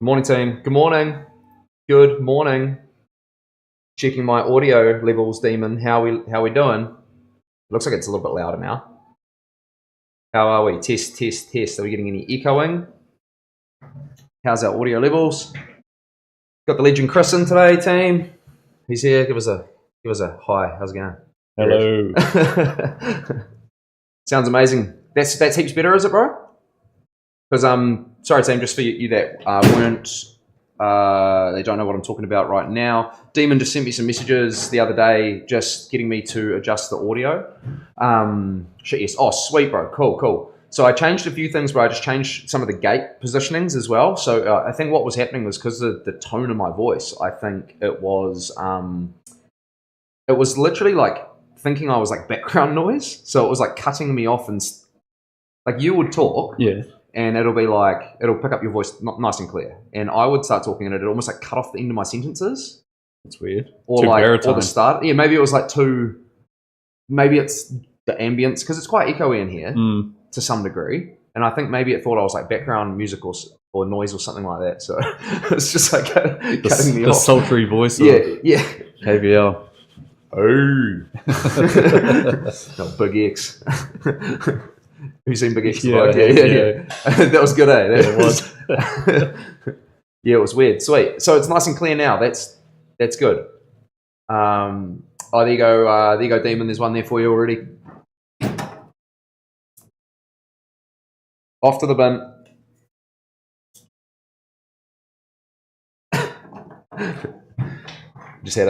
Good morning, team. Good morning. Good morning. Checking my audio levels, Demon. How we doing? Looks like it's a little bit louder now. How are we? Test, test, test. Are we getting any echoing? How's our audio levels? Got the legend Chris in today, team. He's here. Give us a hi. How's it going? Hello. Sounds amazing. That's heaps better, is it, bro? Because sorry, team, just for you that they don't know what I'm talking about right now. Demon just sent me some messages the other day, just getting me to adjust the audio. Shit, yes. Oh, sweet, bro. Cool. So I changed a few things, bro. I just changed some of the gate positionings as well. So I think what was happening was because of the tone of my voice. I think it was literally like thinking I was like background noise. So it was like cutting me off and like you would talk. Yeah. And it'll be like, it'll pick up your voice nice and clear. And I would start talking and it'd almost like cut off the end of my sentences. That's weird. Or too like, baritone. or the start. Yeah, maybe it was like maybe it's the ambience, because it's quite echoey in here to some degree. And I think maybe it thought I was like background music or noise or something like that. So it's just like cutting me the off. sultry voice of KVL. Oh. No, Big X. Have you seen Big X? Yeah. That was good, eh? It was. Yeah, it was weird. Sweet. So it's nice and clear now. That's good. Oh, there you go. There you go, Demon. There's one there for you already. Off to the bin. Just had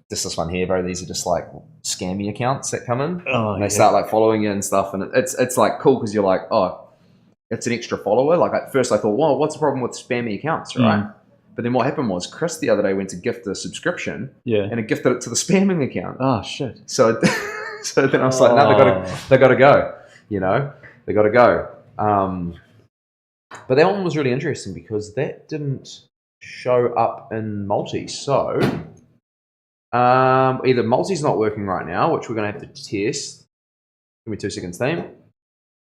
just this one here, bro. These are just like scammy accounts that come in. Oh, and they start like following you and stuff, and it's like cool because you're like, oh, it's an extra follower. Like at first I thought, well, what's the problem with spammy accounts, right? But then what happened was Chris the other day went to gift a subscription, and it gifted it to the spamming account. Oh shit! So then I was like, no, they got to go. You know, they got to go. But that one was really interesting because that didn't show up in multi. So either multi's not working right now, which we're going to have to test. Give me 2 seconds, team.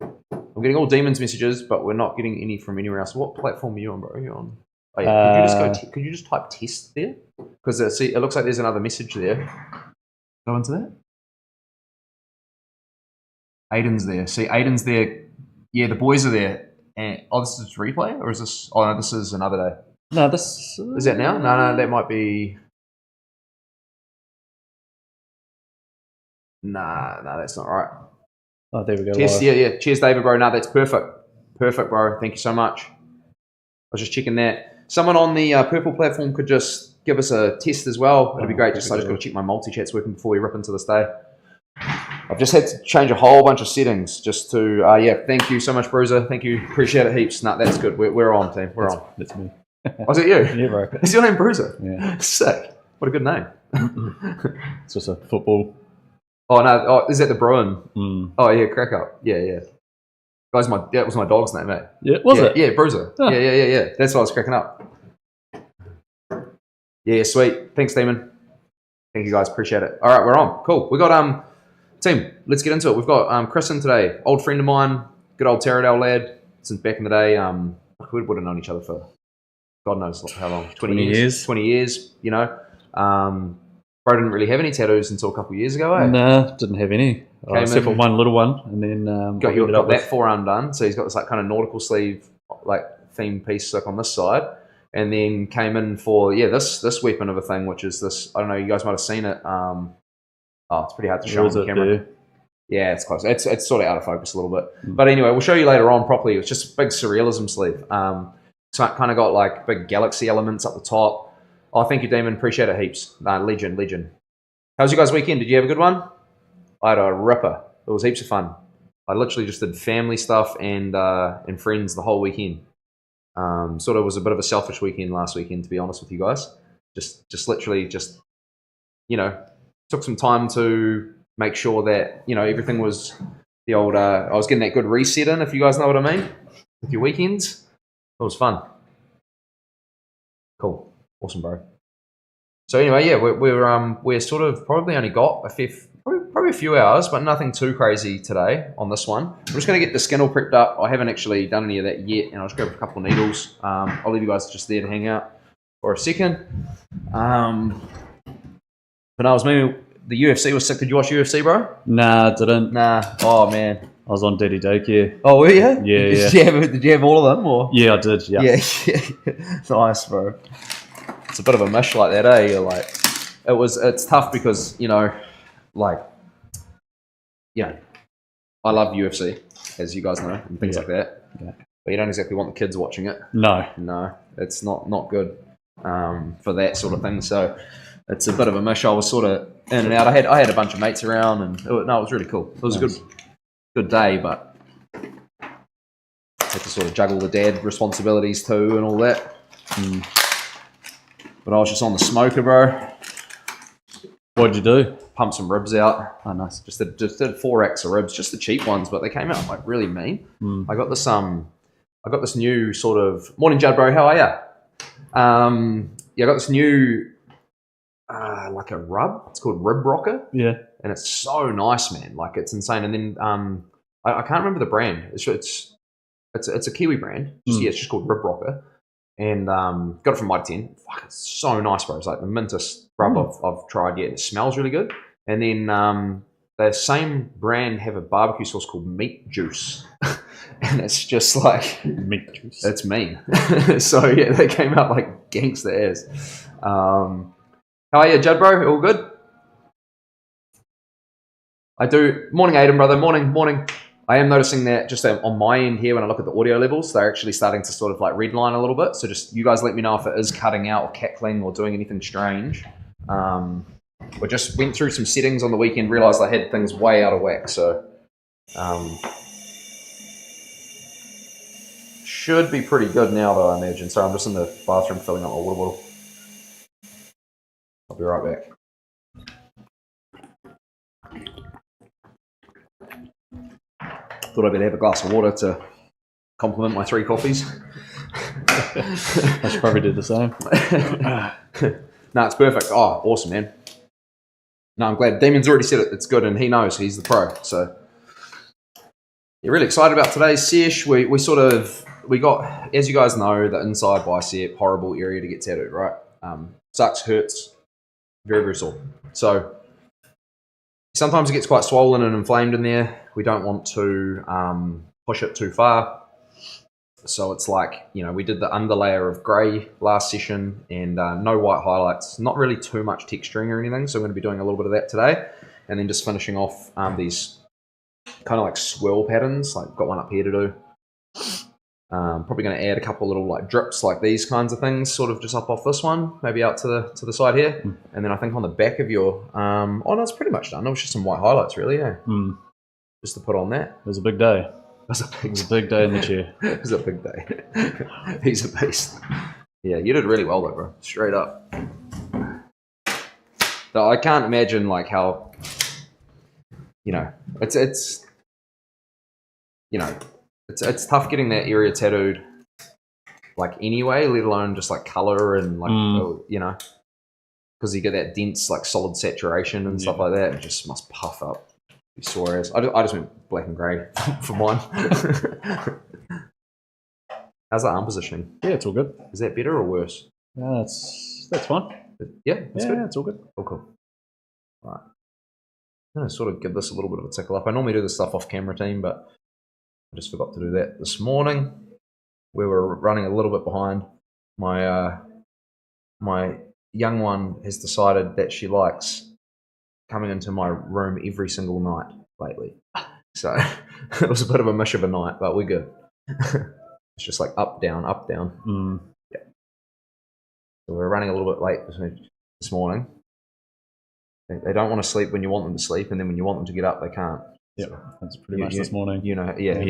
I'm getting all Demons messages, but we're not getting any from anywhere else. What platform are you on, bro? Are you on? Oh, yeah. Could you just type test there? Because it looks like there's another message there. Go into that. Aiden's there. See, Aiden's there. Yeah, the boys are there. And this is replay, or is this? Oh no, this is another day. No, this is that now. No, that might be. Nah, that's not right. Oh, there we go. Test, yeah. Cheers, David, bro. No, that's perfect. Perfect, bro. Thank you so much. I was just checking that. Someone on the purple platform could just give us a test as well. It'd be great. I just got to check my multi-chat's working before we rip into this day. I've just had to change a whole bunch of settings just to, thank you so much, Bruiser. Thank you. Appreciate it heaps. No, that's good. We're on, team. We're on. That's me. Oh, is it you? Yeah, bro. Is your name Bruiser? Yeah. Sick. What a good name. It's just a football. Oh, no. Oh, is that the Bruin? Oh, yeah, crack up. Yeah. That was my dog's name, mate. Yeah, was it? Yeah, Bruiser. Huh. Yeah. That's why I was cracking up. Yeah, sweet. Thanks, Demon. Thank you, guys. Appreciate it. All right, we're on. Cool. We got team. Let's get into it. We've got Chris in today. Old friend of mine. Good old Taradale lad. Since back in the day, we would have known each other for God knows how long. 20 years. 20 years. You know. Bro didn't really have any tattoos until a couple of years ago, eh? Nah, didn't have any. Except for one little one, and then got that forearm done. So he's got this like kind of nautical sleeve, like theme piece like on this side, and then came in for this weapon of a thing, which is this. I don't know. You guys might have seen it. It's pretty hard to show on the camera. There? Yeah, it's close. It's sort of out of focus a little bit, but anyway, we'll show you later on properly. It's just a big surrealism sleeve. So it kind of got like big galaxy elements up the top. Oh, thank you, Damon. Appreciate it heaps. Legend. How was you guys' weekend? Did you have a good one? I had a ripper. It was heaps of fun. I literally just did family stuff and friends the whole weekend. Sort of was a bit of a selfish weekend last weekend, to be honest with you guys. Just literally took some time to make sure that, everything was the old, I was getting that good reset in, if you guys know what I mean, with your weekends. It was fun. Cool. Awesome, bro. So anyway, yeah, we're sort of probably only got a probably a few hours, but nothing too crazy today on this one. I'm just going to get the skin all prepped up. I haven't actually done any of that yet, and I'll just grab a couple of needles. I'll leave you guys just there to hang out for a second. But I was maybe the UFC was sick. Did you watch UFC, bro? Nah, I didn't. Nah. Oh man, I was on Daddy Daycare. Oh, were you? Yeah. Did you have all of them? Or? Yeah, I did. Yeah. Nice, bro. It's a bit of a mish like that, eh? You're like, it's tough because I love UFC, as you guys know, and things like that. Yeah. But you don't exactly want the kids watching it. No, it's not good for that sort of thing. So it's a bit of a mish. I was sort of in and out. I had a bunch of mates around, and it was really cool. It was a good day, but had to sort of juggle the dad responsibilities too and all that. But I was just on the smoker, bro. What'd you do? Pumped some ribs out. Oh, nice. Just did 4 racks of ribs, just the cheap ones, but they came out like really mean. I got this new sort of morning, Judd, bro. How are ya? I got this new like a rub. It's called Rib Rocker. Yeah. And it's so nice, man. Like it's insane. And then I can't remember the brand. It's a Kiwi brand. It's just called Rib Rocker. And got it from Mighty 10. Fuck, it's so nice, bro. It's like the mintest rub I've tried yet. It smells really good. And then the same brand have a barbecue sauce called Meat Juice. And it's just like... Meat Juice. It's mean. So, yeah, they came out like gangster as. How are you, Judd, bro? All good? I do. Morning, Aiden, brother. Morning. I am noticing that just on my end here, when I look at the audio levels, they're actually starting to sort of like redline a little bit. So just you guys let me know if it is cutting out or cackling or doing anything strange. We just went through some settings on the weekend, realised I had things way out of whack. So should be pretty good now, though, I imagine. So I'm just in the bathroom filling up my water bottle. I'll be right back. Thought I'd better have a glass of water to complement my 3 coffees. I should probably do the same. No, it's perfect. Oh, awesome, man. No, I'm glad. Damien's already said it's good, and he knows he's the pro. So, you're really excited about today's sesh. We got, as you guys know, the inside bicep, horrible area to get tattooed, right? Sucks, hurts, very, very sore. So, sometimes it gets quite swollen and inflamed in there. We don't want to push it too far. So it's like, we did the underlayer of grey last session and no white highlights. Not really too much texturing or anything. So I'm going to be doing a little bit of that today. And then just finishing off these kind of like swirl patterns. Like got one up here to do. Probably going to add a couple little like drips like these kinds of things, sort of just up off this one, maybe out to the side here. And then I think on the back of your, oh no, it's pretty much done. It was just some white highlights really, yeah. Just to put on that. It was a big day. It was a big day in the chair. It was a big day. He's a beast. Yeah, you did really well though, bro. Straight up. So I can't imagine like how, it's tough getting that area tattooed like anyway, let alone just like color and like, because you get that dense like solid saturation and stuff like that. It just must puff up. Be sore as. I just went black and grey for mine. How's that arm positioning? Yeah, it's all good. Is that better or worse? That's fine. Yeah, that's good. Yeah, it's all good. Cool. All right. I'm going to sort of give this a little bit of a tickle up. I normally do this stuff off camera, team, but I just forgot to do that this morning. We were running a little bit behind. My young one has decided that she likes coming into my room every single night lately. So it was a bit of a mish of a night, but we're good. It's just like up, down, up, down. Yeah. So we're running a little bit late this morning. They don't want to sleep when you want them to sleep, and then when you want them to get up, they can't. Yeah, so that's pretty much this morning. Yeah.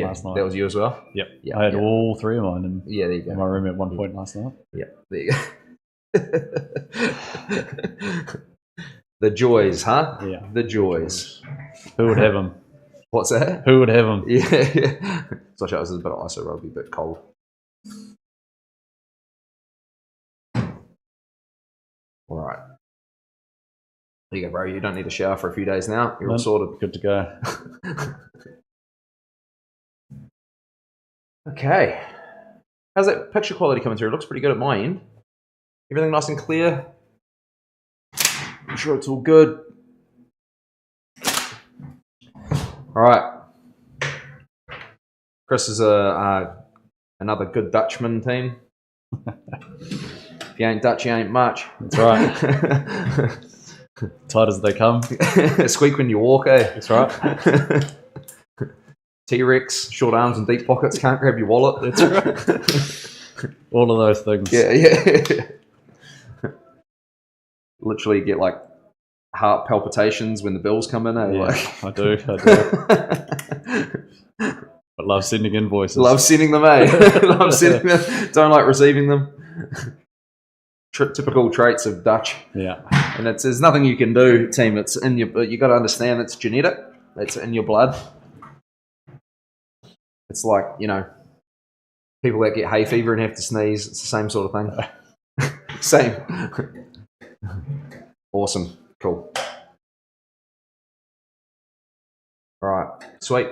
Last night. That was you as well? Yep. Yeah, I had all 3 of mine there you go. in my room at one point last night. Yeah, there you go. The joys, huh? Yeah. The joys. Who would have them? What's that? Who would have them? Yeah. So this is a bit of iso rugby, a bit cold. All right. There you go, bro. You don't need a shower for a few days now. You're all sorted. Good to go. Okay. How's that picture quality coming through? It looks pretty good at my end. Everything nice and clear. I'm sure it's all good. All right. Chris is another good Dutchman team. If you ain't Dutch, you ain't much. That's right. Tight as they come. Squeak when you walk, eh? That's right. T-Rex, short arms and deep pockets, can't grab your wallet. That's right. All of those things. Yeah. Literally get like heart palpitations when the bills come in, eh? Yeah, Like. I do. I love sending invoices. Love sending them, eh? Love sending them. Don't like receiving them. Typical traits of Dutch. Yeah. And there's nothing you can do, team. It's in your. You got to understand it's genetic. It's in your blood. It's like, you know, people that get hay fever and have to sneeze. It's the same sort of thing. Same. Awesome. Cool. All right. Sweet.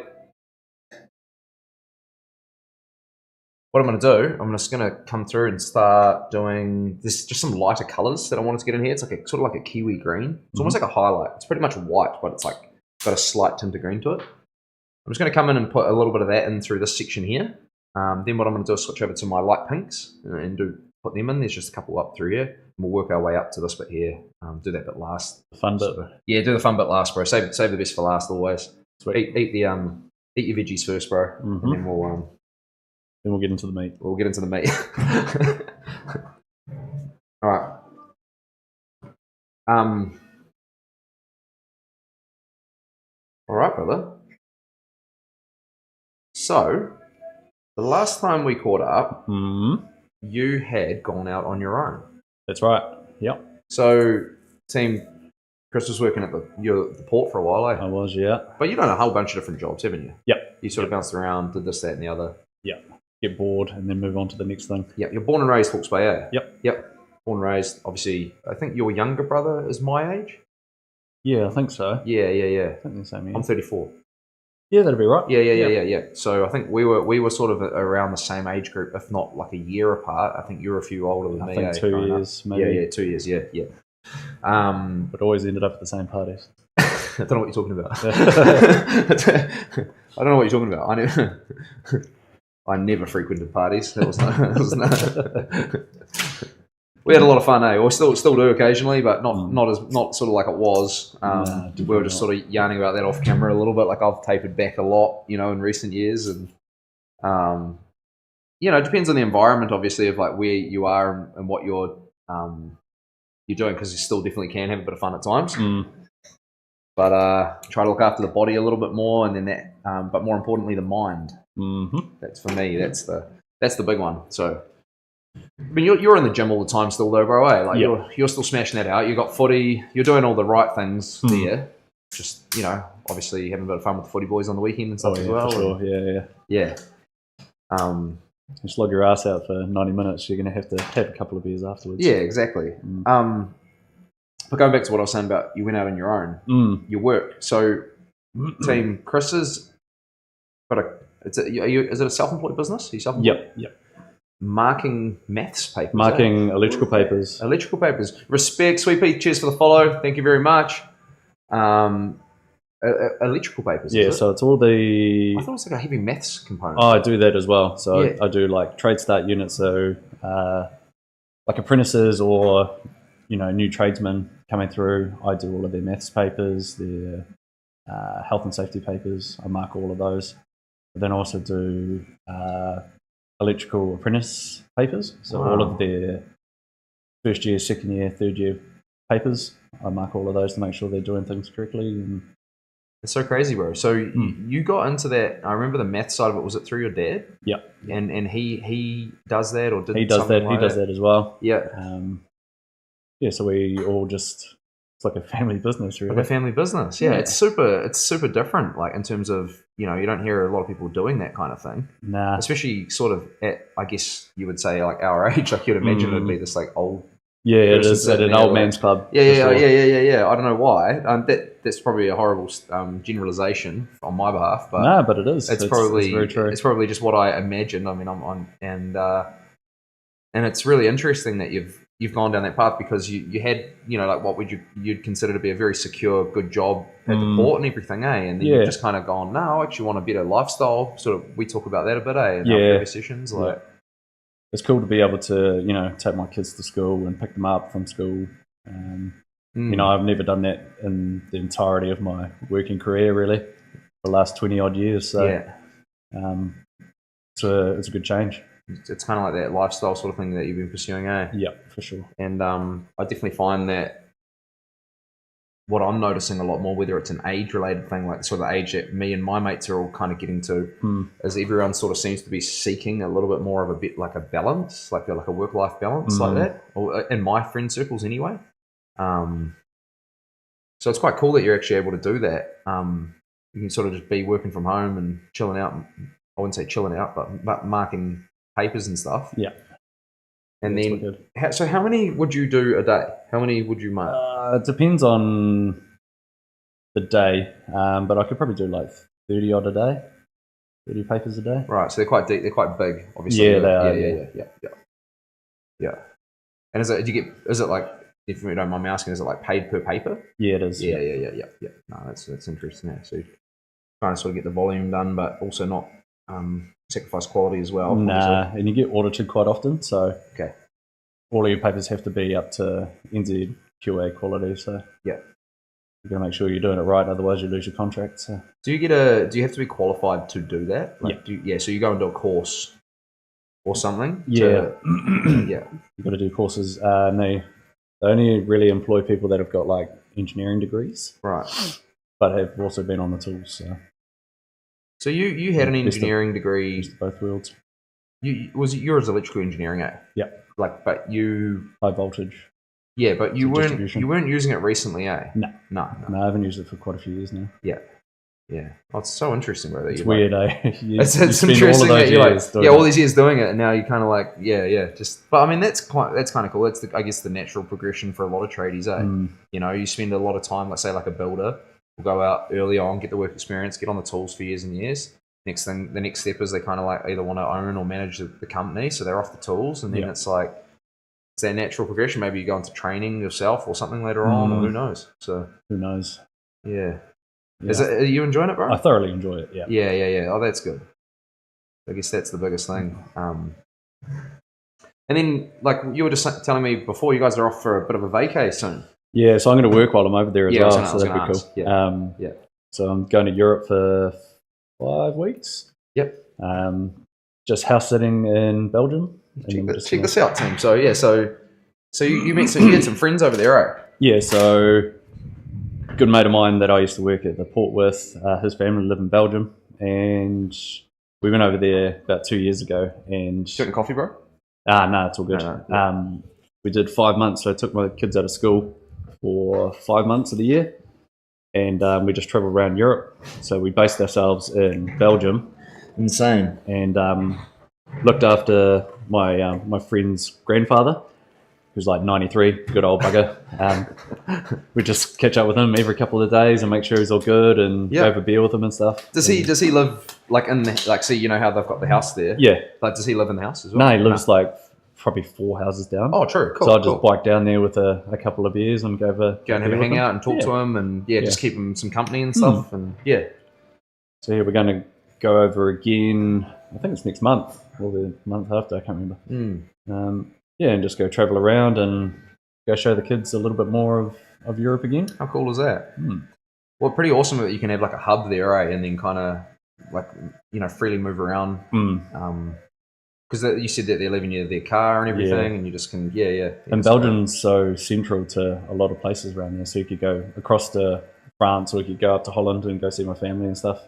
What I'm going to do, I'm just going to come through and start doing this, just some lighter colors that I wanted to get in here. It's like sort of like a kiwi green. It's almost like a highlight. It's pretty much white, but it's like got a slight tint of green to it. I'm just going to come in and put a little bit of that in through this section here. Then what I'm going to do is switch over to my light pinks and put them in. There's just a couple up through here. And we'll work our way up to this bit here. Do that bit last. The fun bit. Yeah, do the fun bit last, bro. Save the best for last always. Eat your veggies first, bro, and then we'll get into the meat. We'll get into the meat. All right. All right, brother. So, the last time we caught up, you had gone out on your own. That's right. Yep. So, team, Chris was working at the port for a while, eh? I was, yeah. But you've done a whole bunch of different jobs, haven't you? Yep. You sort of bounced around, did this, that, and the other. Yep. Get bored and then move on to the next thing. Yeah, you're born and raised Hawke's Bay, eh? Yep. Born and raised, obviously, I think your younger brother is my age? Yeah, I think so. Yeah. I think the same, yeah. I'm 34. Yeah, that'd be right. Yeah. So I think we were sort of around the same age group, if not like a year apart. I think you're a few older than me. I think 2 years, maybe. Yeah, 2 years, yeah. But always ended up at the same parties. I don't know what you're talking about. I don't know what you're talking about. I never frequented parties. That was not. We had a lot of fun, eh? We still do occasionally, but not sort of like it was. We were just sort of yarning about that off camera a little bit. Like I've tapered back a lot, in recent years, and it depends on the environment, obviously, of like where you are and what you're doing, because you still definitely can have a bit of fun at times. But try to look after the body a little bit more, and then that, but more importantly, the mind. That's for me. That's the big one. So. I mean, you're in the gym all the time still, though, bro. Eh? Like you're still smashing that out. You got footy. You're doing all the right things there. Just obviously having a bit of fun with the footy boys on the weekend and stuff as well. For sure. Yeah. You slog your ass out for 90 minutes. You're going to have a couple of beers afterwards. Yeah, exactly. But going back to what I was saying about you went out on your own, your work. So, team, Chris has got is it a self-employed business? Are you self-employed? Yep. Marking maths papers. Marking electrical papers. Electrical papers. Respect, Sweet Pea. Cheers for the follow. Thank you very much. Electrical papers. Yeah, so it's all the. I thought it was like a heavy maths component. Oh, I do that as well. So I do like trade start units. So like apprentices or new tradesmen coming through. I do all of their maths papers, their health and safety papers. I mark all of those. But then I also do. Electrical apprentice papers, so all of their first year, second year, third year papers. I mark all of those to make sure they're doing things correctly. And it's so crazy, bro. So you got into that. I remember the math side of it. Was it through your dad? Yep. And he does that, or did he does that? He does that as well. Yeah. So we all just. It's like a family business, really. Like a family business, yeah. It's super different, like in terms of, you don't hear a lot of people doing that kind of thing. Nah. Especially sort of at, I guess you would say, like our age, like you'd imagine it'd be this like old Yeah, it is at an old man's club. Yeah. I don't know why. That's probably a horrible generalization on my behalf, but no, but it is. It's probably very true. It's probably just what I imagined. I mean, I'm on, and it's really interesting that you've gone down that path because you had, you know, like what you'd consider to be a very secure, good job at the port and everything, eh? And then you've just kind of gone, no, I actually want a better lifestyle. Sort of, we talk about that a bit, eh? In our previous sessions, like. It's cool to be able to, you know, take my kids to school and pick them up from school. You know, I've never done that in the entirety of my working career, really, for the last 20 odd years. So, it's a good change. It's kind of like that lifestyle sort of thing that you've been pursuing, eh? Yeah, for sure. And I definitely find that what I'm noticing a lot more, whether it's an age-related thing, like sort of the age that me and my mates are all kind of getting to, is everyone sort of seems to be seeking a little bit more of a bit like a balance, like a work-life balance like that, or in my friend circles anyway. So it's quite cool that you're actually able to do that. You can sort of just be working from home and chilling out. I wouldn't say chilling out, but marking papers and stuff. Yeah. And then, so how many would you do a day? How many would you mark? It depends on the day, but I could probably do like 30 odd a day, 30 papers a day. Right, so they're quite deep, they're quite big, obviously. Yeah, they are. Yeah. And is it like, if you don't mind me asking, is it like paid per paper? Yeah, it is. Yeah. No, that's interesting. Yeah. So you're trying to sort of get the volume done, but also not sacrifice quality as well. Nah, and you get audited quite often, so all of your papers have to be up to NZ QA quality. So you've got to make sure you're doing it right, otherwise you lose your contract. So do you have to be qualified to do that? Like, so you go and do a course or something. You've got to do courses. They only really employ people that have got like engineering degrees, right? But have also been on the tools. So you had an engineering degree. Both worlds. Yours electrical engineering, eh? Yeah. Like, but you high voltage. Yeah, but you weren't using it recently, eh? No, I haven't used it for quite a few years now. Yeah. Oh, it's so interesting, brother. It's weird, eh? It's interesting that you're like, all these years doing it, and now you're kind of like, just. But I mean, that's kind of cool. That's I guess the natural progression for a lot of tradies, eh? You know, you spend a lot of time, let's say, like a builder. Will go out early on, get the work experience, get on the tools for years and years. The next step is they kind of like either want to own or manage the company, so they're off the tools, and then it's like it's their natural progression. Maybe you go into training yourself or something later on, or who knows? So who knows? Yeah. Are you enjoying it, bro? I thoroughly enjoy it. Yeah. Oh, that's good. I guess that's the biggest thing. And then, like you were just telling me before, you guys are off for a bit of a vacay soon. Yeah, so I'm going to work while I'm over there as well, so that'd be cool. Yeah. So I'm going to Europe for 5 weeks. Yep. Just house sitting in Belgium. Check this out, team. So yeah, so you had some friends over there, right? Yeah, so a good mate of mine that I used to work at the port with, his family live in Belgium, and we went over there about 2 years ago. And getting coffee, bro? No, it's all good. No. We did 5 months, so I took my kids out of school for 5 months of the year, and we just traveled around Europe. So we based ourselves in Belgium. Insane. And looked after my friend's grandfather, who's like 93, good old bugger. We just catch up with him every couple of days and make sure he's all good and have a beer with him and stuff. Does he live like in the, like, see, you know how they've got the house there? Yeah. Like, does he live in the house as well? No, he lives like probably 4 houses down. Oh, true. Cool. So I just bike down there with a couple of beers and go and have a hang out and talk to him and just keep him some company and stuff. And So we're going to go over again. I think it's next month or the month after. I can't remember. And just go travel around and go show the kids a little bit more of Europe again. How cool is that? Well, pretty awesome that you can have like a hub there, right? And then kind of like, you know, freely move around. Because you said that they're leaving you their car and everything, and you just can, And Belgium's so central to a lot of places around there. So you could go across to France, or you could go up to Holland and go see my family and stuff,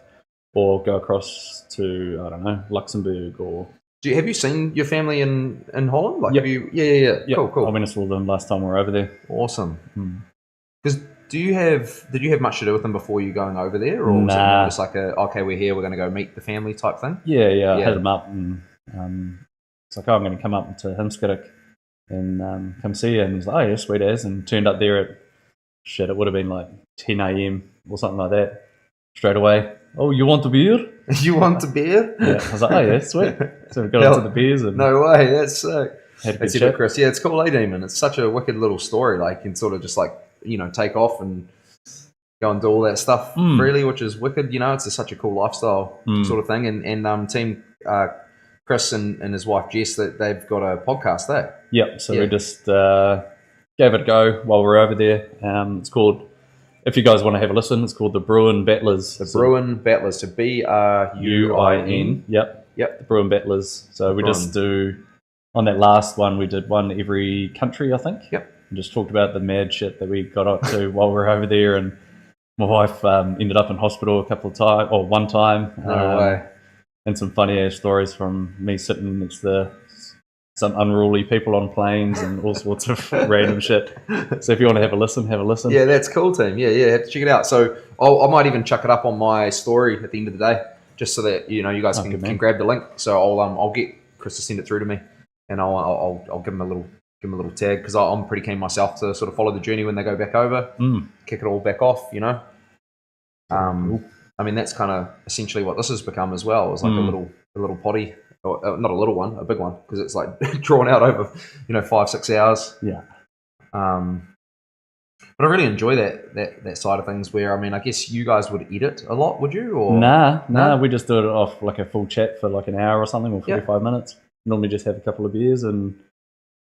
or go across to, I don't know, Luxembourg. Or have you seen your family in Holland? Like, have you? Yeah. Cool. I went and saw them last time we were over there. Awesome. Because did you have much to do with them before you going over there, or was it just like okay, we're here, we're going to go meet the family type thing? Yeah. I had them up and. It's like, I'm going to come up to Himskirk and come see you. And he's like, oh yeah, sweet as. And turned up there at, shit, it would have been like 10 a.m. or something like that. Straight away, oh, you want a beer? You want a beer? Yeah, I was like, oh yeah, sweet. So we got into the beers and no way, that's sick. had a good That's chat. Chris. Yeah, it's cool, Demon. It's such a wicked little story. Like, you can sort of just like, take off and go and do all that stuff freely, which is wicked. It's such a cool lifestyle sort of thing. And team Chris and his wife Jess, that they've got a podcast there. Yep. So we just gave it a go while we're over there. It's called, if you guys want to have a listen, it's called the Bruin Battlers. The Bruin Battlers. So BRUIN. Yep. The Bruin Battlers. So we just do, on that last one, we did one every country, I think. Yep. And just talked about the mad shit that we got up to while we were over there. And my wife ended up in hospital a couple of times, or one time. No way. And some funny ass stories from me sitting next to some unruly people on planes and all sorts of random shit. So if you want to have a listen, have a listen. Yeah, that's cool, team. Yeah, check it out. So I might even chuck it up on my story at the end of the day, just so that you guys can grab the link. So I'll get Chris to send it through to me, and I'll give him a little tag, because I'm pretty keen myself to sort of follow the journey when they go back over, kick it all back off. I mean, that's kind of essentially what this has become as well. It's like a little potty. Not a little one, a big one, because it's like drawn out over 5-6 hours. Yeah. But I really enjoy that side of things. Where, I mean, I guess you guys would edit a lot, would you? Or Nah. We just do it off like a full chat for like an hour or something, or 45 minutes. Normally, just have a couple of beers and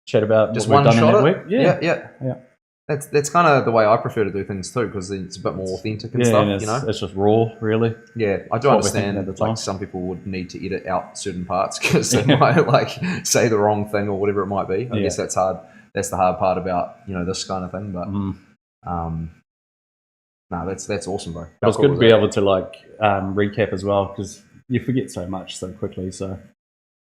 chat about just what we've done in that week. Yeah. That's kind of the way I prefer to do things too, because it's a bit more authentic and stuff. And it's just raw, really. Yeah, I do understand that like some people would need to edit out certain parts because they might like say the wrong thing or whatever it might be. I guess that's hard. That's the hard part about this kind of thing. But no, that's awesome, bro. But it's good to be able to like recap as well, because you forget so much so quickly. So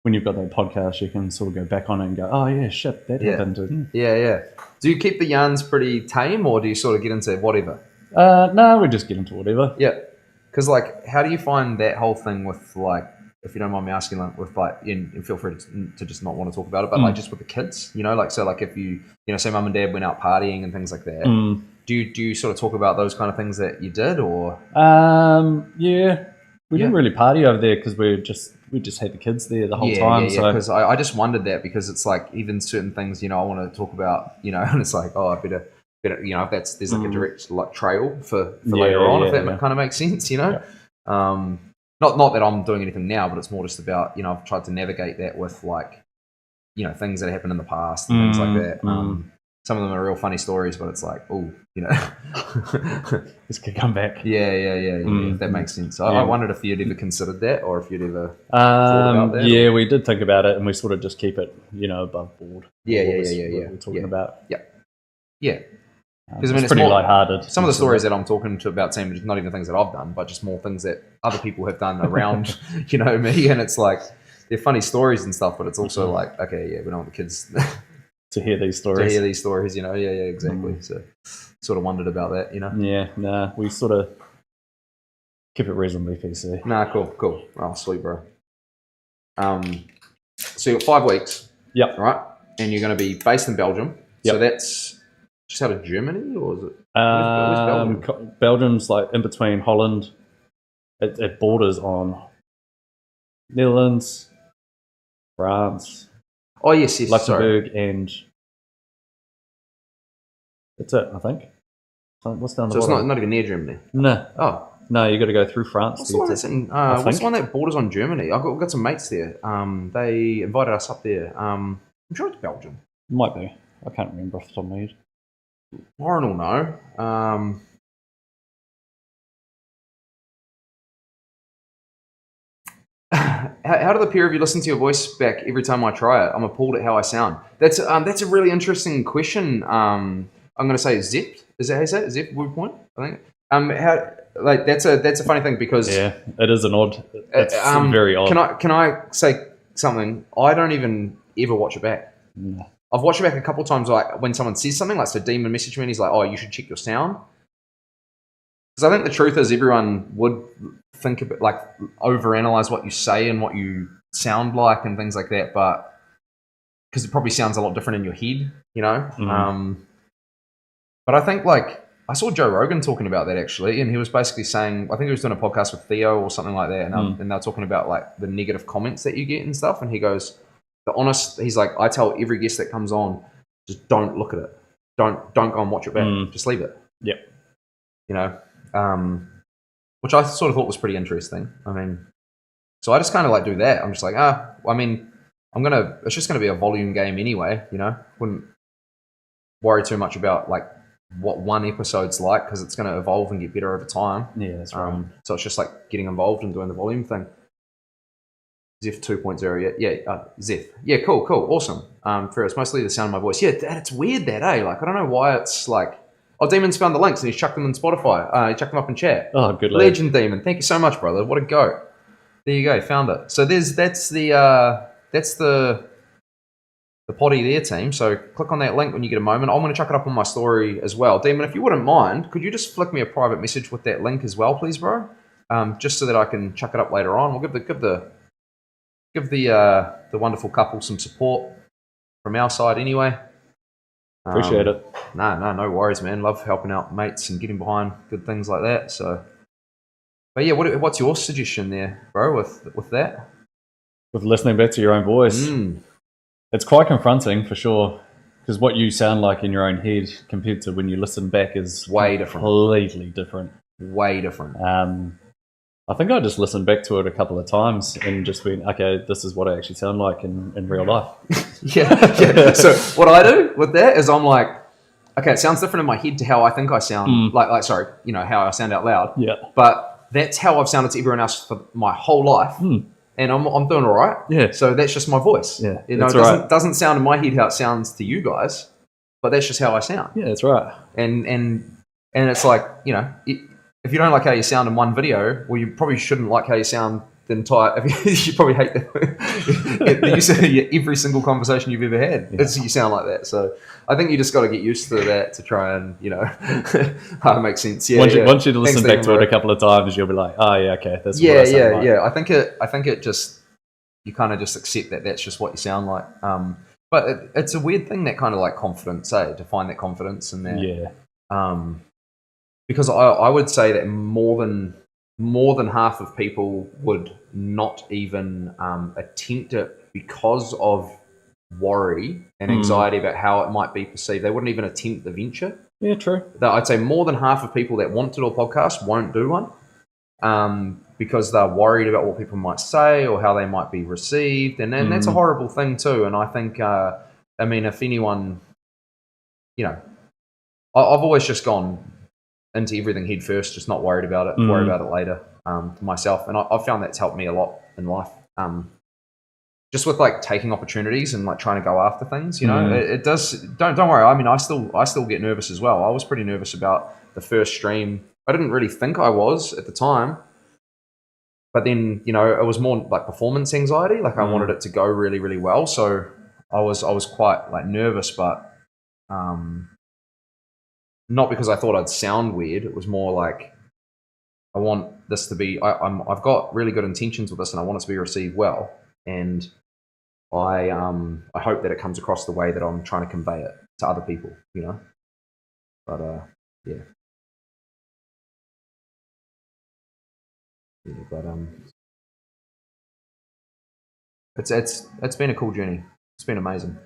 when you've got that podcast, you can sort of go back on it and go, oh yeah, shit, that happened. Yeah. Do you keep the yarns pretty tame, or do you sort of get into whatever? No, we just get into whatever. Yeah. Because, like, how do you find that whole thing with, like, if you don't mind me asking, like, with, like, and feel free to just not want to talk about it, but, like, just with the kids, like, so, like, if you, say mum and dad went out partying and things like that, do you sort of talk about those kind of things that you did, or? Yeah. We didn't really party over there because we just had the kids there the whole time. Yeah, because I just wondered that, because it's like even certain things, I want to talk about, and it's like, oh, I better, if there's like a direct like trail for later on, if that kind of makes sense, Not that I'm doing anything now, but it's more just about, I've tried to navigate that with like, things that happened in the past and things like that. Some of them are real funny stories, but it's like, oh, this could come back. Yeah, if that makes sense. I wondered if you'd ever considered that, or if you'd ever thought about that. Yeah, we did think about it, and we sort of just keep it, above board. Yeah. We're talking about. Yeah. Because I mean, it's pretty lighthearted. Some of the stories that I'm talking to about, Sam, are not even things that I've done, but just more things that other people have done around, me. And it's like, they're funny stories and stuff, but it's also like, okay, we don't want the kids to hear these stories. Yeah, exactly. So, sort of wondered about that, Yeah, nah, we sort of keep it reasonably PC. Nah, cool. Oh, sweet, bro. So you got 5 weeks. Yep. Right? And you're going to be based in Belgium. Yep. So that's just out of Germany, or is it? Where's Belgium? Belgium's like in between Holland. It borders on Netherlands, France. Oh, yes, Luxembourg, and that's it, I think. What's down the bottom? So it's not even near Germany? No. Oh. No, you got to go through France. What's the one that borders on Germany? I've got some mates there. They invited us up there. I'm sure it's Belgium. Might be. I can't remember off the top of my head. Lauren will know. How do the peer of you listen to your voice back every time I try it? I'm appalled at how I sound. That's a really interesting question. I'm going to say Zip. Is that how you say it? Zip Woodpoint, I think. That's a funny thing, because it is an odd. It's very odd. Can I say something? I don't even ever watch it back. No. I've watched it back a couple of times, like when someone says something, like so Demon messaged me and he's like, "Oh, you should check your sound." Because I think the truth is everyone would think a bit, like, overanalyze what you say and what you sound like and things like that. But because it probably sounds a lot different in your head, you know. But I think like I saw Joe Rogan talking about that actually, and he was basically saying, I think he was doing a podcast with Theo or something like that, and they were talking about like the negative comments that you get and stuff, and he goes, he's like, I tell every guest that comes on, just don't look at it, don't go and watch it back, just leave it. Yep. You know, which I sort of thought was pretty interesting. I mean, so I just kind of like do that. I'm just like, I mean, it's just gonna be a volume game anyway, you know. Wouldn't worry too much about like what one episode's like, because it's going to evolve and get better over time. Yeah, that's right. So it's just like getting involved and doing the volume thing. Zeph 2.0, yeah, Zeph. Yeah, cool, awesome. For it's mostly the sound of my voice. Yeah, it's weird that, Like, I don't know why it's like, Demon's found the links and he's chucked them in Spotify. He chucked them up in chat. Oh, good Legend Demon. Thank you so much, brother. What a goat. There you go, found it. So that's the potty there, team. So click on that link when you get a moment. I'm going to chuck it up on my story as well. Demon, if you wouldn't mind, could you just flick me a private message with that link as well, please, bro? Just so that I can chuck it up later on. We'll give the wonderful couple some support from our side anyway. Appreciate it. No worries, man. Love helping out mates and getting behind good things like that. So, but yeah, what's your suggestion there, bro? With that, with listening back to your own voice. It's quite confronting for sure, because what you sound like in your own head compared to when you listen back is way different. Completely different. Way different. I think I just listened back to it a couple of times and just went, okay, this is what I actually sound like in real life. yeah. So what I do with that is I'm like, okay, it sounds different in my head to how I think I sound. Like sorry, you know, how I sound out loud. Yeah. But that's how I've sounded to everyone else for my whole life. And I'm doing all right. Yeah. So that's just my voice. Yeah. You know, it doesn't sound in my head how it sounds to you guys, but that's just how I sound. Yeah, that's right. And it's like, you know, if you don't like how you sound in one video, well, you probably shouldn't like how you sound the entire. You probably hate you say every single conversation you've ever had. Yeah. You sound like that. So I think you just got to get used to that to try and, you know, how to make sense. Yeah. Once you listen back to it a couple of times, you'll be like, oh yeah, okay, that's what I sound like. Yeah. I think it just, you kind of just accept that that's just what you sound like. But it's a weird thing, that kind of like confidence, to find that confidence in that. Yeah. Because I would say that more than half of people would not even attempt it because of worry and anxiety about how it might be perceived. They wouldn't even attempt the venture. Yeah, true. I'd say more than half of people that want to do a podcast won't do one because they're worried about what people might say or how they might be received. And that's a horrible thing too. And I think, I mean, if anyone, you know, I've always just gone into everything head first, just not worried about it, worry about it later for myself. And I've found that's helped me a lot in life. Just with like taking opportunities and like trying to go after things, you know, it does. Don't worry. I mean, I still get nervous as well. I was pretty nervous about the first stream. I didn't really think I was at the time, but then, you know, it was more like performance anxiety. Like I wanted it to go really, really well. So I was quite like nervous, but not because I thought I'd sound weird. It was more like, I want this to be, I've got really good intentions with this and I want it to be received well. And I hope that it comes across the way that I'm trying to convey it to other people, you know? But, yeah. Yeah, but, it's been a cool journey. It's been amazing.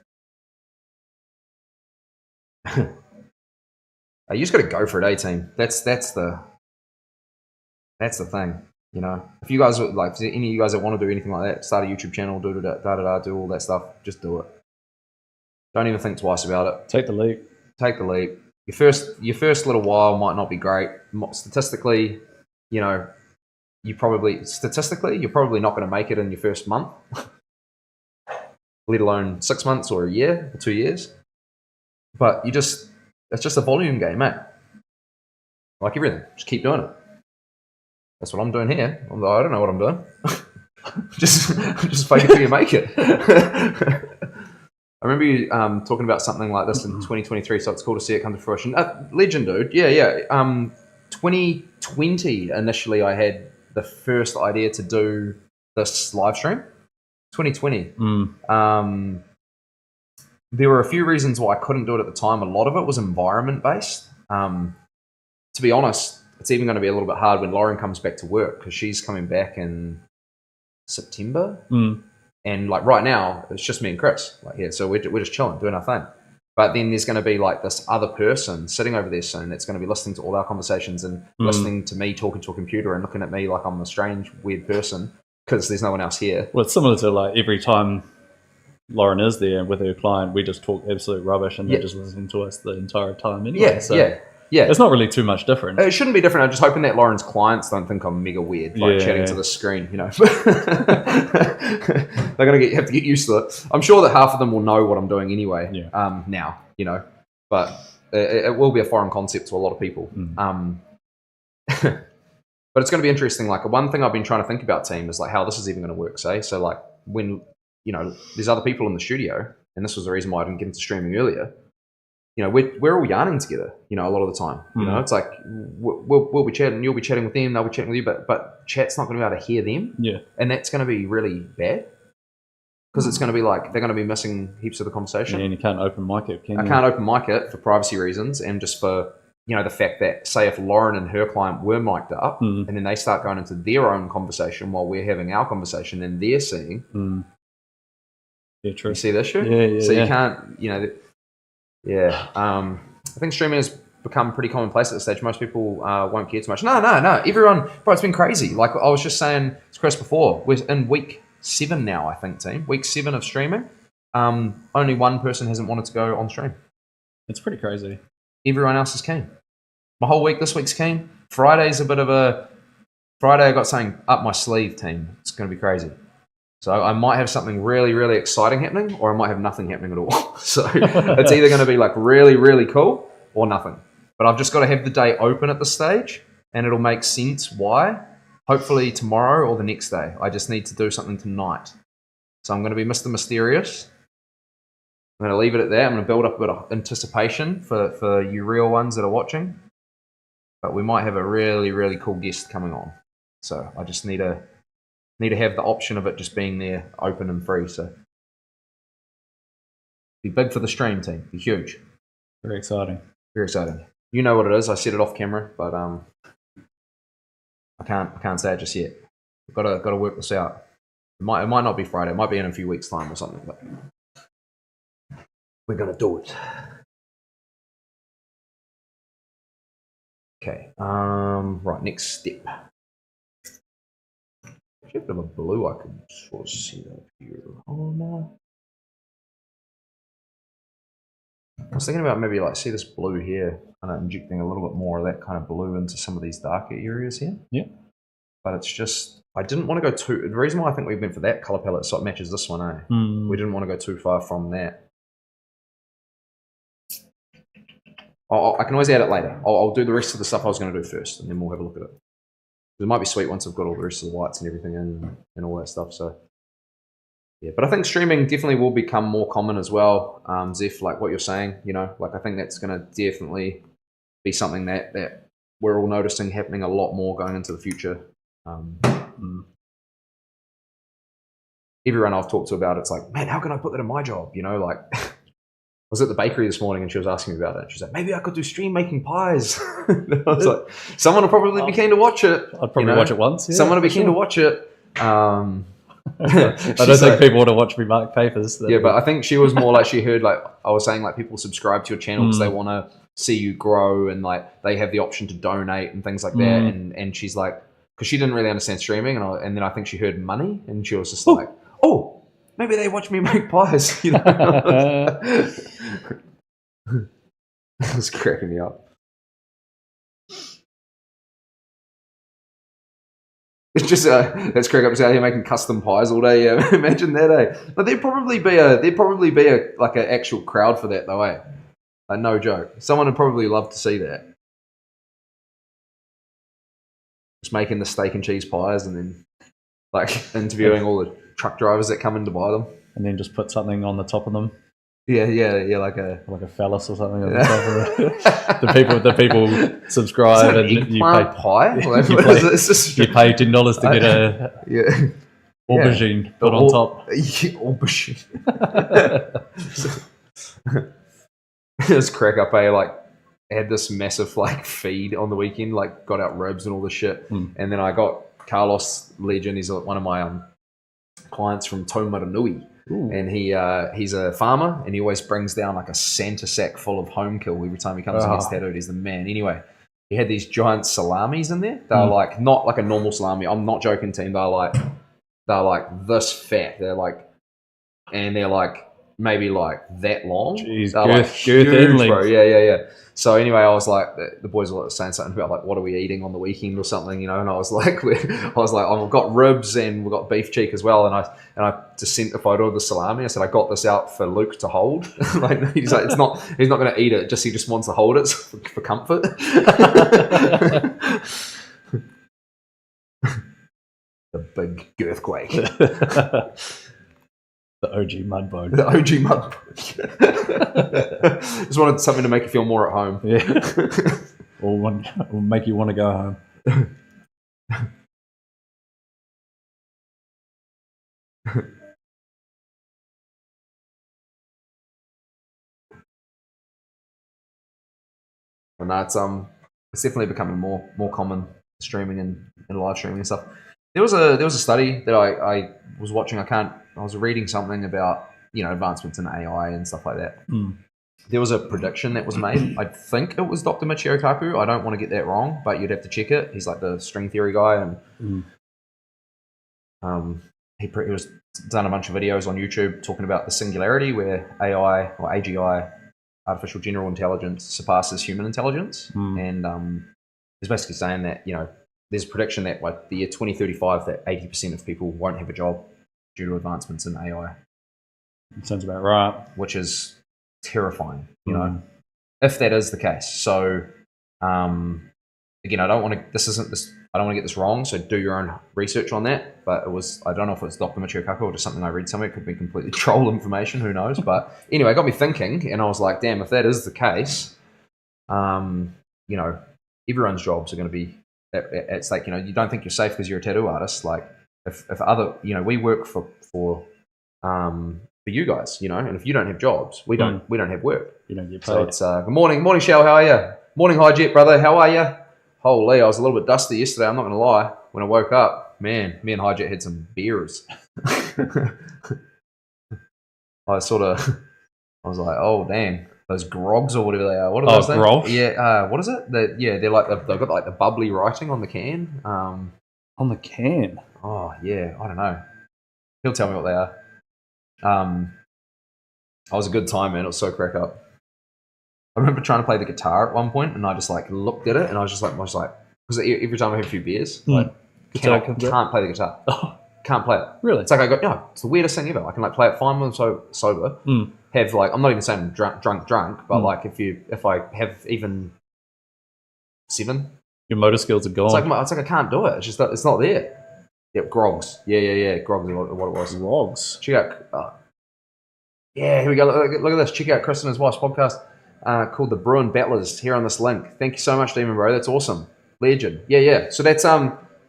You just got to go for it, team. That's the thing, you know. If you guys like, if any of you guys that want to do anything like that, start a YouTube channel, do all that stuff, just do it. Don't even think twice about it. Take the leap. Take the leap. Your first little while might not be great. Statistically, you know, you're probably not going to make it in your first month, let alone 6 months or a year or 2 years. But it's just a volume game, mate. Like everything, just keep doing it. That's what I'm doing here. I don't know what I'm doing. just fake it till you make it. I remember you talking about something like this in 2023, so it's cool to see it come to fruition. Legend, dude. Yeah. 2020, initially, I had the first idea to do this live stream. 2020. there were a few reasons why I couldn't do it at the time. A lot of it was environment based. To be honest, it's even going to be a little bit hard when Lauren comes back to work because she's coming back in September. And like right now, it's just me and Chris. Like, yeah, so we're just chilling, doing our thing. But then there's going to be like this other person sitting over there soon that's going to be listening to all our conversations and listening to me talking to a computer and looking at me like I'm a strange, weird person because there's no one else here. Well, it's similar to like every time Lauren is there with her client, we just talk absolute rubbish and they're just listening to us the entire time anyway. Yeah. It's not really too much different. It shouldn't be different. I'm just hoping that Lauren's clients don't think I'm mega weird, like chatting to the screen, you know. They're going to have to get used to it. I'm sure that half of them will know what I'm doing anyway now, you know. But it will be a foreign concept to a lot of people. But it's going to be interesting. Like, one thing I've been trying to think about, team, is like how this is even going to work, say. So, like, when, you know, there's other people in the studio, and this was the reason why I didn't get into streaming earlier. You know, we're all yarning together, you know, a lot of the time. You know, it's like we'll be chatting, you'll be chatting with them, they'll be chatting with you, but chat's not going to be able to hear them. Yeah. And that's going to be really bad because it's going to be like they're going to be missing heaps of the conversation. Yeah, and you can't open mic it, can you? I can't open mic it for privacy reasons and just for, you know, the fact that, say, if Lauren and her client were mic'd up and then they start going into their own conversation while we're having our conversation and they're seeing. Yeah, true. You see this shit? Yeah. So you can't, you know... Yeah, I think streaming has become pretty commonplace at this stage. Most people won't care too much. No. Everyone, bro, it's been crazy. Like I was just saying to Chris before, we're in week 7 now, I think, team. Week 7 of streaming. Only one person hasn't wanted to go on stream. It's pretty crazy. Everyone else is keen. My whole week this week's keen. Friday's a bit of a... Friday I got something up my sleeve, team. It's going to be crazy. So I might have something really, really exciting happening, or I might have nothing happening at all. So it's either going to be like really, really cool or nothing. But I've just got to have the day open at this stage, and it'll make sense why. Hopefully tomorrow or the next day. I just need to do something tonight. So I'm going to be Mr. Mysterious. I'm going to leave it at that. I'm going to build up a bit of anticipation for you real ones that are watching. But we might have a really, really cool guest coming on. So I just need to have the option of it just being there, open and free. So be big for the stream, team. Be huge. Very exciting. Very exciting. You know what it is. I said it off camera, but I can't say it just yet. Got to work this out. It might not be Friday. It might be in a few weeks' time or something. But we're gonna do it. Okay. Right. Next step. A bit of a blue I could sort of see up here. Oh no. I was thinking about maybe like see this blue here, kind of injecting a little bit more of that kind of blue into some of these darker areas here. Yeah. But it's just I didn't want to go too. The reason why I think we went for that color palette so it matches this one, eh? We didn't want to go too far from that. I can always add it later. I'll do the rest of the stuff I was going to do first, and then we'll have a look at it. It might be sweet once I've got all the rest of the whites and everything in and all that stuff. So, yeah. But I think streaming definitely will become more common as well, Zeph, like what you're saying. You know, like I think that's going to definitely be something that we're all noticing happening a lot more going into the future. Everyone I've talked to about it's like, man, how can I put that in my job? You know, like... I was at the bakery this morning and she was asking me about it. She's like, maybe I could do stream making pies. I was like, someone will probably be keen to watch it. I'd probably watch it once. Yeah, someone will be keen to watch it. I don't think people want to watch me mark papers. Yeah, but I think she was more like she heard, like I was saying, like people subscribe to your channel because they want to see you grow and like they have the option to donate and things like that. And she's like, because she didn't really understand streaming. And then I think she heard money and she was just like, oh. Maybe they watch me make pies, you know. That was cracking me up. It's just that's cracking up. Just out here making custom pies all day. Yeah, imagine that, eh? But there'd probably be a like an actual crowd for that, though, eh? Like, no joke. Someone would probably love to see that. Just making the steak and cheese pies and then like interviewing all the truck drivers that come in to buy them, and then just put something on the top of them. Yeah, like a phallus or something on the top of it. the people subscribe and you pay pie. You pay $10 to get a aubergine put on top. Yeah, aubergine. It was crack up. I like had this massive like feed on the weekend, like got out ribs and all this shit, and then I got Carlos Legend. He's one of my clients from Taumaranui. And he's a farmer, and he always brings down like a Santa sack full of home kill every time he comes and gets tattooed. He's the man. Anyway, he had these giant salamis in there. They're like not like a normal salami. I'm not joking, team. They're like this fat. They're like maybe like that long. Jeez, they're like huge, bro. Yeah. So anyway, I was like, the boys were saying something about like, what are we eating on the weekend or something, you know? And I was like, oh, we've got ribs and we've got beef cheek as well. And I just sent a photo of the salami. I said, I got this out for Luke to hold. Like he's like, he's not going to eat it. He just wants to hold it for comfort. The big girthquake. The OG Mudbone. The OG Mudbone. Just wanted something to make you feel more at home. Yeah. or make you want to go home. And that's it's definitely becoming more common, streaming and live streaming and stuff. There was a study that I was watching. I was reading something about advancements in AI and stuff like that. There was a prediction that was made. I think it was Dr. Michio Kaku. I don't want to get that wrong, but you'd have to check it. He's like the string theory guy, and he was done a bunch of videos on YouTube talking about the singularity where AI or AGI, artificial general intelligence, surpasses human intelligence, and he's basically saying that there's a prediction that by the year 2035 that 80% of people won't have a job due to advancements in AI. Sounds about right. Which is terrifying, if that is the case. So, again, I don't want to get this wrong, so do your own research on that. But I don't know if it's Dr. Michio Kaku or just something I read somewhere. It could be completely troll information, who knows? But anyway, it got me thinking, and I was like, damn, if that is the case, everyone's jobs are going to be at stake. You don't think you're safe because you're a tattoo artist. Like, if other, we work for you guys, and if you don't have jobs, we don't have work. You don't get paid. So it's good morning, Shell. How are you? Morning, Hi Jet, brother. How are you? Holy, I was a little bit dusty yesterday. I'm not going to lie. When I woke up, man, me and Hi Jet had some beers. I was like, oh damn, those grogs or whatever they are. What are those things? Grog? Yeah. What is it? They're like they've got like the bubbly writing on the can. On the can. Oh yeah, I don't know. He'll tell me what they are. I was a good time, man. It was so crack up. I remember trying to play the guitar at one point, and I just like looked at it, and I was like, because every time I have a few beers, can't play the guitar. Can't play it. Really? It's like it's the weirdest thing ever. I can like play it fine when I'm sober. Have like, I'm not even saying drunk, but like if I have even 7, your motor skills are gone. It's like I can't do it. It's just it's not there. Yep, grogs. Yeah. Grogs is what it was. Grogs. Check out. Yeah, here we go. Look at this. Check out Chris and his wife's podcast called The Bruin Battlers here on this link. Thank you so much, Demon Bro. That's awesome. Legend. Yeah. So that's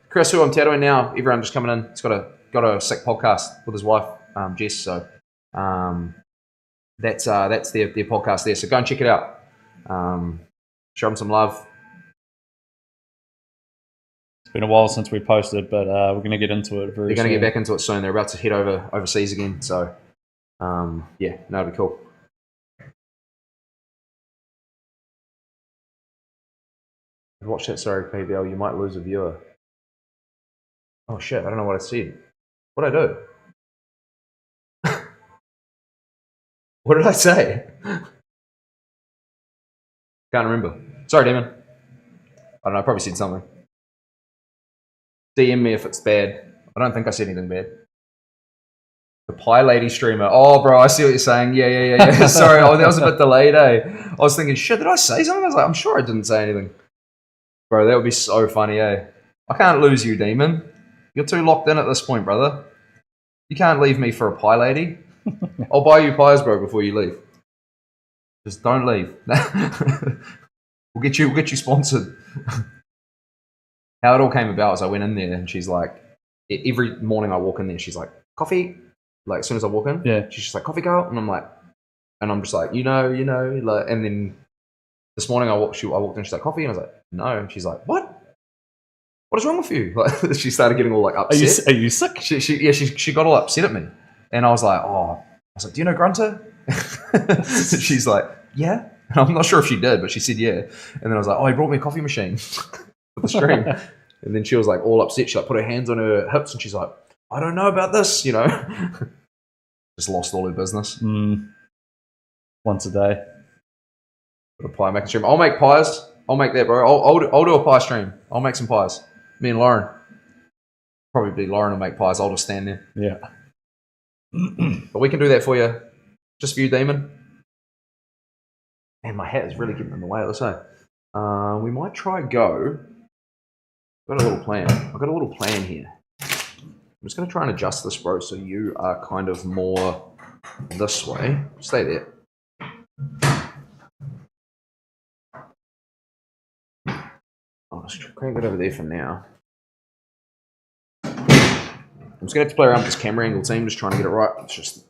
Chris, who I'm tattooing now. Everyone just coming in. He's got a sick podcast with his wife, Jess. So that's their podcast there. So go and check it out. Show them some love. It's been a while since we posted, but we're going to get into it very soon. They're going to get back into it soon. They're about to head overseas again. So, yeah, that'll be cool. Watch that, sorry, PBL. You might lose a viewer. Oh, shit. I don't know what I said. What did I do? What did I say? Can't remember. Sorry, Damon. I don't know. I probably said something. DM me if it's bad. I don't think I said anything bad. The Pie Lady streamer. Oh, bro, I see what you're saying. Yeah. Sorry, that was a bit delayed, eh? I was thinking, shit, did I say something? I was like, I'm sure I didn't say anything. Bro, that would be so funny, eh? I can't lose you, Demon. You're too locked in at this point, brother. You can't leave me for a Pie Lady. I'll buy you pies, bro, before you leave. Just don't leave. We'll get you sponsored. How it all came about is I went in there and she's like, every morning I walk in there, she's like, coffee. Like as soon as I walk in, she's just like, coffee, girl. And I'm like, And I'm just like, like, and then this morning I walked in, she's like, coffee? And I was like, no. And she's like, what? What is wrong with you? Like, she started getting all like upset. Are you sick? She got all upset at me. And I was like, do you know Grunter? She's like, yeah. And I'm not sure if she did, but she said yeah. And then I was like, he brought me a coffee machine for the stream. And then she was like all upset. She like put her hands on her hips and she's like, I don't know about this, Just lost all her business. Once a day. Put a pie making stream. I'll make pies. I'll make that, bro. I'll do a pie stream. I'll make some pies. Me and Lauren. Probably Lauren will make pies. I'll just stand there. Yeah. But we can do that for you. Just for you, Demon. Man, my hat is really getting in the way. Let's say. We might try go. I've got a little plan. I've got a little plan here. I'm just going to try and adjust this, bro, so you are kind of more this way. Stay there. I'll just crank it over there for now. I'm just going to have to play around with this camera angle team, just trying to get it right. It's just...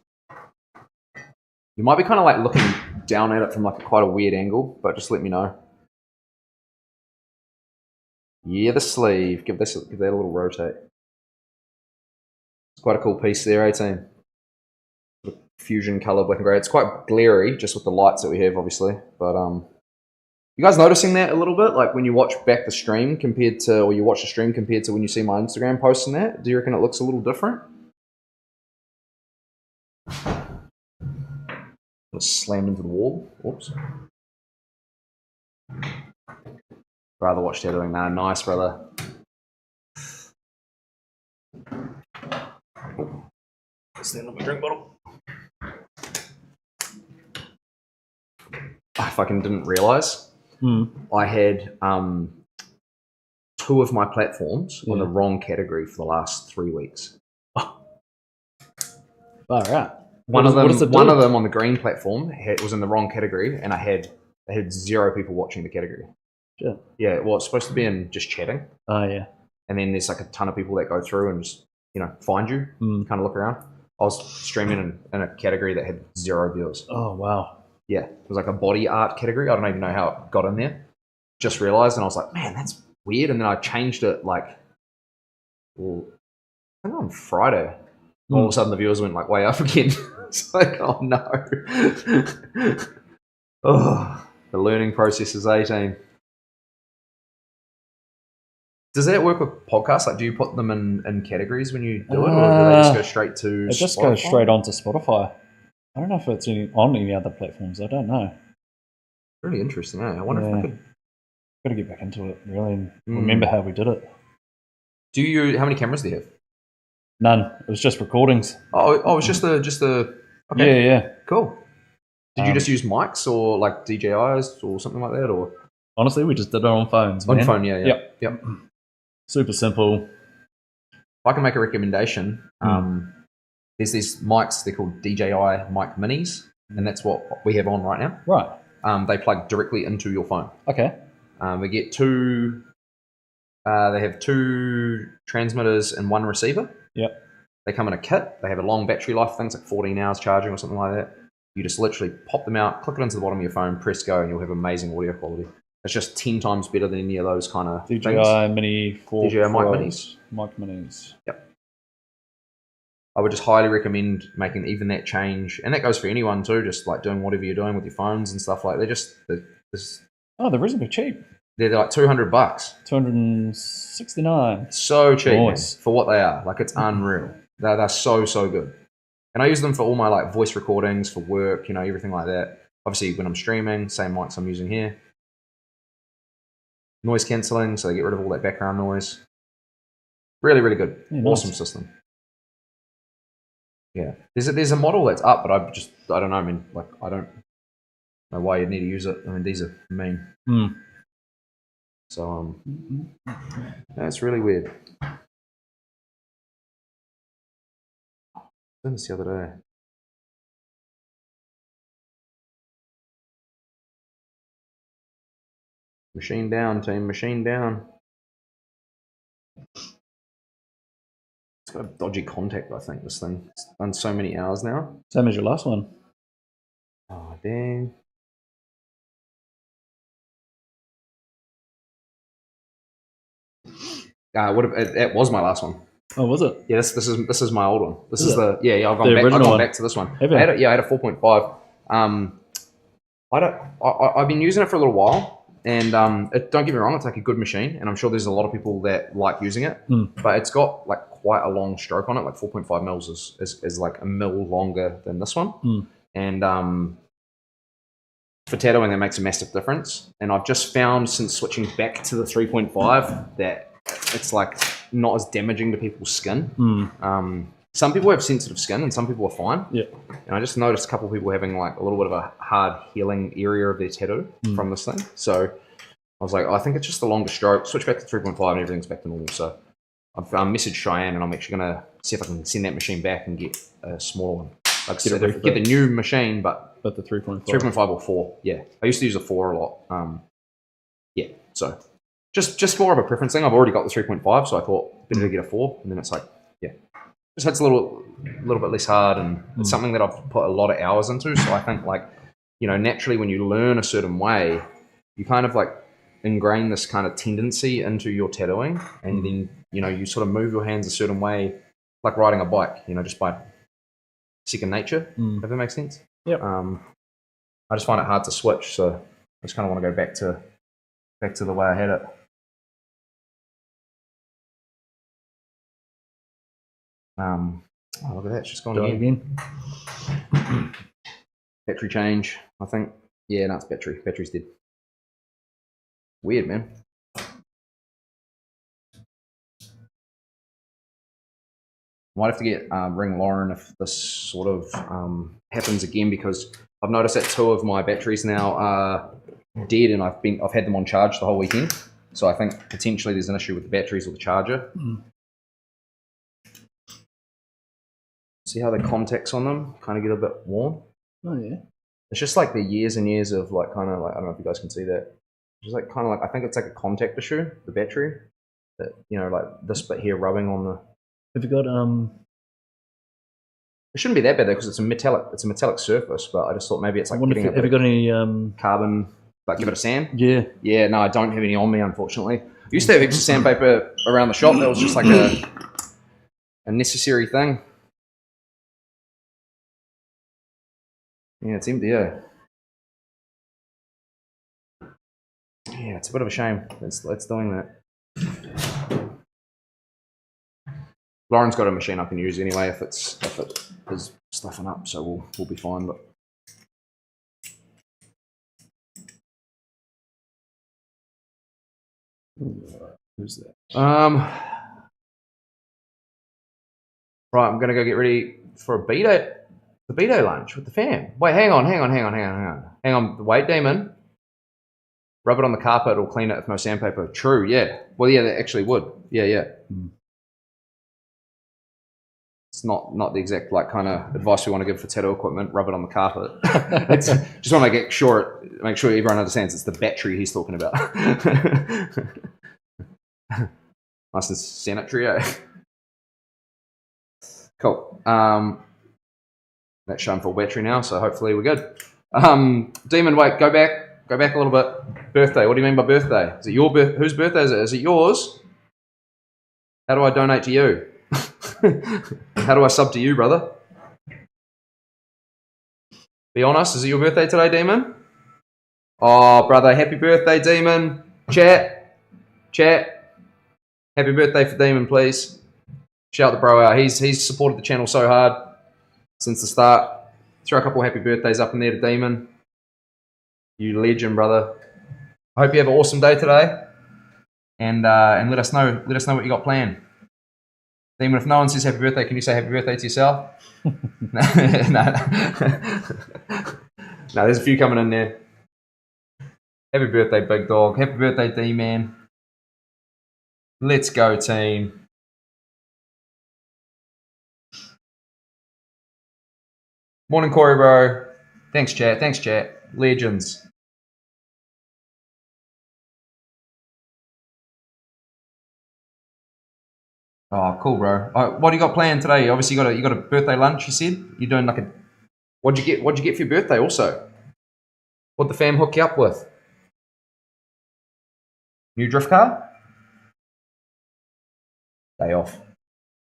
You might be kind of like looking down at it from like quite a weird angle, but just let me know. Yeah, the sleeve. Give that a little rotate. It's quite a cool piece there, 18. Fusion color, black and grey. It's quite glary, just with the lights that we have, obviously. But you guys noticing that a little bit? Like when you watch back the stream or you watch the stream compared to when you see my Instagram posting that? Do you reckon it looks a little different? Just slammed into the wall. Whoops. Rather watch that doing that. Nice, brother. Stand on my drink bottle. I fucking didn't realise. I had 2 of my platforms on the wrong category for the last 3 weeks. All right. One of them on the green platform was in the wrong category, and I had 0 people watching the category. Sure. Yeah, well, it's supposed to be in just chatting. Oh, yeah. And then there's like a ton of people that go through and just, find you, kind of look around. I was streaming in a category that had 0 viewers. Oh, wow. Yeah, it was like a body art category. I don't even know how it got in there. Just realised, and I was like, man, that's weird. And then I changed it I think on Friday. All of a sudden the viewers went like way up again. It's like, oh no. Oh, the learning process is 18. Does that work with podcasts? Like, do you put them in categories when you do it, or do they just go straight to It just goes straight onto Spotify. I don't know if it's on any other platforms. I don't know. Really interesting, eh? I wonder if I could... Got to get back into it, really, and remember how we did it. How many cameras do you have? None. It was just recordings. Oh, it's just the... Okay. Yeah. Cool. Did you just use mics or like DJIs or something like that, or? Honestly, we just did it on phones, man. On phone, yeah. Yep. Super simple. If I can make a recommendation, there's these mics, they're called DJI mic minis, and that's what we have on right now. Right. They plug directly into your phone. Okay. We get 2, they have 2 transmitters and 1 receiver. Yep. They come in a kit. They have a long battery life, things like 14 hours charging or something like that. You just literally pop them out, click it into the bottom of your phone, press go, and you'll have amazing audio quality. It's just 10 times better than any of those kind of DJI things. Mini 4 DJI mic minis. Mic minis. Yep. I would just highly recommend making even that change, and that goes for anyone too. Just like doing whatever you're doing with your phones and stuff like. They're reasonably cheap. They're like $200. $269. So cheap, Nice. man, for what they are. Like, it's unreal. They're so good. And I use them for all my like voice recordings, for work, everything like that. Obviously, when I'm streaming, same mics I'm using here. Noise cancelling, so they get rid of all that background noise. Really, really good. Yeah, awesome nice. system. Yeah. There's a model that's up, but I don't know. I mean, like, I don't know why you need to use it. I mean, these are mean. So, that's really weird. I did this the other day. Machine down, team. Machine down. It's got a dodgy contact, I think, this thing. It's done so many hours now. Same as your last one. Oh, dang. It was my last one. Oh, was it? Yeah, this is my old one. This is it? the I've The original gone one. back to this one. Have you? I had a 4.5. I've been using it for a little while, and don't get me wrong, it's like a good machine, and I'm sure there's a lot of people that like using it. But it's got like quite a long stroke on it. Like 4.5 mils is like a mil longer than this one, and for tattooing, that makes a massive difference. And I've just found since switching back to the 3.5 that it's like not as damaging to people's skin. Some people have sensitive skin and some people are fine. Yeah. And I just noticed a couple of people having like a little bit of a hard healing area of their tattoo from this thing. So I was like, I think it's just the longer stroke. Switch back to 3.5 and everything's back to normal. So I've messaged Cheyenne and I'm actually going to see if I can send that machine back and get a smaller one. Like get the new machine, but the 3.5. 3.5 or 4. Yeah. I used to use a 4 a lot. Yeah. So just more of a preference thing. I've already got the 3.5, so I thought better to get a 4. And then it's like, yeah. Just hits a little bit less hard, and it's something that I've put a lot of hours into. So I think, like, you know, naturally when you learn a certain way, you kind of like ingrain this kind of tendency into your tattooing, and then, you know, you sort of move your hands a certain way, like riding a bike, you know, just by second nature, if that makes sense. Yep. I just find it hard to switch, so I just kind of want to go back to the way I had it. Oh, look at that, it's just gone again. Battery change, I think. Yeah, no, it's battery. Battery's dead. Weird, man. Might have to get ring Lauren if this sort of happens again, because I've noticed that 2 of my batteries now are dead, and I've had them on charge the whole weekend. So I think potentially there's an issue with the batteries or the charger. See how the contacts on them kind of get a bit warm? Oh yeah. It's just like the years and years of like kind of like, I don't know if you guys can see that. Just like kind of like, I think it's like a contact issue, the battery. That, you know, like this bit here rubbing on the. Have you got It shouldn't be that bad though, because it's a metallic surface. But I just thought maybe it's like. have you got any carbon? Like give it a sand? Yeah. Yeah. No, I don't have any on me, unfortunately. I used to have extra sandpaper around the shop. That was just like a necessary thing. Yeah, it's empty, yeah. Yeah, it's a bit of a shame. It's doing that. Lauren's got a machine I can use anyway if it is stuffing up, so we'll be fine. But who's that? Right, I'm gonna go get ready for a the B-Day lunch with the fam. Wait, hang on. Wait, Damon. Rub it on the carpet, it'll clean it with no sandpaper. True, yeah. Well, yeah, that actually would. Yeah. It's not the exact like kind of advice we want to give for tattoo equipment. Rub it on the carpet. Just want to make sure everyone understands it's the battery he's talking about. Nice and sanitary, eh? Cool. That's showing full battery now, so hopefully we're good. Demon, wait, go back a little bit. Birthday. What do you mean by birthday? Is it your whose birthday is it? Is it yours? How do I donate to you? How do I sub to you, brother? Be honest, is it your birthday today, Demon? Oh, brother, happy birthday, Demon. Chat. Happy birthday for Demon, please. Shout the bro out. He's supported the channel so hard since the start. Throw a couple happy birthdays up in there to Demon. You legend, brother. I hope you have an awesome day today. And let us know what you got planned. Demon, if no one says happy birthday, can you say happy birthday to yourself? No, there's a few coming in there. Happy birthday, big dog. Happy birthday, D-Man. Let's go, team. Morning, Corey, bro. Thanks, chat. Legends. Oh, cool, bro. What do you got planned today? Obviously, you got a birthday lunch. You said you're doing like a What'd you get for your birthday also? What'd the fam hook you up with? New drift car? Day off.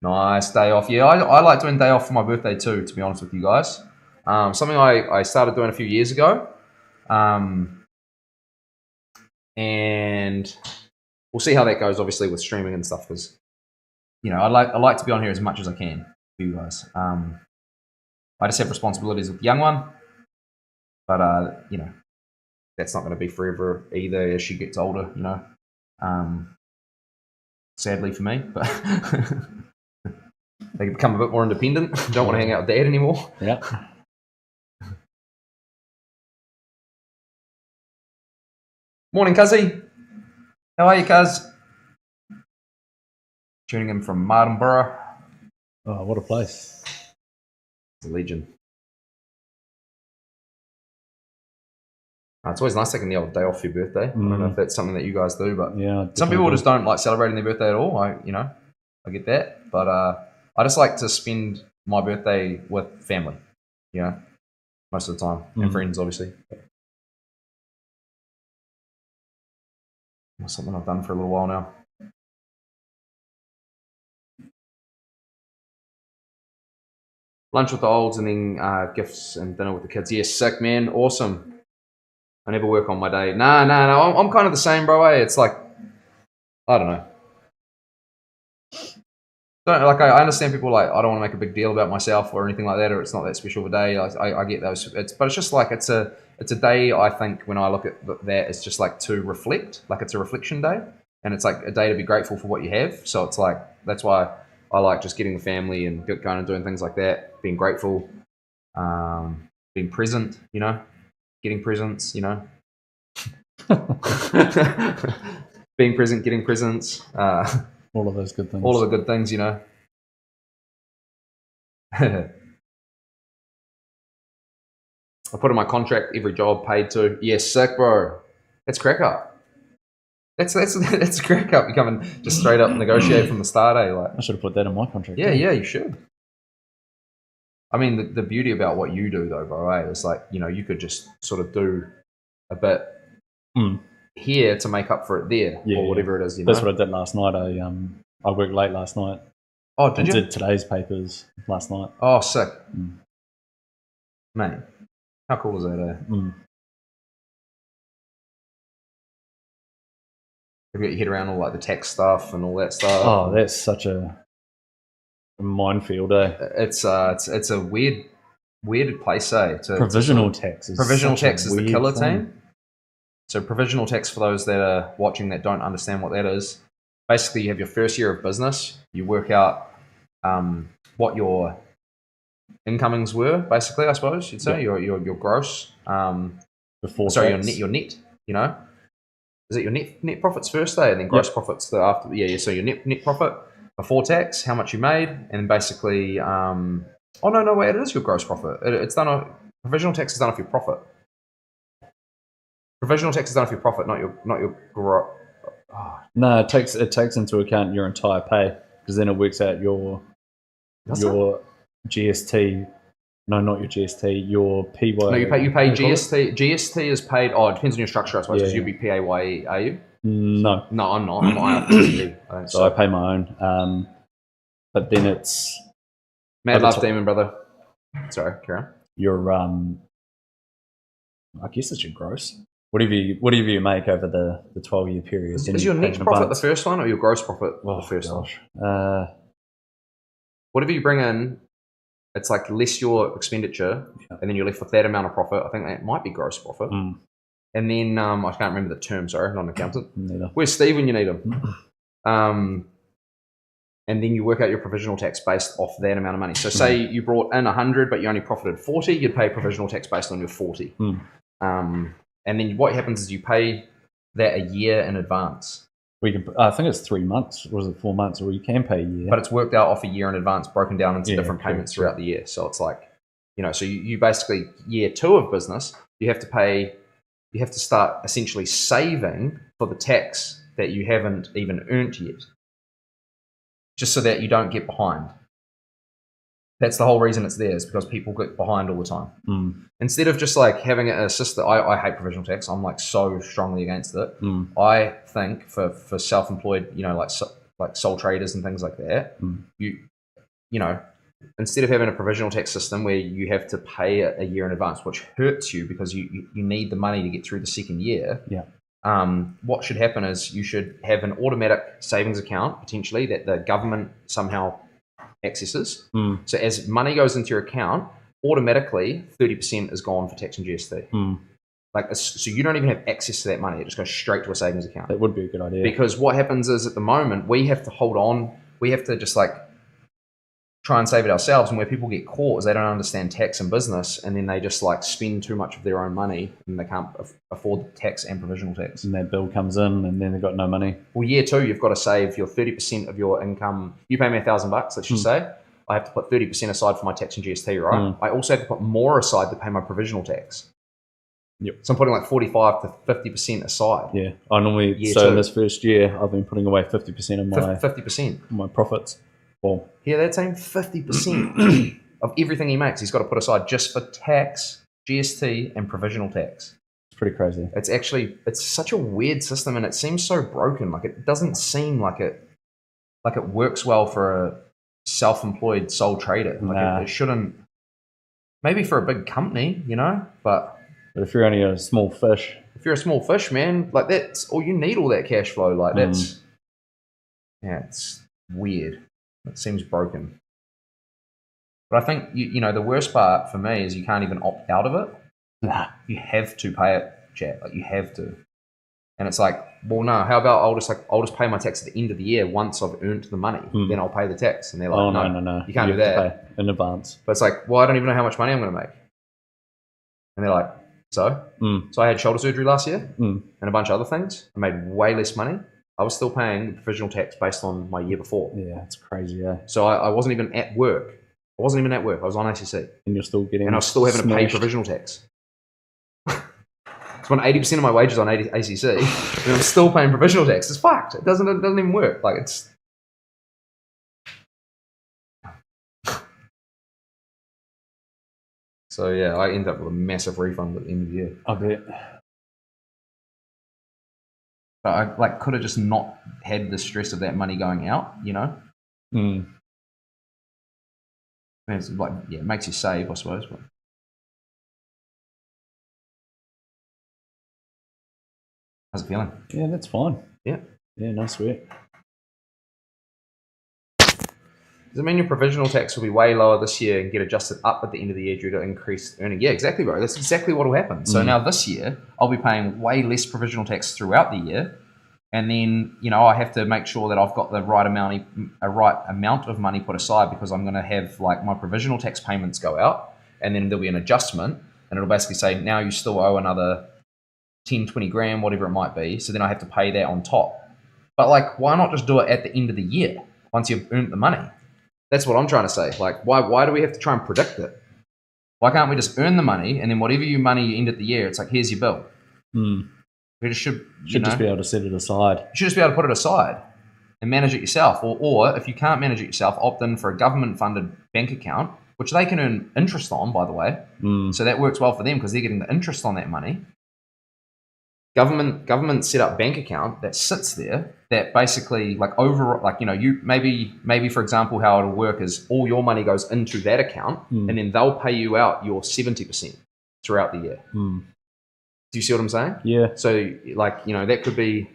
Nice, day off. Yeah, I like doing day off for my birthday too, to be honest with you guys. Something I started doing a few years ago. And we'll see how that goes, obviously, with streaming and stuff, because, you know, I like to be on here as much as I can for you guys. I just have responsibilities with the young one, but, you know, that's not going to be forever either as she gets older, you know. Sadly for me, but they become a bit more independent. Don't want to hang out with dad anymore. Yeah. Morning, Cuzzy. How are you, Cuz? Tuning in from Martinborough. Oh, what a place. It's a legend. It's always nice taking the old day off for your birthday. I don't know if that's something that you guys do, but yeah, some people just don't like celebrating their birthday at all. I get that, but I just like to spend my birthday with family, you know, most of the time, and friends, obviously. That's something I've done for a little while now. Lunch with the olds and then gifts and dinner with the kids. Yeah, sick, man. Awesome. I never work on my day. Nah. I'm kind of the same, bro. It's like, I don't know. I understand people like, I don't want to make a big deal about myself or anything like that, or it's not that special of a day. I get those. But it's just like, it's a day, I think, when I look at that, it's just like to reflect. Like, it's a reflection day. And it's like a day to be grateful for what you have. So it's like, that's why I like just getting the family and going and doing things like that, being grateful, being present, you know, getting presents, you know. Being present, getting presents. All of those good things. All of the good things, you know. I put in my contract every job paid to. Yeah, sick, bro. That's crack up. That's crack up. You come and just straight up negotiate from the start, eh? Like, I should have put that in my contract. Yeah, you should. I mean, the beauty about what you do, though, bro, it's like, you know, you could just sort of do a bit here to make up for it there, or whatever it is. You know? That's what I did last night. I worked late last night. Oh, did you? Did today's papers last night. Oh, sick. Man, how cool is that, eh? Have you got your head around all like the tax stuff and all that stuff? Oh, that's such a minefield, eh? It's a weird place, eh? Provisional tax is the killer thing. So provisional tax, for those that are watching that don't understand what that is, basically you have your first year of business, you work out what your incomings were, basically, I suppose you'd say, your gross. Before sorry, tax. your net, you know. Is it your net profits first, and then gross profits the after? Yeah. So your net profit before tax, how much you made, and basically, oh no, wait, it is your gross profit. It's done on provisional tax is done off your profit. Provisional tax is done off your profit, not your gross. Oh. No, it takes into account your entire pay, because then it works out your GST. No, not your GST. Your PY. No, you pay GST. GST is paid. Oh, it depends on your structure, I suppose. Because you'd be PAYE, are you? No, I'm not. I'm IRPC. So I pay my own. But then it's mad love, demon brother. Sorry, Karen. Your I guess it's your gross. Whatever you make over the 12-year period. Is your net profit the first one, or your gross profit the first one? Whatever you bring in, it's like less your expenditure, and then you're left with that amount of profit. I think that might be gross profit. And then I can't remember the term. Sorry, not an accountant. Neither. Where's Steve when you need him? And then you work out your provisional tax based off that amount of money. So say you brought in 100, but you only profited 40, you'd pay provisional tax based on your 40. And then what happens is you pay that a year in advance. I think it's 3 months. Or was it 4 months? Or you can pay a year. But it's worked out off a year in advance, broken down into different payments throughout the year. So it's like, you know, so you basically, year 2 of business, you have to start essentially saving for the tax that you haven't even earned yet. Just so that you don't get behind. That's the whole reason it's there, is because people get behind all the time. Instead of just like having a system, I hate provisional tax. I'm like so strongly against it. I think for self-employed, like sole traders and things like that, you know, instead of having a provisional tax system where you have to pay a year in advance, which hurts you because you need the money to get through the second year. What should happen is you should have an automatic savings account potentially that the government somehow accesses. So as money goes into your account, automatically 30% is gone for tax and GST. So you don't even have access to that money. It just goes straight to a savings account. That would be a good idea. Because what happens is at the moment, we have to hold on. We have to just like try and save it ourselves. And where people get caught is they don't understand tax and business, and then they just like spend too much of their own money and they can't afford the tax and provisional tax. And that bill comes in and then they've got no money. Well, year two, you've got to save your 30% of your income. You pay me $1,000, let's just say. I have to put 30% aside for my tax and GST, right? I also have to put more aside to pay my provisional tax. So I'm putting like 45 to 50% aside. Yeah, I normally in this first year I've been putting away 50% of my 50% my profits. Well, yeah, that's saying 50% of everything he makes. He's got to put aside just for tax, GST, and provisional tax. It's pretty crazy. It's such a weird system, and it seems so broken. Like it doesn't seem like it works well for a self-employed sole trader. Like it shouldn't. Maybe for a big company, but if you're only a small fish, man, like that's all you need. All that cash flow, like that's it's weird. It seems broken. But I think the worst part for me is you can't even opt out of it. You have to pay it, chat. Like you have to. And it's like, well, no. How about I'll just pay my tax at the end of the year once I've earned the money, then I'll pay the tax. And they're like, no, you can't do that. To pay in advance. But it's like, well, I don't even know how much money I'm going to make. And they're like, so I had shoulder surgery last year and a bunch of other things. I made way less money. I was still paying the provisional tax based on my year before. Yeah, it's crazy. Yeah. So I wasn't even at work. I was on ACC. And you're still getting. And I was still having to pay provisional tax. So when 80% of my wages on ACC, and I'm still paying provisional tax. It's fucked. It doesn't even work. Like it's. So yeah, I end up with a massive refund at the end of the year. I bet. But I could have just not had the stress of that money going out, It's like, it makes you save, I suppose. But how's it feeling? Yeah, that's fine. Yeah. Yeah, no sweat. Does it mean your provisional tax will be way lower this year and get adjusted up at the end of the year due to increased earning? Yeah, exactly, bro. That's exactly what will happen. So now this year, I'll be paying way less provisional tax throughout the year. And then, I have to make sure that I've got the right amount of money put aside, because I'm going to have like my provisional tax payments go out, and then there'll be an adjustment, and it'll basically say, now you still owe another 10, 20 grand, whatever it might be. So then I have to pay that on top. But like, why not just do it at the end of the year once you've earned the money? That's what I'm trying to say. Like, why do we have to try and predict it? Why can't we just earn the money, and then whatever money you end at the year, it's like, here's your bill. We just should just be able to set it aside. You should just be able to put it aside and manage it yourself. Or if you can't manage it yourself, opt in for a government-funded bank account, which they can earn interest on, by the way. So that works well for them because they're getting the interest on that money. Government set up bank account that sits there that basically you maybe for example how it'll work is all your money goes into that account and then they'll pay you out your 70% throughout the year. Do you see what I'm saying? Yeah. So that could be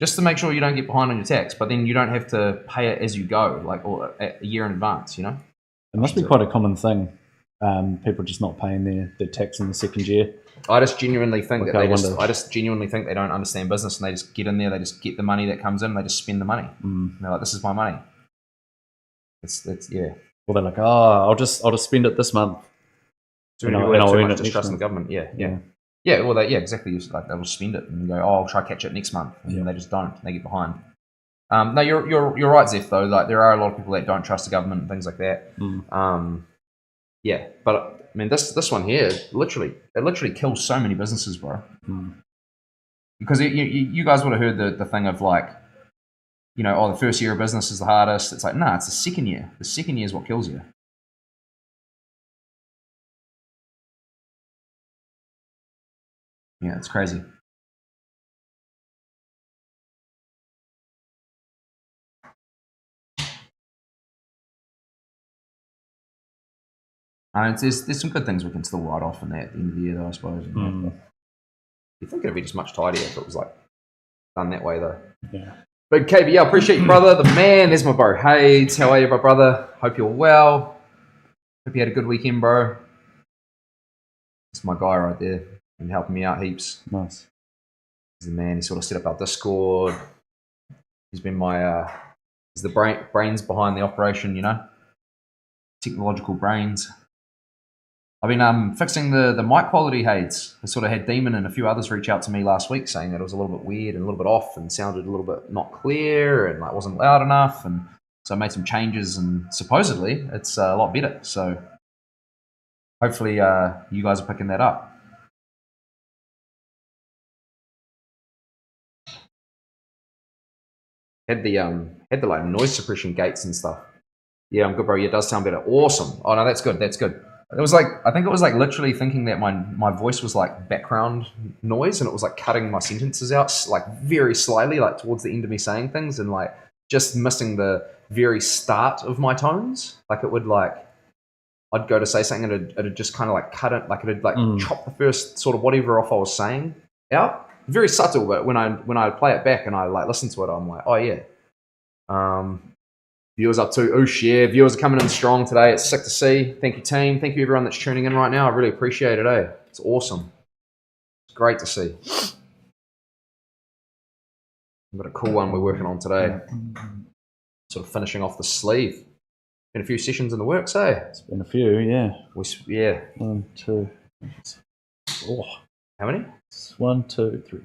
just to make sure you don't get behind on your tax, but then you don't have to pay it as you go, or a year in advance. It must be quite a common thing. People just not paying their tax in the second year. I just genuinely think they don't understand business, and they just get in there, they just get the money that comes in, they just spend the money. And they're like, this is my money. It's yeah. Well, they're like, I'll just spend it this month. And I'll earn it distrust in the government. Yeah. Well, exactly. They'll spend it and go, I'll try to catch it next month, and then they just don't. They get behind. No, you're right, Zeph. Though, there are a lot of people that don't trust the government and things like that. Yeah, but I mean, this one here, it literally kills so many businesses, bro. Because you guys would have heard the thing of like, you know, oh, the first year of business is the hardest. It's like, nah, it's the second year. The second year is what kills you. Yeah, it's crazy. There's some good things we can still write off in that at the end of the year, though, I suppose. You think it'd be just much tidier if it was like done that way, though. Yeah. But KB, I appreciate you, brother. The man. There's my bro Hades. How are you, my brother? Hope you're well. Hope you had a good weekend, bro. It's my guy right there. Been helping me out heaps. Nice. He's the man. He sort of set up our Discord. He's been my he's the brains behind the operation, you know, technological brains. I've been fixing the mic quality, Hades. I sort of had Demon and a few others reach out to me last week saying that it was a little bit weird and a little bit off and sounded a little bit not clear and like wasn't loud enough. And so I made some changes and supposedly it's a lot better. So hopefully you guys are picking that up. Had the like noise suppression gates and stuff. Yeah, I'm good, bro. Yeah, it does sound better. Awesome. Oh no, that's good. That's good. It was like, I think it was like literally thinking that my voice was like background noise and it was like cutting my sentences out like very slightly, like towards the end of me saying things and like just missing the very start of my tones. Like it would like, I'd go to say something and it'd just kind of like cut it, like it'd like chop the first sort of whatever off I was saying out. Very subtle, but when I play it back and I like listen to it, I'm like, oh yeah. Viewers up to oosh, yeah. Viewers are coming in strong today. It's sick to see. Thank you, team. Thank you, everyone that's tuning in right now. I really appreciate it, eh? It's awesome. It's great to see. We've got a cool one we're working on today. Sort of finishing off the sleeve. Been a few sessions in the works, eh? It's been a few, yeah. Yeah. 1, 2. Oh. How many? 1, 2, 3,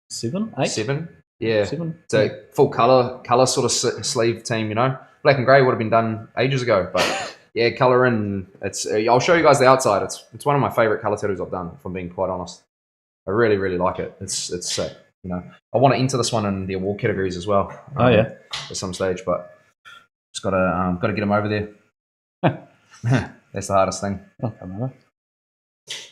7, 8. 7. Yeah, 7. It's a full color sort of sleeve team, you know. Black and grey would have been done ages ago, but yeah, color in. It's. I'll show you guys the outside. It's one of my favorite color tattoos I've done. If I'm being quite honest, I really like it. It's sick. You know, I want to enter this one in the award categories as well. Yeah, at some stage, but just gotta get them over there. That's the hardest thing. Okay,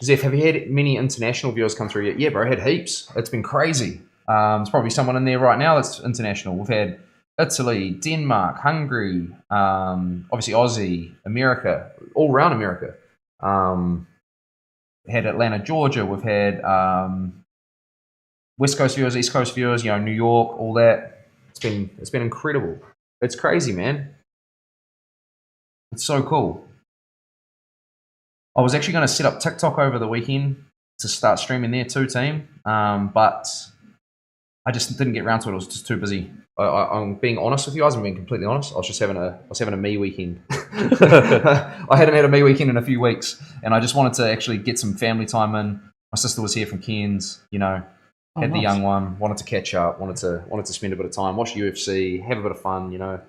Zeph, have you had many international viewers come through yet? Yeah, bro, I had heaps. It's been crazy. There's probably someone in there right now that's international. We've had Italy, Denmark, Hungary, obviously Aussie, America, all around America. Had Atlanta, Georgia. We've had West Coast viewers, East Coast viewers, you know, New York, all that. It's been incredible. It's crazy, man. It's so cool. I was actually going to set up TikTok over the weekend to start streaming there too, team. But I just didn't get around to it. I was just too busy. I'm being honest with you guys. I'm being completely honest. I was having a me weekend. I hadn't had a me weekend in a few weeks, and I just wanted to actually get some family time in. My sister was here from Cairns, you know, had the young one. Wanted to catch up. Wanted to spend a bit of time, watch UFC, have a bit of fun, you know.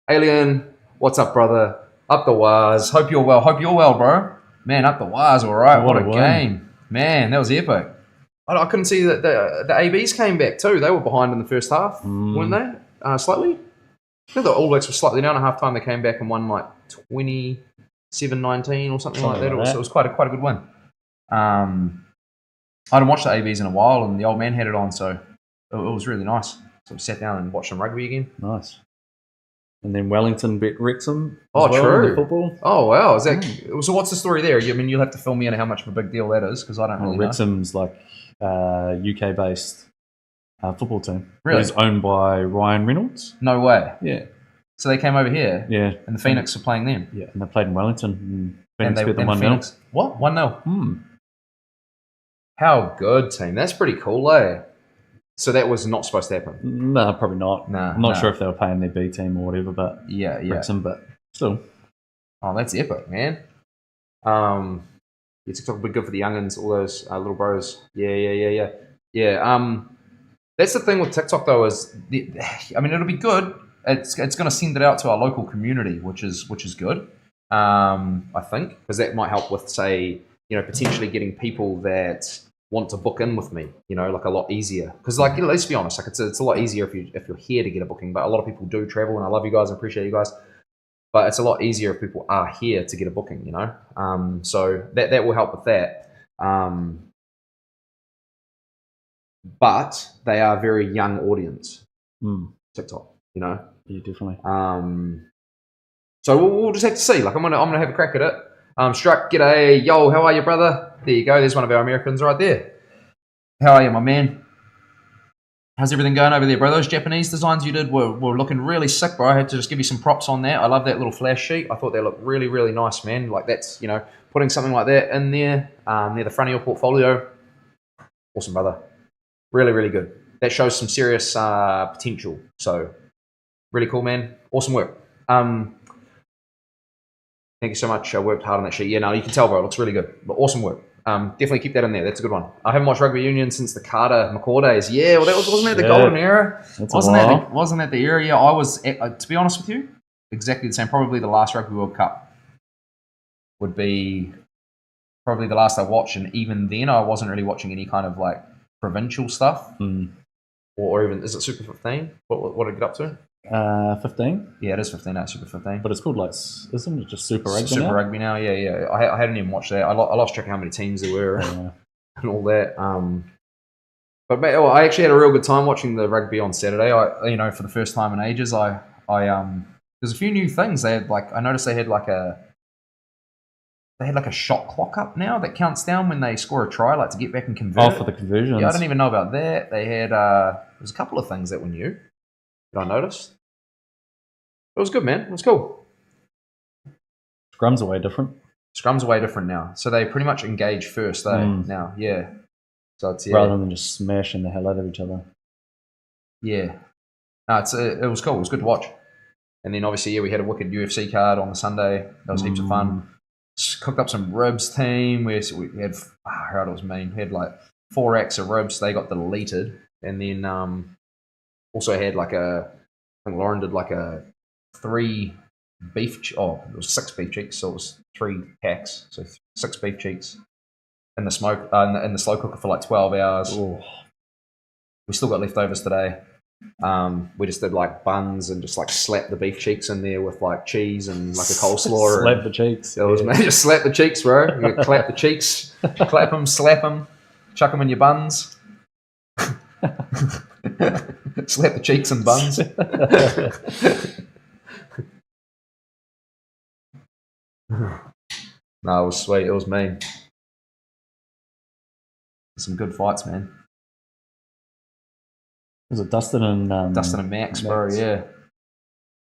Alien, what's up, brother? Up the wires. Hope you're well. Hope you're well, bro. Man, up the wires. All right. What a game, man. That was epic. I couldn't see that the ABs came back too. They were behind in the first half, weren't they? Slightly. I think the All Blacks were slightly down at half time. They came back and won like 27-19 or something like that. It was quite a good win. I hadn't watched the ABs in a while, and the old man had it on, so it was really nice. So we sat down and watched some rugby again. Nice. And then Wellington beat Wrexham. True. In the football. Oh wow! Is that so? What's the story there? I mean, you'll have to fill me in how much of a big deal that is because I don't really know. Wrexham's like UK-based football team. Really? It's owned by Ryan Reynolds. No way. Yeah. So they came over here. Yeah. And the Phoenix are playing them. Yeah, and they played in Wellington. And Phoenix beat them 1-0. What? 1-0. How good, team. That's pretty cool, eh? So that was not supposed to happen? No, probably not. I'm not sure if they were playing their B team or whatever, but yeah. Wrexham, but still. Oh, that's epic, man. TikTok will be good for the youngins, all those little bros. Yeah. That's the thing with TikTok though is, it'll be good. It's going to send it out to our local community, which is good. I think because that might help with, say, you know, potentially getting people that want to book in with me, you know, like a lot easier. Because like, you know, let's be honest, like it's a lot easier if you're here to get a booking. But a lot of people do travel, and I love you guys and appreciate you guys. But it's a lot easier if people are here to get a booking, you know. So that will help with that. But they are a very young audience. TikTok, you know. Yeah, definitely. So we'll just have to see. Like I'm gonna have a crack at it. Struck, g'day, yo, how are you, brother? There you go. There's one of our Americans right there. How are you, my man? How's everything going over there, bro? Those Japanese designs you did were looking really sick, bro. I had to just give you some props on that. I love that little flash sheet. I thought they looked really, really nice, man. Like that's, you know, putting something like that in there near the front of your portfolio. Awesome, brother. Really, really good. That shows some serious potential. So really cool, man. Awesome work. Thank you so much. I worked hard on that sheet. Yeah, no, you can tell, bro. It looks really good. But awesome work. Definitely keep that in there. That's a good one. I haven't watched rugby union since the Carter McCaw days. Yeah, well, wasn't that the golden era? Wasn't that the era? Yeah, I was. To be honest with you, exactly the same. Probably the last Rugby World Cup would be probably the last I watched, and even then, I wasn't really watching any kind of like provincial stuff, or even is it Super 15? What did it get up to? 15. Yeah, it is 15 now, Super 15. But it's called like, isn't it just Super Rugby Super now? Rugby now, yeah. I hadn't even watched that. I lost track of how many teams there were and all that. But mate, I actually had a real good time watching the rugby on Saturday. For the first time in ages, there's a few new things. They had I noticed they had like a shot clock up now that counts down when they score a try, like to get back and convert. Oh, for the conversions. Yeah, I didn't even know about that. They had there's a couple of things that were new that I noticed. It was good, man. It was cool. Scrums are way different. Scrums are way different now. So they pretty much engage first, now. Yeah. So it's rather than just smashing the hell out of each other. Yeah. No, it was cool. It was good to watch. And then obviously, we had a wicked UFC card on the Sunday. That was heaps of fun. Cooked up some ribs team. We had how it was mean. We had like 4 racks of ribs. They got deleted. And then also had I think Lauren did like a 3 beef. It was 6 beef cheeks, so it was 3 packs, so 6 beef cheeks in the smoke in the slow cooker for like 12 hours. Ooh. We still got leftovers today. We just did like buns and just like slapped the beef cheeks in there with like cheese and like a coleslaw. Slap the cheeks. It was just slap the cheeks, bro. You clap the cheeks, clap them, slap them, chuck them in your buns. Slap the cheeks and buns. No, it was sweet. It was mean. Some good fights, man. Was it Dustin and Max, bro? Yeah.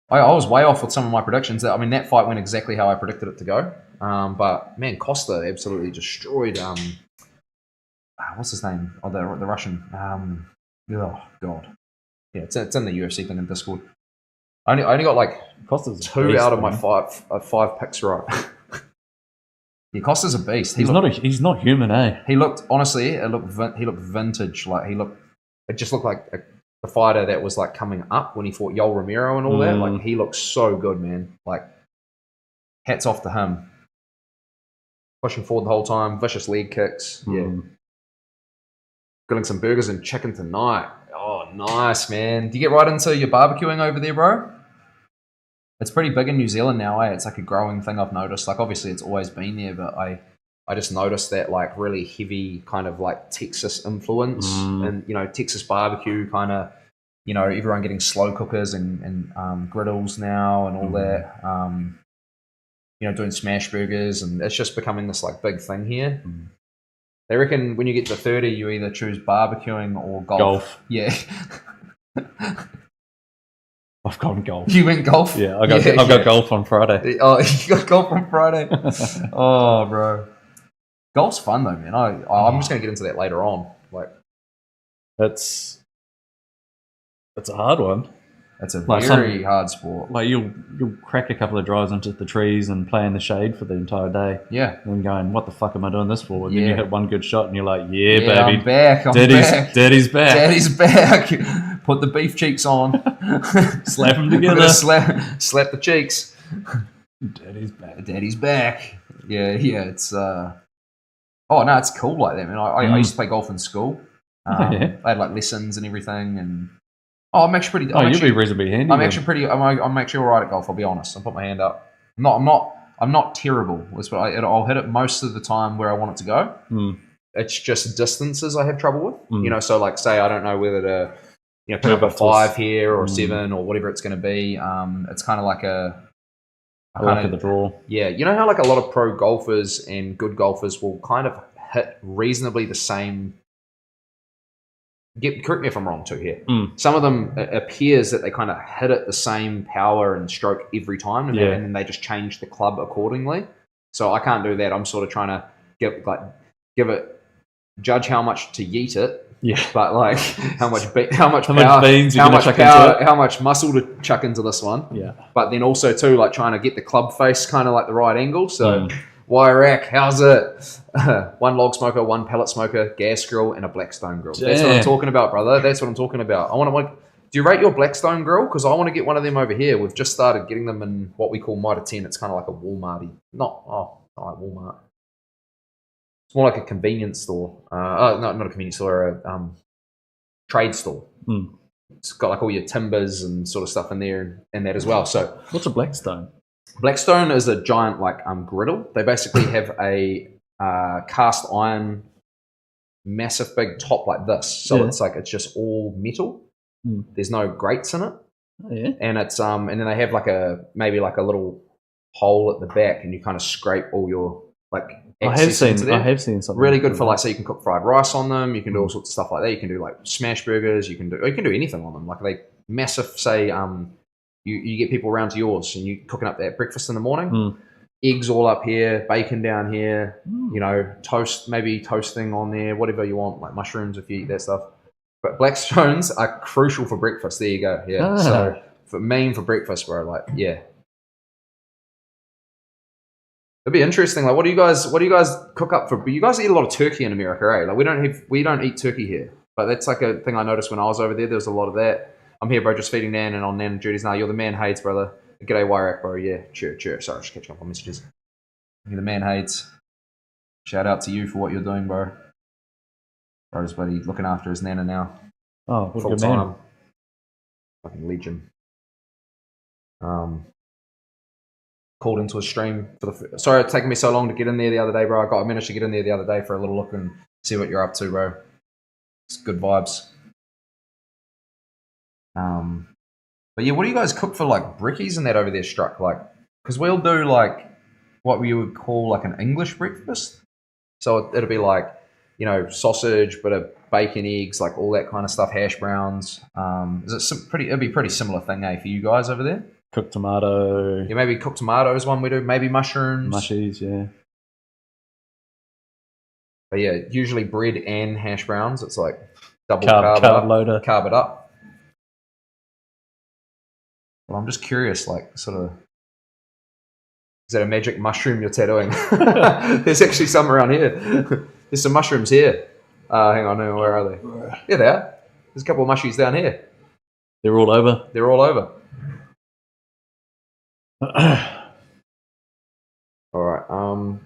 I was way off with some of my predictions. I mean, that fight went exactly how I predicted it to go. But man, Costa absolutely destroyed. What's his name? Oh, the Russian. Oh God. Yeah, it's in the UFC thing in Discord. I only got like Costa's 2 out of my 5 picks right. Yeah, Costa's a beast. He's not human, eh? He looked honestly. He looked vintage. It just looked like the fighter that was like coming up when he fought Yoel Romero and all that. Like he looked so good, man. Like hats off to him. Pushing forward the whole time, vicious leg kicks. Yeah. Grilling some burgers and chicken tonight. Oh, nice, man. Do you get right into your barbecuing over there, bro? It's pretty big in New Zealand now, eh? It's like a growing thing I've noticed. Like obviously it's always been there, but I just noticed that like really heavy kind of like Texas influence and, Texas barbecue kind of, everyone getting slow cookers and griddles now and all that, doing smash burgers, and it's just becoming this like big thing here. They reckon when you get to 30, you either choose barbecuing or golf. Yeah. I've gone golf. You went golf? Yeah, I've got golf on Friday. Oh, you got golf on Friday? Oh, bro. Golf's fun though, man. I'm just going to get into that later on. Like, it's a hard one. It's a very hard sport. Like you'll crack a couple of drives into the trees and play in the shade for the entire day. Yeah. And going, what the fuck am I doing this for? And then you hit one good shot and you're like, yeah, baby. I'm back. Daddy's back. Daddy's back. Put the beef cheeks on. Slap them together. Slap the cheeks. Daddy's back. Daddy's back. Yeah. It's Oh no, it's cool like that, man. I used to play golf in school. Yeah. I had like lessons and everything, and I'm actually pretty. You'll be reasonably handy. I'm actually pretty. I'm actually all right at golf. I'll be honest. I'll put my hand up. I'm not terrible. I'll hit it most of the time where I want it to go. It's just distances I have trouble with. You know, so like say I don't know whether to put up a 5 here or 7 or whatever it's going to be. It's kind of like luck of the draw. Yeah, you know how like a lot of pro golfers and good golfers will kind of hit reasonably the same. Correct me if I'm wrong too here. Some of them, it appears that they kind of hit it the same power and stroke every time, and then they just change the club accordingly. So I can't do that. I'm sort of trying to judge how much to yeet it. Yeah, but like how much muscle to chuck into this one. Yeah, but then also too like trying to get the club face kind of like the right angle. So. Wire how's it? 1 log smoker, 1 pellet smoker, gas grill, and a Blackstone grill. That's what I'm talking about, brother. That's what I'm talking about. Do you rate your Blackstone grill? Because I want to get one of them over here. We've just started getting them in what we call Mitre 10. It's kind of like a Walmarty. Not like Walmart. It's more like a convenience store. Not a convenience store, a trade store. It's got like all your timbers and sort of stuff in there and that as well. So, what's a Blackstone? Blackstone is a giant like griddle. They basically have a cast iron, massive big top like this. So it's just all metal. There's no grates in it. Oh, yeah. And it's and then they have like maybe a little hole at the back, and you kind of scrape all your like. I have seen something really good for like, so you can cook fried rice on them. You can do all sorts of stuff like that. You can do like smash burgers. You can do anything on them. Like they massive say You get people around to yours and you cooking up that breakfast in the morning. Eggs all up here, bacon down here, toast, maybe toasting on there, whatever you want, like mushrooms if you eat that stuff. But Blackstones are crucial for breakfast. There you go. Yeah. So for breakfast, bro, like, yeah. It'd be interesting. Like, what do you guys cook up for? You guys eat a lot of turkey in America, right? Like we don't eat turkey here. But that's like a thing I noticed when I was over there. There was a lot of that. I'm here, bro, just feeding Nan and on Nan and duties now. You're the man Hades, brother. G'day, Wyrak, bro. Yeah, cheer. Sorry, just catching up on messages. You're the man Hades. Shout out to you for what you're doing, bro. Bro's buddy looking after his Nana now. Oh, what a good man. Fucking legend. Called into a stream sorry, it's taken me so long to get in there the other day, bro. I managed to get in there the other day for a little look and see what you're up to, bro. It's good vibes. But yeah, what do you guys cook for like brickies and that over there, Struck? Like, because we'll do like what we would call like an English breakfast. So it'll be like, sausage, bit of bacon, eggs, like all that kind of stuff, hash browns. It'd be pretty similar thing, for you guys over there? Cooked tomato. Yeah, maybe cooked tomato is one we do. Maybe mushrooms. Mushies, yeah. But yeah, usually bread and hash browns. It's like double carb loader. Carb it up. Well, I'm just curious, like, sort of, is that a magic mushroom you're tattooing? There's actually some around here. There's some mushrooms here. Hang on, where are they? Yeah, they are. There's a couple of mushies down here. They're all over. All right.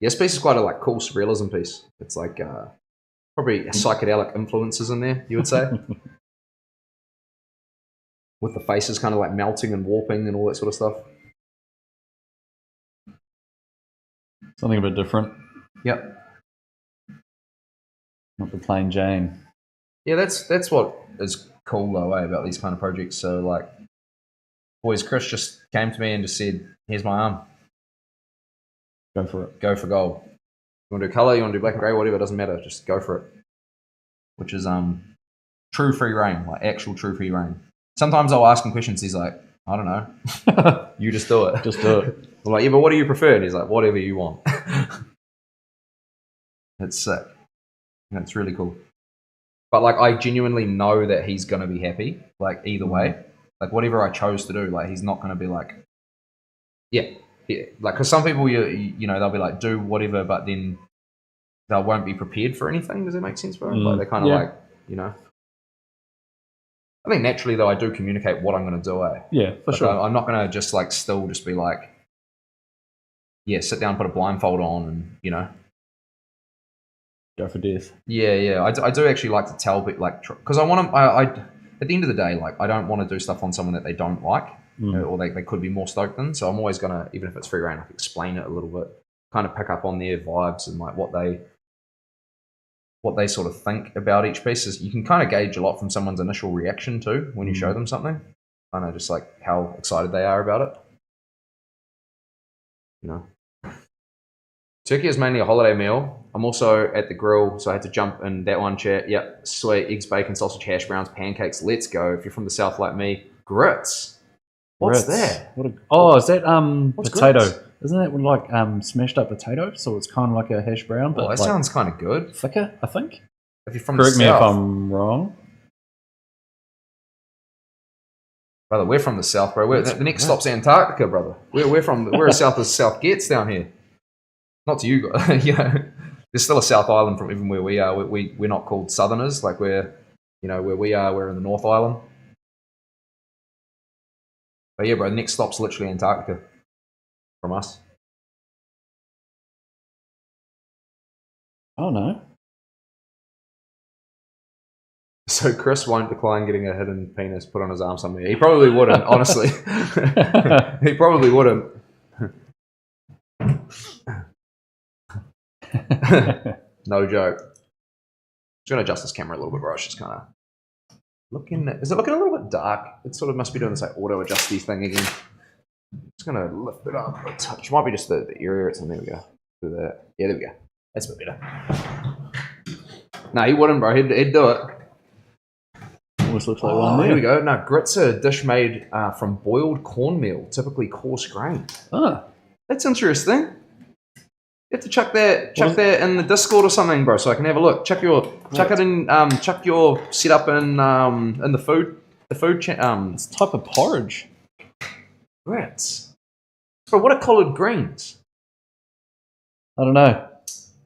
This piece is quite a like cool surrealism piece. It's like probably psychedelic influences in there, you would say. With the faces kind of like melting and warping and all that sort of stuff. Something a bit different. Yep. Not the plain Jane. Yeah, that's what is cool though, about these kind of projects. So like, boys, Chris just came to me and just said, "Here's my arm. Go for it. Go for gold. You want to do color? You want to do black and grey? Whatever, it doesn't matter. Just go for it." Which is true free reign, like actual true free reign. Sometimes I'll ask him questions. He's like, "I don't know. You just do it. Just do it." I'm like, "Yeah, but what do you prefer?" And he's like, "Whatever you want." It's sick. And it's really cool. But like, I genuinely know that he's gonna be happy. Like either way, like whatever I chose to do, like he's not gonna be like, yeah. Like, because some people, you know, they'll be like, do whatever, but then they won't be prepared for anything. Does that make sense, bro? Like they're kind of like, you know. I think naturally though, I do communicate what I'm going to do. Yeah, for sure. I'm not going to just like still just be like, sit down, put a blindfold on, and go for death. Yeah. I do actually like to tell people, like, because I want to. I at the end of the day, like, I don't want to do stuff on someone that they don't like, or they could be more stoked than. So I'm always gonna, even if it's free reign, like, explain it a little bit, kind of pick up on their vibes and like what they sort of think about each piece. Is you can kind of gauge a lot from someone's initial reaction too when you show them something. Kind of just like how excited they are about it. Turkey is mainly a holiday meal. I'm also at the grill, so I had to jump in that one chat. Yep, sweet, eggs, bacon, sausage, hash browns, pancakes. Let's go. If you're from the south like me, grits. What's that? Is that potato? Grits? Isn't that like smashed up potato? So it's kind of like a hash brown, but that sounds kind of good. Thicker, I think. If you're from Correct the me south, if I'm wrong. Brother, we're from the south, bro. The next stop's Antarctica, brother. We're as south as south gets down here. Not to you guys, there's still a South Island from even where we are. We're not called Southerners, like where we are. We're in the North Island. But yeah, bro, next stop's literally Antarctica from us. Oh no. So Chris won't decline getting a hidden penis put on his arm somewhere. He probably wouldn't, honestly. He probably wouldn't. No joke. Just gonna adjust this camera a little bit, bro. It's just kind of looking. Is it looking a little bit dark? It sort of must be doing this like auto adjusty thing again. Just gonna lift it up a touch. Might be just the area it's in. There we go. Do that. Yeah, there we go. That's a bit better. No, he wouldn't, bro. He'd do it. Almost looks like one there. Here we go. No, grits are a dish made from boiled cornmeal, typically coarse grain. Ah, that's interesting. You have to chuck that in the Discord or something, bro, so I can have a look. Chuck your setup in the food it's a type of porridge. Grits. Bro, what are collared greens? I don't know,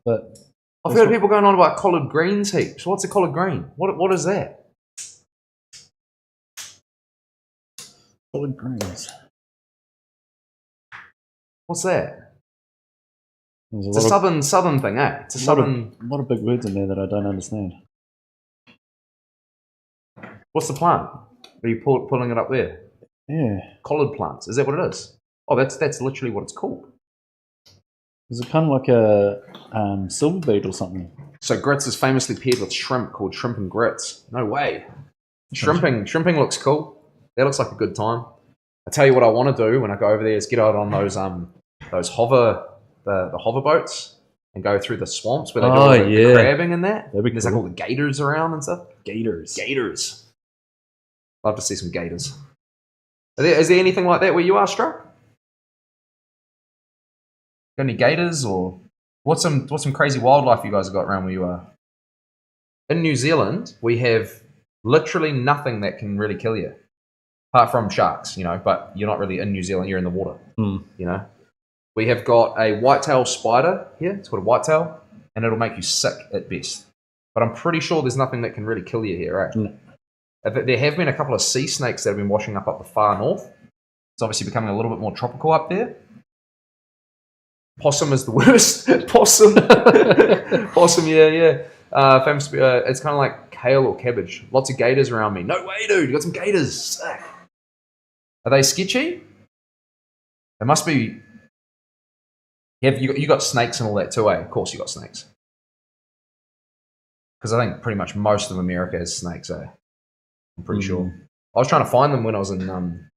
but I've heard people going on about collared greens heaps. What's a collard green? What is that? Collard greens. What's that? It's a southern thing, eh? It's a southern. A lot of big words in there that I don't understand. What's the plant? Are you pulling it up there? Yeah. Collard plants. Is that what it is? Oh, that's literally what it's called. Is it kind of like a silver beet or something? So grits is famously paired with shrimp, called shrimp and grits. No way. Shrimping looks cool. That looks like a good time. I tell you what I want to do when I go over there is get out on those hover boats and go through the swamps where they do all the crabbing and that. There's like all the gators around and stuff. Gators. Love to see some gators. Is there anything like that where you are, Struck? Got any gators or what's some crazy wildlife you guys have got around where you are? In New Zealand, we have literally nothing that can really kill you, apart from sharks. But you're not really in New Zealand; you're in the water. We have got a whitetail spider here. It's called a whitetail, and it'll make you sick at best. But I'm pretty sure there's nothing that can really kill you here, right? No. There have been a couple of sea snakes that have been washing up the far north. It's obviously becoming a little bit more tropical up there. Possum is the worst. Possum, yeah. Famous. It's kind of like kale or cabbage. Lots of gators around me. No way, dude. You got some gators. Sick. Are they sketchy? They must be. You got snakes and all that too, eh? Of course you got snakes. Because I think pretty much most of America has snakes, eh? I'm pretty sure. I was trying to find them when I was in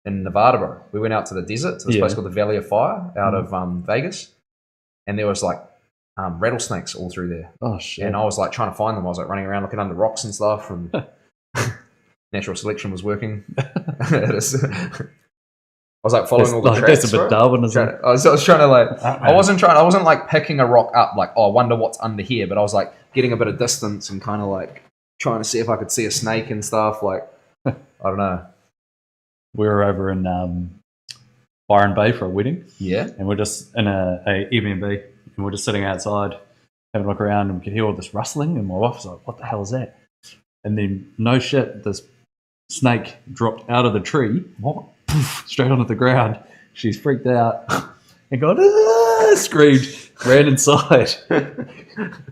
Nevada, bro. We went out to the desert, to this place called the Valley of Fire out of Vegas. And there was like rattlesnakes all through there. Oh, shit. And I was like trying to find them. I was like running around looking under rocks and stuff. And natural selection was working. I was like following all the tracks. That's a bit Darwinism. I was trying to like, I wasn't like picking a rock up like, oh, I wonder what's under here. But I was like getting a bit of distance and kind of like trying to see if I could see a snake and stuff. Like, I don't know. We were over in Byron Bay for a wedding. Yeah. And we're just in a Airbnb and we're just sitting outside having a look around and we could hear all this rustling and my wife was like, what the hell is that? And then no shit, this snake dropped out of the tree, straight onto the ground. She's freaked out. and gone, screamed, ran inside,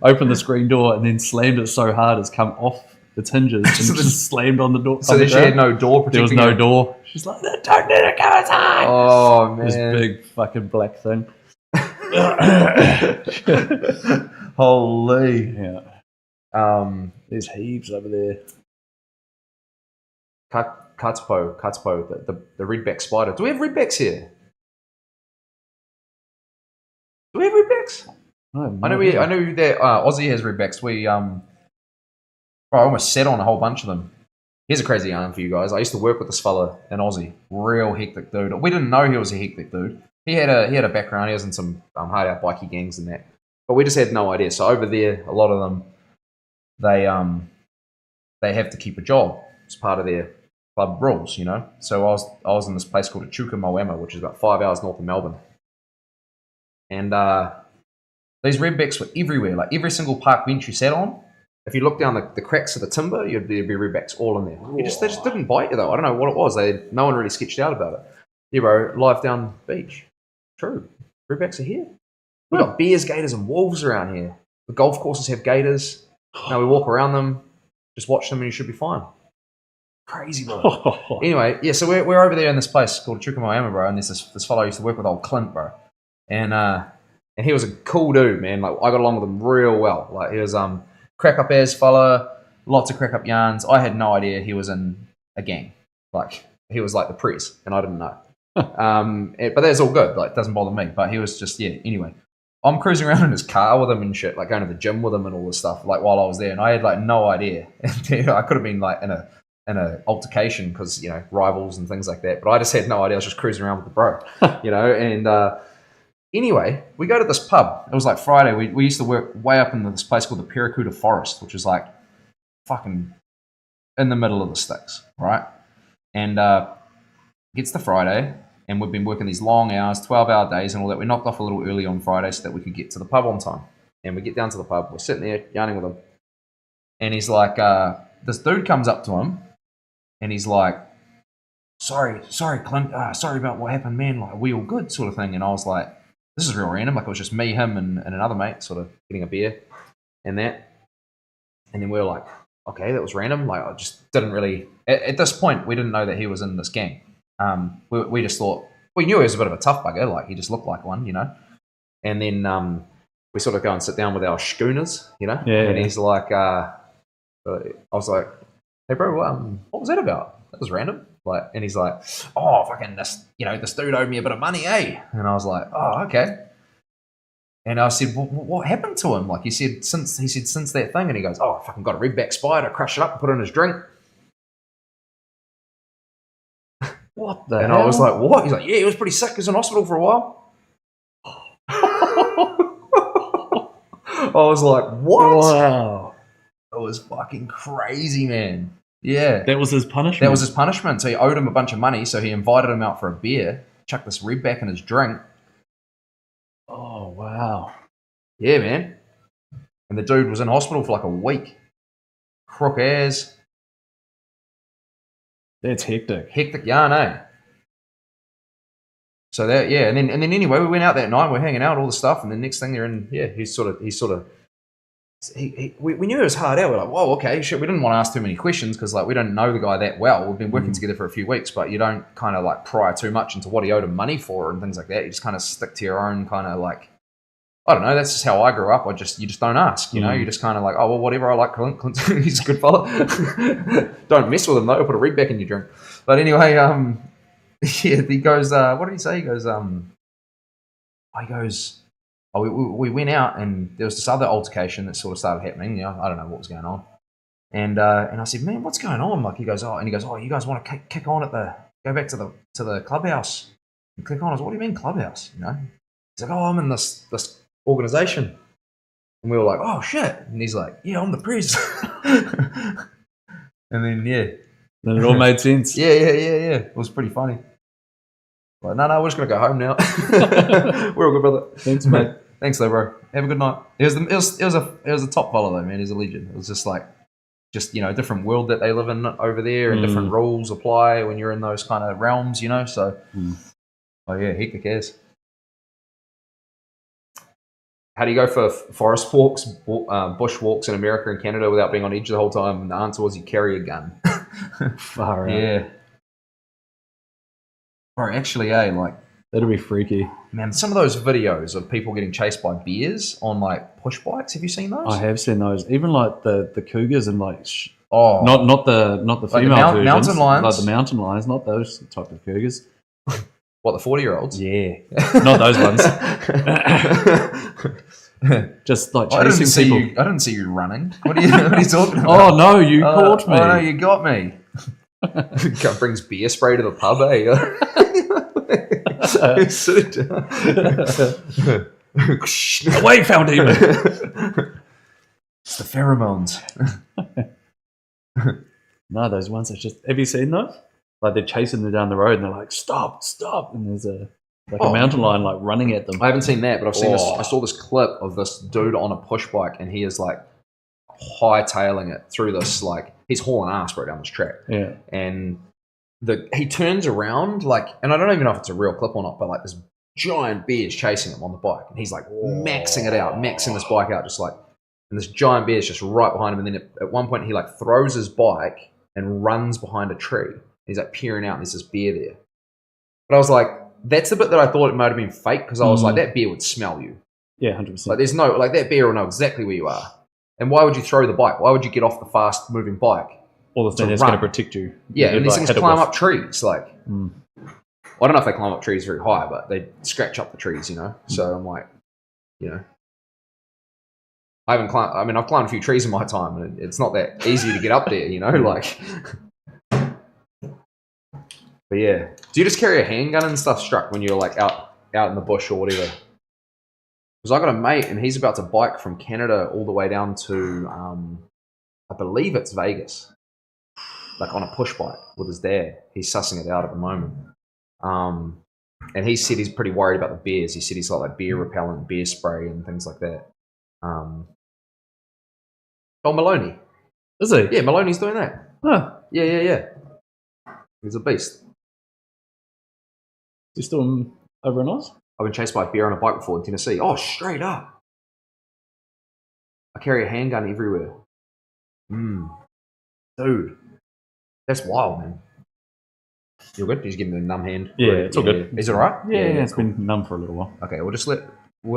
opened the screen door, and then slammed it so hard it's come off its hinges and just slammed on the door. So then she had no door protecting There was no door. She's like, don't need to go inside. Oh, man. This big fucking black thing. Holy. Yeah. There's heaps over there. Kvltattooer, the redback spider. Do we have redbacks here? Do we have redbacks? No, I know that Aussie has redbacks. I almost sat on a whole bunch of them. Here's a crazy yarn for you guys. I used to work with this fella in Aussie, real hectic dude. We didn't know he was a hectic dude. He had a background. He was in some hard out bikie gangs and that, but we just had no idea. So over there, a lot of them, they have to keep a job. It's part of their club rules, you know. So I was in this place called Kvltattooer, which is about 5 hours north of Melbourne, and these redbacks were everywhere. Like every single park bench you sat on, if you look down the cracks of the timber, there'd be redbacks all in there. They just didn't bite you though. I don't know what it was. No one really sketched out about it. Yeah, bro, live down beach. True. Redbacks are here. We've got bears, gators, and wolves around here. The golf courses have gators. Now we walk around them, just watch them, and you should be fine. Crazy, bro. Anyway, yeah, so we're over there in this place called Kvltattooer, bro, and there's this fellow I used to work with, old Clint, bro. And he was a cool dude, man. Like, I got along with him real well. Like, he was crack up ass fella, lots of crack up yarns. I had no idea he was in a gang. Like, he was like the press, and I didn't know. But that's all good. Like, it doesn't bother me. But he was just, yeah, anyway. I'm cruising around in his car with him and shit, like going to the gym with him and all this stuff, like while I was there, and I had like no idea. I could have been like in a altercation because, you know, rivals and things like that, but I just had no idea. I was just cruising around with the bro, you know. And anyway, we go to this pub. It was like Friday. We used to work way up in this place called the Kvltattooer Forest, which is like fucking in the middle of the sticks, right? And gets to Friday, and we've been working these long hours, 12-hour days and all that. We knocked off a little early on Friday so that we could get to the pub on time. And we get down to the pub. We're sitting there yarning with him. And he's like, this dude comes up to him, and he's like, sorry, Clint. Sorry about what happened, man. Like, are we all good, sort of thing. And I was like, this is real random. Like, it was just me, him, and another mate sort of getting a beer and that. And then we were like, okay, that was random. Like, I just didn't really... At this point, we didn't know that he was in this gang. We just thought, we knew he was a bit of a tough bugger, like he just looked like one, you know. And then we sort of go and sit down with our schooners, you know. Yeah, and he's like, I was like, hey bro, what was that about? That was random. Like, and he's like, oh, fucking this, you know, this dude owed me a bit of money, eh? And I was like, oh, okay. And I said, what happened to him? Like, he said since that thing, and he goes, oh, I fucking got a redback spider, crushed it up and put it in his drink. What the and hell? I was like, what? He's like, yeah, he was pretty sick. He was in hospital for a while. I was like, what? Wow. It was fucking crazy, man. Yeah. That was his punishment? That was his punishment. So he owed him a bunch of money, so he invited him out for a beer, chucked this redback in his drink. Oh, wow. Yeah, man. And the dude was in hospital for like a week. Crook as. That's hectic. Hectic yarn, eh? So that, yeah, and then anyway, we went out that night. We're hanging out, all the stuff, and the next thing they're in, yeah, we knew it was hard out. We're like, whoa, okay, shit. We didn't want to ask too many questions because like we don't know the guy that well. We've been working together for a few weeks, but you don't kind of like pry too much into what he owed him money for and things like that. You just kind of stick to your own kind of like, I don't know. That's just how I grew up. You just don't ask, you know. You just kind of like, oh well, whatever. I like Clint. He's a good fella. Don't mess with him though. Put a redback in your drink. But anyway, yeah. He goes. What did he say? He goes. We went out and there was this other altercation that sort of started happening. You know, I don't know what was going on. And I said, man, what's going on? Like he goes, oh, you guys want to kick on go back to the clubhouse and click on. I was, what do you mean clubhouse? You know. He's like, oh, I'm in this organization. And we were like, oh shit. And he's like, yeah, I'm the priest. And then Then it all made sense. Yeah. It was pretty funny. Like, no, we're just gonna go home now. We're all good, brother. Thanks, mate. Thanks though, bro. Have a good night. It was a top fellow though, man. He's a legend. It was just you know, a different world that they live in over there, and different rules apply when you're in those kind of realms, you know. So, oh yeah, hectic as. how do you go for forest walks, bush walks in America and Canada without being on edge the whole time? And the answer was you carry a gun. Far out. Yeah. Or actually, like That'd be freaky. man, some of those videos of people getting chased by bears on like push bikes. Have you seen those? I have seen those. Even like the cougars and like Oh, not the female versions, mountain lions, like the mountain lions, not those type of cougars. what, the 40-year-olds? Yeah, not those ones. Just like chasing people. I didn't see you running. What are you talking about? Oh no, you caught me. Oh no, you got me. Brings beer spray to the pub, eh? Away, found him. It's the pheromones. No, those ones are just. Have you seen those? Like they're chasing them down the road, and they're like, "Stop, stop!" And there's a mountain lion like running at them. I haven't seen that, but I've seen this. I saw this clip of this dude on a push bike, and he is like hightailing it through this, like he's hauling ass right down this track. Yeah, and he turns around like, and I don't even know if it's a real clip or not, but like this giant bear is chasing him on the bike, and he's like maxing it out, maxing this bike out, just like, and this giant bear is just right behind him, and then at one point he like throws his bike and runs behind a tree. He's like peering out, and there's this bear there. But I was like, that's the bit that I thought it might have been fake, because I was like, that bear would smell you. Yeah, 100%. Like there's no, like that bear will know exactly where you are. And why would you throw the bike? Why would you get off the fast moving bike? All the thing that's going to protect you. Yeah, and these things climb up trees. Like, I don't know if they climb up trees very high, but they scratch up the trees, you know? So I'm like, you know. I've climbed a few trees in my time, and it's not that easy to get up there, you know? Like, but yeah. Do you just carry a handgun and stuff struck when you're like out in the bush or whatever? Because I got a mate, and he's about to bike from Canada all the way down to, I believe it's Vegas. Like on a push bike with his dad. He's sussing it out at the moment. And he said he's pretty worried about the bears. He said he's got like bear repellent, bear spray and things like that. Oh, Maloney. Is he? Yeah, Maloney's doing that. Huh. Yeah. He's a beast. Is he still over in Oz? I've been chased by a bear on a bike before in Tennessee. Oh, straight up. I carry a handgun everywhere. Dude. That's wild, man. You're good? He's giving me a numb hand. Yeah, it's all good. Is it all right? Yeah, it's cool. Been numb for a little while. Okay, we'll just we'll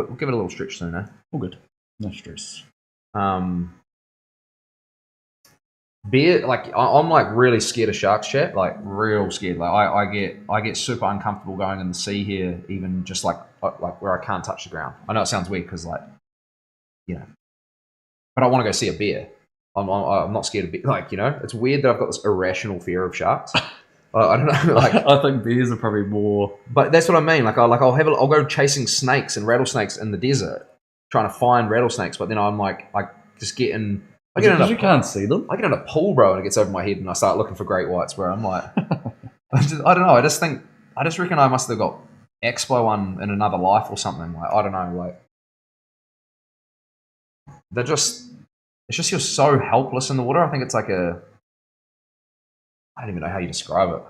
give it a little stretch soon, eh? All good. No stress. Bear, like I'm like really scared of sharks, chat. Like real scared. Like I get super uncomfortable going in the sea here, even just like where I can't touch the ground. I know it sounds weird because like, you know, but I want to go see a bear. I'm not scared of bears. Like, you know, it's weird that I've got this irrational fear of sharks. I don't know. Like, I think bears are probably more. But that's what I mean. Like, I'll go chasing snakes and rattlesnakes in the desert, trying to find rattlesnakes. But then I'm like, I just get in. Because you can't see them. I get in a pool, bro, and it gets over my head, and I start looking for great whites. Bro, I'm like, I don't know. I just reckon I must have got expo one in another life or something. Like, I don't know. Like, it's just you're so helpless in the water. I think it's like I don't even know how you describe it.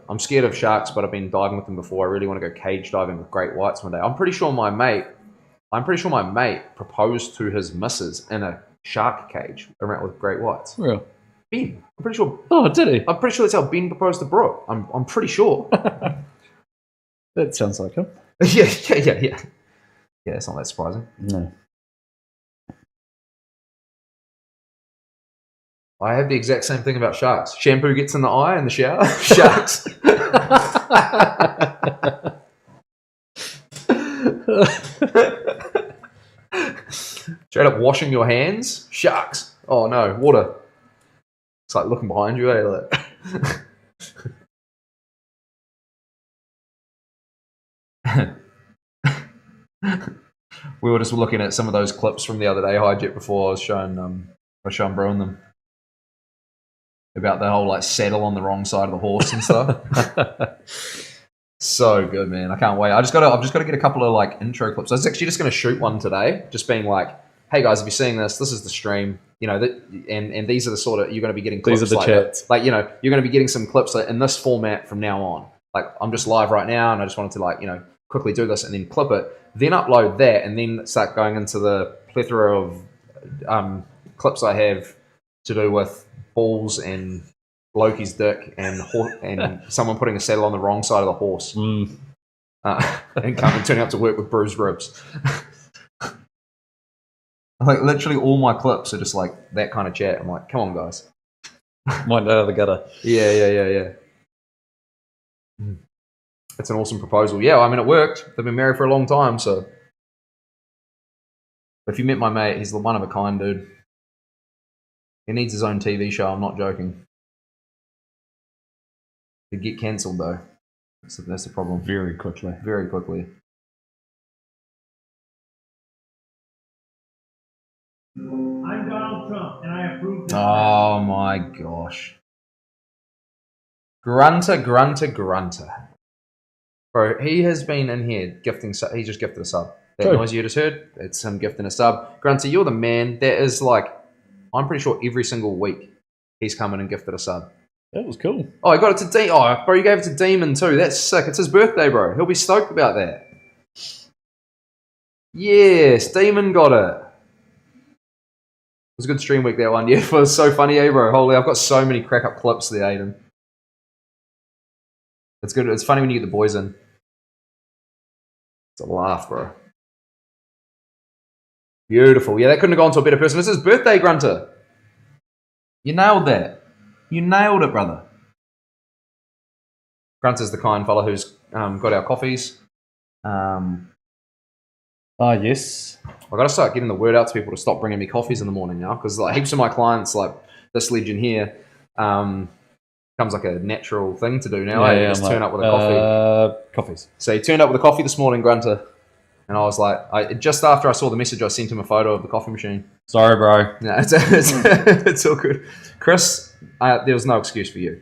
I'm scared of sharks, but I've been diving with them before. I really want to go cage diving with great whites one day. I'm pretty sure my mate proposed to his missus in a shark cage around with great whites. Real? Ben. I'm pretty sure. Oh, did he? I'm pretty sure that's how Ben proposed to Brooke. I'm pretty sure. That sounds like him. Yeah. Yeah, it's not that surprising. No. I have the exact same thing about sharks. Shampoo gets in the eye in the shower. Sharks. Straight up washing your hands. Sharks. Oh no, water. It's like looking behind you, eh? Like. We were just looking at some of those clips from the other day, Highjet, before I was showing Bruin them. About the whole like saddle on the wrong side of the horse and stuff. So good, man. I can't wait. I've just got to get a couple of like intro clips. I was actually just going to shoot one today, just being like, hey guys, if you're seeing this is the stream, you know, and these are the sort of, you're going to be getting clips. These are the chats. Like, you know, you're going to be getting some clips in this format from now on. Like, I'm just live right now, and I just wanted to like, you know, quickly do this and then clip it, then upload that, and then start going into the plethora of clips I have to do with balls and Loki's dick and someone putting a saddle on the wrong side of the horse and turning up to work with bruised ribs. Like literally all my clips are just like that kind of chat. I'm like, come on, guys. Might out of the gutter. Yeah. It's an awesome proposal. Yeah, I mean, it worked. They've been married for a long time, so. If you met my mate, he's the one of a kind dude. He needs his own TV show. I'm not joking. He'd get cancelled though. So that's the problem. Very quickly. Very quickly. I'm Donald Trump, and I approve this. Oh my gosh. Grunter. Bro, he has been in here gifting. He just gifted a sub. That True. noise you just heard, it's him gifting a sub. Grunter, you're the man. That is like, I'm pretty sure every single week he's come in and gifted a sub. That was cool. Oh, I got it to Demon. Oh, bro, you gave it to Demon too. That's sick. It's his birthday, bro. He'll be stoked about that. Yes, Demon got it. It was a good stream week, that one. Yeah, it was so funny, bro. Holy, I've got so many crack up clips there, Aiden. It's good. It's funny when you get the boys in. It's a laugh, bro. Beautiful. Yeah, that couldn't have gone to a better person. It's his birthday, Grunter. You nailed that. You nailed it, brother. Grunter's the kind fella who's got our coffees. Yes. I've got to start getting the word out to people to stop bringing me coffees in the morning now, because like heaps of my clients, like this legend here, comes like a natural thing to do now. You just turn up with a coffee. Coffees. So he turned up with a coffee this morning, Grunter. And I was like, just after I saw the message, I sent him a photo of the coffee machine. Sorry, bro. No, it's all good. Chris, there was no excuse for you.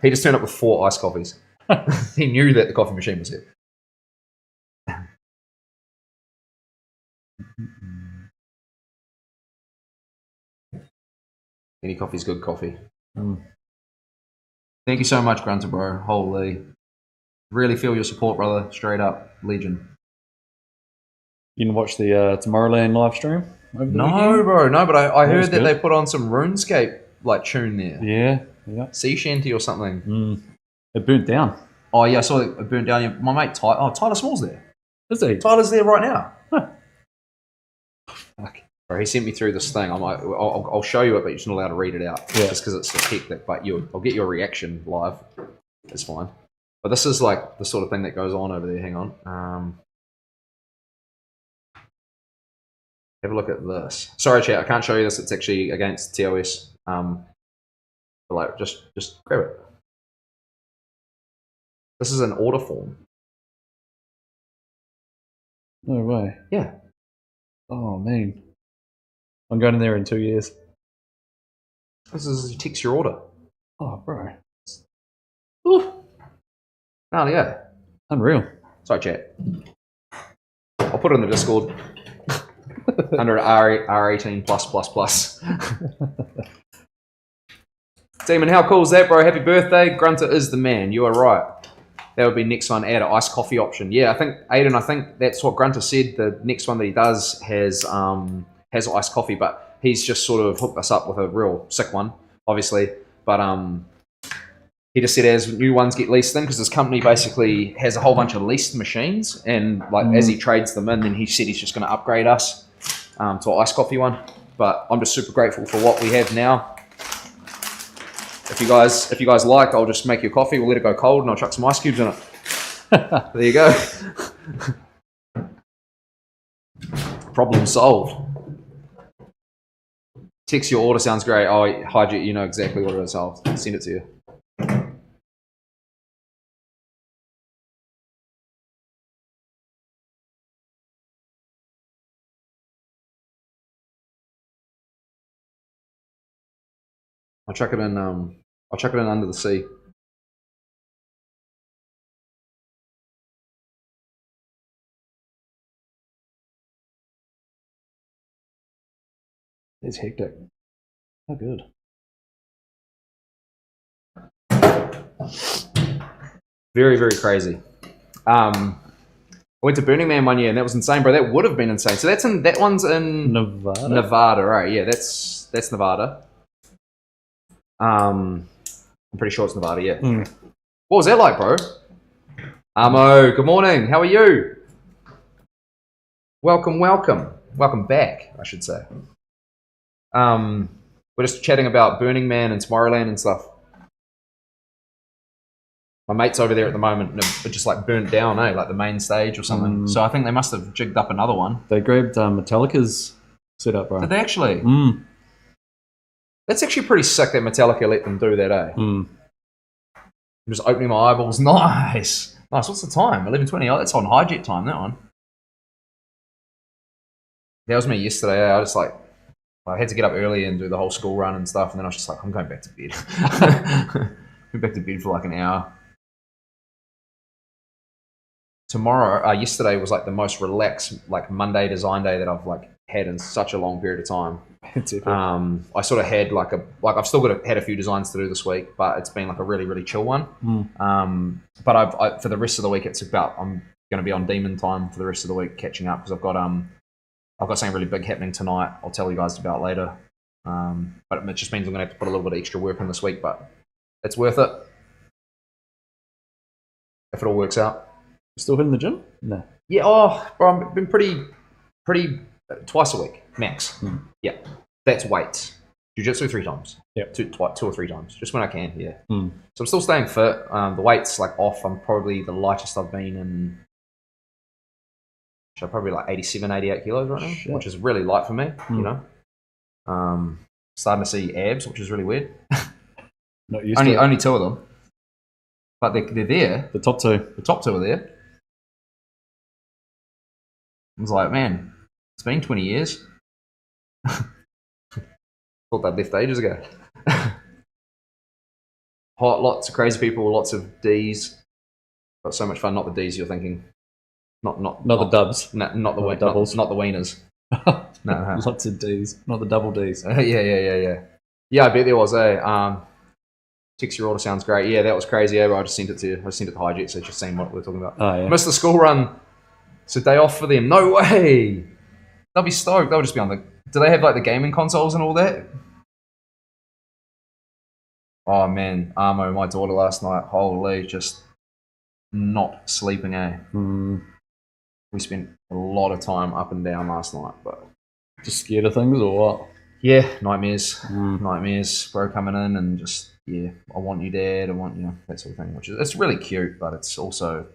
He just turned up with 4 iced coffees. He knew that the coffee machine was here. Any coffee's good coffee. Thank you so much, Grunter, bro. Holy. Really feel your support, brother. Straight up. Legend. You can watch the Tomorrowland live stream over the weekend? Bro. No, but I heard that good. they put on some RuneScape like tune there. Yeah. Sea shanty or something. It burnt down. Oh, yeah, I saw it burnt down. My mate, Tyler Small's there. Is he? Tyler's there right now. Huh. Fuck. Bro, he sent me through this thing. I'll show you it, but you're just not allowed to read it out. Yeah. Just because it's hectic. But I'll get your reaction live. It's fine. But this is like the sort of thing that goes on over there. Hang on. Have a look at this. Sorry, chat. I can't show you this. It's actually against TOS. But like, just grab it. This is an order form. No way. Yeah. Oh, man. I'm going in there in 2 years. This is text your order. Oh, bro. Ooh. Oh, yeah. Unreal. Sorry, chat. I'll put it in the Discord. Under R18 plus. Demon, how cool is that, bro? Happy birthday. Grunter is the man. You are right. That would be next one. Add an iced coffee option. Yeah, I think that's what Grunter said. The next one that he does has iced coffee, but he's just sort of hooked us up with a real sick one, obviously. But he just said as new ones get leased in, because his company basically has a whole bunch of leased machines, and like as he trades them in, then he said he's just going to upgrade us to an iced coffee one. But I'm just super grateful for what we have now. If you guys like, I'll just make you a coffee. We'll let it go cold, and I'll chuck some ice cubes in it. There you go. Problem solved. Text your order sounds great. Oh, Hijit, you know exactly what it is. I'll send it to you. I'll chuck it in. I'll chuck it in under the sea. It's hectic. Oh, good. Very, very crazy. went to Burning Man one year, and that was insane, bro. That would have been insane. So that one's in Nevada, right? Yeah, that's Nevada. I'm pretty sure it's Nevada. Yeah. What was that like, bro? Amo, good morning. How are you? Welcome back, I should say. We're just chatting about Burning Man and Tomorrowland and stuff. My mate's over there at the moment, and it just like burnt down, like the main stage or something. So I think they must have jigged up another one. They grabbed Metallica's setup, bro. Did they actually? That's actually pretty sick that Metallica let them do that, eh? I'm just opening my eyeballs. Nice. What's the time? 11:20. Oh, that's on highjet time, that one. That was me yesterday. I just like, I had to get up early and do the whole school run and stuff, and then I was just like, I'm going back to bed. Went back to bed for like an hour. Yesterday was like the most relaxed, like Monday design day that I've like had in such a long period of time. I sort of had I've still had a few designs to do this week, but it's been like a really, really chill one. But I for the rest of the week, I'm going to be on demon time for the rest of the week, catching up because I've got something really big happening tonight. I'll tell you guys about later. But it just means I'm going to have to put a little bit of extra work in this week, but it's worth it if it all works out. Still hitting the gym? No. Yeah. Bro, I've been pretty twice a week max. Yeah, that's weights. Jiu-jitsu 3 times. Yeah, two or three times, just when I can. Yeah. So I'm still staying fit. The weight's like off. I'm probably the lightest I've been in. Probably like 87, 88 kilos right now, which is really light for me. You know, starting to see abs, which is really weird. Not used to it. Only 2 of them, but they're there. The top 2. The top 2 are there. I was like, man, it's been 20 years. Thought that left ages ago. Hot, lots of crazy people, lots of D's. Got so much fun. Not the D's you're thinking. Not the dubs. Not the doubles. Not the wieners. No. Lots of D's. Not the double D's. Yeah. Yeah, I bet there was a 6-year-old sounds great. Yeah, that was crazy. Yeah, I just sent it to you. I sent it to Highjet, so you've just seen what we're talking about. Oh, yeah. Missed the school run. It's a day off for them. No way. They'll be stoked. They'll just be on the... Do they have like the gaming consoles and all that? Oh man, Armo, my daughter last night, holy, just not sleeping, eh? We spent a lot of time up and down last night, but... Just scared of things or what? Yeah, nightmares. Nightmares, bro coming in and just, yeah, I want you, Dad, I want you, that sort of thing, which is, it's really cute, but it's also,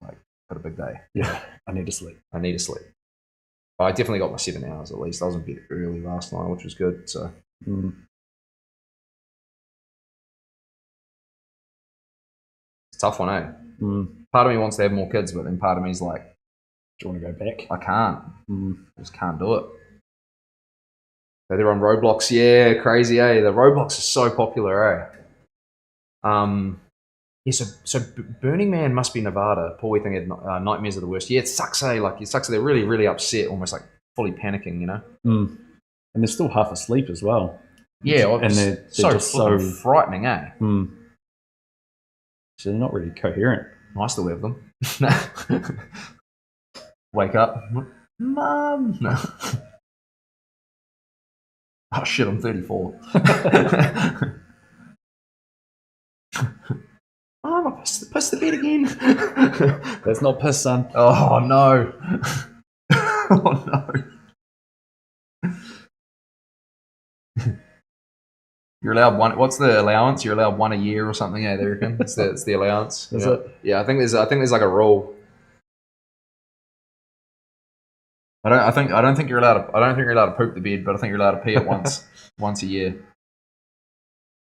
like, got a big day. Yeah, I need to sleep. I definitely got my 7 hours at least. I was in bed early last night, which was good, so... It's a tough one, eh? Part of me wants to have more kids, but then part of me is like, do you want to go back? I can't. I just can't do it. So they're on Roblox. Yeah, crazy, eh? The Roblox is so popular, eh? So Burning Man must be Nevada. Poor wee thing had nightmares are the worst. Yeah, it sucks, eh? Like, it sucks. They're really, really upset, almost like fully panicking, you know? And they're still half asleep as well. Yeah, and they're just so frightening, eh? So they're not really coherent. Nice to have them. Wake up. Mum. No. Oh shit, I'm 34. Oh, I pissed the bed again. That's not piss, son. Oh no. Oh no. You're allowed one. What's the allowance? You're allowed 1 a year or something. Yeah, they reckon it's the allowance. Is it? Yeah, I think there's like a rule. I don't think you're allowed to poop the bed, but I think you're allowed to pee it once a year.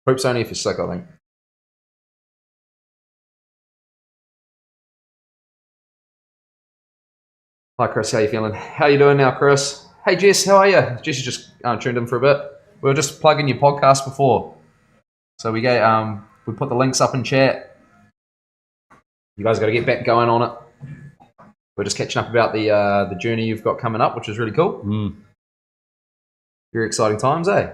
Poop's only if you're sick, I think. Hi Chris, how you feeling? How you doing now, Chris? Hey Jess, how are you? Jess, you just tuned in for a bit. We were just plugging your podcast before, so we put the links up in chat. You guys got to get back going on it. We're just catching up about the journey you've got coming up, which is really cool. Very exciting times, eh?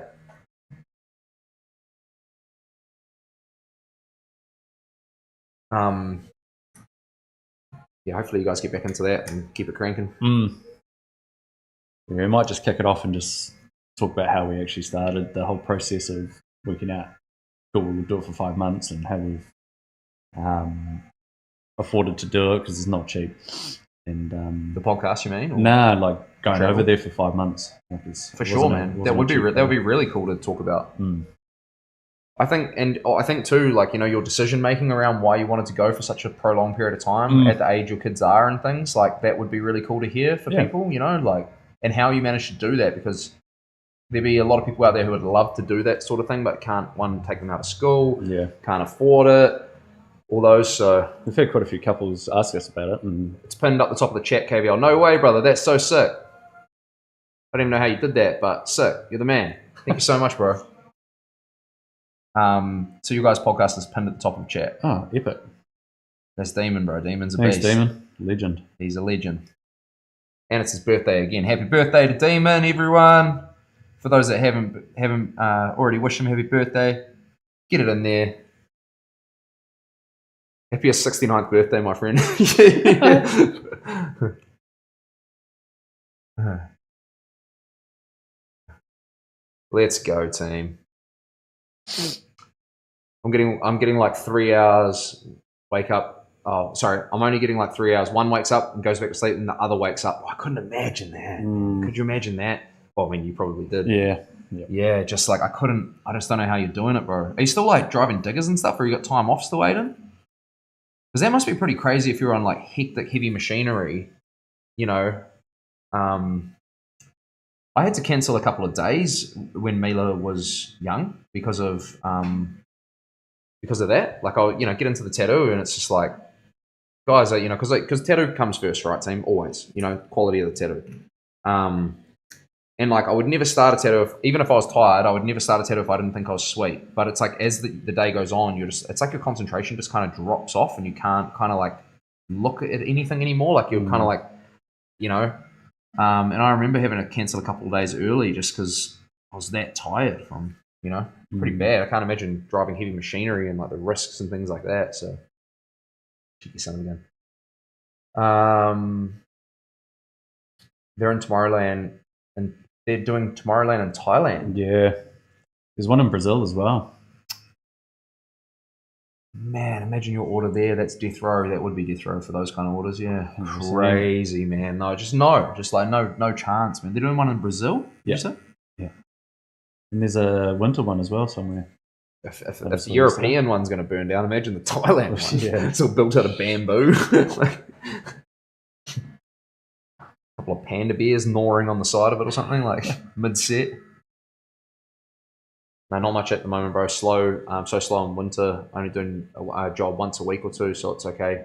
yeah, hopefully you guys get back into that and keep it cranking. Yeah, we might just kick it off and just talk about how we actually started the whole process of working out. Cool, we'll do it for 5 months and how we've afforded to do it because it's not cheap. And the podcast, you mean? Or nah, like going travel? over there for 5 months. Like for sure, man. That would be really cool to talk about. I think too, like, you know, your decision making around why you wanted to go for such a prolonged period of time at the age your kids are and things like that would be really cool to hear for people, you know, like, and how you managed to do that, because there'd be a lot of people out there who would love to do that sort of thing, but can't take them out of school, can't afford it, all those. So we've had quite a few couples ask us about it, and it's pinned up the top of the chat, KVL. No way, brother, that's so sick. I don't even know how you did that, but sick. You're the man. Thank you so much, bro. So you guys' podcast is pinned at the top of the chat. Oh, epic. That's Demon, bro. Demon's a Thanks, beast. Demon. Legend. He's a legend. And it's his birthday again. Happy birthday to Demon, everyone. For those that haven't already wished him happy birthday, get it in there. Happy 69th birthday, my friend. Let's go, team. I'm getting like 3 hours wake up. Oh, sorry. I'm only getting like 3 hours. One wakes up and goes back to sleep, and the other wakes up. Oh, I couldn't imagine that. Could you imagine that? Well, I mean, you probably did. Yeah. Just like I just don't know how you're doing it, bro. Are you still like driving diggers and stuff, or you got time off still, Aiden? Because that must be pretty crazy if you're on like hectic, heavy machinery. You know, I had to cancel a couple of days when Mila was young because of that. Like, I'll, you know, get into the tattoo and it's just like, guys, you know, because tattoo comes first, right, team? Always, you know, quality of the tattoo. And like, I would never start a tattoo even if I was tired. I would never start a tattoo if I didn't think I was sweet. But it's like as the day goes on, it's like your concentration just kind of drops off, and you can't kind of like look at anything anymore. Like you're kind of like, you know. And I remember having to cancel a couple of days early just because I was that tired from, you know, pretty bad. I can't imagine driving heavy machinery and like the risks and things like that. So, check your son again. They're in Tomorrowland, and they're doing Tomorrowland in Thailand. Yeah. There's one in Brazil as well. Man, imagine your order there. That's death row. That would be death row for those kind of orders. Yeah, crazy, man. Just like no chance, man. They're doing one in Brazil. Yeah. Yeah. And there's a winter one as well somewhere. If the European one's going to burn down, imagine the Thailand one. Yeah, it's all built out of bamboo. Like, a couple of panda bears gnawing on the side of it or something, like mid-set. No, not much at the moment, bro. Slow. So slow in winter. Only doing a job once a week or two, so it's okay.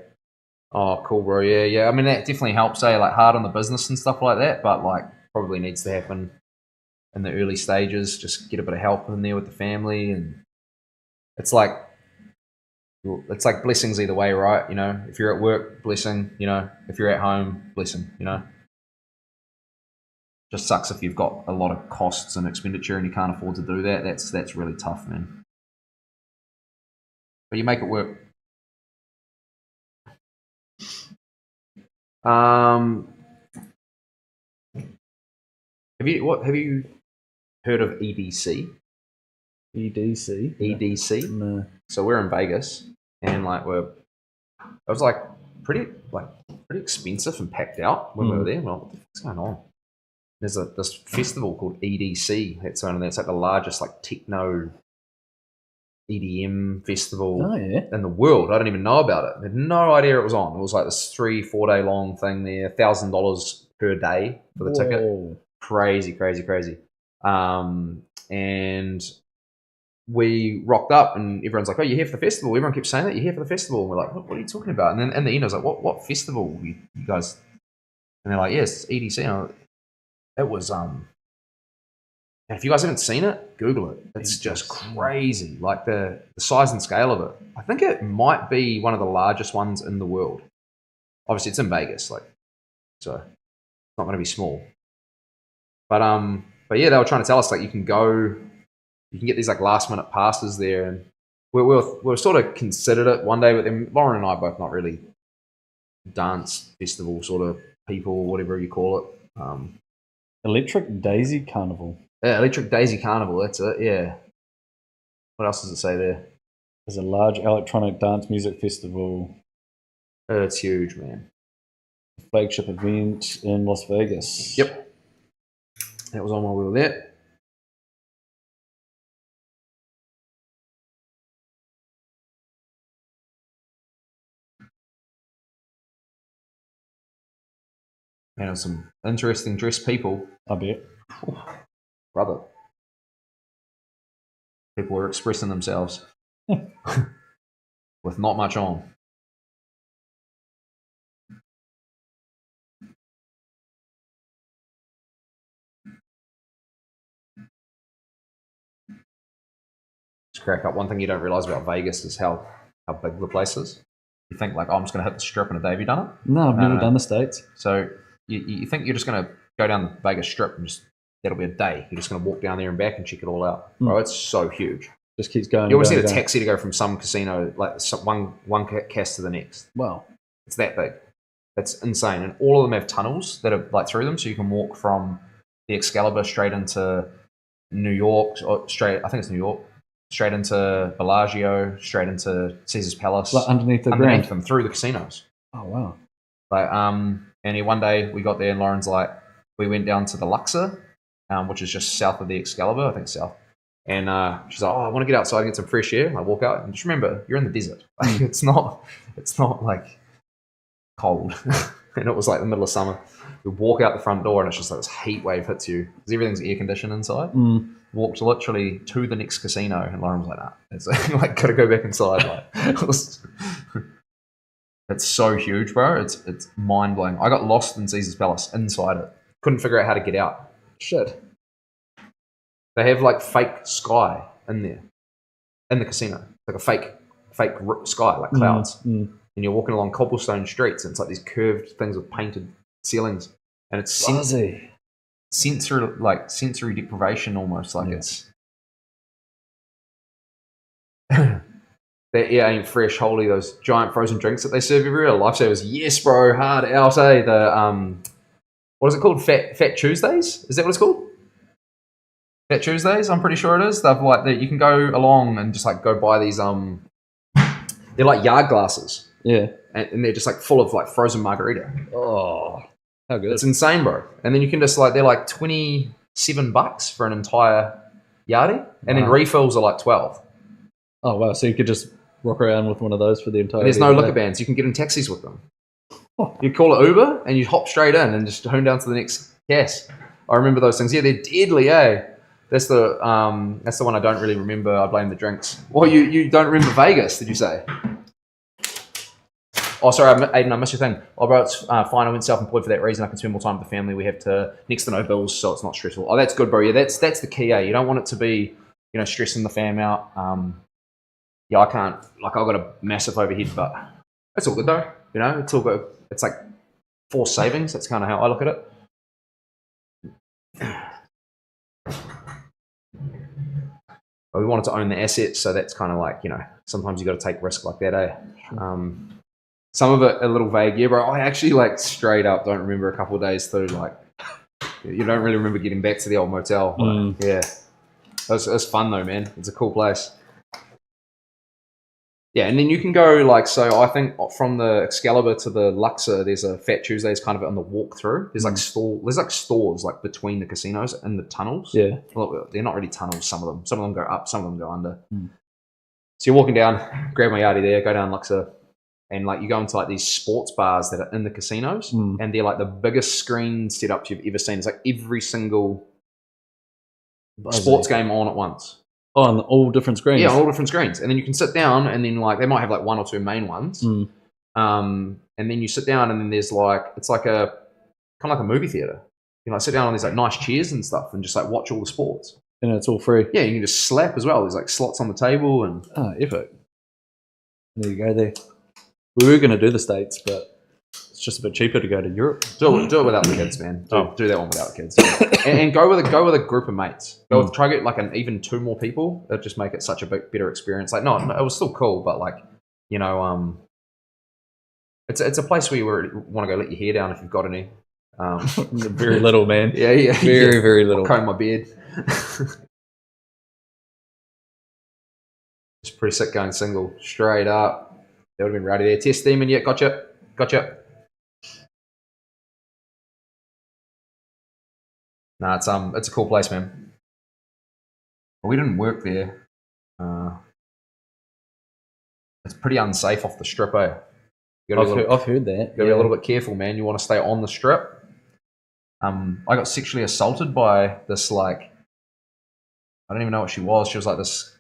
Oh, cool, bro. Yeah. I mean, that definitely helps, like hard on the business and stuff like that, but like probably needs to happen in the early stages. Just get a bit of help in there with the family, and it's like blessings either way, right? You know, if you're at work, blessing. You know, if you're at home, blessing. You know. Just sucks if you've got a lot of costs and expenditure and you can't afford to do that. That's really tough, man. But you make it work. Have you heard of EDC? EDC? EDC? No. So we're in Vegas, and like it was like pretty expensive and packed out when we were there. Well, what the fuck's going on? There's this festival called EDC that's like the largest like techno EDM festival in the world. I don't even know about it. I had no idea it was on. It was like this 3-4 day long thing there, $1,000 per day for the ticket. Crazy. And we rocked up, and everyone's like, "Oh, you're here for the festival?" Everyone keeps saying that, "You're here for the festival." And we're like, "What are you talking about?" And then in the end, I was like, "What festival you guys?" And they're like, "Yes, EDC." And it was and if you guys haven't seen it, Google it. It's just crazy, like the size and scale of it. I think it might be one of the largest ones in the world. Obviously, it's in Vegas, like, so it's not going to be small. But yeah, they were trying to tell us like you can get these like last minute passes there, and we were sort of considered it one day, but then Lauren and I both not really dance festival sort of people, whatever you call it. Electric Daisy Carnival. Yeah, Electric Daisy Carnival. That's it. Yeah. What else does it say there? There's a large electronic dance music festival. It's huge, man. Flagship event in Las Vegas. Yep. That was on while we were there. And some interesting dressed people. I bet. Brother. People were expressing themselves with not much on. Just crack up. One thing you don't realize about Vegas is how big the place is. You think like, oh, I'm just going to hit the strip in a day. Have you done it? No, I've never done the States. So you think you're just going to go down the Vegas Strip and just that'll be a day. You're just going to walk down there and back and check it all out. Bro, it's so huge. Just keeps going. You always need a taxi to go from some casino, like one cast to the next. Wow. It's that big. It's insane. And all of them have tunnels that are like through them, so you can walk from the Excalibur straight into New York, or straight, I think it's New York, straight into Bellagio, straight into Caesar's Palace. Like underneath ground. Them, through the casinos. Oh, wow. Like, and one day we got there and Lauren's like, we went down to the Luxor, which is just south of the Excalibur, I think south. And she's like, oh, I want to get outside and get some fresh air. And I walk out and just remember, you're in the desert. Like, it's not like cold. And it was like the middle of summer. We walk out the front door and it's just like this heat wave hits you because everything's air conditioned inside. Walked literally to the next casino and Lauren was like, nah, it's like gotta go back inside. Like, it's so huge, bro. It's mind blowing. I got lost in Caesar's Palace inside it. Couldn't figure out how to get out. Shit. They have like fake sky in there, in the casino, like a fake sky, like clouds. And you're walking along cobblestone streets, and it's like these curved things with painted ceilings, and it's sensory deprivation almost. Like it's that ain't fresh, holy. Those giant frozen drinks that they serve everywhere, lifesavers. Yes, bro, hard out. The what is it called? Fat Tuesdays? Is that what it's called? Fat Tuesdays, I'm pretty sure it is. They've like that you can go along and just like go buy these they're like yard glasses. Yeah. And they're just like full of like frozen margarita. Oh, how good. It's insane, bro. And then you can just like they're like $27 for an entire yardie. And then refills are like 12. Oh wow. So you could just walk around with one of those for the entire There's no liquor bans. You can get in taxis with them. You call it Uber and you hop straight in and just home down to the next gas. I remember those things. Yeah, they're deadly, eh? That's the one I don't really remember. I blame the drinks. Well, you don't remember Vegas, did you say? Oh, sorry, Aiden, I missed your thing. Oh, bro, it's fine. I went self-employed for that reason. I can spend more time with the family. We have next to no bills, so it's not stressful. Oh, that's good, bro. Yeah, that's the key, eh? You don't want it to be, stressing the fam out. Yeah, I can't. Like, I've got a massive overhead, but it's all good, though. It's all good. It's like forced savings. That's kind of how I look at it. But we wanted to own the assets, so that's kind of like, sometimes you got to take risk like that, eh? Some of it a little vague, yeah, bro. I actually like straight up don't remember a couple of days through. Like, you don't really remember getting back to the old motel. But, yeah, it was fun though, man. It's a cool place. Yeah, and then you can go like, so I think from the Excalibur to the Luxor, there's a Fat Tuesdays kind of on the walk through. There's like stores like between the casinos and the tunnels. Yeah, well, they're not really tunnels. Some of them go up, some of them go under. So you're walking down, grab my yardie there, go down Luxor, and like you go into like these sports bars that are in the casinos, and they're like the biggest screen setups you've ever seen. It's like every single sports game on at once. Oh, on all different screens? Yeah, all different screens. And then you can sit down and then like they might have like one or two main ones. And then you sit down and then there's like, it's like kind of like a movie theater. You sit down on these like nice chairs and stuff and just like watch all the sports. And it's all free? Yeah, you can just slap as well. There's like slots on the table and... Oh, epic. There you go there. We were going to do the States, but it's just a bit cheaper to go to Europe. Do it without the kids, man. Do that one without the kids. and go with a group of mates. Try to get like even two more people. It'll just make it such a better experience. Like, no, it was still cool, but like, It's a place where you want to go let your hair down if you've got any. Very little, man. Yeah. Very little. I'll comb my beard. It's pretty sick going single, straight up. They would have been rowdy there. Test Demon, yeah, gotcha. Nah, it's a cool place, man. But we didn't work there. It's pretty unsafe off the strip, eh? I've heard that. You gotta be a little bit careful, man. You want to stay on the strip. I got sexually assaulted by this, like, I don't even know what she was. She was like this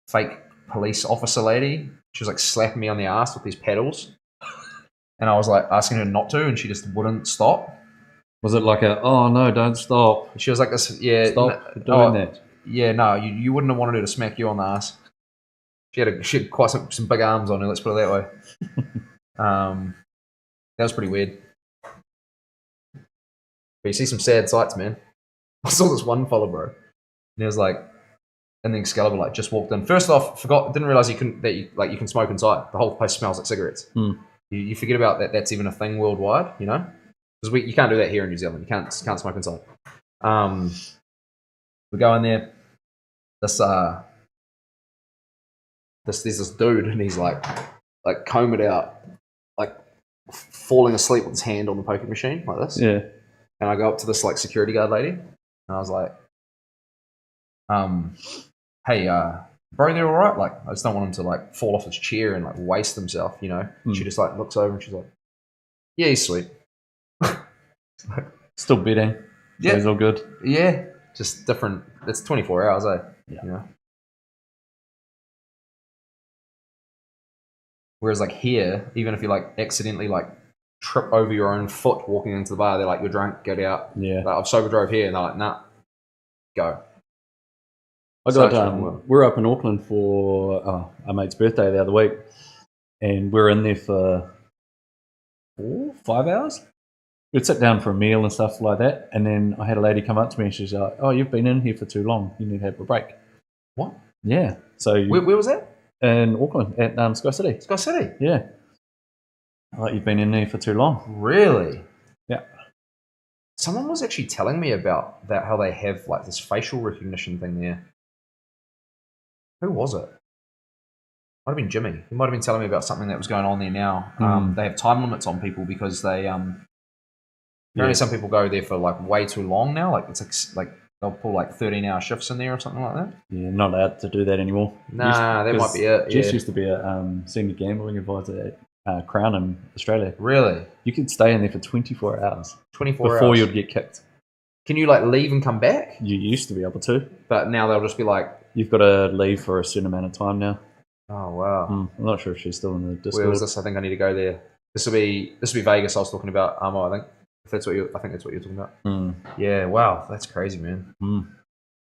fake police officer lady. She was like slapping me on the ass with these pedals. And I was like asking her not to, and she just wouldn't stop. Was it like oh no, don't stop? She was like this, yeah. Stop doing that. Yeah, no, you wouldn't have wanted her to smack you on the ass. She had quite some big arms on her, let's put it that way. That was pretty weird. But you see some sad sights, man. I saw this one fella, bro. And he was like, and then Excalibur like just walked in. First off, didn't realize you can smoke inside. The whole place smells like cigarettes. You forget about that. That's even a thing worldwide, you know, because you can't do that here in New Zealand. You can't smoke inside. We go in there. There's this dude, and he's like comb it out, like falling asleep with his hand on the poker machine like this. Yeah. And I go up to this like security guard lady, and I was like, hey, bro, they're all right? Like, I just don't want him to like fall off his chair and like waste himself, you know? She just like looks over and she's like, yeah, he's sweet. Still bidding. Yeah. So he's all good. Yeah. Just different. It's 24 hours, eh? Yeah. You know? Whereas like here, even if you like accidentally like trip over your own foot walking into the bar, they're like, you're drunk, get out. Yeah. Like, I've sober drove here, and they're like, nah, go. We're up in Auckland for our mate's birthday the other week, and we're in there for 5 hours. We'd sit down for a meal and stuff like that, and then I had a lady come up to me and she's like, oh, you've been in here for too long, you need to have a break. What? Yeah. So where was that? In Auckland, at Sky City. Sky City? Yeah. Like, you've been in there for too long. Really? Yeah. Someone was actually telling me about that, how they have like this facial recognition thing there. Who was it? Might have been Jimmy. He might have been telling me about something that was going on there now. They have time limits on people because they apparently some people go there for like way too long now. Like it's like they'll pull like 13-hour shifts in there or something like that. Yeah, not allowed to do that anymore. Nah, that might be it. Jess used to be a senior gambling advisor at Crown in Australia. Really? You could stay in there for 24 hours. 24 hours? Before you'd get kicked. Can you like leave and come back? You used to be able to. But now they'll just be like... You've got to leave for a certain amount of time now. Oh, wow. I'm not sure if she's still in the Discord. Where was this? I think I need to go there. This will be Vegas I was talking about, I think. I think that's what you're talking about. Yeah, wow. That's crazy, man.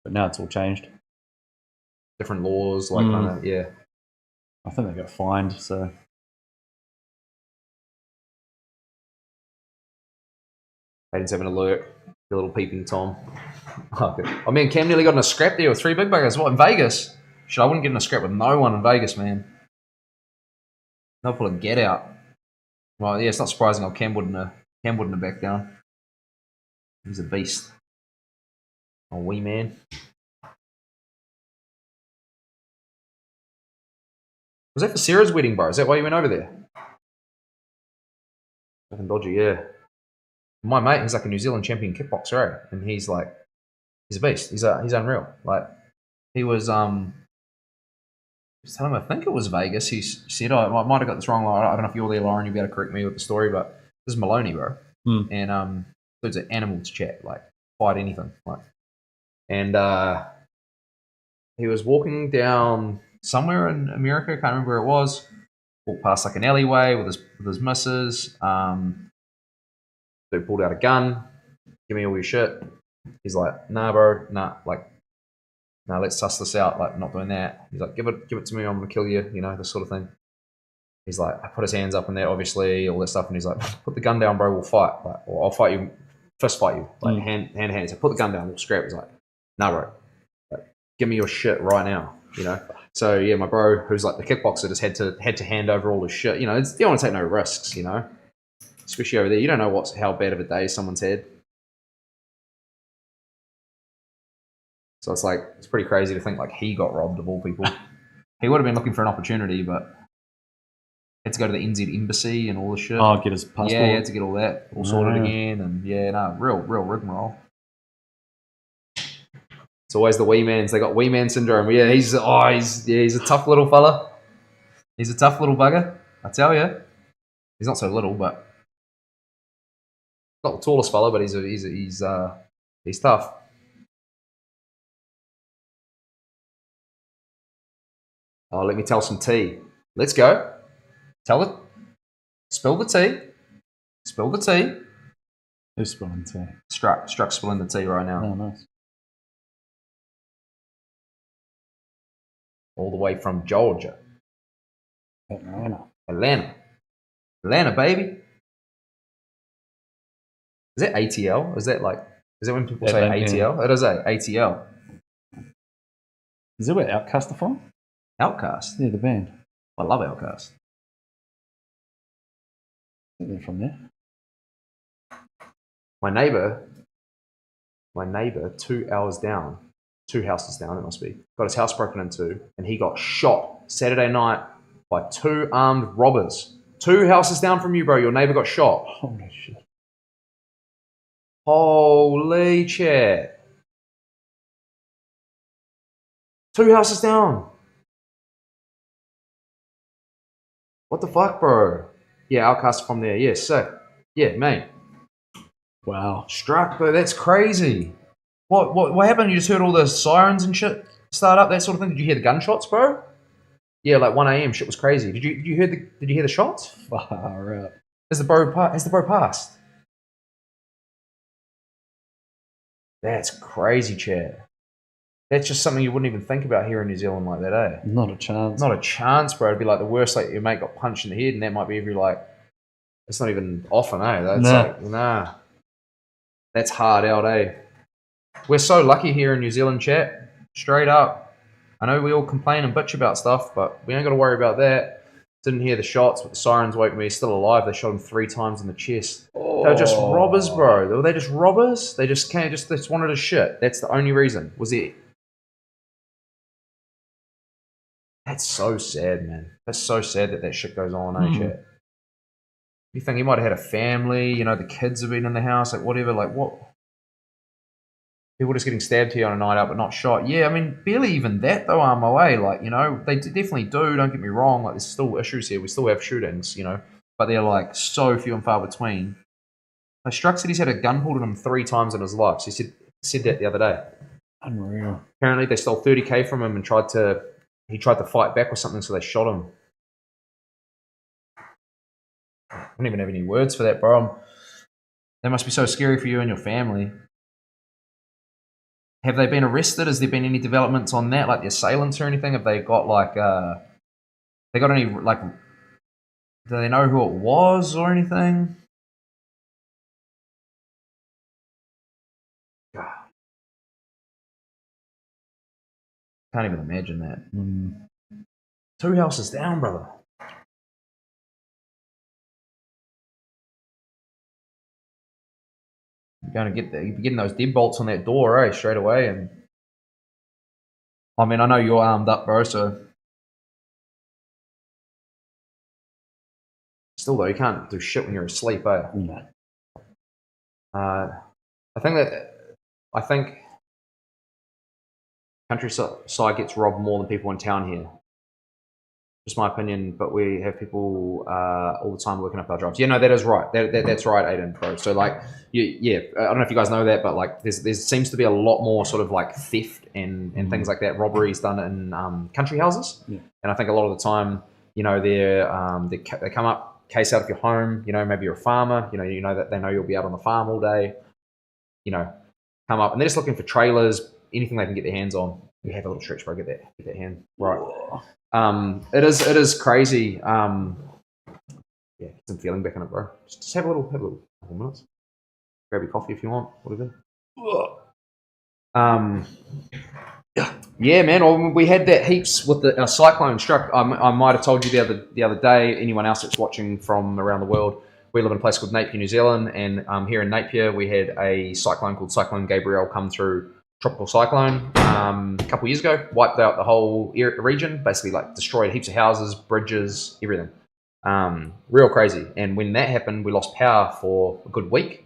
But now it's all changed. Different laws, like kind of, yeah. I think they got fined, so... Hayden's having a lurk. A little peeping Tom. Oh, good. I mean, Cam nearly got in a scrap there with 3 big buggers. What, in Vegas? Shit, I wouldn't get in a scrap with no one in Vegas, man. They'll pull a get out. Well, yeah, it's not surprising. Cam wouldn't have backed down. He's a beast. A wee man. Was that for Sarah's wedding, bro? Is that why you went over there? Fucking dodgy, yeah. My mate, he's like a New Zealand champion kickboxer, eh? And he's like, he's a beast. He's unreal. Like, he was, I think it was Vegas. He said, I might have got this wrong. I don't know if you're there, Lauren. You'll be able to correct me with the story, but this is Maloney, bro. And dude's an animal to chat, like fight anything, like. And he was walking down somewhere in America. I can't remember where it was. Walked past like an alleyway with his missus. Dude pulled out a gun. Give me all your shit. He's like, nah, bro, nah, let's suss this out. Like, not doing that. He's like, give it to me. I'm gonna kill you. You know, this sort of thing. He's like, I put his hands up in there, obviously, all that stuff, and he's like, put the gun down, bro. We'll fight. Like, or I'll fight you, fist fight you, like hand to hand. He said, put the gun down. We'll scrap. He's like, nah, bro. Like, give me your shit right now. you know. So yeah, my bro, who's like the kickboxer, just had to hand over all his shit. You know, you don't want to take no risks, you know, especially over there. You don't know how bad of a day someone's had. So it's like it's pretty crazy to think like he got robbed of all people. He would have been looking for an opportunity, but had to go to the NZ embassy and all the shit. Oh, get his passport. Yeah, he had to get all that all sorted again, and yeah, no, real rigmarole. It's always the wee mans. They got wee man syndrome. Yeah, he's a tough little fella. He's a tough little bugger. I tell you, he's not so little, but not the tallest fella, but he's tough. Oh, let me tell some tea. Let's go. Tell it. Spill the tea. Spill the tea. Who's spilling tea? Struck spilling the tea right now. Oh, nice. All the way from Georgia. Atlanta, baby. Is that ATL? Is that when people say ATL? It is ATL. Is that where Outkast are from? Outkast? Yeah, the band. I love Outkast. I think they're from there. My neighbour, 2 hours down, 2 houses down, it must be, got his house broken into, and he got shot Saturday night by 2 armed robbers. 2 houses down from you, bro. Your neighbour got shot. Holy shit. Holy shit. 2 houses down. What the fuck, bro? Yeah, Outkast from there. Yeah, sick. Yeah, mate. Wow. Struck, bro. That's crazy. What happened? You just heard all the sirens and shit start up, that sort of thing? Did you hear the gunshots, bro? Yeah, like 1 a.m. shit was crazy. Did you hear the shots? Far out. Has the bro passed? That's crazy, Chad. That's just something you wouldn't even think about here in New Zealand like that, eh? Not a chance. Not a chance, bro. It'd be like the worst, like your mate got punched in the head, and that might be every like. It's not even often, eh? That's like, nah. That's hard out, eh? We're so lucky here in New Zealand, chat. Straight up. I know we all complain and bitch about stuff, but we ain't got to worry about that. Didn't hear the shots, but the sirens woke me. He's still alive. They shot him 3 times in the chest. Oh. They're just robbers, bro. Were they just robbers? They just wanted his shit. That's the only reason. Was it? That's so sad, man. That's so sad that shit goes on, eh, chat? You think he might have had a family, you know, the kids have been in the house, like whatever, like what? People just getting stabbed here on a night out but not shot. Yeah, I mean, barely even that though, my way. Like, you know, they definitely do, don't get me wrong. Like, there's still issues here. We still have shootings, you know, but they're like so few and far between. Like, Struck said he's had a gun pulled at him 3 times in his life. So he said that the other day. Unreal. Apparently they stole 30K from him and he tried to fight back or something, so they shot him. I don't even have any words for that, bro. That must be so scary for you and your family. Have they been arrested? Has there been any developments on that, like the assailants or anything? Have they got they got any, like, do they know who it was or anything? God. Can't even imagine that. 2 houses down, brother. You're getting those deadbolts on that door, eh, straight away. And I mean, I know you're armed up, bro, so still though, you can't do shit when you're asleep, eh? No. I think countryside gets robbed more than people in town here. Just my opinion, but we have people all the time looking up our drives. Yeah, no, that is right. That's right, Aiden Pro. So like, yeah, I don't know if you guys know that, but like, there seems to be a lot more sort of like theft and things like that, robberies done in country houses. Yeah. And I think a lot of the time, you know, they come up, case out of your home. You know, maybe you're a farmer. You know that they know you'll be out on the farm all day. You know, come up and they're just looking for trailers, anything they can get their hands on. You have a little stretch, bro. Get that hand right. Whoa. It is crazy. Yeah, get some feeling back in it, bro. Just have a little couple minutes. Grab your coffee if you want, whatever. Yeah. Yeah, man. Well, we had that heaps with the cyclone struck. I might have told you the other day. Anyone else that's watching from around the world, we live in a place called Napier, New Zealand, and here in Napier we had a cyclone called Cyclone Gabrielle come through. Tropical cyclone a couple of years ago, wiped out the whole region, basically like destroyed heaps of houses, bridges, everything. Real crazy. And when that happened, we lost power for a good week.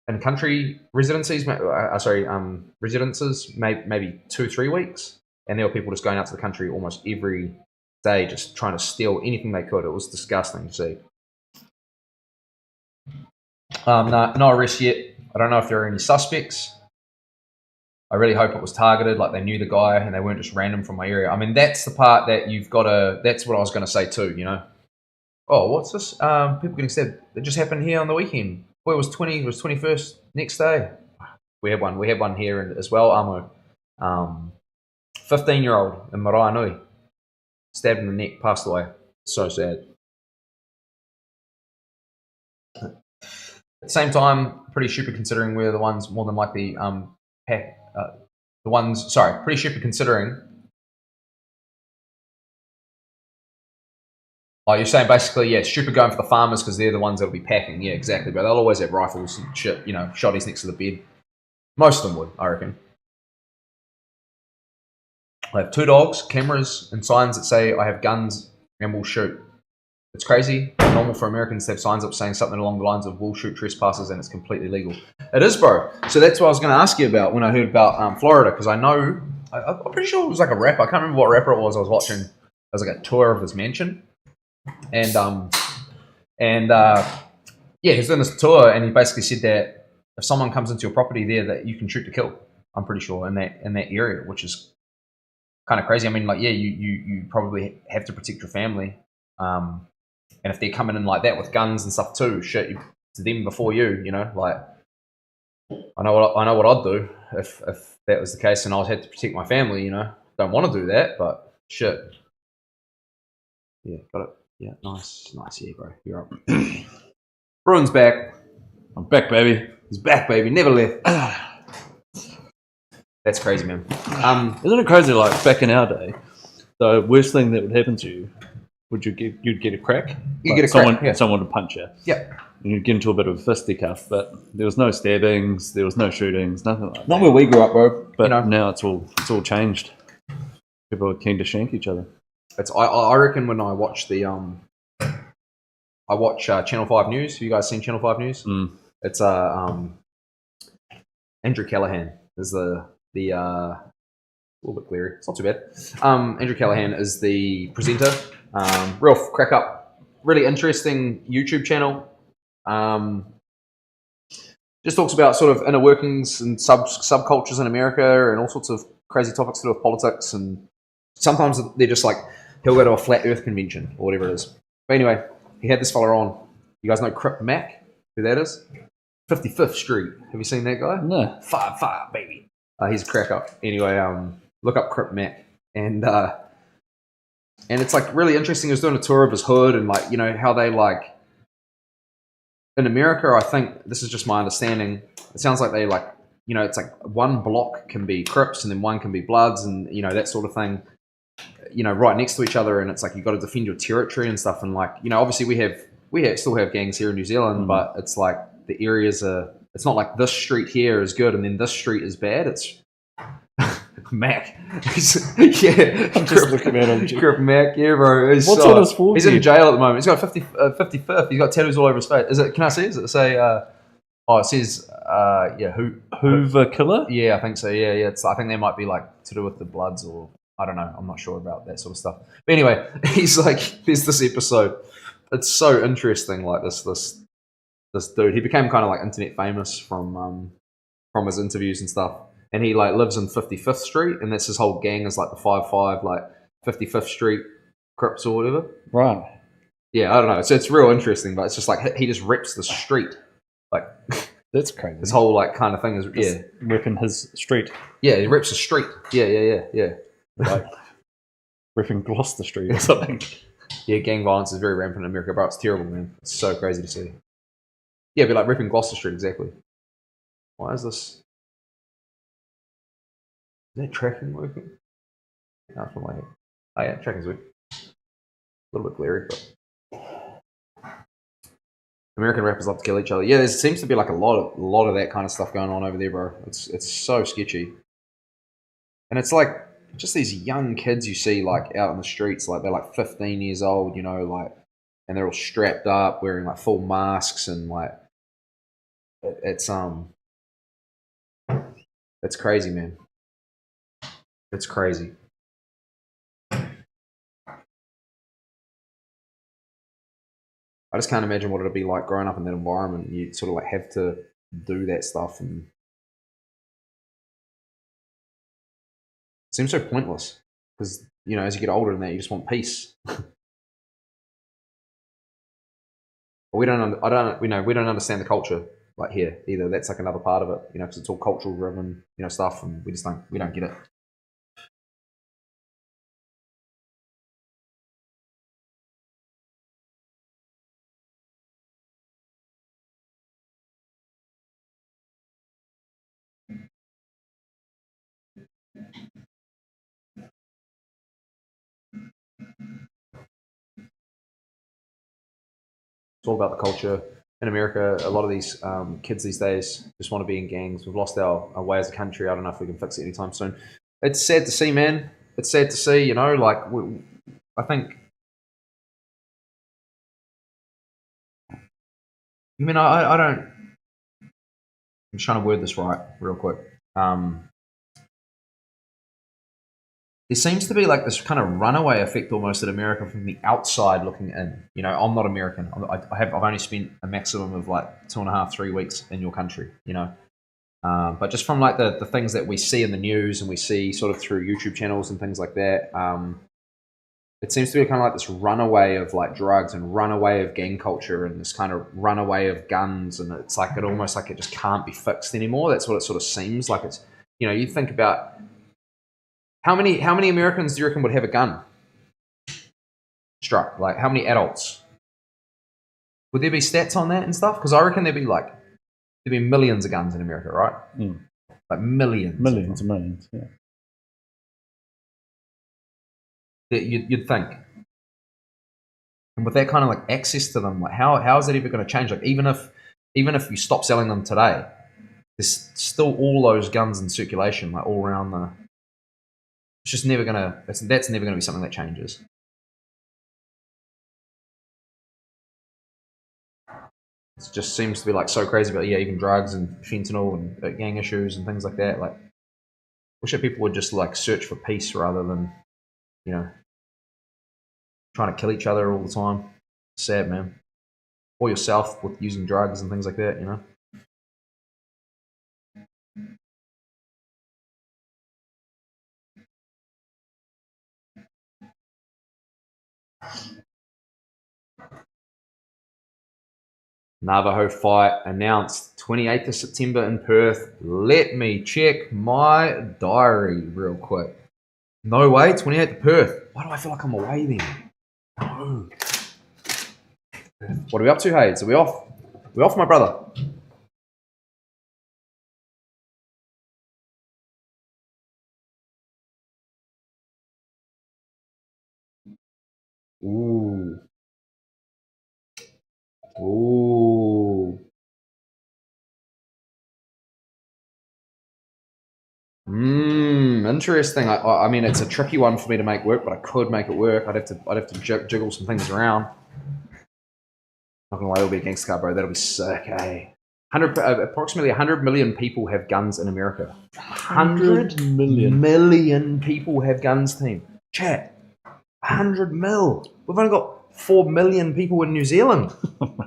In country residences, maybe 2-3 weeks, and there were people just going out to the country almost every day, just trying to steal anything they could. It was disgusting to see. No arrests yet. I don't know if there are any suspects. I really hope it was targeted, like they knew the guy and they weren't just random from my area. I mean, that's the part that you've got to. That's what I was going to say too. You know, oh, what's this? People getting stabbed. It just happened here on the weekend. Boy, it was 21st next day. We had one here as well. Amo, 15-year-old in Maraenui, stabbed in the neck, passed away. So sad. At the same time, pretty stupid considering we're the ones more than likely pretty stupid considering. Oh, you're saying basically, yeah, stupid going for the farmers because they're the ones that'll be packing. Yeah, exactly. But they'll always have rifles and shit, you know, shotties next to the bed. Most of them would, I reckon. I have 2 dogs, cameras, and signs that say I have guns and will shoot. It's crazy. Normal for Americans to have signs up saying something along the lines of "will shoot trespassers" and it's completely legal. It is, bro. So that's what I was going to ask you about when I heard about Florida, because I know, I'm pretty sure it was like a rapper. I can't remember what rapper it was I was watching. It was like a tour of his mansion. And yeah, he's doing this tour and he basically said that if someone comes into your property there that you can shoot to kill, I'm pretty sure, in that area, which is kind of crazy. I mean, like, yeah, you probably have to protect your family. And if they're coming in like that with guns and stuff too, shit, to them before you, you know, like, I know what I'd do if that was the case, and I had to protect my family. You know, don't want to do that, but shit. Yeah, got it. Yeah, nice. Yeah, bro, you're up. Bruin's back. I'm back, baby. He's back, baby. Never left. That's crazy, man. Isn't it crazy? Like back in our day, the worst thing that would happen to you. You'd get a crack. You get a crack. Yeah. Someone would punch you. Yeah. And you'd get into a bit of a fisticuff, but there was no stabbings, there was no shootings, nothing like that. Not where we grew up, bro. But now it's all changed. People are keen to shank each other. I reckon when I watch Channel 5 News. Have you guys seen Channel 5 News? Mm. It's Andrew Callahan is the a little bit glary. It's not too bad. Andrew Callahan is the presenter. Real crack up, really interesting YouTube channel. Just talks about sort of inner workings and subcultures in America and all sorts of crazy topics to do with politics. And sometimes they're just like, he'll go to a flat Earth convention or whatever it is. But anyway, he had this fella on. You guys know Crip Mac, who that is? 55th Street. Have you seen that guy? No. 5 baby. He's a crack up. Anyway, look up Crip Mac and it's like really interesting. He was doing a tour of his hood and like, you know, how they like in America, I think this is just my understanding. It sounds like they like, you know, it's like one block can be Crips and then one can be Bloods and, you know, that sort of thing, you know, right next to each other. And it's like, you've got to defend your territory and stuff. And like, you know, obviously we still have gangs here in New Zealand, but it's like the areas it's not like this street here is good and then this street is bad. It's Mac. Yeah. I'm just looking at him. Crip Mac, yeah, bro. What's on his forehead? He's in jail at the moment. He's got 55th. He's got tattoos all over his face. Can I see? Does it say, it says, Hoover Killer? Yeah, I think so. Yeah. I think they might be like to do with the Bloods or, I don't know. I'm not sure about that sort of stuff. But anyway, he's like, there's this episode. It's so interesting, like this dude. He became kind of like internet famous from his interviews and stuff. And he like lives in 55th Street, and that's his whole gang is like the 5 like 55th Street Crips or whatever. Right. Yeah, I don't know. So it's real interesting, but it's just like he just rips the street. Like that's crazy. His whole like kind of thing is just ripping his street. Yeah, he rips the street. Yeah. Like ripping Gloucester Street or something. Yeah, gang violence is very rampant in America, bro. It's terrible, man. It's so crazy to see. Yeah, but like ripping Gloucester Street, exactly. Why is this? that tracking working? No, it's from my head. Oh yeah, tracking's working. A little bit blurry, but American rappers love to kill each other. Yeah, there seems to be like a lot of that kind of stuff going on over there, bro. It's so sketchy, and it's like just these young kids you see like out on the streets, like they're like 15 years old, you know, like, and they're all strapped up, wearing like full masks, and like it's crazy, man. It's crazy. I just can't imagine what it'll be like growing up in that environment. You sort of like have to do that stuff, and it seems so pointless because, you know, as you get older than that, you just want peace. But we don't understand the culture like here either. That's like another part of it, you know, because it's all cultural driven, you know, stuff, and we don't get it. It's all about the culture. In America, a lot of these kids these days just want to be in gangs. We've lost our way as a country. I don't know if we can fix it anytime soon. It's sad to see, man. It's sad to see, you know, like, I think, I mean, I don't, I'm trying to word this right real quick. There seems to be like this kind of runaway effect almost in America from the outside looking in. You know, I'm not American. I've only spent a maximum of like 2.5, 3 weeks in your country, you know. But just from like the things that we see in the news and we see sort of through YouTube channels and things like that, it seems to be kind of like this runaway of like drugs and runaway of gang culture and this kind of runaway of guns, and it's like it almost like it just can't be fixed anymore. That's what it sort of seems like. It's, you know, you think about how many Americans do you reckon would have a gun struck? Like how many adults? Would there be stats on that and stuff? Because I reckon there'd be millions of guns in America, right? Mm. Like millions and millions, yeah. That you'd think. And with that kind of like access to them, like how is that ever going to change? Like even if you stop selling them today, there's still all those guns in circulation, like all around the. It's just never gonna. That's never gonna be something that changes. It just seems to be like so crazy about even drugs and fentanyl and gang issues and things like that. Like, wish that people would just like search for peace rather than, you know, trying to kill each other all the time. Sad, man. Or yourself with using drugs and things like that, you know. Navajo fight announced 28th of September in Perth. Let me check my diary real quick. No way, 28th of Perth. Why do I feel like I'm away then? No. What are we up to, Hayes? Are we off? We off, my brother? Ooh. Ooh. Interesting. I mean, it's a tricky one for me to make work, but I could make it work. I'd have to jiggle some things around. Not gonna lie, it'll be a gangster car, bro. That'll be sick, eh? Approximately 100 million people have guns in America. 100 million people have guns, team. Chat. 100 mil. We've only got 4 million people in New Zealand. 4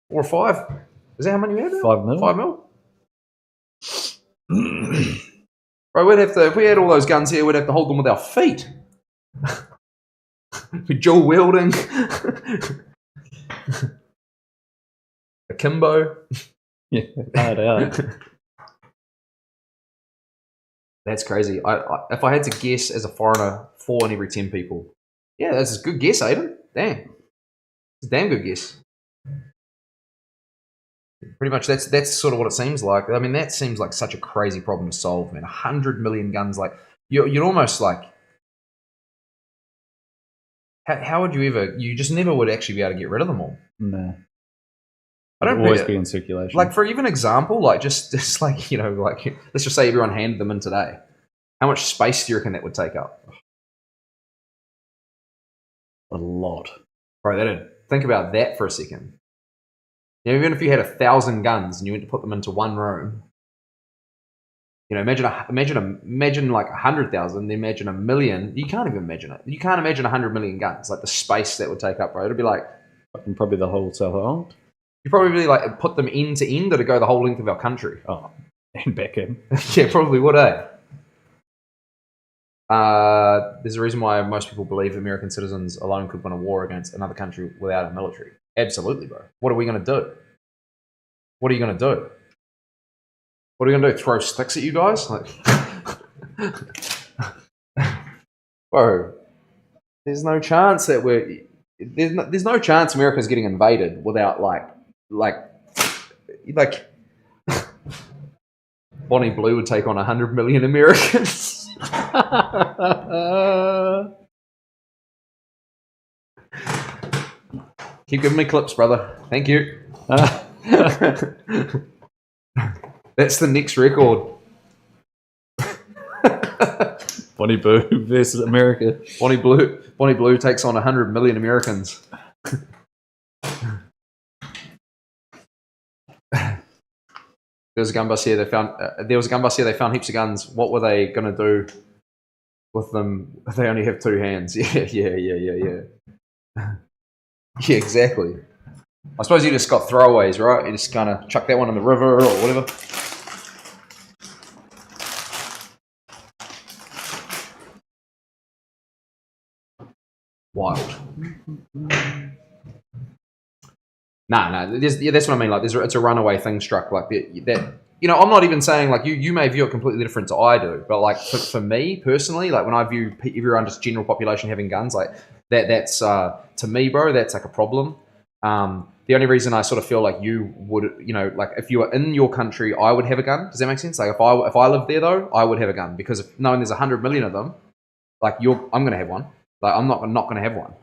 or 5. Is that how many we have? 5 mil. 5 mil. Bro, we'd have to, if we had all those guns here, we'd have to hold them with our feet. Dual wielding. Akimbo. Yeah, hard out. That's crazy. If I had to guess as a foreigner, 4 in every 10 people. Yeah, that's a good guess, Aiden. Damn. It's a damn good guess. Pretty much, that's sort of what it seems like. I mean, that seems like such a crazy problem to solve, man. 100 million guns, like you'd almost like. How would you ever? You just never would actually be able to get rid of them all. No. I don't always be in circulation. Like for even example, like just like like let's just say everyone handed them in today. How much space do you reckon that would take up? A lot. Right, think about that for a second. Even if you had 1,000 guns and you went to put them into one room, imagine like 100,000, then imagine 1,000,000. You can't even imagine it. You can't imagine 100 million guns, like the space that would take up, right? It'd be like probably the whole South Island. You probably like put them end to end, or to go the whole length of our country. Oh, and back in. Yeah, probably would, eh? There's a reason why most people believe American citizens alone could win a war against another country without a military. Absolutely, bro. What are we going to do? What are you going to do? What are we going to do? Throw sticks at you guys? Like, bro, there's no chance that there's no chance America's getting invaded without like Bonnie Blue would take on 100 million Americans. Keep giving me clips, brother. Thank you. That's the next record. Bonnie Blue versus America. Bonnie Blue takes on 100 million Americans. There was a gun bust here. They found heaps of guns. What were they going to do with them? They only have two hands. Yeah. Yeah, exactly. I suppose you just got throwaways, right? You just kind of chuck that one in the river or whatever. Wild. Nah. That's what I mean. Like, it's a runaway thing struck. Like that. I'm not even saying like you may view it completely different to I do, but like for me personally, like when I view everyone just general population having guns, like that's to me, bro, that's like a problem. The only reason I sort of feel like you would, like if you were in your country, I would have a gun. Does that make sense? Like if I lived there though, I would have a gun, because knowing there's 100 million of them, like I'm gonna have one. Like I'm not gonna have one.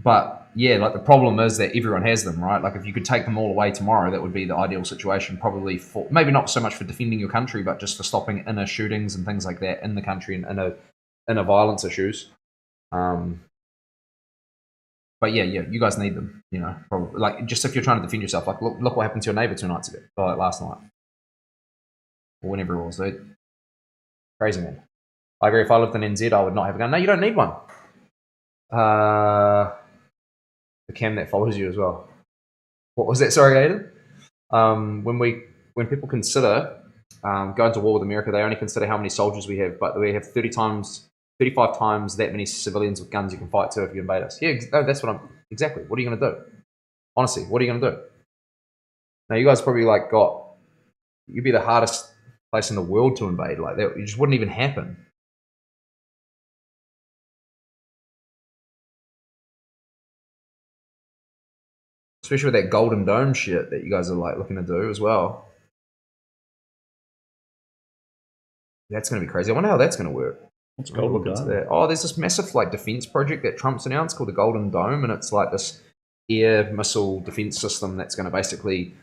But yeah, like the problem is that everyone has them, right? Like if you could take them all away tomorrow, that would be the ideal situation, probably for maybe not so much for defending your country, but just for stopping inner shootings and things like that in the country and inner violence issues. But yeah, you guys need them, probably. Like just if you're trying to defend yourself, like look what happened to your neighbor 2 nights ago, or like last night, or whenever it was. Dude. Crazy, man. I agree. If I lived in NZ, I would not have a gun. No, you don't need one. The cam that follows you as well. What was that? Sorry, Aiden. When people consider going to war with America, they only consider how many soldiers we have, but we have 35 times that many civilians with guns you can fight to if you invade us. Yeah, that's what exactly. What are you going to do? Honestly, what are you going to do? Now, you guys probably you'd be the hardest place in the world to invade. Like that, it just wouldn't even happen. Especially with that Golden Dome shit that you guys are like looking to do as well. That's going to be crazy. I wonder how that's going to work. What's Golden Dome? Oh, there's this massive like defense project that Trump's announced called the Golden Dome, and it's like this air missile defense system that's going to basically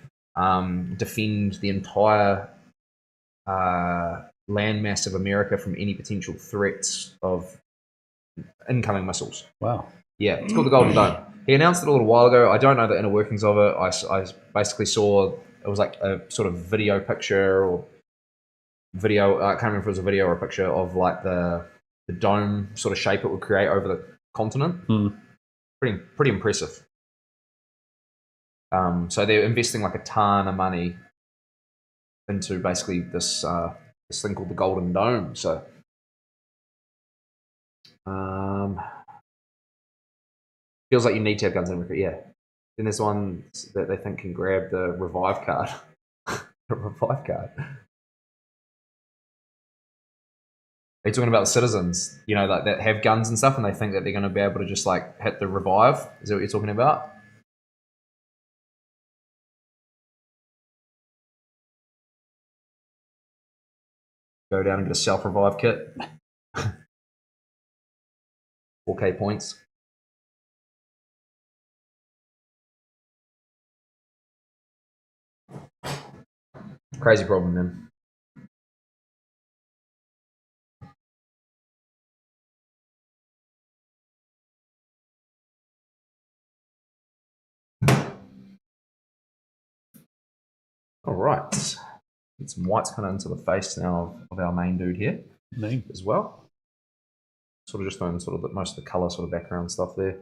defend the entire landmass of America from any potential threats of incoming missiles. Wow. Yeah, it's called the Golden Dome. He announced it a little while ago. I don't know the inner workings of it. I basically saw it was like a sort of video picture or video. I can't remember if it was a video or a picture of like the dome sort of shape it would create over the continent. Pretty impressive. So they're investing like a ton of money into basically this thing called the Golden Dome. So. Feels like you need to have guns in America, yeah. Then there's one that they think can grab the revive card. The revive card. you talking about the citizens, you know, like that have guns and stuff, and they think that they're going to be able to just like hit the revive? Is that what you're talking about? Go down and get a self-revive kit. 4K points. Crazy problem, man. All right. Get some whites kind of into the face now of our main dude here as well. Sort of just throwing sort of most of the color sort of background stuff there.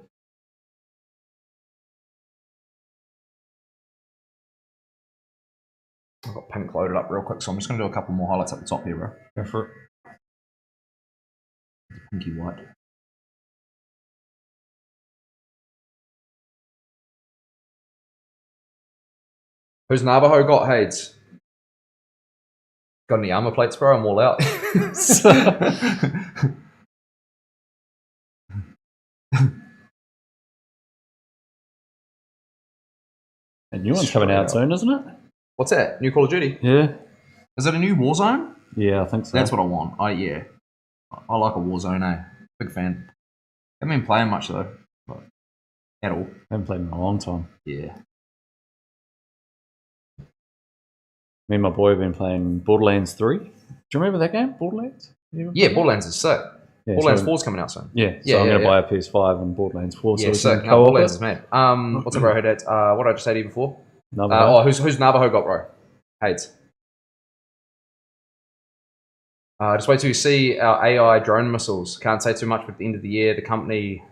I've got pink loaded up real quick, so I'm just going to do a couple more highlights up the top here, bro. Go for it. Pinky white. Who's Navajo got, Hades? Got any armor plates, bro? I'm all out. A new one's coming out soon, isn't it? What's that? New Call of Duty? Yeah. Is it a new Warzone? Yeah, I think so. That's what I want. Yeah. I like a Warzone, eh? Big fan. Haven't been playing much though. At all. Haven't played in a long time. Yeah. Me and my boy have been playing Borderlands 3. Do you remember that game, Borderlands? Yeah, Borderlands is sick. Yeah, Borderlands so, 4 is coming out soon. Yeah, so I'm going to buy a PS5 and Borderlands 4. Yeah, so sick. No, Borderlands is mad. What's up, bro? Hey, Dad. What did I just say to you before? Who's Navajo got, bro? Hades. Just wait till you see our AI drone missiles. Can't say too much, but at the end of the year, the company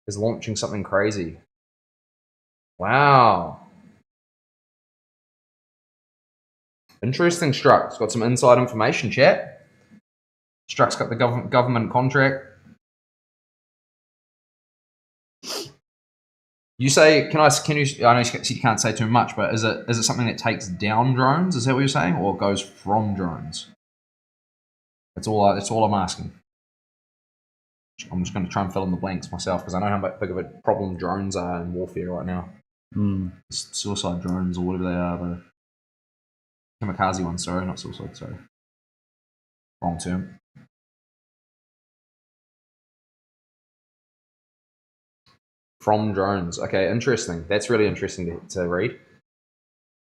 is launching something crazy. Wow. Interesting, Struck's got some inside information, chat. Struck's got the government contract. You say, can you? I know you can't say too much, but is it something that takes down drones? Is that what you're saying, or goes from drones? That's all I'm asking. I'm just going to try and fill in the blanks myself because I know how big of a problem drones are in warfare right now. Suicide drones or whatever they are, the kamikaze ones. Sorry, not suicide. Sorry, wrong term. From drones. Okay, interesting. That's really interesting to read.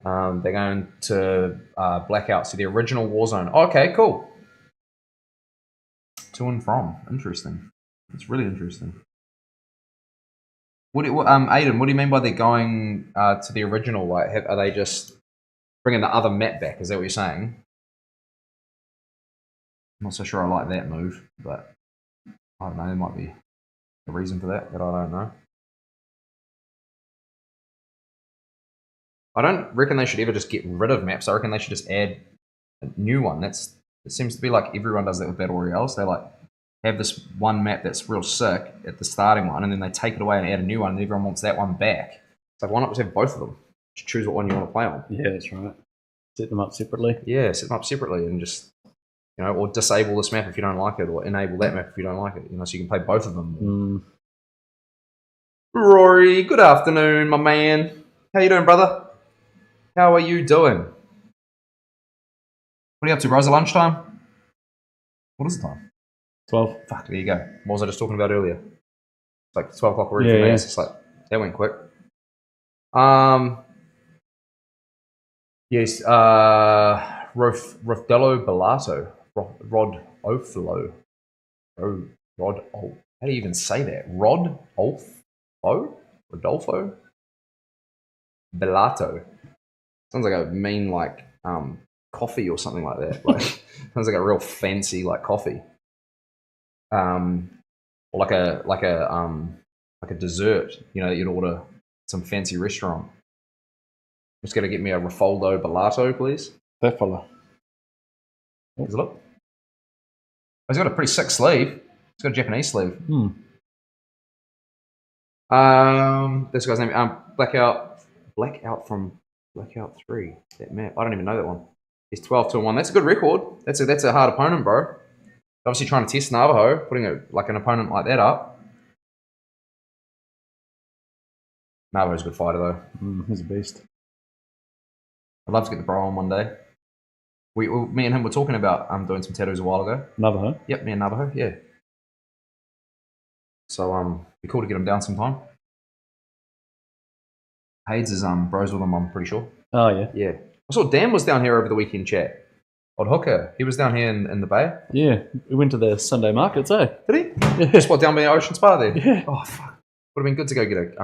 They're going to blackout. So the original Warzone. Okay, cool. To and from. Interesting. It's really interesting. Aiden, what do you mean by they're going to the original? Like, are they just bringing the other map back? Is that what you're saying? I'm not so sure I like that move, but I don't know. There might be a reason for that I don't know. I don't reckon they should ever just get rid of maps. I reckon they should just add a new one. It seems to be like everyone does that with Battle Royales. They like have this one map that's real sick at the starting one, and then they take it away and add a new one, and everyone wants that one back. It's like, why not just have both of them? Just choose what one you want to play on. Yeah, that's right. Set them up separately. Yeah, set them up separately and just, or disable this map if you don't like it, or enable that map if you don't like it. So you can play both of them. Rory, good afternoon, my man. How you doing, brother? How are you doing? What are you up to, bro? Is it lunchtime? What is the time? 12. Fuck, there you go. What was I just talking about earlier? It's like 12 o'clock already for me. It's just like, that went quick. Yes, Rofdello Bellato. Rod Oflo. How do you even say that? Rod Olfo? Rodolfo? Bellato. Sounds like a mean, coffee or something like that. Like, sounds like a real fancy, coffee. Or like a dessert, that you'd order at some fancy restaurant. Just gotta get me a Rofaldo Bellato, please. That fella. Here's a look. Oh, he's got a pretty sick sleeve. He's got a Japanese sleeve. This guy's name, Blackout from Blackout 3. That map. I don't even know that one. He's 12-1. That's a good record. That's a hard opponent, bro. Obviously trying to test Navajo, putting an opponent like that up. Navajo's a good fighter though. He's a beast. I'd love to get the bro on one day. Me and him were talking about doing some tattoos a while ago. Navajo? Yep, me and Navajo, yeah. So it'd be cool to get him down sometime. Hades is bros with him, I'm pretty sure. Oh yeah. Yeah. I saw Dan was down here over the weekend, chat. Odd hooker. He was down here in the bay. Yeah. We went to the Sunday markets, eh? Did he? Yeah. Spot down by the Ocean Spa there. Yeah. Oh fuck. Would have been good to go get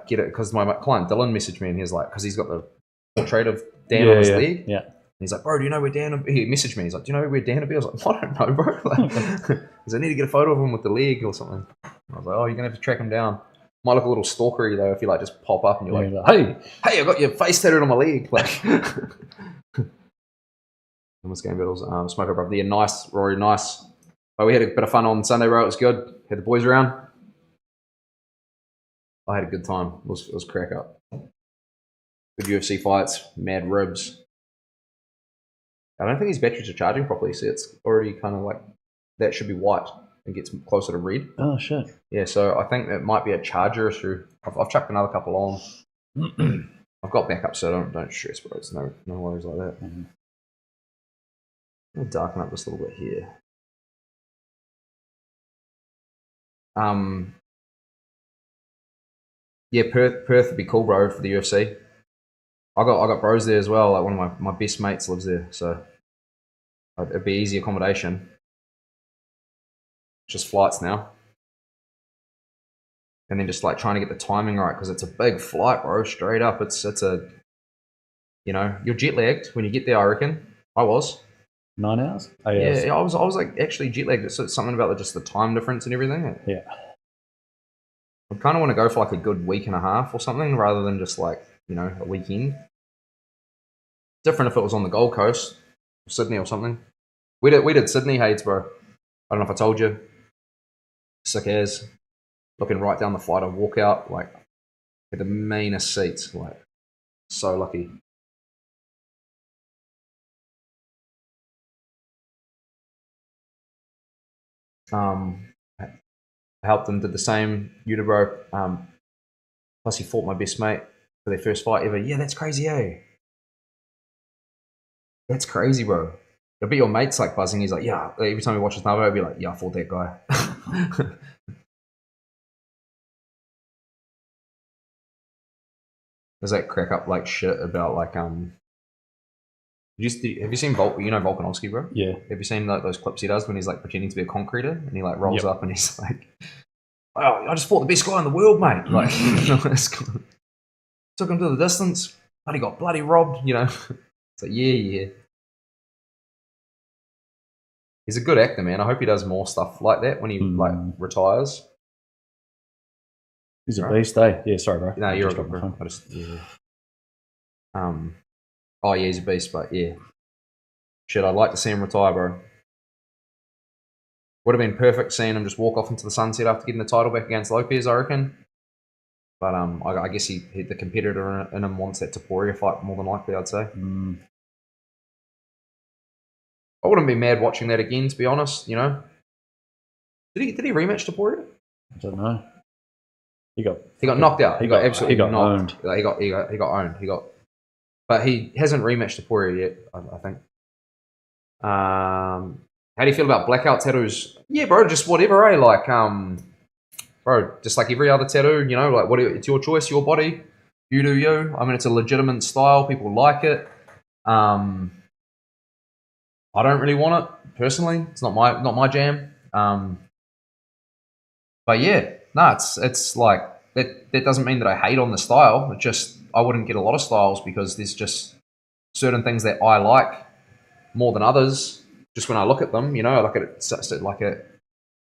get it because my client Dylan messaged me and he's like, because he's got the portrait of Dan on his leg. Yeah. He's like, bro, do you know where Dan? He messaged me. He's like, do you know where Dan would be? I was like, I don't know, bro. Like, because I need to get a photo of him with the leg or something. I was like, oh, you're gonna have to track him down. Might look a little stalkery though if you like just pop up and you're like, hey, I got your face tattooed on my leg. Like, almost game battles. Smoker brother, yeah, nice, Rory, nice. But we had a bit of fun on Sunday, bro. It was good. Had the boys around. I had a good time. It was crack up. Good UFC fights, mad ribs. I don't think these batteries are charging properly, so it's already kind of like that should be white and gets closer to red. Oh shit. Yeah, so I think it might be a charger issue. I've chucked another couple on. I've got backup, so don't stress, bro. It's no worries like that. I'll darken up this a little bit here. Yeah, Perth would be cool, bro, for the UFC. I got bros there as well. Like one of my best mates lives there, so it'd be easy accommodation. Just flights now, and then just like trying to get the timing right because it's a big flight, bro. Straight up, it's a, you know, you're jet lagged when you get there. I reckon I was 9 hours. Oh, yeah, I was like actually jet lagged. It's something about just the time difference and everything. Yeah. I kind of want to go for like a good week and a half or something rather than just like, you know, a weekend. Different if it was on the Gold Coast, Sydney or something. We did Sydney, Hades, bro. I don't know if I told you. Sick as. Looking right down the flight, I walk out, like, at the meanest seats, like, so lucky. I helped them, did the same, Udibro. Plus he fought my best mate for their first fight ever. Yeah, that's crazy, eh? That's crazy, bro. I bet your mate's like buzzing. He's like, yeah. Every time he watches Navo, he'll be like, yeah, I fought that guy. Does that crack up like shit about like have you seen Volkanovski, bro? Yeah. Have you seen like those clips he does when he's like pretending to be a concreter and he like rolls up and he's like, oh, I just fought the best guy in the world, mate. Like, took him to the distance, but he got bloody robbed, you know. It's like, yeah. He's a good actor, man. I hope he does more stuff like that when he like retires. He's a beast, eh? Yeah, sorry, bro. No, you're a good bro. Oh yeah, he's a beast, but yeah. Shit, I'd like to see him retire, bro. Would have been perfect seeing him just walk off into the sunset after getting the title back against Lopez, I reckon. But I guess the competitor in him wants that Taporia fight more than likely, I'd say. I wouldn't be mad watching that again, to be honest. You know, did he rematch Taporia? I don't know. He got knocked out. He got absolutely owned. He got owned. But he hasn't rematched Taporia yet. I think. How do you feel about blackout tattoos? Yeah, bro, just whatever, eh? Like, bro, just like every other tattoo, you know, like it's your choice, your body, you do you. I mean, it's a legitimate style. People like it. I don't really want it personally. It's not my jam. But yeah, no, it's like that doesn't mean that I hate on the style. It just I wouldn't get a lot of styles because there's just certain things that I like more than others. Just when I look at them, you know, I look at it like it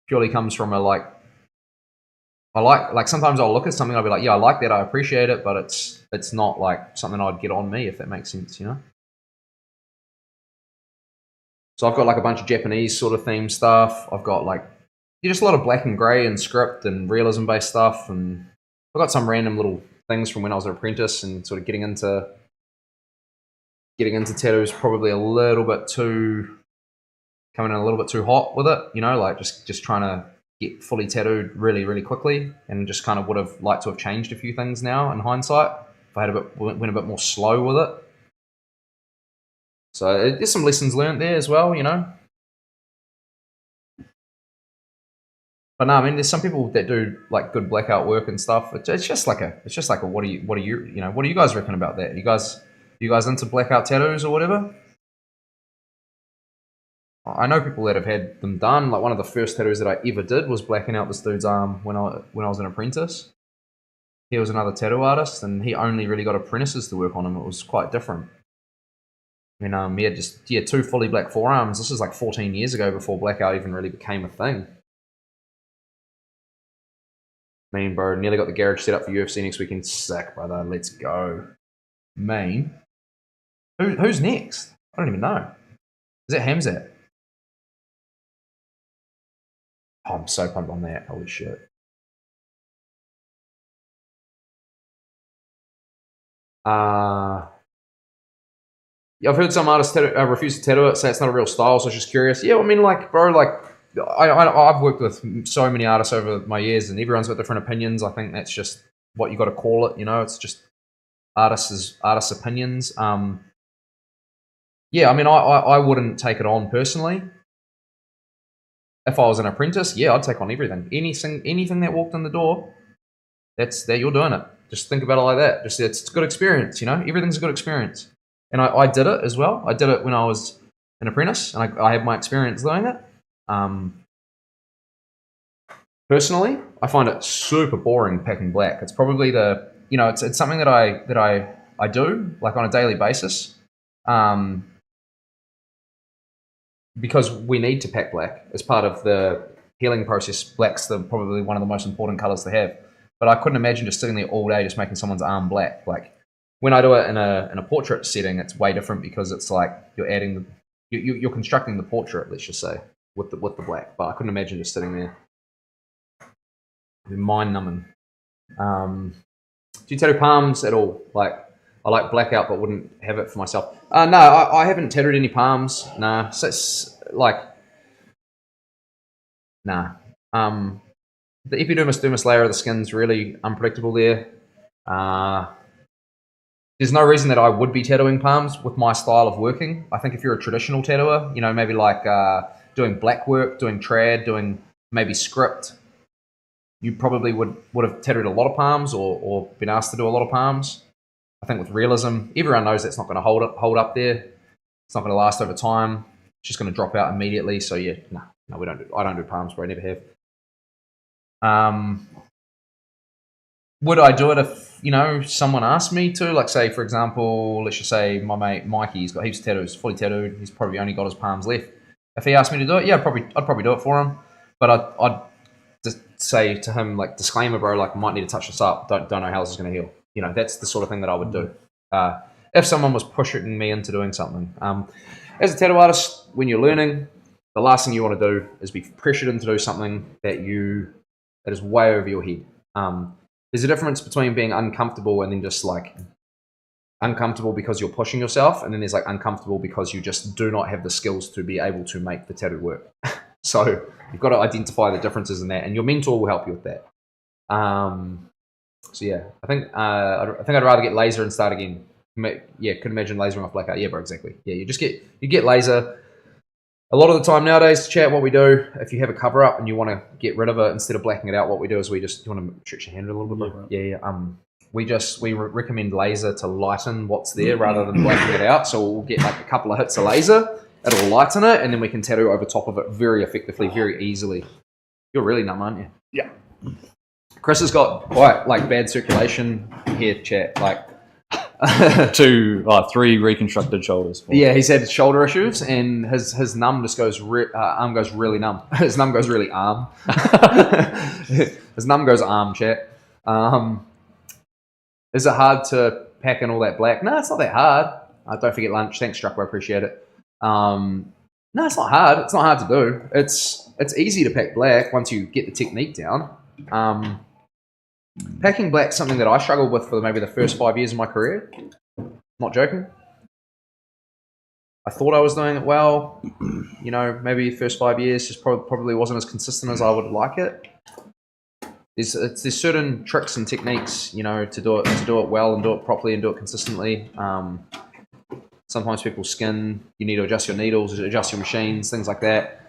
purely comes from a like. I like sometimes I'll look at something, I'll be like, yeah, I like that, I appreciate it, but it's not like something I'd get on me, if that makes sense, you know. So I've got like a bunch of Japanese sort of theme stuff. I've got like just a lot of black and grey and script and realism based stuff, and I've got some random little things from when I was an apprentice and sort of getting into tattoos probably a little bit too coming in a little bit too hot with it, you know, like just trying to get fully tattooed really, really quickly, and just kind of would have liked to have changed a few things now in hindsight if I had went a bit more slow with it. So there's some lessons learned there as well, you know. But no, I mean, there's some people that do like good blackout work and stuff. It's just like a what do you guys reckon about that? You guys into blackout tattoos or whatever? I know people that have had them done. Like one of the first tattoos that I ever did was blacking out this dude's arm when I was an apprentice. He was another tattoo artist, and he only really got apprentices to work on him. It was quite different. I mean, he had just 2 fully black forearms. This is like 14 years ago before blackout even really became a thing. Mean, bro, nearly got the garage set up for UFC next weekend. Sick, brother. Let's go. Mean. Who's next? I don't even know. Is it Hamzat? Oh, I'm so pumped on that. Holy shit. Yeah, I've heard some artists refuse to tattoo it, say it's not a real style, so I was just curious. Yeah, I mean, like, bro, like, I've worked with so many artists over my years, and everyone's got different opinions. I think that's just what you got to call it, you know? It's just artists' opinions. Yeah, I mean, I wouldn't take it on personally. If I was an apprentice, yeah, I'd take on everything. Anything that walked in the door, that you're doing it. Just think about it like that. Just it's a good experience, you know? Everything's a good experience. And I did it as well. I did it when I was an apprentice, and I had my experience doing it. Personally, I find it super boring packing black. It's probably it's something that I do like on a daily basis, because we need to pack black as part of the healing process. Black's probably one of the most important colors to have. But I couldn't imagine just sitting there all day just making someone's arm black. Like when I do it in a portrait setting, it's way different because it's like you're constructing the portrait, let's just say, with the black. But I couldn't imagine just sitting there. Mind numbing. Do you tattoo palms at all? Like I like blackout, but wouldn't have it for myself. No, I haven't tattooed any palms. Nah, so it's like nah. The epidermis layer of the skin's really unpredictable there. There's no reason that I would be tattooing palms with my style of working. I think if you're a traditional tattooer, you know, maybe like doing black work, doing trad, doing maybe script, you probably would have tattooed a lot of palms or been asked to do a lot of palms. I think with realism, everyone knows that's not going to hold up there. It's not going to last over time. It's just going to drop out immediately. So yeah, no, I don't do palms, bro. I never have. Would I do it if, you know, someone asked me to? Like, say, for example, let's just say my mate Mikey, he's got heaps of tattoos, fully tattooed. He's probably only got his palms left. If he asked me to do it, yeah, I'd probably do it for him. But I'd just say to him, like, disclaimer, bro, like, I might need to touch this up. Don't know how this is going to heal. You know, that's the sort of thing that I would do. If someone was pushing me into doing something. As a tattoo artist, when you're learning, the last thing you want to do is be pressured into do something that is way over your head. There's a difference between being uncomfortable and then just like uncomfortable because you're pushing yourself, and then there's like uncomfortable because you just do not have the skills to be able to make the tattoo work. So you've got to identify the differences in that, and your mentor will help you with that. So yeah, I think I'd rather get laser and start again. Yeah, could imagine lasering off blackout. Yeah, bro, exactly. Yeah, you get laser. A lot of the time nowadays, chat, what we do, if you have a cover up and you want to get rid of it, instead of blacking it out, what we do is do you want to stretch your hand a little bit, bro? Yeah. We recommend laser to lighten what's there rather than blacking it out. So we'll get like a couple of hits of laser, it'll lighten it, and then we can tattoo over top of it very effectively, very easily. You're really numb, aren't you? Yeah. Chris has got quite like bad circulation here, chat. Like 3 reconstructed shoulders. Yeah, he's had shoulder issues, and his numb just goes arm goes really numb. His numb goes really arm. His numb goes arm, chat. Is it hard to pack in all that black? No, it's not that hard. Don't forget lunch. Thanks, Strucker. I appreciate it. No, it's not hard. It's not hard to do. It's easy to pack black once you get the technique down. Packing black's something that I struggled with for maybe the first 5 years of my career. Not joking. I thought I was doing it well. You know, maybe first 5 years just probably wasn't as consistent as I would like it. There's certain tricks and techniques, you know, to do it well and do it properly and do it consistently. Sometimes people skin. You need to adjust your needles, adjust your machines, things like that.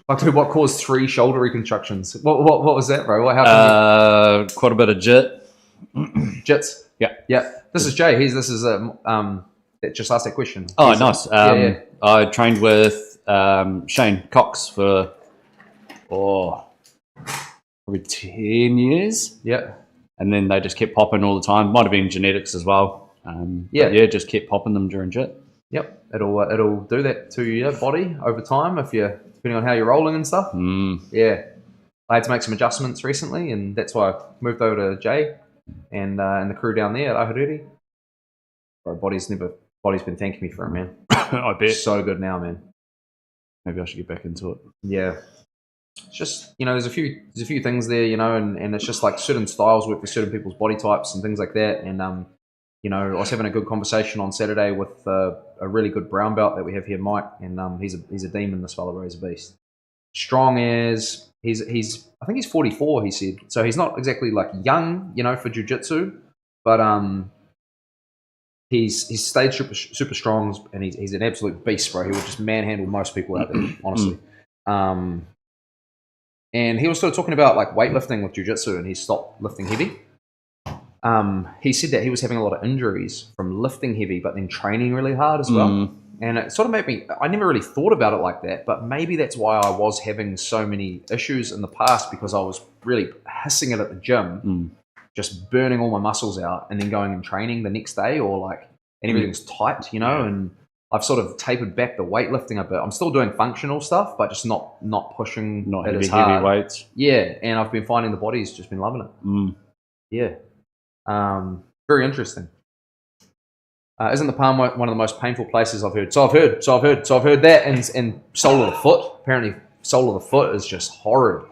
What caused 3 shoulder reconstructions? What was that, bro? What happened? Quite a bit of jit. Jits. Yeah. This is Jay. This is that just asked that question. Oh, nice. I trained with Shane Cox for probably 10 years. Yeah. And then they just kept popping all the time. Might have been genetics as well. Just kept popping them during jit. Yep. It'll do that to your body over time depending on how you're rolling and stuff. Yeah. I had to make some adjustments recently, and that's why I moved over to Jay and the crew down there at Ahuriri. Bro, body's been thanking me for it, man. I bet. So good now, man. Maybe I should get back into it. Yeah. It's just, you know, there's a few things there, you know, and it's just like certain styles work for certain people's body types and things like that. And you know, I was having a good conversation on Saturday with a really good brown belt that we have here, Mike, and he's a demon. This fella, he's a beast. Strong as he's I think he's 44. He said so. He's not exactly like young, you know, for jiu-jitsu, but he's stayed super strong, and he's an absolute beast, bro. He would just manhandle most people out there, honestly. And he was sort of talking about like weightlifting with jiu-jitsu, and he stopped lifting heavy. He said that he was having a lot of injuries from lifting heavy, but then training really hard as well. And it sort of made me, I never really thought about it like that, but maybe that's why I was having so many issues in the past, because I was really hissing it at the gym, just burning all my muscles out, and then going and training the next day, and everything's tight, you know, and I've sort of tapered back the weightlifting a bit. I'm still doing functional stuff, but just not pushing not it heavy, as hard. heavy weights. Yeah, and I've been finding the body's just been loving it. Yeah. Very interesting. Isn't the palm one of the most painful places I've heard? So I've heard that, and sole of the foot. Apparently, sole of the foot is just horrid.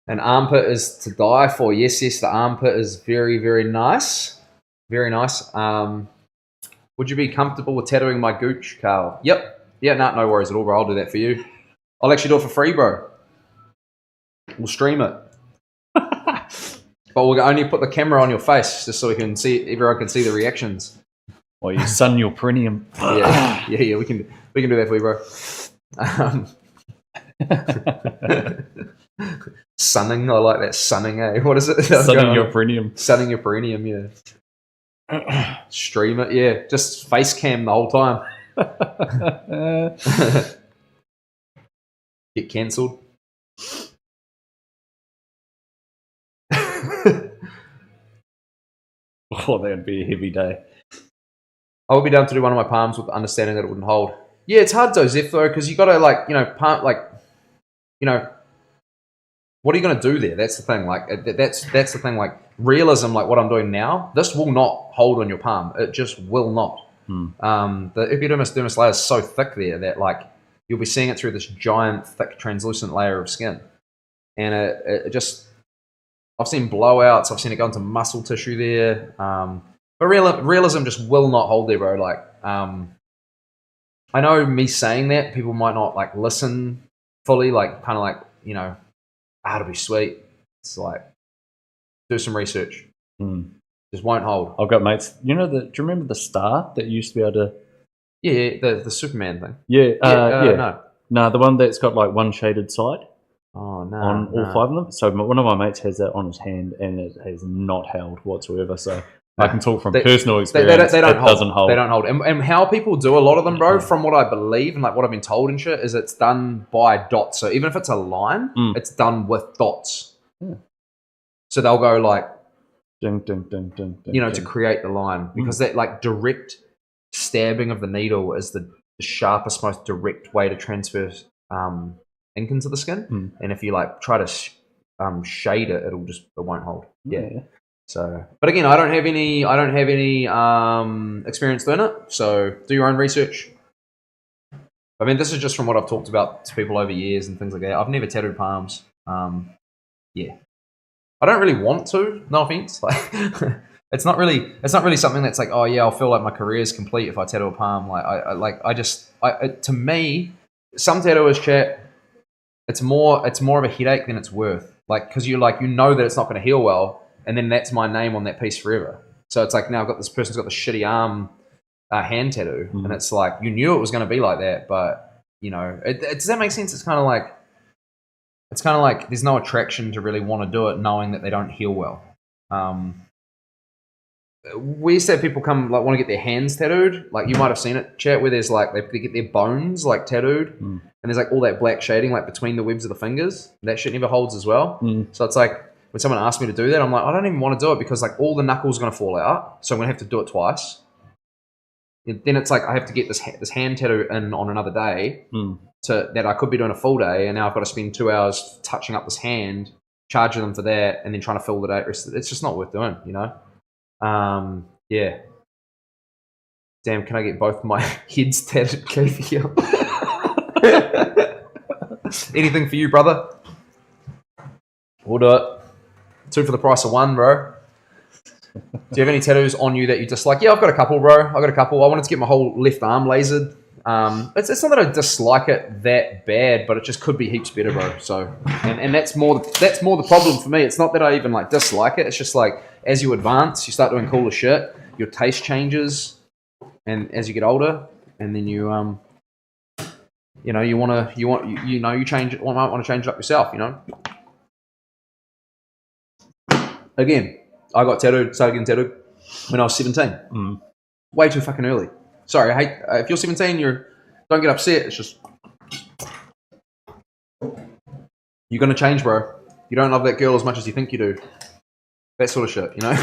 An armpit is to die for. Yes, the armpit is very, very nice. Very nice. Would you be comfortable with tattooing my gooch, Carl? Yep. Yeah, no worries at all, bro. I'll do that for you. I'll actually do it for free, bro. We'll stream it. But we'll only put the camera on your face just so everyone can see the reactions. Or you sun your perineum. Yeah, we can do that for you, bro. Sunning, I like that. Sunning, eh? What is it? Sunning your perineum. Sunning your perineum, yeah. Stream it, yeah. Just face cam the whole time. Get cancelled. Oh, that'd be a heavy day. I would be down to do one of my palms with the understanding that it wouldn't hold. Yeah, it's hard though, Zeph, though, because you got to what are you going to do there? That's the thing. Like that's the thing. Like realism, like what I'm doing now, this will not hold on your palm. It just will not. The epidermis layer is so thick there that like you'll be seeing it through this giant, thick, translucent layer of skin, and it just. I've seen blowouts. I've seen it go into muscle tissue there. But realism just will not hold there, bro. Like, I know me saying that, people might not like listen fully, like kind of like, you know, it'll be sweet. It's like, do some research. Just won't hold. I've got mates. Do you remember the star that you used to be able to? Yeah, the Superman thing. Yeah. No, the one that's got like one shaded side. Oh, no. On all 5 of them. So one of my mates has that on his hand, and it has not held whatsoever. So I can talk from personal experience. They doesn't hold. They don't hold. And how people do a lot of them, bro, from what I believe and like what I've been told and shit, is it's done by dots. So even if it's a line, it's done with dots. Yeah. So they'll go like, ding, ding, ding, ding, ding, you know, ding. to create the line, because that like direct stabbing of the needle is the sharpest, most direct way to transfer ink into the skin. And if you like try to shade it, it won't hold. Yeah. So, but again, I don't have any experience doing it. So do your own research. I mean, this is just from what I've talked about to people over years and things like that. I've never tattooed palms. Yeah, I don't really want to. No offense. Like, it's not really something that's like, oh yeah, I'll feel like my career is complete if I tattoo a palm. Like to me, some tattooers, chat, it's more of a headache than it's worth. Like, because you know that it's not going to heal well, and then that's my name on that piece forever. So it's like, now I've got this person's got the shitty arm hand tattoo, and it's like, you knew it was going to be like that, but you know, does that make sense? It's kind of like there's no attraction to really want to do it, knowing that they don't heal well. We used to have people come like want to get their hands tattooed. Like, you might have seen it, chat, where there's like they get their bones like tattooed, and there's like all that black shading like between the webs of the fingers. That shit never holds as well. So it's like, when someone asks me to do that, I'm like, I don't even want to do it, because like all the knuckles are going to fall out, so I'm going to have to do it twice. And then it's like, I have to get this hand tattoo in on another day that I could be doing a full day, and now I've got to spend 2 hours touching up this hand, charging them for that, and then trying to fill the day. It's just not worth doing, you know. Yeah. Damn, can I get both my heads tattooed, Keith? Anything for you, brother? We'll do it. 2 for the price of 1, bro. Do you have any tattoos on you that you dislike? Yeah, I've got a couple, bro. I've got a couple. I wanted to get my whole left arm lasered. It's not that I dislike it that bad, but it just could be heaps better, bro. So, and that's more the problem for me. It's not that I even like dislike it. It's just like, as you advance, you start doing cooler shit. Your taste changes, and as you get older, and then you change it. Might want to change it up yourself, you know. Again, I started getting tattooed when I was 17. Way too fucking early. Sorry, I hate, if you're 17, don't get upset. It's just, you're going to change, bro. You don't love that girl as much as you think you do. That sort of shit, you know?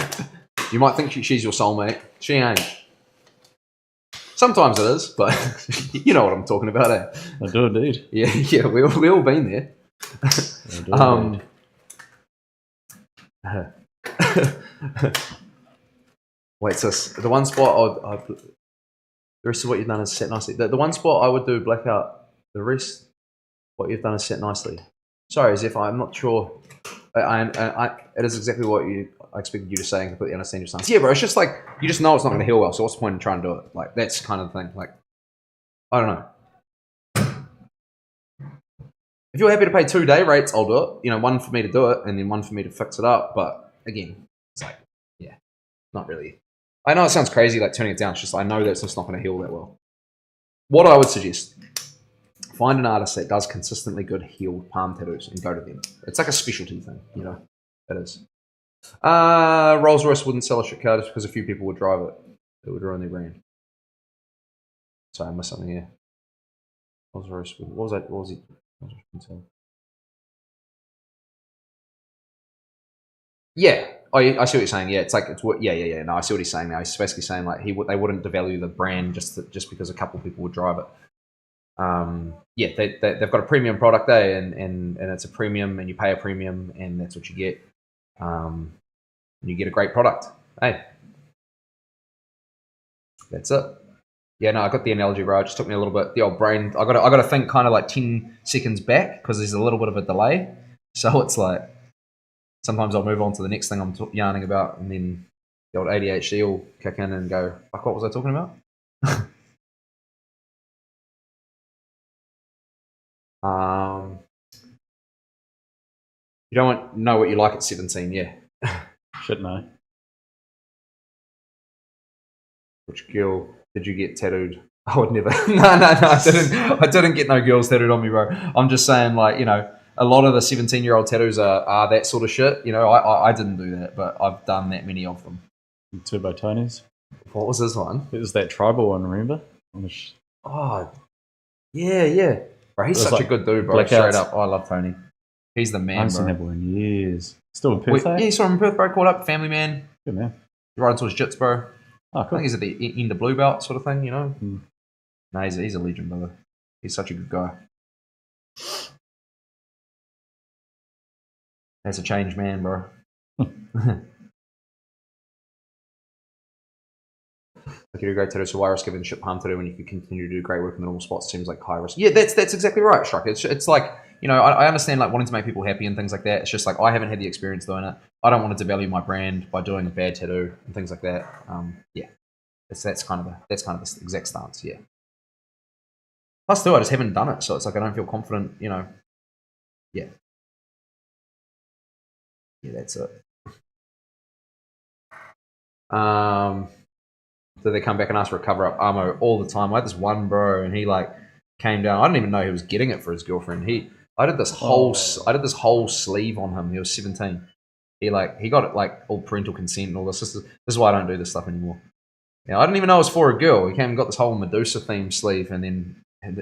You might think she's your soulmate. She ain't. Sometimes it is, but you know what I'm talking about, eh? I do indeed. Yeah, we all been there. Wait, so the one spot the rest of what you've done is set nicely. The one spot I would do blackout. The rest, what you've done is set nicely. Sorry, as if I'm not sure. It is exactly what I expected you to say, and completely understand your stance. Yeah, bro. It's just like, you just know it's not going to heal well. So what's the point in trying to do it? Like, that's kind of the thing. Like, I don't know. If you're happy to pay 2 day rates, I'll do it. You know, 1 for me to do it, and then 1 for me to fix it up. But again, it's like, yeah, not really. I know it sounds crazy, like turning it down. It's just, I know that it's just not going to heal that well. What I would suggest, find an artist that does consistently good healed palm tattoos and go to them. It's like a specialty thing, you know. It is. Rolls Royce wouldn't sell a shit car just because a few people would drive it. It would ruin their brand. Sorry, I missed something here. Rolls Royce. What was that? What was it? Yeah. Oh, I see what you're saying. Yeah, it's like, yeah. No, I see what he's saying now. He's basically saying like they wouldn't devalue the brand just because a couple of people would drive it. Yeah, they've got a premium product there, and it's a premium, and you pay a premium, and that's what you get. And you get a great product. Hey, that's it. Yeah, no, I got the analogy, bro. It just took me a little bit. The old brain. I got to think kind of like 10 seconds back, because there's a little bit of a delay. So it's like, sometimes I'll move on to the next thing I'm yarning about, and then the old ADHD will kick in and go, fuck, what was I talking about? You don't know what you like at 17, yeah. Should know. Which girl did you get tattooed? I would never. No, I didn't get no girls tattooed on me, bro. I'm just saying, like, you know, a lot of the 17-year-old tattoos are that sort of shit. You know, I didn't do that, but I've done that many of them. Turbo Tony's. What was this one? It was that tribal one, remember? Oh, yeah. Bro, he's such a good dude, bro. Blackouts. Straight up. Oh, I love Tony. He's the man, I haven't bro. seen that boy in years. Still in Perth, Yeah, he saw him in Perth, bro. Caught up, family man. Good man. Right into his jits, bro. Oh, I cool. think he's at the end of blue belt sort of thing, you know? No, he's a legend, brother. He's such a good guy. That's a changed man, bro. Okay, you do great tattoo, so why risk giving shit palm tattoo when you could continue to do great work in the normal spots? Seems like high risk. Yeah, that's exactly right, Shrug. It's like, you know, I understand like wanting to make people happy and things like that. It's just like I haven't had the experience doing it. I don't want to devalue my brand by doing a bad tattoo and things like that. Yeah, that's kind of the exact stance. Yeah. Plus, too, I just haven't done it, so it's like I don't feel confident. You know. Yeah. Yeah, that's it. So they come back and ask for a cover-up ammo all the time. I had this one bro, and he like came down. I didn't even know he was getting it for his girlfriend. I did this whole sleeve on him. He was 17. He got it like all parental consent and all this. This is why I don't do this stuff anymore. Yeah, I didn't even know it was for a girl. He came and got this whole Medusa themed sleeve, and then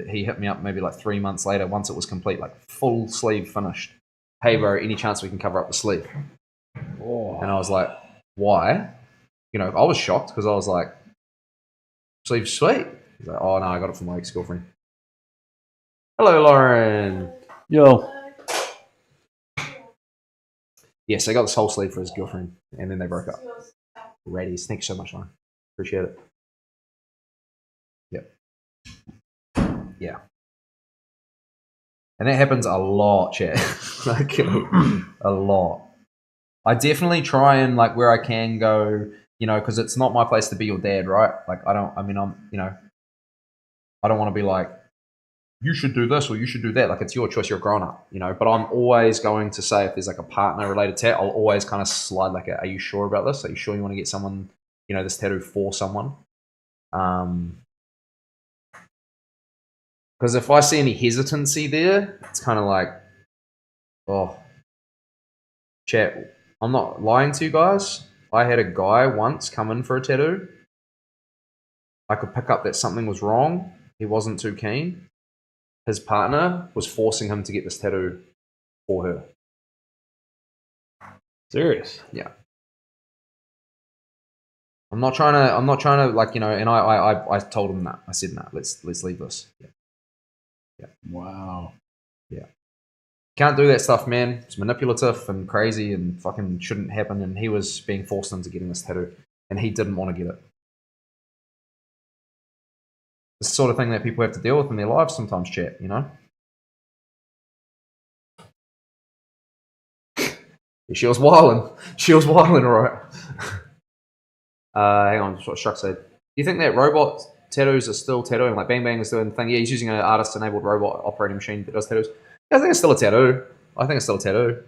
he hit me up maybe like 3 months later once it was complete, like full sleeve finished. Hey bro, any chance we can cover up the sleeve? Oh. And I was like, why? You know, I was shocked because I was like, sleeve's sweet. He's like, oh no, I got it from my ex-girlfriend. Hello, Lauren. Yo. Yes, I got this whole sleeve for his girlfriend, and then they broke up. Raddies. Thanks so much, Lauren. Appreciate it. Yep. Yeah. And that happens a lot, chat. Like, a lot. I definitely try and, like, where I can go, you know, because it's not my place to be your dad, right? Like, I don't want to be like, you should do this or you should do that. Like, it's your choice, you're a grown up, you know. But I'm always going to say, if there's like a partner related tat, I'll always kind of slide like, are you sure about this? Are you sure you want to get someone, you know, this tattoo for someone? Because if I see any hesitancy there, it's kind of like, oh, chat, I'm not lying to you guys. I had a guy once come in for a tattoo. I could pick up that something was wrong. He wasn't too keen. His partner was forcing him to get this tattoo for her. Serious? Yeah. I'm not trying to like, you know, and I told him that. I said, nah, let's leave this. Yeah. Yeah. Wow. Yeah. Can't do that stuff, man. It's manipulative and crazy and fucking shouldn't happen. And he was being forced into getting this tattoo, and he didn't want to get it. It's the sort of thing that people have to deal with in their lives sometimes, chat, you know? She was wilding. She was wilding, alright. Hang on, that's what Shuck said. Do you think that robot tattoos are still tattooing? Like Bang Bang is doing the thing. Yeah, he's using an artist-enabled robot operating machine that does tattoos. Yeah, I think it's still a tattoo.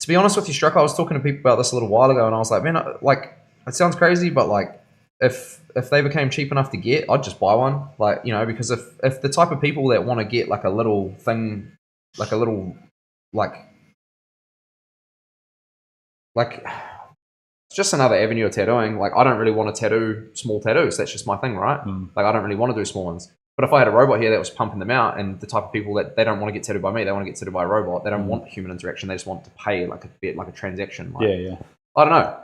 To be honest with you, Struck, I was talking to people about this a little while ago, and I was like, man, like, it sounds crazy, but like, if they became cheap enough to get, I'd just buy one. Like, you know, because if the type of people that want to get like a little thing, like a little, like it's just another avenue of tattooing. Like, I don't really want to tattoo small tattoos. That's just my thing, right? Like, I don't really want to do small ones. But if I had a robot here that was pumping them out, and the type of people that they don't want to get tattooed by me, they want to get tattooed by a robot. They don't want human interaction. They just want to pay like a bit, like a transaction. Like, yeah. I don't know.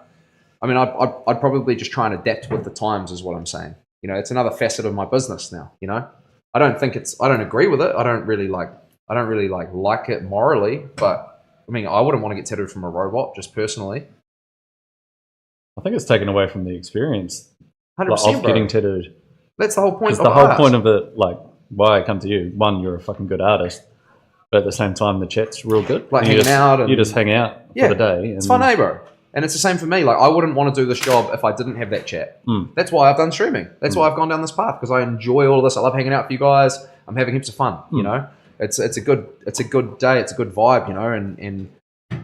I mean, I'd probably just try and adapt with the times, is what I'm saying. You know, it's another facet of my business now. You know, I don't agree with it. I don't really like it morally. But I mean, I wouldn't want to get tattooed from a robot, just personally. I think it's taken away from the experience 100%, of getting tattooed. That's the whole point. Because the whole point of it, like, why I come to you, one, you're a fucking good artist, but at the same time, the chat's real good. Like hanging out, and you just hang out for the day. And it's fun, bro. And it's the same for me. Like, I wouldn't want to do this job if I didn't have that chat. That's why I've done streaming. That's why I've gone down this path, because I enjoy all of this. I love hanging out with you guys. I'm having heaps of fun. You know, it's a good day. It's a good vibe. You know,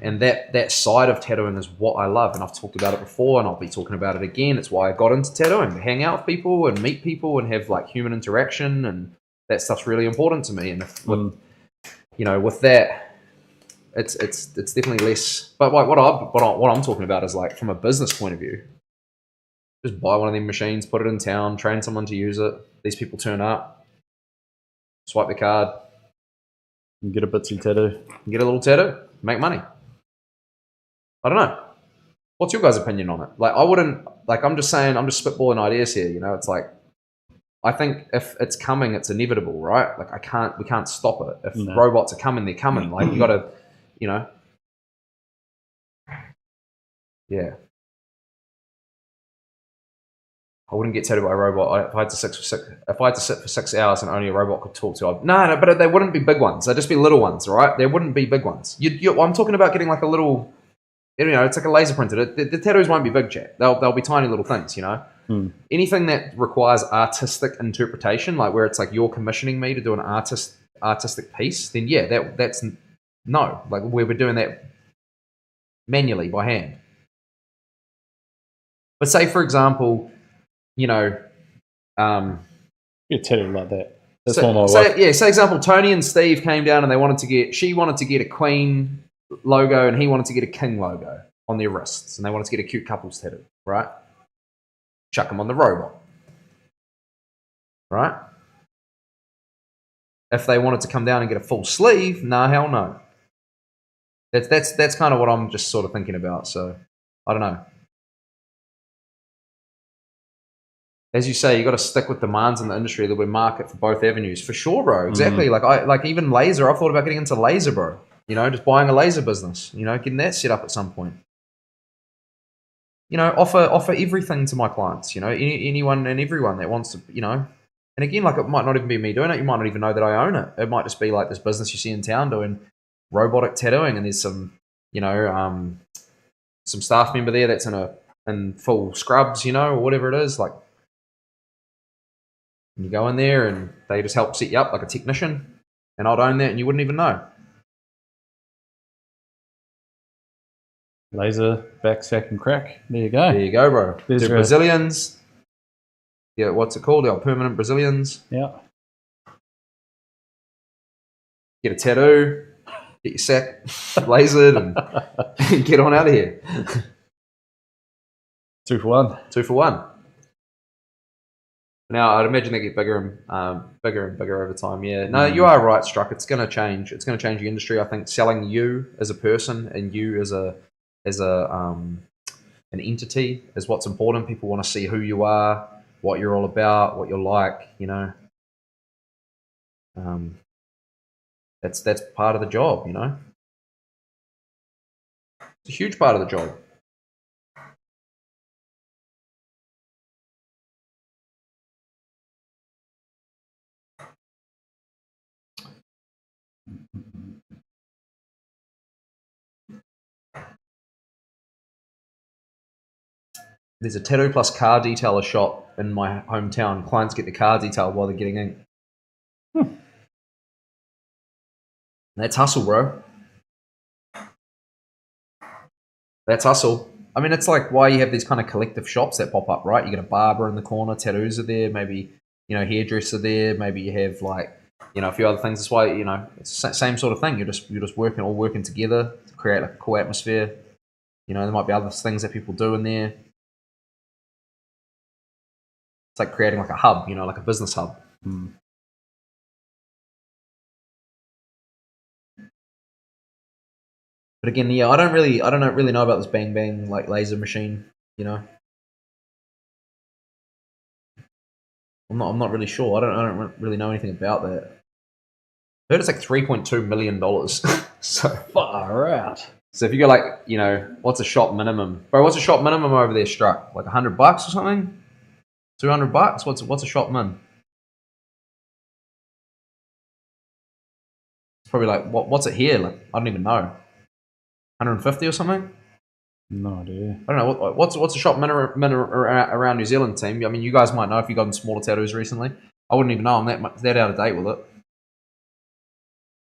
and that side of tattooing is what I love. And I've talked about it before, and I'll be talking about it again. It's why I got into tattooing, to hang out with people and meet people and have like human interaction, and that stuff's really important to me. And with that, it's definitely less. But like what I'm talking about is like from a business point of view. Just buy one of them machines, put it in town, train someone to use it. These people turn up, swipe the card, and get a bitsy tattoo, get a little tattoo, make money. I don't know. What's your guys' opinion on it? Like, I wouldn't, like, I'm just saying, I'm just spitballing ideas here, you know? It's like, I think if it's coming, it's inevitable, right? Like, we can't stop it. If robots are coming, they're coming. Like, you gotta, you know? Yeah. I wouldn't get tattooed by a robot. If I had to sit for 6 hours and only a robot could talk to, no, but they wouldn't be big ones. They'd just be little ones, right? They wouldn't be big ones. I'm talking about getting like a little, it's like a laser printed. The tattoos won't be big, chat. They'll be tiny little things, Anything that requires artistic interpretation, like where it's like you're commissioning me to do an artistic piece, then yeah, that's no. Like we're doing that manually by hand. But say, for example, Get tattooed like that. That's so, one of my so, yeah, say example, Tony and Steve came down and she wanted to get a Queen logo and he wanted to get a King logo on their wrists, and they wanted to get a cute couples tattoo, right? Chuck them on the robot, right? If they wanted to come down and get a full sleeve, nah, hell no. That's kind of what I'm just sort of thinking about. So I don't know. As you say, you got to stick with demands in the industry. There'll be market for both avenues, for sure, bro. Exactly. Like even laser. I've thought about getting into laser, bro. Just buying a laser business. Getting that set up at some point. Offer everything to my clients. Anyone and everyone that wants to. And again, like it might not even be me doing it. You might not even know that I own it. It might just be like this business you see in town doing robotic tattooing, and there's some, some staff member there that's in full scrubs, or whatever it is, like. And you go in there and they just help set you up like a technician, and I'd own that and you wouldn't even know. Laser, back, sack, and crack. There you go. There you go, bro. There's Brazilians. Yeah, what's it called? Our permanent Brazilians. Yeah. Get a tattoo, get your sack lasered, and get on out of here. 2 for 1. 2 for 1. Now, I'd imagine they get bigger and bigger over time. Yeah, no, you are right, Struck. It's going to change. It's going to change the industry. I think selling you as a person and you as an entity is what's important. People want to see who you are, what you're all about, what you're like. That's part of the job. It's a huge part of the job. There's a tattoo plus car detailer shop in my hometown. Clients get the car detailed while they're getting ink. That's hustle, bro. That's hustle. I mean, it's like why you have these kind of collective shops that pop up, right? You get a barber in the corner, tattoos are there, maybe, hairdresser there, maybe you have like, a few other things. That's why, it's the same sort of thing. You're just all working together to create like a cool atmosphere. There might be other things that people do in there. It's like creating like a hub, like a business hub. But again, yeah, I don't really know about this bang bang like laser machine. I'm not really sure. I don't really know anything about that. I heard it's like $3.2 million. So far out. So if you go like, what's a shop minimum, bro? What's a shop minimum over there, Struck? Like $100 or something? $200? What's a shop min? It's probably like what's it here? Like I don't even know. 150 or something? No idea. I don't know. What's a shop min around New Zealand, team? I mean, you guys might know if you've gotten smaller tattoos recently. I wouldn't even know. I'm that out of date with it.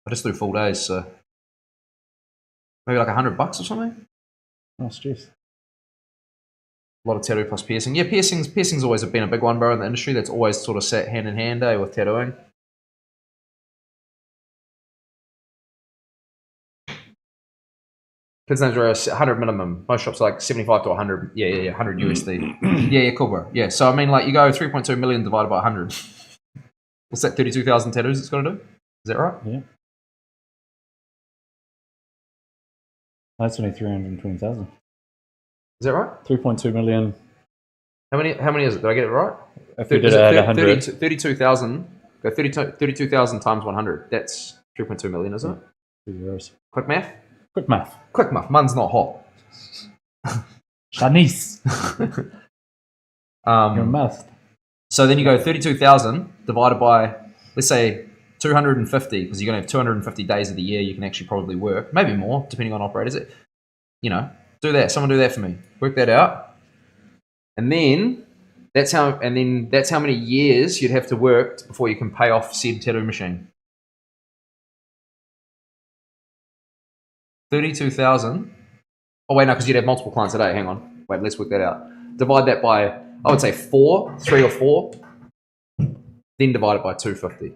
I just do full days, so maybe like $100 or something. Oh, jeez. A lot of tattoo plus piercing. Yeah, piercing's always been a big one, bro, in the industry. That's always sort of sat hand in hand, with tattooing. Kids' names are 100 minimum. Most shops are like 75 to 100. Yeah, 100 USD. yeah, cool, bro. Yeah, so I mean, like you go 3.2 million divided by 100. What's that? 32,000 tattoos it's got to do? Is that right? Yeah. That's only 320,000. Is that right? 3.2 million. How many is it? Did I get it right? If you did add 100. 32,000. Go 32,000 times 100. That's 3.2 million, isn't it? €2. Quick math? Quick math. Quick math. Mun's not hot. Shanice. You're a must. So then you go 32,000 divided by, let's say, 250, because you're going to have 250 days of the year you can actually probably work, maybe more, depending on operators. You know, do that. Someone do that for me. Work that out. And then that's how many years you'd have to work before you can pay off said tattoo machine. 32,000. Oh wait, no, because you'd have multiple clients a day. Hang on. Wait, let's work that out. Divide that by, I would say 3 or 4. Then divide it by 250.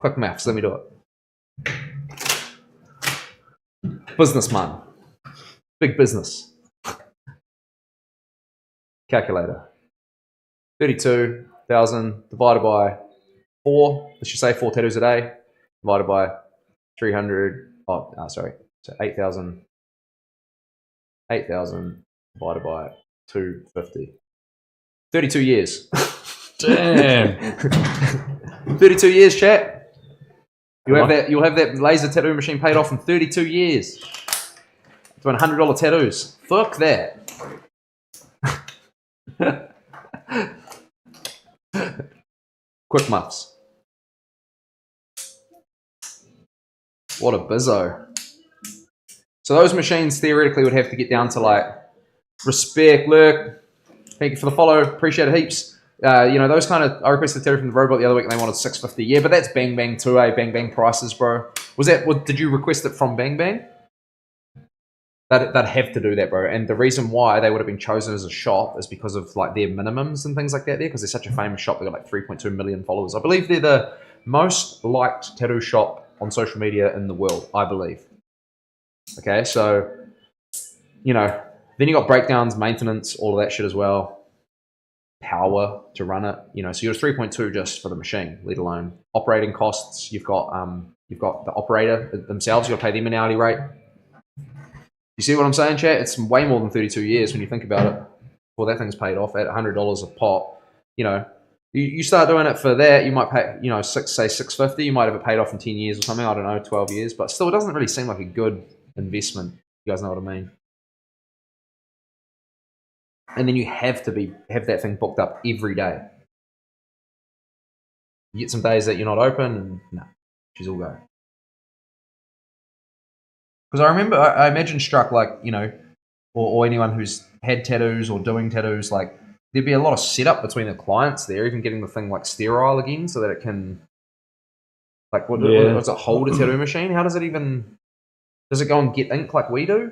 Quick maths, let me do it. Businessman. Big business. Calculator. 32,000 divided by 4. Let's just say 4 tattoos a day. Divided by 300. So 8,000. 8,000 divided by 250. 32 years. Damn. 32 years, chat. You'll have that laser tattoo machine paid off in 32 years. Doing $100 tattoos. Fuck that. Quick muffs. What a bizzo. So those machines theoretically would have to get down to like respect, lurk. Thank you for the follow. Appreciate it heaps. Those kind of, I requested tattoo from the robot the other week and they wanted $650. Yeah, but that's Bang Bang 2A, Bang Bang prices, bro. Did you request it from Bang Bang? They'd have to do that, bro. And the reason why they would have been chosen as a shop is because of like their minimums and things like that there, because they're such a famous shop. They've got like 3.2 million followers. I believe they're the most liked tattoo shop on social media in the world, I believe. Okay, so, then you got breakdowns, maintenance, all of that shit as well. Power to run it, so you're 3.2 just for the machine, let alone operating costs. You've got the operator themselves. You got to pay them an hourly rate. You see what I'm saying, chat? It's way more than 32 years when you think about it. Well, that thing's paid off at $100 a pop. You start doing it for that, you might pay, say $650. You might have it paid off in 10 years or something. I don't know, 12 years, but still, it doesn't really seem like a good investment. You guys know what I mean? And then you have that thing booked up every day. You get some days that you're not open, and no, she's all go. Because I remember, I imagine Struck, like, or anyone who's had tattoos or doing tattoos, like, there'd be a lot of setup between the clients there, even getting the thing like sterile again so that it can, like, does it hold a tattoo machine? How does it go and get ink like we do?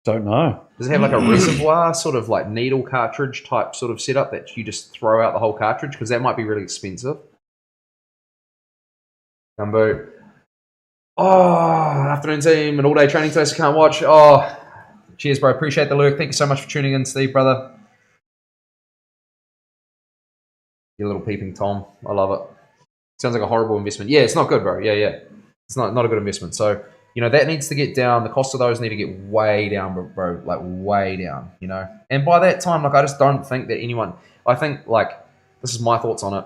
Don't know. Does it have like a reservoir sort of like needle cartridge type sort of setup that you just throw out the whole cartridge? Because that might be really expensive. Gumbo. Oh, afternoon team, an all day training today, so can't watch. Oh, cheers, bro. Appreciate the lurk. Thank you so much for tuning in, Steve, brother. Your little peeping Tom. I love it. Sounds like a horrible investment. Yeah, it's not good, bro. Yeah. It's not a good investment. So, that needs to get down. The cost of those need to get way down, bro. Like, way down, And by that time, like, I just don't think that anyone... I think, like, this is my thoughts on it.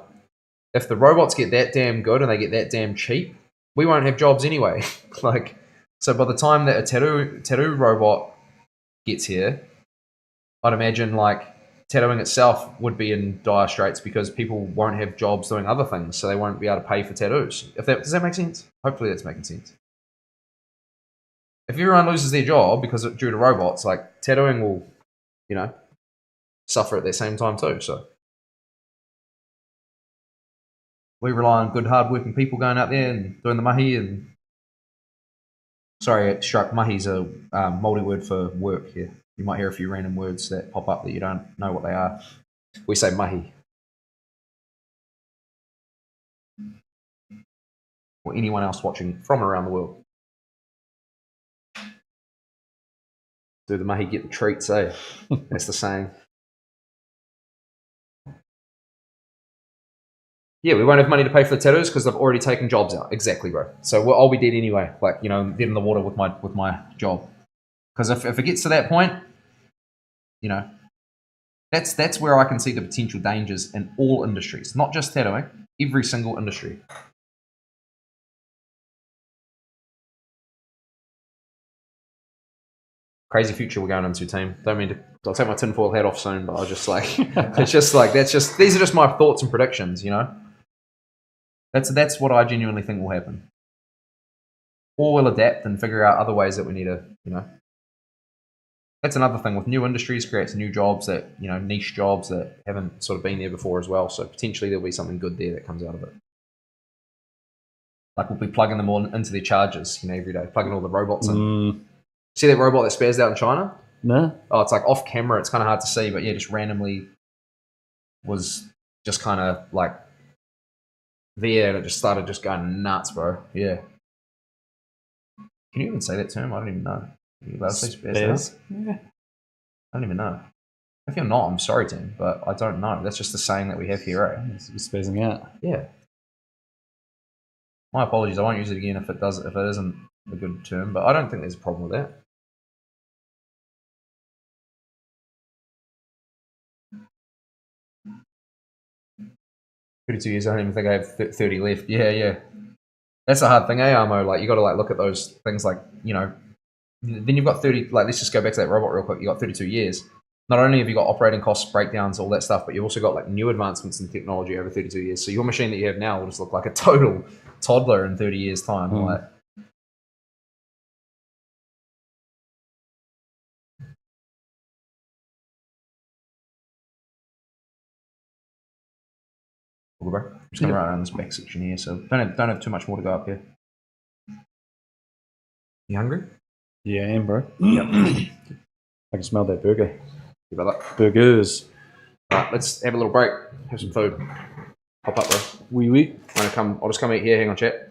If the robots get that damn good and they get that damn cheap, we won't have jobs anyway. Like, so by the time that a tattoo robot gets here, I'd imagine, like, tattooing itself would be in dire straits because people won't have jobs doing other things, so they won't be able to pay for tattoos. Does that make sense? Hopefully that's making sense. If everyone loses their job due to robots, like, tattooing will, suffer at the same time too. So we rely on good, hard-working people going out there and doing the mahi. And sorry, Struck, mahi's a Māori word for work here. You might hear a few random words that pop up that you don't know what they are. We say mahi. Or anyone else watching from around the world. Do the mahi, get the treats, eh? That's the saying. Yeah, we won't have money to pay for the tattoos because they've already taken jobs out. Exactly, bro. So I'll be dead anyway. Like, dead in the water with my job. Because if it gets to that point, that's where I can see the potential dangers in all industries, not just tattooing, every single industry. crazy future we're going into, team. Don't mean to. I'll take my tinfoil hat off soon, but I was just like, it's just like these are just my thoughts and predictions. You know, that's what I genuinely think will happen. Or we'll adapt and figure out other ways that we need to, you know. That's another thing with new industries creates new jobs that, you know, niche jobs that haven't sort of been there before as well. So potentially there'll be something good there that comes out of it. Like we'll be plugging them all into their chargers, you know, every day, plugging all the robots in. See that robot that spares out in China? No. Oh, it's like off camera. It's kind of hard to see, but yeah, just randomly was just kind of like there and it just started just going nuts, bro. Yeah. Can you even say that term? I don't even know. Are you allowed to say spares? Yeah. I don't even know. If you're not, I'm sorry, Tim, but I don't know. That's just the saying that we have here, right? It's spazzing out. Yeah. My apologies. I won't use it again if it isn't a good term, but I don't think there's a problem with that. "32 years, I don't even think I have 30 left." Yeah. That's the hard thing, Armo? Like, you got to like look at those things like, you know, then you've got 30, like, let's just go back to that robot real quick. You got 32 years. Not only have you got operating costs, breakdowns, all that stuff, but you've also got like new advancements in technology over 32 years. So your machine that you have now will just look like a total toddler in 30 years' time. Like, bro. Just going right around this back section here, so don't have too much more to go up here. You hungry? Yeah, I am, bro. Yep. I can smell that burger. You about that? Burgers. Right, let's have a little break. Have some food. Hop up, bro. Oui. I'll just come eat here. Hang on, chat.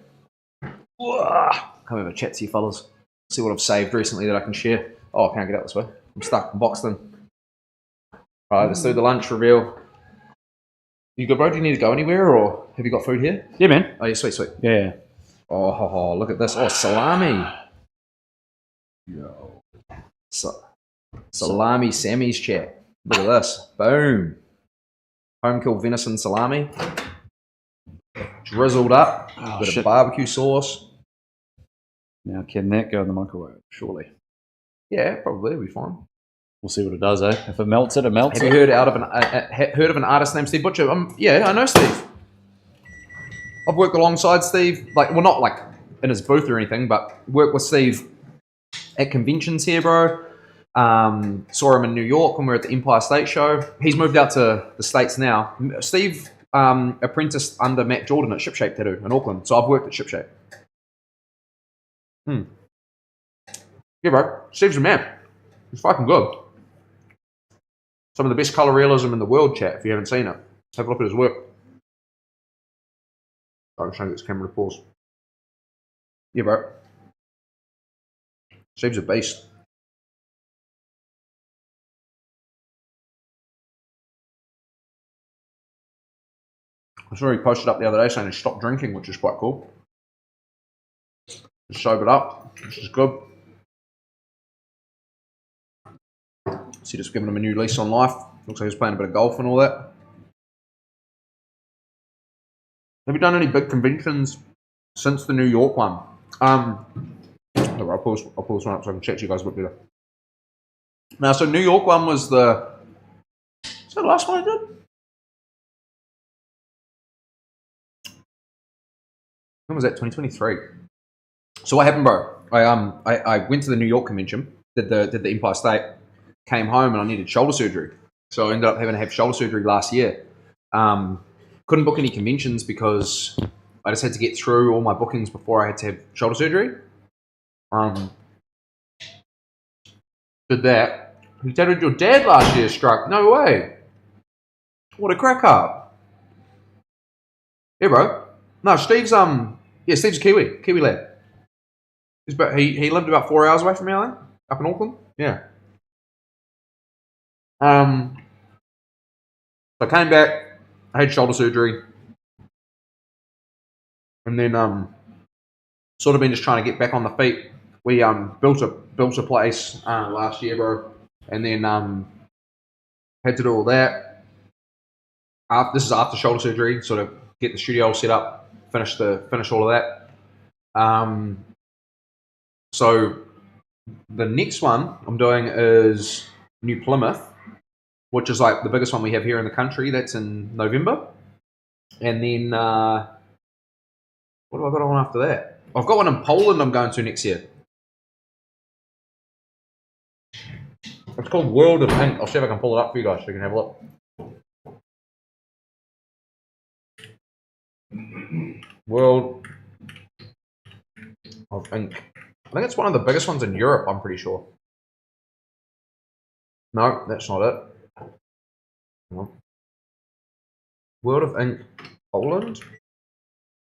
Come have a chat to you fellas. See what I've saved recently that I can share. Oh, I can't get out this way. I'm stuck. I'm boxed in. Right, let's do the lunch reveal. You good, bro? Do you need to go anywhere, or have you got food here? Yeah, man. Oh, yeah, sweet. Yeah. Oh, look at this. Oh, salami. Yo. Salami Sammy's chat. Look at this. Boom. Home killed venison salami. Drizzled up with a barbecue sauce. Now, can that go in the microwave? Surely. Yeah, probably. It'll be fine. We'll see what it does, eh? If it melts it, it melts it. Have you heard of an artist named Steve Butcher? Yeah, I know Steve. I've worked alongside Steve, well, not like in his booth or anything, but worked with Steve at conventions here, bro. Saw him in New York when we were at the Empire State Show. He's moved out to the States now. Steve apprenticed under Matt Jordan at ShipShape Tattoo in Auckland, so I've worked at ShipShape. Yeah, bro. Steve's a man. He's fucking good. Some of the best colour realism in the world, chat, if you haven't seen it. Have a look at his work. I'm just trying to get this camera to pause. Yeah, bro. Steve's a beast. I saw he posted up the other day saying he stopped drinking, which is quite cool. Just sobered up, which is good. So just giving him a new lease on life. Looks like he's playing a bit of golf and all that. Have you done any big conventions since the New York one? I'll pull this one up so I can chat to you guys a bit better. Now, so New York one was is that the last one I did? When was that? 2023. So what happened, bro? I went to the New York convention, did the Empire State, came home and I needed shoulder surgery. So I ended up having to have shoulder surgery last year. Couldn't book any conventions because I just had to get through all my bookings before I had to have shoulder surgery. Did that. You tattooed your dad last year, Struck. No way. What a crack up. Yeah, bro. No, Steve's Steve's a Kiwi lad. He lived about 4 hours away from me, I think, up in Auckland. Yeah. So I came back, I had shoulder surgery, and then sort of been just trying to get back on the feet. We built a place last year, bro, and then had to do all that. This is after shoulder surgery, sort of get the studio set up, finish all of that. So The next one I'm doing is New Plymouth, which is like the biggest one we have here in the country. That's in November. And then, what do I got on after that? I've got one in Poland I'm going to next year. It's called World of Ink. I'll see if I can pull it up for you guys so you can have a look. World of Ink. I think it's one of the biggest ones in Europe, I'm pretty sure. No, that's not it. No. World of Ink, Poland?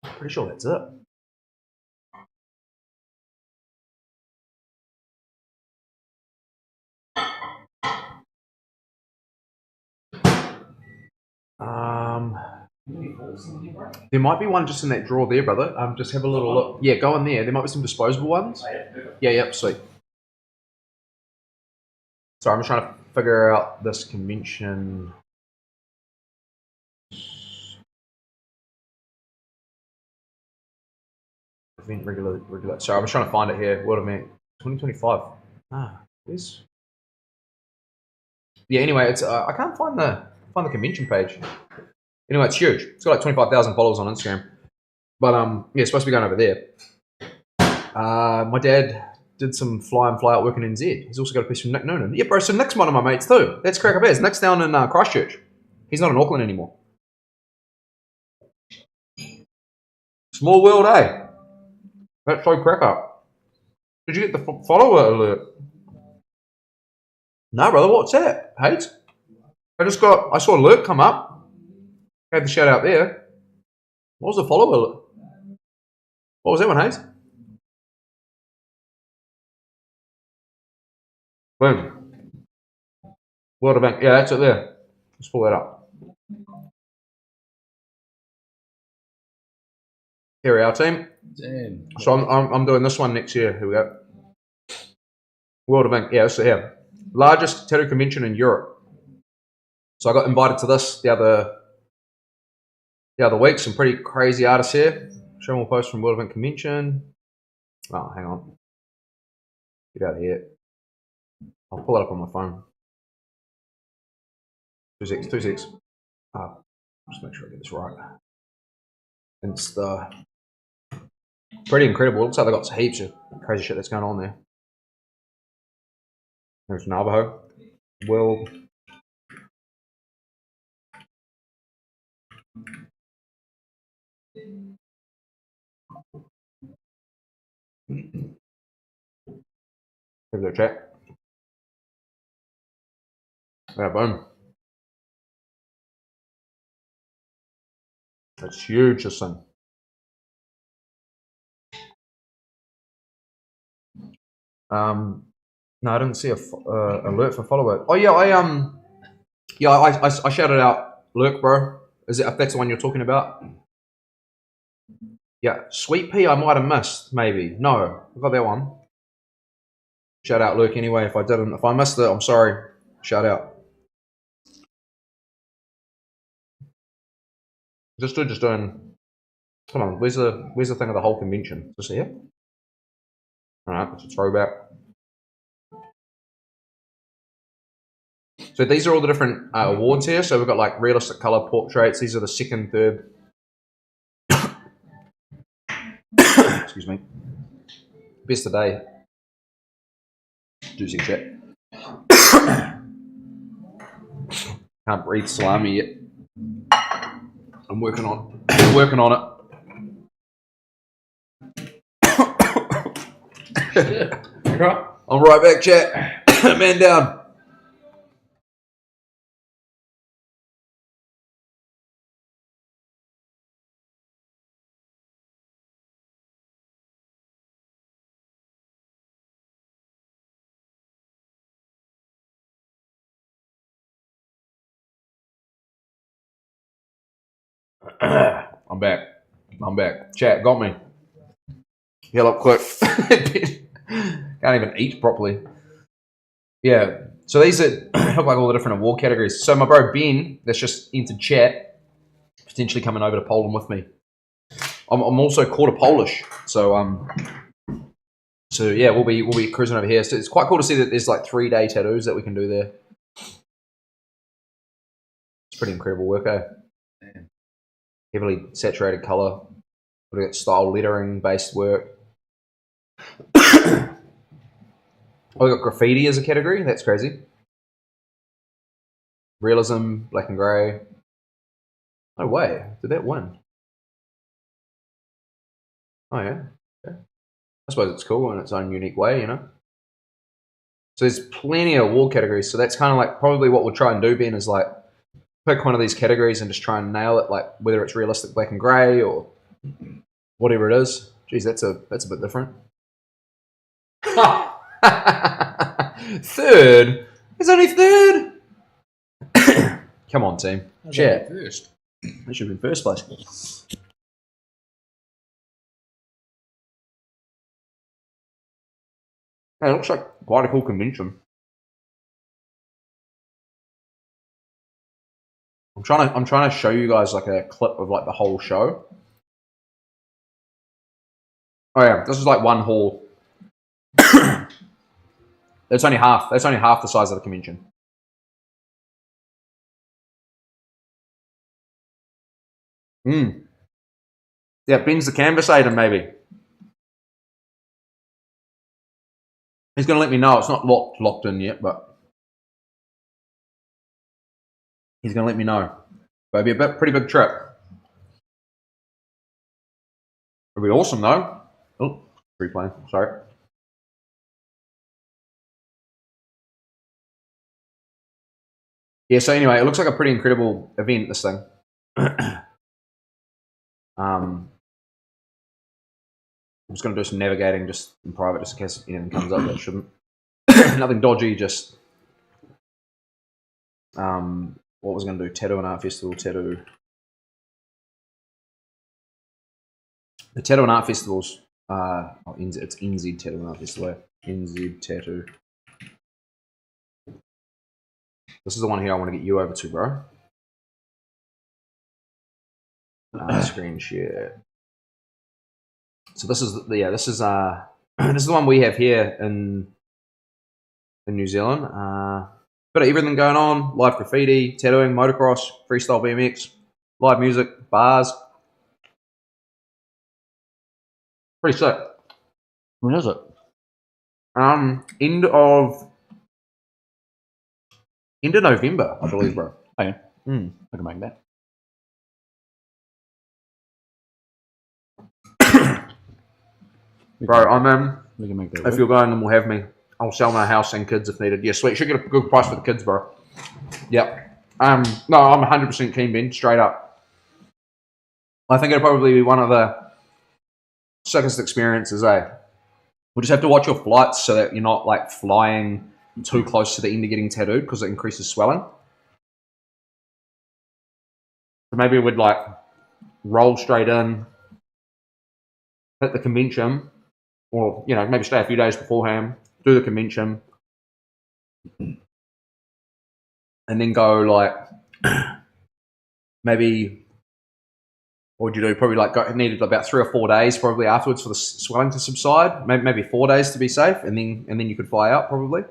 Pretty sure that's it. There might be one just in that drawer there, brother. Just have a little look. Yeah, go in there. There might be some disposable ones. Yeah, yep, sweet. Sorry, I'm just trying to figure out this convention. Event regular. Sorry, I'm just trying to find it here. World Event 2025. Where's? Yeah. Anyway, it's I can't find the convention page. Anyway, it's huge. It's got like 25,000 followers on Instagram. But yeah, it's supposed to be going over there. My dad did some fly in, fly out work in NZ. He's also got a piece from Nick Noonan. Yeah, bro. So Nick's one of my mates too. That's crack up bears. Nick's down in Christchurch. He's not in Auckland anymore. Small world, eh? That's so crack up. Did you get the follower alert? No, brother. What's that? Hate? I saw alert come up. Had the shout out there. What was the follower alert? What was that one, Hayes? Boom. World Event. Yeah, that's it there. Let's pull that up. Here we are, team. Damn. So I'm doing this one next year. Here we go. World Event. Yeah, this is here. Largest tattoo convention in Europe. So I got invited to this the other week. Some pretty crazy artists here. Show more posts from World Event Convention. Oh, hang on. Get out of here. I'll pull it up on my phone. 2 6. Just make sure I get this right. It's pretty incredible. It looks like they've got heaps of crazy shit that's going on there. There's Navajo. World. Give it a check. Yeah, boom. That's huge, this thing. No, I didn't see a alert for follower. Oh yeah, I shouted out Lurk, bro. Is it if that's the one you're talking about? Yeah, Sweet Pea I might have missed, maybe. No, I got that one. Shout out Lurk anyway. If I didn't, if I missed it, I'm sorry. Shout out. Just doing. Come on, where's the thing of the whole convention? Just here. All right, it's a throwback. So these are all the different awards here. So we've got like realistic color portraits. These are the second, third. Excuse me. Best today. Juicy shit. Can't breathe salami yet. I'm working on it. I'm right back, chat. Man down. I'm back. Chat, got me. Heal up quick. Can't even eat properly. Yeah. So these are look like all the different award categories. So my bro Ben, that's just entered chat, potentially coming over to Poland with me. I'm also quarter Polish, so So yeah, we'll be cruising over here. So it's quite cool to see that there's like 3-day tattoos that we can do there. It's pretty incredible work, eh? Damn. Heavily saturated color. We've got style lettering based work. We got graffiti as a category. That's crazy. Realism, black and grey. No way. Did that win? Oh yeah. Okay. I suppose it's cool in its own unique way, you know. So there's plenty of award categories. So that's kind of like probably what we'll try and do, Ben, is like pick one of these categories and just try and nail it, like whether it's realistic black and grey or whatever it is. Geez, that's a bit different. Third? It's only third? Come on, team. Chat. First. That should have been first place. Hey, it looks like quite a cool convention. I'm trying to show you guys like a clip of like the whole show. Oh yeah, this is like one hall. That's only half the size of the convention. Yeah, Ben's the canvas item, maybe. He's going to let me know. It's not locked in yet, but he's going to let me know. But it'll be a pretty big trip. It'll be awesome, though. Oh, free plane. Sorry. Yeah, so anyway, it looks like a pretty incredible event, this thing. I'm just going to do some navigating just in private, just in case anything comes up that shouldn't. Nothing dodgy, just what was going to do? Tattoo and Art Festival, tattoo. The Tattoo and Art Festivals, it's NZ Tattoo and Art Festival, NZ Tattoo. This is the one here I want to get you over to, bro. Screen share. So this is this is the one we have here in New Zealand. Bit of everything going on: live graffiti, tattooing, motocross, freestyle BMX, live music, bars. Pretty sick. When is it? End of November, I believe, bro. Oh yeah. I can make that. Bro, I'm in. We can make that. If you're going, then we'll have me. I'll sell my house and kids if needed. Yeah, sweet. Should get a good price for the kids, bro. Yep. No, I'm 100% keen, Ben. Straight up. I think it'll probably be one of the sickest experiences, eh? We'll just have to watch your flights so that you're not like flying too close to the end of getting tattooed because it increases swelling. So maybe we'd like roll straight in, hit the convention, or maybe stay a few days beforehand, do the convention, and then go like maybe. What would you do? Probably needed about 3 or 4 days probably afterwards for the swelling to subside. Maybe 4 days to be safe, and then you could fly out probably.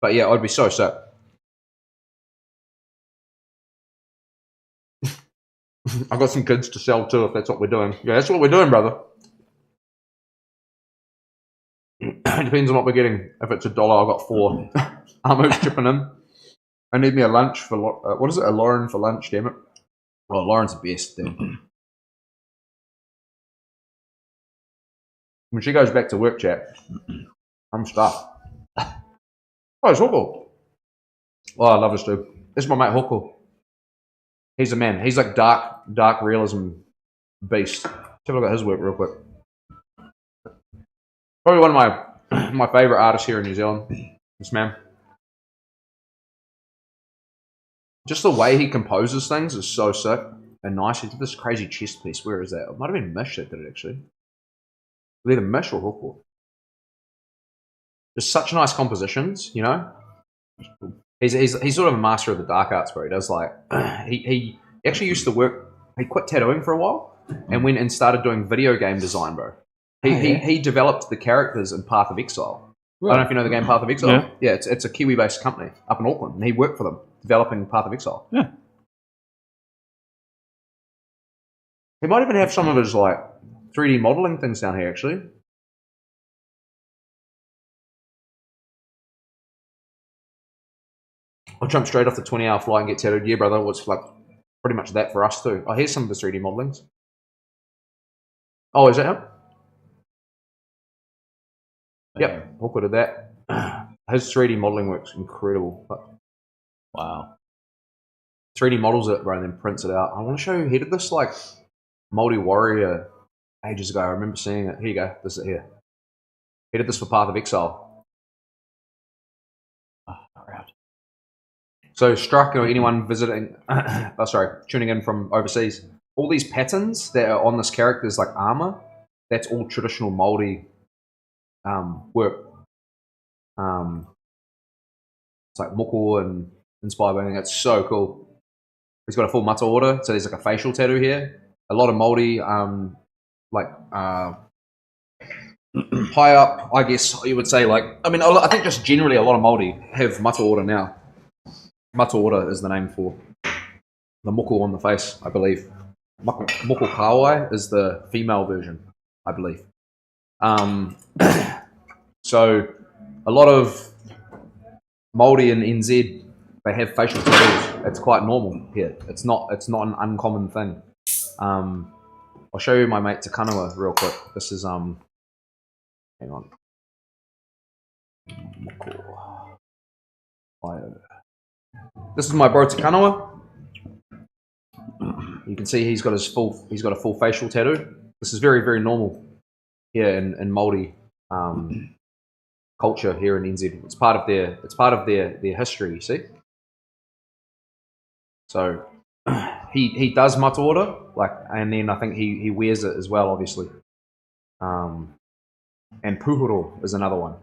But yeah, I'd be so sick. I've got some kids to sell too if that's what we're doing. Yeah, that's what we're doing, brother. It depends on what we're getting. If it's $1, I've got 4. Amu's chipping in. I need me a lunch for what is it? A Lauren for lunch, damn it. Oh, Lauren's the best then. When she goes back to work, chat, I'm stuffed. Oh, it's Huckle. Oh, I love this dude. This is my mate Huckle. He's a man. He's like dark realism beast. Let's have a look at his work real quick. Probably one of my favourite artists here in New Zealand. This man. Just the way he composes things is so sick and nice. He did this crazy chest piece. Where is that? It might have been Mish that did it actually. Either Mish or Huckle. Just such nice compositions, He's sort of a master of the dark arts, bro. He does he actually used to work. He quit tattooing for a while and went and started doing video game design, bro. He developed the characters in Path of Exile. Right. I don't know if you know the game Path of Exile. Yeah, it's a Kiwi-based company up in Auckland, and he worked for them developing Path of Exile. Yeah. He might even have some of his like 3D modeling things down here, actually. I'll jump straight off the 20-hour flight and get tattooed. Yeah, brother, it's like pretty much that for us too. Oh, here's some of the 3D modelings. Oh, is that him? Yep, Hooker did that. His 3D modelling works incredible. Wow. 3D models it, bro, and then prints it out. I want to show you. He did this like Māori warrior ages ago. I remember seeing it. Here you go. This is it here. He did this for Path of Exile. Oh, right. So Struck or anyone visiting, tuning in from overseas, all these patterns that are on this character's like armor, that's all traditional Māori work. It's like moko and inspired by everything. It's so cool. He's got a full mata order, so there's like a facial tattoo here. A lot of Māori, high up, I guess you would say, like, I mean, I think just generally a lot of Māori have mata order now. Mata order is the name for the moko on the face, I believe. Moko kawai is the female version, I believe. So a lot of Māori in NZ, they have facial tattoos. It's quite normal here. It's not an uncommon thing. I'll show you my mate Takanawa real quick. This is hang on. This is my bro Takanawa. You can see he's got a full facial tattoo. This is very, very normal here in Māori culture here in NZ. It's part of their history, you see. So he does mata order, and then I think he wears it as well, obviously. And puhuro is another one.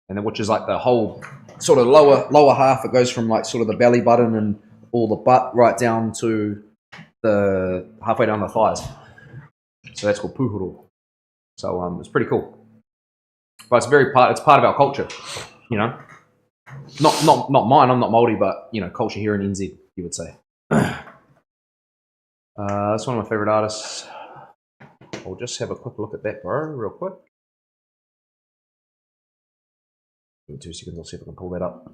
And then which is like the whole sort of lower half. It goes from like sort of the belly button and all the butt right down to the halfway down the thighs. So that's called puhuro. So it's pretty cool. But it's part of our culture, you know. Not mine. I'm not Māori, but you know, culture here in NZ, you would say. That's one of my favorite artists. I'll just have a quick look at that, bro, real quick. Give me 2 seconds. I'll see if I can pull that up.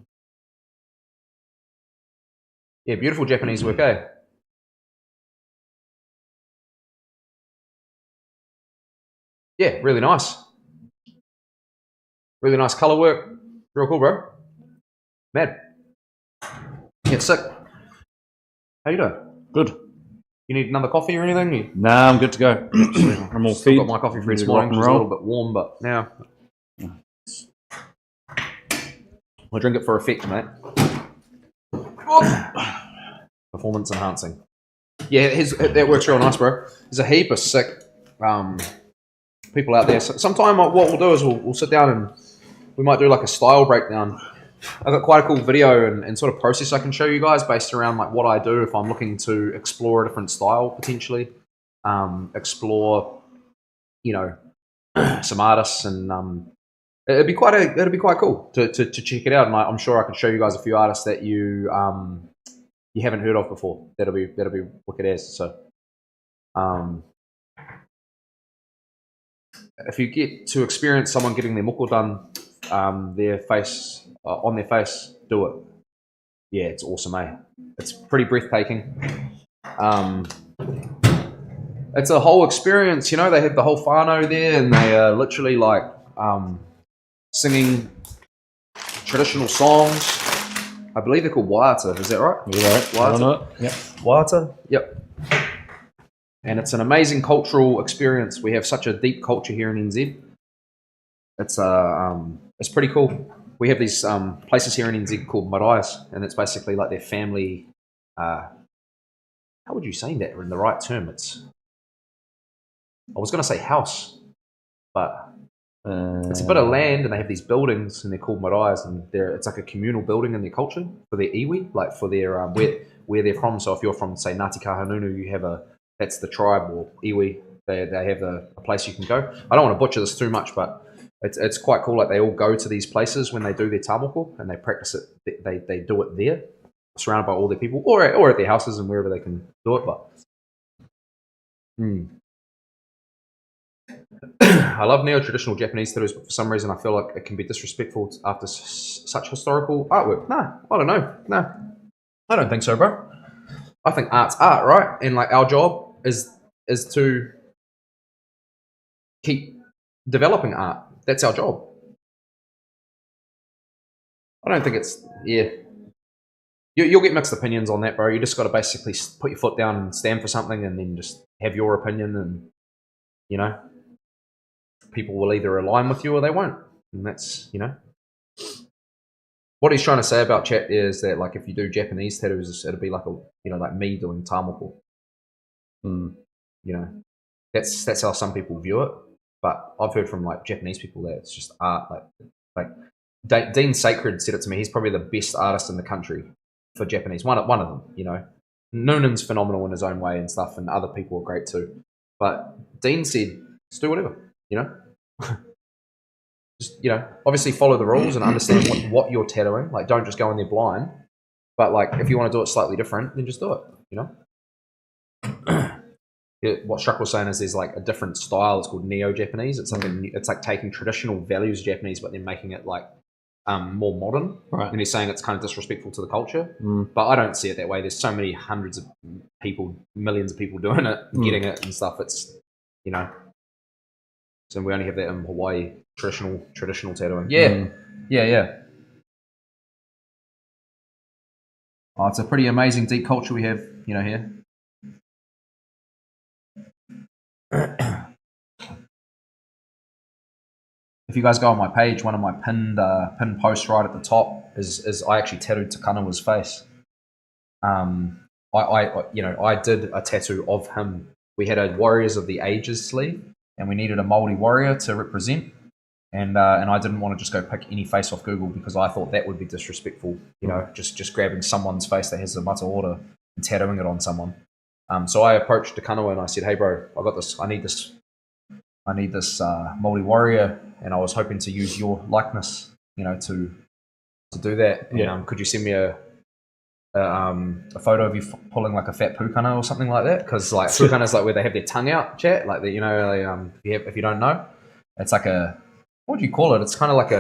Yeah, beautiful Japanese work, eh? Yeah, really nice. Really nice color work. Real cool, bro. Mad. Yeah, sick. How you doing? Good. You need another coffee or anything? Nah, I'm good to go. I'm all Still got my coffee for this morning. It's a little bit warm, but now I'll drink it for effect, mate. Performance enhancing. Yeah, that works real nice, bro. There's a heap of sick people out there. So sometime what we'll do is we'll sit down and we might do like a style breakdown. I've got quite a cool video and sort of process I can show you guys based around like what I do if I'm looking to explore a different style potentially. Explore, you know, some artists, and it'd be quite cool to check it out. And I'm sure I could show you guys a few artists that you haven't heard of before. That'll be wicked as. So if you get to experience someone getting their moko done, their face on their face, do it. Yeah, it's awesome, eh? It's pretty breathtaking. It's a whole experience, you know. They have the whole whānau there, and they are literally like singing traditional songs. I believe they're called waiata. Is that right? You're right. Waiata. Yep. Waiata. Yep. And it's an amazing cultural experience. We have such a deep culture here in NZ. It's pretty cool. We have these places here in NZ called maraias, and it's basically like their family. How would you say that in the right term? I was going to say house, but it's a bit of land, and they have these buildings, and they're called maraias, and it's like a communal building in their culture for their iwi, like for their where they're from. So if you're from, say, Ngāti Kahungunu, you have that's the tribe or iwi, They have a place you can go. I don't want to butcher this too much, but it's quite cool. Like they all go to these places when they do their tamoko and they practice it. They do it there, surrounded by all their people, or at their houses and wherever they can do it. But I love neo-traditional Japanese tattoos, but for some reason I feel like it can be disrespectful after such historical artwork. Nah, I don't know. Nah, I don't think so, bro. I think art's art, right? And like our job is to keep developing art. That's our job. I don't think it's You'll get mixed opinions on that, bro. You just got to basically put your foot down and stand for something, and then just have your opinion, and you know, people will either align with you or they won't, and that's what he's trying to say about chat is that like if you do Japanese tattoos, it'll be like like me doing tamoko. That's how some people view it. But I've heard from like Japanese people that it's just art. Like Dean Sacred said it to me. He's probably the best artist in the country for Japanese. One of them. Noonan's phenomenal in his own way and stuff, and other people are great too. But Dean said, just do whatever. Just obviously follow the rules and understand what you're tattooing. Like, don't just go in there blind. But like, if you want to do it slightly different, then just do it. What Struck was saying is there's like a different style. It's called neo-Japanese. It's something new. It's like taking traditional values of Japanese, but then making it like more modern. Right. And he's saying it's kind of disrespectful to the culture. But I don't see it that way. There's so many hundreds of people, millions of people doing it, and getting it and stuff. It's So we only have that in Hawaii, traditional tattooing. Yeah. Oh, it's a pretty amazing deep culture we have, here. If you guys go on my page, one of my pinned posts right at the top is I actually tattooed Takanawa's face. I did a tattoo of him. We had a Warriors of the Ages sleeve, and we needed a Māori warrior to represent. And I didn't want to just go pick any face off Google because I thought that would be disrespectful. Just grabbing someone's face that has the mata ora and tattooing it on someone. So I approached Takanawa and I said, "Hey, bro, I got this. I need this Māori warrior, and I was hoping to use your likeness, to do that. Yeah. Could you send me a photo of you pulling like a fat pukana or something like that? Because like pukana's like where they have their tongue out, chat. Like if you don't know, it's like what do you call it? It's kind of like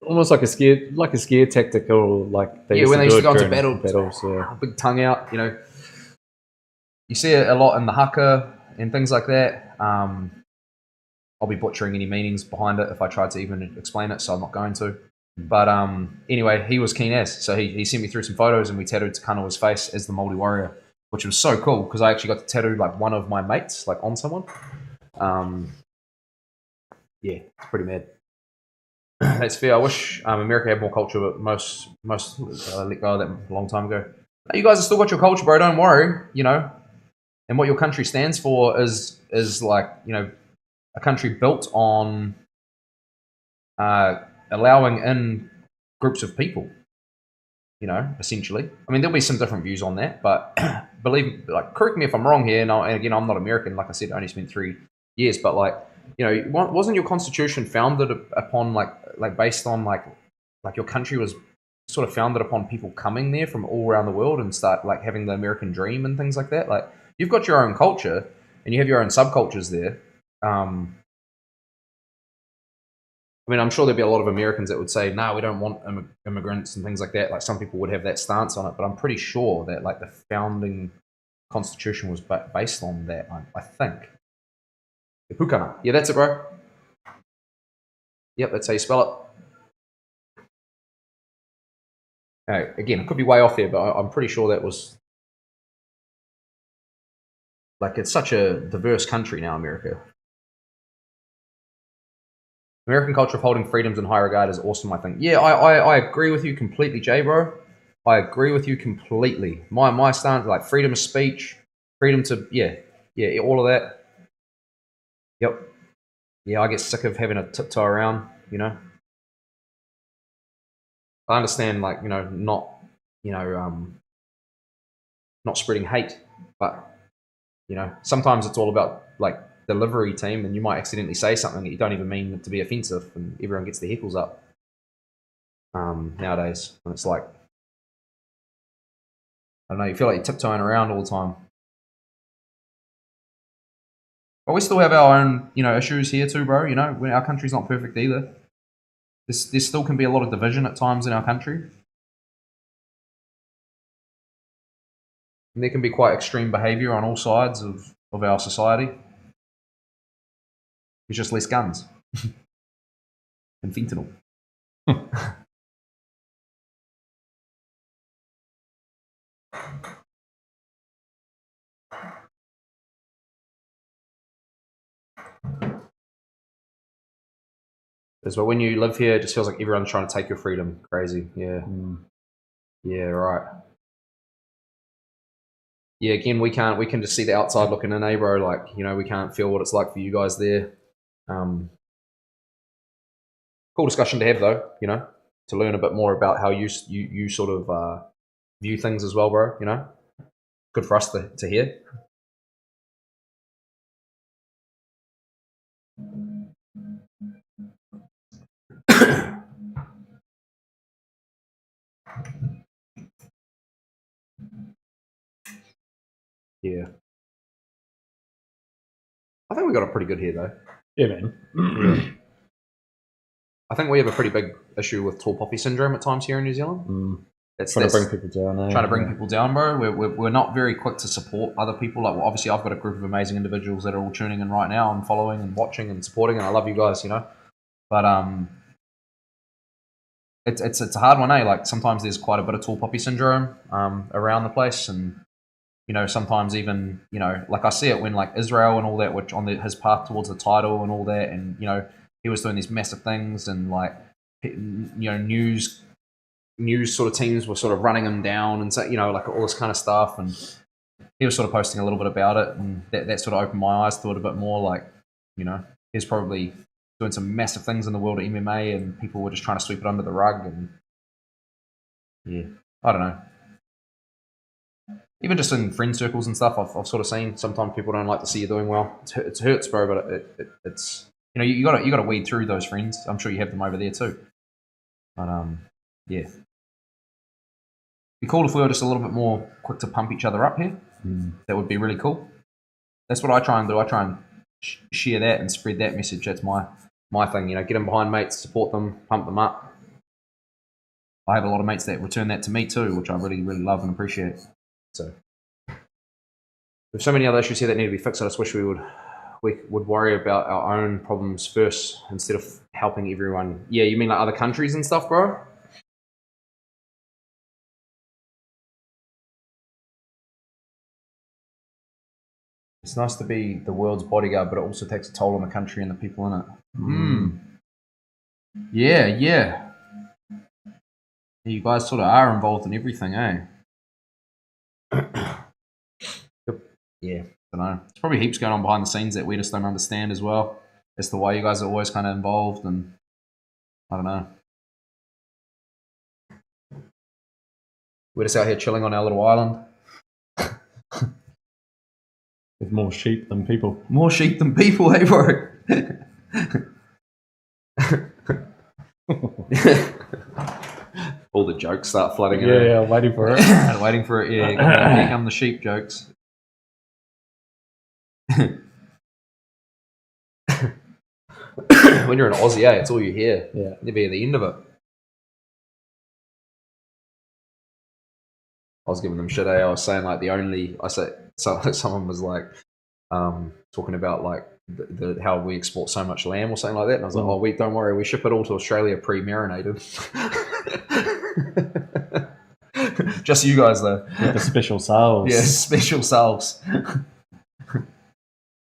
almost like a scare tactic, or like when they used to go into battles. Yeah. Big tongue out. You see it a lot in the haka and things like that. I'll be butchering any meanings behind it if I tried to even explain it, so I'm not going to. But anyway, he was keen as. So he sent me through some photos, and we tattooed Takanawa's face as the Māori warrior, which was so cool because I actually got to tattoo like one of my mates like on someone. It's pretty mad. That's fair. I wish America had more culture, but most let go of that a long time ago. You guys have still got your culture, bro. Don't worry. And what your country stands for is like a country built on allowing in groups of people, essentially. I mean, there'll be some different views on that, but correct me if I'm wrong here. And again, I'm not American. Like I said, I only spent 3 years, but wasn't your constitution founded upon based on like your country was sort of founded upon people coming there from all around the world and start like having the American dream and things like that? Like, you've got your own culture and you have your own subcultures there. I mean, I'm sure there'd be a lot of Americans that would say, "No, we don't want immigrants" and things like that. Like, some people would have that stance on it, but I'm pretty sure that like the founding constitution was based on that. I think. The pukana. Yeah, that's it, bro. Yep, that's how you spell it. Again, it could be way off there, but I'm pretty sure that was like, it's such a diverse country now, America. American culture of holding freedoms in high regard is awesome, I think. Yeah, I agree with you completely, Jay, bro. I agree with you completely. My stance, like freedom of speech, freedom to, all of that. Yep. Yeah, I get sick of having a tiptoe around, I understand, like, not spreading hate, but, sometimes it's all about, like, delivery team, and you might accidentally say something that you don't even mean to be offensive, and everyone gets their heckles up nowadays. And it's like, I don't know, you feel like you're tiptoeing around all the time. But we still have our own, issues here too, bro. Our country's not perfect either. There still can be a lot of division at times in our country. And there can be quite extreme behaviour on all sides of our society. There's just less guns. And fentanyl. But when you live here, it just feels like everyone's trying to take your freedom. Crazy. Yeah. Yeah, right. Yeah, again, we can just see the outside looking in, bro. Like, we can't feel what it's like for you guys there. Cool discussion to have, though, to learn a bit more about how you sort of view things as well, bro. Good for us to hear. Yeah. I think we got a pretty good here, though. Yeah, man. Yeah. I think we have a pretty big issue with tall poppy syndrome at times here in New Zealand. Trying to bring people down. Trying to bring people down, bro. We're not very quick to support other people. Like, obviously, I've got a group of amazing individuals that are all tuning in right now and following and watching and supporting, and I love you guys, But it's a hard one, eh? Like, sometimes there's quite a bit of tall poppy syndrome around the place, and sometimes even like I see it when like Israel and all that, which on his path towards the title and all that, and he was doing these massive things, and like news sort of teams were sort of running him down, and so like all this kind of stuff, and he was sort of posting a little bit about it, and that sort of opened my eyes to it a bit more. Like, he's probably doing some massive things in the world of MMA, and people were just trying to sweep it under the rug, and yeah, I don't know. Even just in friend circles and stuff, I've sort of seen sometimes people don't like to see you doing well. It hurts, bro, but it's you got to weed through those friends. I'm sure you have them over there too. But yeah, be cool if we were just a little bit more quick to pump each other up here. That would be really cool. That's what I try and do. I try and share that and spread that message. That's my thing. Get them behind mates, support them, pump them up. I have a lot of mates that return that to me too, which I really, really love and appreciate. So there's so many other issues here that need to be fixed. I just wish we would worry about our own problems first instead of helping everyone. Yeah, you mean like other countries and stuff, bro? It's nice to be the world's bodyguard, but it also takes a toll on the country and the people in it. Yeah. You guys sort of are involved in everything, eh? Yeah, I don't know. There's probably heaps going on behind the scenes that we just don't understand as well, as to why you guys are always kind of involved, and I don't know. We're just out here chilling on our little island. With more sheep than people. More sheep than people, hey, bro? All the jokes start flooding in. Yeah, waiting for it. Waiting for it, yeah. Here come the sheep jokes. When you're an Aussie, it's all you hear. Yeah. Never hear the end of it. I was giving them shit, I was saying like someone was like talking about like how we export so much lamb or something like that, and I was like, don't worry, we ship it all to Australia pre-marinated. Just you guys though. With the special sales. Yeah, special sales.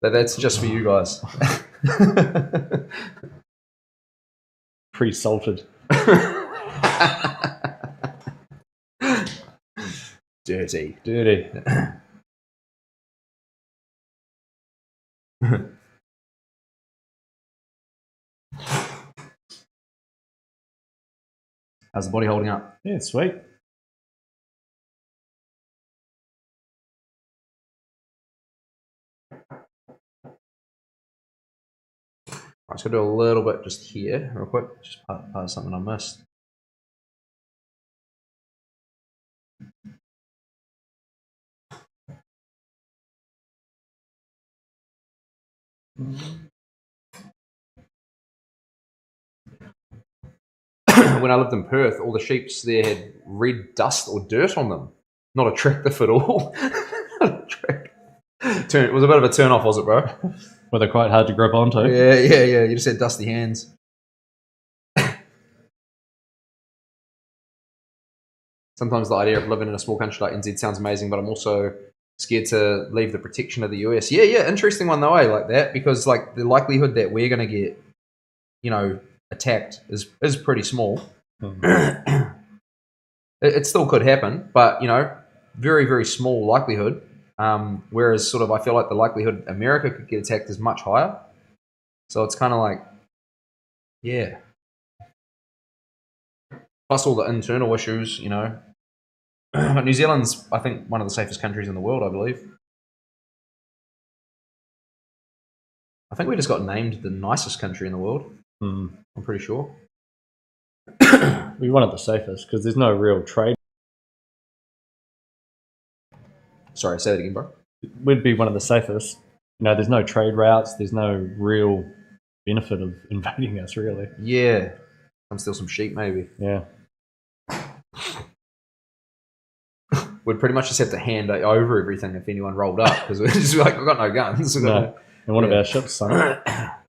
That's just for you guys. Pre-salted. Dirty. How's the body holding up? Yeah, sweet. I'm just going to do a little bit just here, real quick. Just part of something I missed. When I lived in Perth, all the sheeps there had red dust or dirt on them. Not attractive at all. It was a bit of a turn off, was it, bro? Were they quite hard to grip onto? Yeah. You just had dusty hands. Sometimes the idea of living in a small country like NZ sounds amazing, but I'm also scared to leave the protection of the US. Yeah, interesting one though, like that, because like the likelihood that we're going to get, attacked is pretty small. It still could happen, but very, very small likelihood. Whereas sort of I feel like the likelihood America could get attacked is much higher. So it's kind of like, yeah. Plus all the internal issues, New Zealand's, I think, one of the safest countries in the world, I believe. I think we just got named the nicest country in the world. I'm pretty sure. We one of the safest because there's no real trade. Sorry, say that again, bro. We'd be one of the safest. There's no trade routes. There's no real benefit of invading us, really. Yeah. Come steal some sheep, maybe. Yeah. We'd pretty much just have to hand over everything if anyone rolled up because we're just like, we've got no guns. And one of our ships sunk.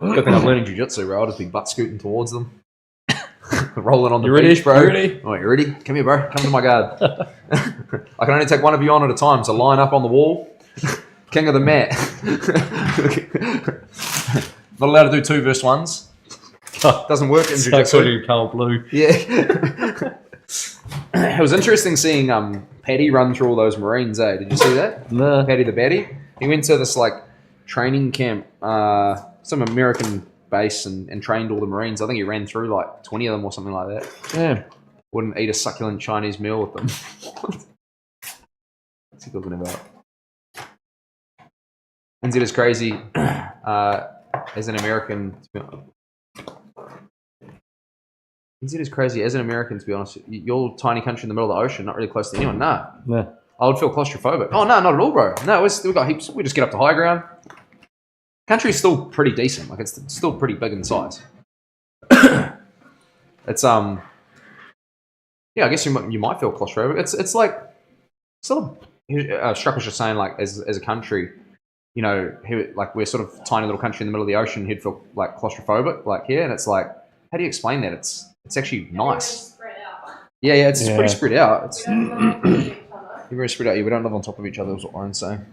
Good thing I'm learning jiu-jitsu, bro. I'll just be butt scooting towards them. Rolling on the ready, beach, bro. You ready? Oh, you ready? Come here, bro. Come to my guard. I can only take one of you on at a time, so line up on the wall. King of the mat. Not allowed to do 2 versus 1s. Doesn't work in jiu-jitsu. Colour blue. Yeah. It was interesting seeing Paddy run through all those Marines, eh? Did you see that? No. Paddy the Batty. He went to this training camp, some American base, and trained all the Marines. I think he ran through 20 of them or something like that. Yeah. Wouldn't eat a succulent Chinese meal with them. What's he talking about? NZ is crazy. As an American, NZ is crazy. As an American, to be honest, you're a tiny country in the middle of the ocean, not really close to anyone. Nah. Yeah. I would feel claustrophobic. Oh, no, not at all, bro. No, we got heaps. We just get up to high ground. Country's still pretty decent. It's still pretty big in size. It's yeah, I guess you might feel claustrophobic. It's like sort of. Struck was just saying as a country, we're sort of tiny little country in the middle of the ocean. He'd feel claustrophobic here, and it's like, how do you explain that? It's actually nice. Spread out. Yeah, it's pretty spread out. It's We don't live on top of each other. you're very spread out. Yeah, we don't live on top of each other. Is what Lauren's saying.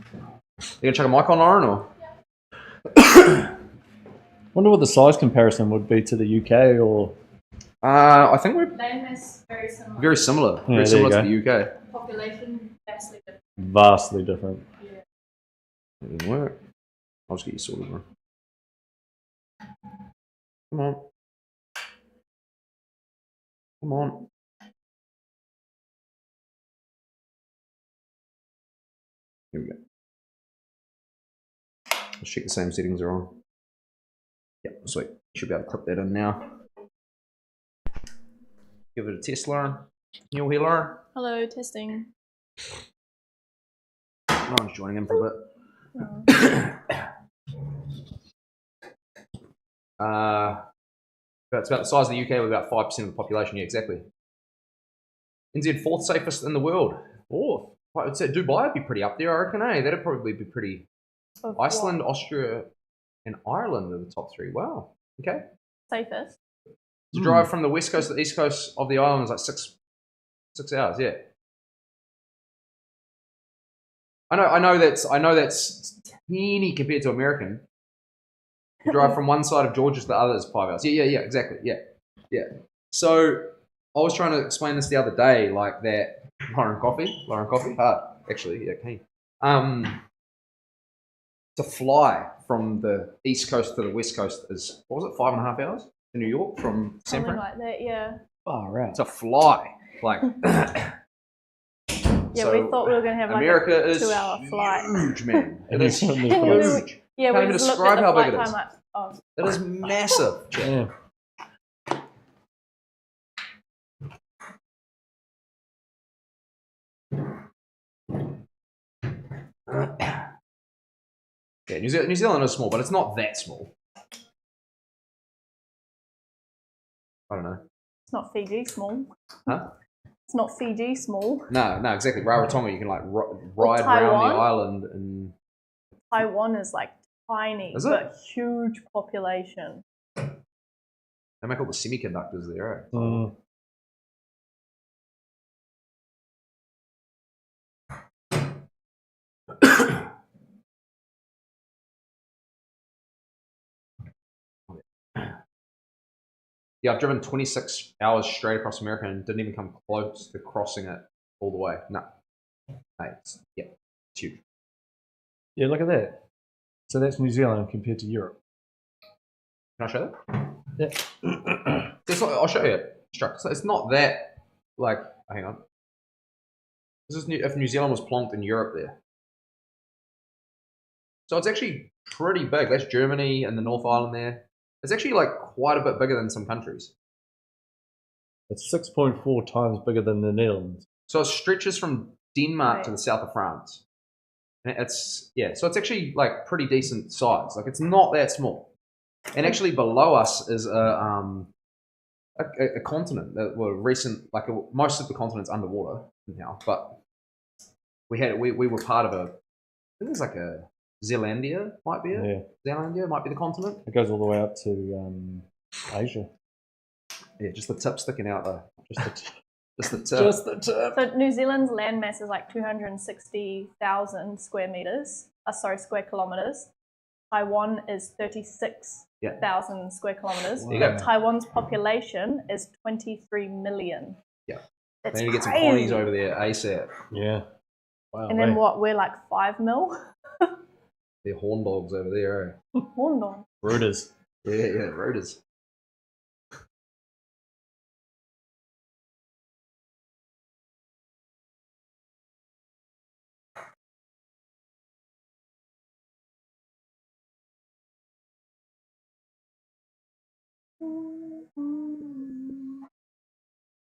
You gonna chuck a mic on, Lauren, or? Wonder what the size comparison would be to the UK or. I think we're Landmass very similar. very similar. Yeah, Very there similar you to the UK. Population vastly different. Vastly different. Yeah. It didn't work. I'll just get you sorted, bro. Come on. Come on. Here we go. Let's check the same settings are on. Yep, sweet. Should be able to clip that in now. Give it a test, Lauren. You all here, Lauren? Hello, testing. Lauren's joining in for a bit. It's about the size of the UK. We're about 5% of the population. Yeah, exactly. NZ 4th safest in the world. 4th. I'd say Dubai would be pretty up there, I reckon. That'd probably be pretty. Of Iceland, what? Austria, and Ireland are the top 3. Wow. Okay. Safest. To drive from the west coast to the east coast of the island is like 6 hours. Yeah. I know that's teeny compared to American. You drive from one side of Georgia to the other is 5 hours. Yeah, exactly. Yeah. So I was trying to explain this the other day, like that. Lauren Coffee, hard actually. Yeah, keen. To fly from the east coast to the west coast is, what was it, 5.5 hours to New York from San Something Fran? like that, yeah. Oh, right. To fly, like. Yeah, So we thought we were going to have like America a is 2-hour flight. huge, man. It And is you huge. couldn't Yeah, Can't we even just describe looked at how the big flight it is. time, like Oh, It is massive. Yeah. Yeah, New Zealand is small, but it's not that small. I don't know. it's not Fiji small. Huh? It's not Fiji small. No, exactly. Rarotonga, you can like ride around Taiwan? the island, and Taiwan is like tiny, Is it? but huge population. they make all the semiconductors there. Eh? Mm. Yeah, I've driven 26 hours straight across America and didn't even come close to crossing it all the way. No. It's huge. Yeah, look at that. So that's New Zealand compared to Europe. Can I show that? Yeah. I'll show you it. So it's not that, like, hang on. This is if New Zealand was plonked in Europe there. So it's actually pretty big. That's Germany and the North Island there. It's actually like quite a bit bigger than some countries. It's 6.4 times bigger than the Netherlands. So it stretches from Denmark Right. to the south of France. And so it's actually like pretty decent size. Like it's not that small. And actually below us is a continent that were recent. Like most of the continent's underwater now, but we were part of I think it's like a Zealandia might be it. Yeah. Zealandia might be the continent. It goes all the way up to Asia. Yeah, just the tip sticking out though. Just the tip. Just the tip. So New Zealand's land mass is like 260,000 square kilometers. Taiwan is 36,000 square kilometers. There you go. Taiwan's population is 23 million. Yeah. That's They need to get some crazy. ponies over there ASAP. Yeah. Wow. And then what? We're like 5 mil. They're horn dogs over there. Eh? Horn dog. Rooters. Yeah, rooters.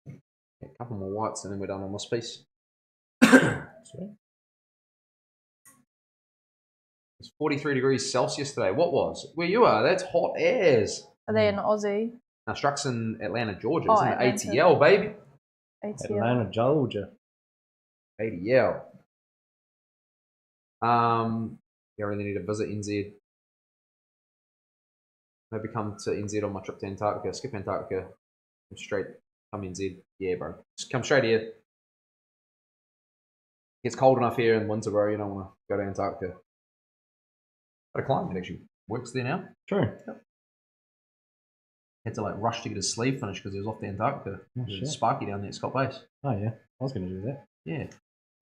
A couple more whites and then we're done on this piece. Sweet. It's 43 degrees Celsius today. What was? Where you are, that's hot as. Are they in Aussie? Now, Struck's in Atlanta, Georgia. Oh, It's in Atlanta. the ATL, baby. ATL. Atlanta, Georgia. ATL. I really need to visit NZ. Maybe come to NZ on my trip to Antarctica. Skip Antarctica. Come straight. Come NZ. Yeah, bro. Just come straight here. It's cold enough here in winter, bro. You don't want to go to Antarctica. But a climate actually works there now. True. Had to like rush to get his sleeve finished because he was off to Antarctica. Oh, It shit. was Sparky down there at Scott Base. Oh, yeah. I was going to do that. Yeah.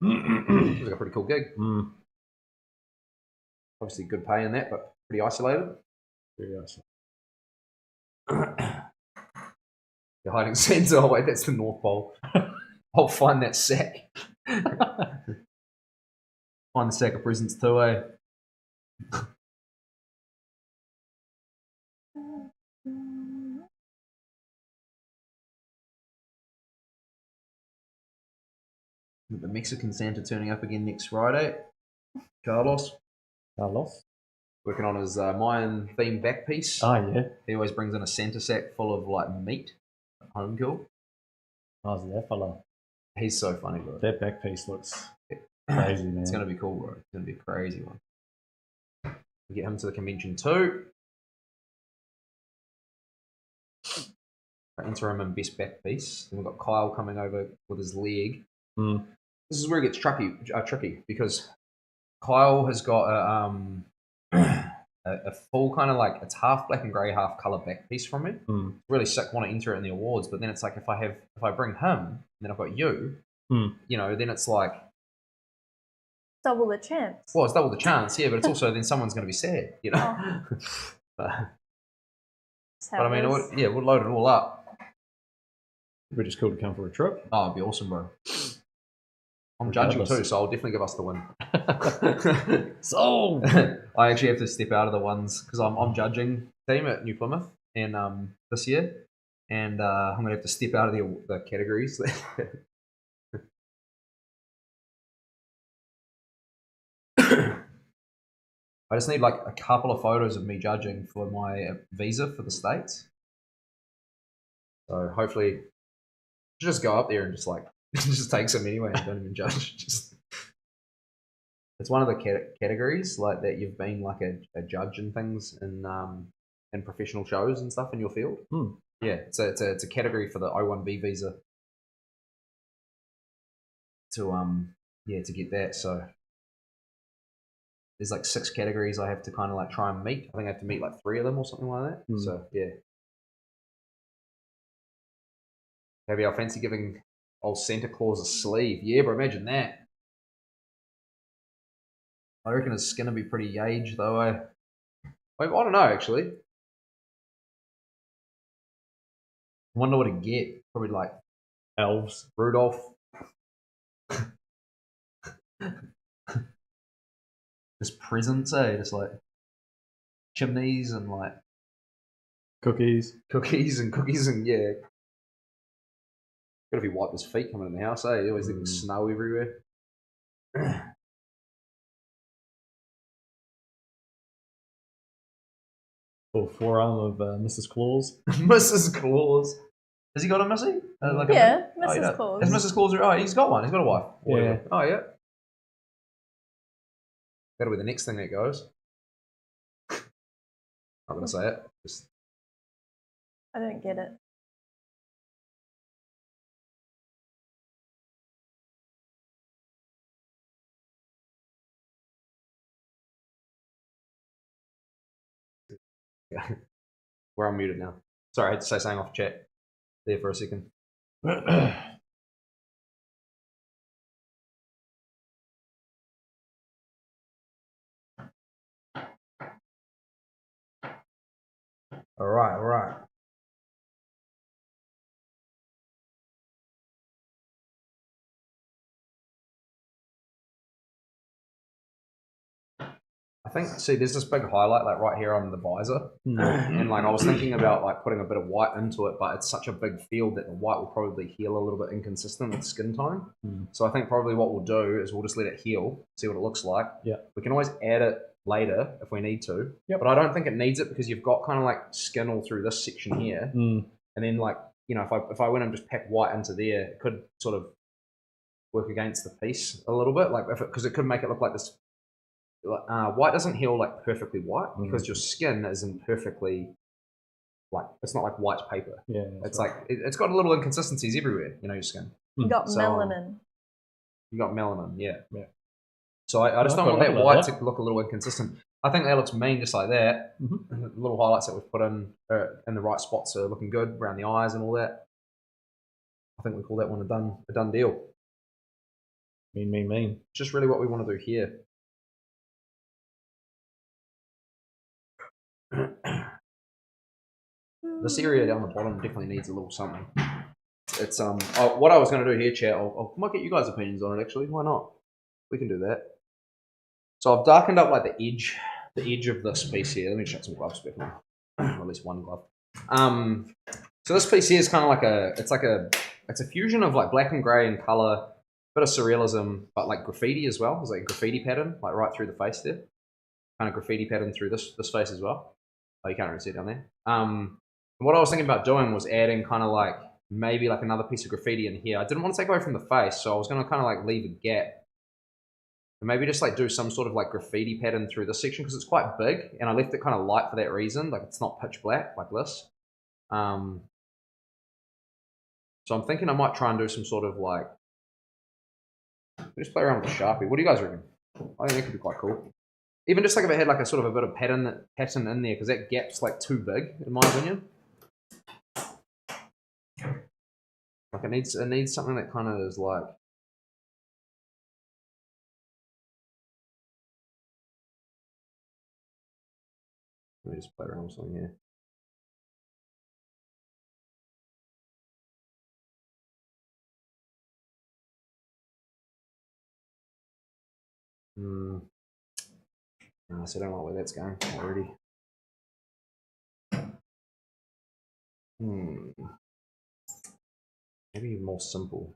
It was like a pretty cool gig. Mm. Obviously good pay in that, but pretty isolated. Very awesome. The hiding centre. Oh wait, that's the North Pole. I'll find that sack. Find the sack of presents too, eh? The Mexican Santa turning up again next Friday. Carlos Carlos. working on his Mayan themed back piece. Oh, yeah. He always brings in a Santa sack full of like meat. Home cool. How's that fella? He's so funny, bro. That back piece looks crazy, man. It's gonna be cool, bro. It's gonna be a crazy one. We get him to the convention too. Interim and best back piece. Then we've got Kyle coming over with his leg. Mm. This is where it gets tricky because Kyle has got a full kind of like it's half black and grey, half colour back piece from me. Mm. Really sick. Want to enter it in the awards, but then it's like if I bring him, and then I've got you. Mm. You know, then it's like Double the chance. well, it's double the chance, yeah. But it's also then someone's going to be sad, you know. Oh. but That's how I it mean, is. we'll load it all up. It'd be just cool to come for a trip. Oh, it'd be awesome, bro. I'm judging too, so I'll definitely give us the win. So I actually have to step out of the ones because I'm judging team at New Plymouth and this year, and I'm gonna have to step out of the categories. I just need like a couple of photos of me judging for my visa for the States. So hopefully, just go up there and just like just take some anyway and don't even judge. Just it's one of the categories like that you've been like a judge and things in professional shows and stuff in your field. Yeah, it's a category for the O1B visa to to get that. So there's like 6 categories I have to kind of like try and meet. I think I have to meet like 3 of them or something like that. So yeah. Maybe I'll fancy giving old Santa Claus a sleeve. Yeah, but imagine that. I reckon his skin will be pretty yage though. I don't know actually. I wonder what to get. Probably like elves, Rudolph. Just presents, just like chimneys and like cookies and yeah. Got if he wiped his feet coming in the house, He always leaving snow everywhere. or forearm of Mrs. Claus. Mrs. Claus. Has he got a Missy? Mrs. Claus. Has Mrs. Claus? Oh, he's got one. He's got a wife. Yeah. Oh, yeah. That'll be the next thing that goes. Not gonna say it. Just I don't get it. yeah. We're unmuted now. Sorry, I had to say something off chat there for a second. All right. I think, see, there's this big highlight like right here on the visor, and like I was thinking about like putting a bit of white into it, but it's such a big field that the white will probably heal a little bit inconsistent with skin tone. So I think probably what we'll do is we'll just let it heal, see what it looks like. Yeah, we can always add it later if we need to. Yep. But I don't think it needs it because you've got kind of like skin all through this section here, and then like if I went and just pack white into there, it could sort of work against the piece a little bit, like because it could make it look like this. White doesn't heal like perfectly white because your skin isn't perfectly like it's not like white paper. Yeah, it's right. Like it's got little inconsistencies everywhere. Your skin. You got melanin. You got melanin, yeah. So I just don't want that white to look a little inconsistent. I think that looks mean just like that. The little highlights that we've put in the right spots are looking good around the eyes and all that. I think we call that one a done deal. Mean. It's just really what we want to do here. This area down the bottom definitely needs a little something. It's what I was going to do here, chat. I might get you guys' opinions on it. Actually, why not? We can do that. So I've darkened up like the edge of this piece here. Let me shut some gloves back on, or at least one glove. So this piece here is kind of like it's a fusion of like black and grey and color, bit of surrealism, but like graffiti as well. There's like a graffiti pattern like right through the face there. Kind of graffiti pattern through this face as well. Oh, you can't really see it down there. What I was thinking about doing was adding kind of like maybe like another piece of graffiti in here. I didn't want to take away from the face, so I was going to kind of like leave a gap. And maybe just like do some sort of like graffiti pattern through this section because it's quite big and I left it kind of light for that reason. Like it's not pitch black like this. So I'm thinking I might try and do some sort of like, just play around with the Sharpie. What do you guys reckon? I think that could be quite cool. Even just like if it had like a sort of a bit of pattern in there because that gap's like too big in my opinion. Like it needs something that kind of is like. Let me just play around with something here. No, so I don't like where that's going already. Maybe more simple.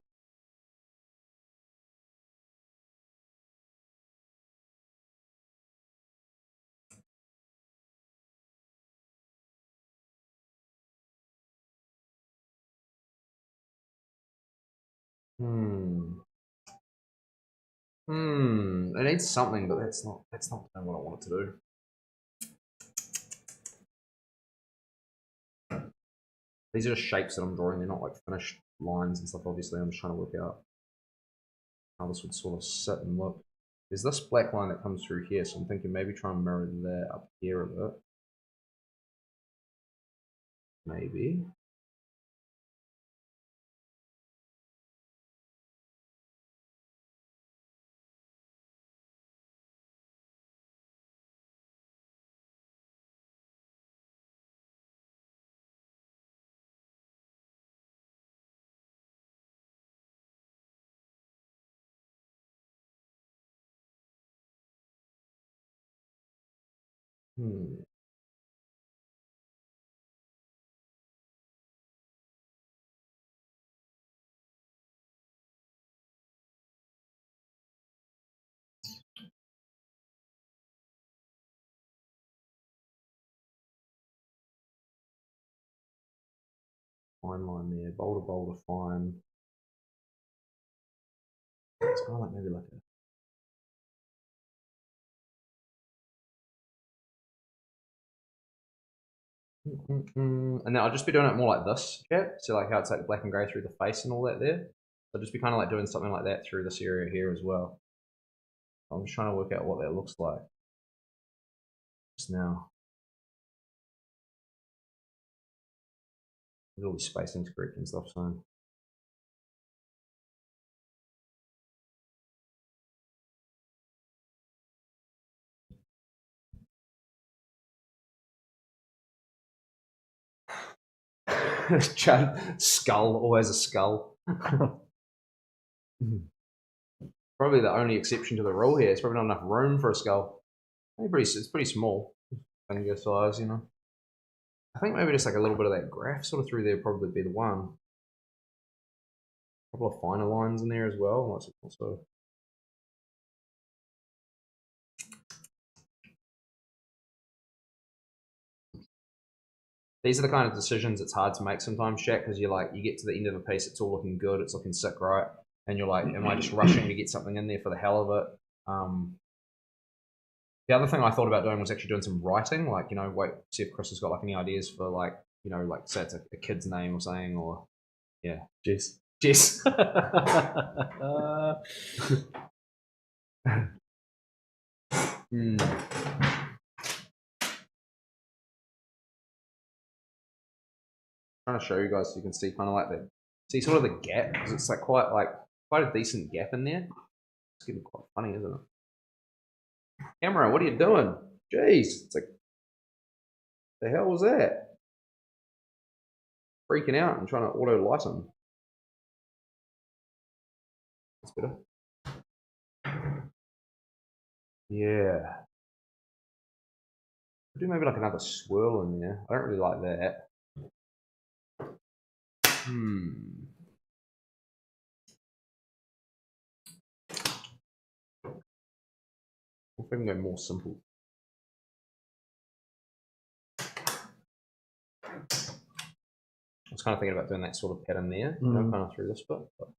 It needs something, but that's not what I want it to do. These are just shapes that I'm drawing. They're not like finished lines and stuff. Obviously, I'm just trying to work out how this would sort of sit and look. There's this black line that comes through here, so I'm thinking maybe try and mirror that up here a bit. Maybe. Fine line there, boulder, fine. It's kind of like maybe like a and then I'll just be doing it more like this, yeah. So like how it's like black and grey through the face and all that there. So I'll just be kind of like doing something like that through this area here as well. I'm just trying to work out what that looks like just now. All the spacing's correct and stuff, so. Chad, skull, always a skull. Probably the only exception to the rule here. It's probably not enough room for a skull. It's pretty small, finger size, you know. I think maybe just like a little bit of that graph sort of through there would probably be the one. A couple of finer lines in there as well. Also, these are the kind of decisions it's hard to make sometimes, Shaq, because you get to the end of a piece, it's all looking good, it's looking sick, right? And you're like, am I just rushing to get something in there for the hell of it? The other thing I thought about doing was actually doing some writing, like, you know, wait, see if Chris has got like any ideas for like, you know, like say it's a kid's name or something, or yeah, Jess. Trying to show you guys so you can see kind of like see sort of the gap, because it's like quite a decent gap in there. It's getting quite funny, isn't it? Camera, what are you doing? Jeez, it's like, the hell was that? Freaking out and trying to auto lighten. That's better. Yeah. I'll do maybe like another swirl in there. I don't really like that. If we can go more simple. I was kind of thinking about doing that sort of pattern there, you know, kind of through this bit. But.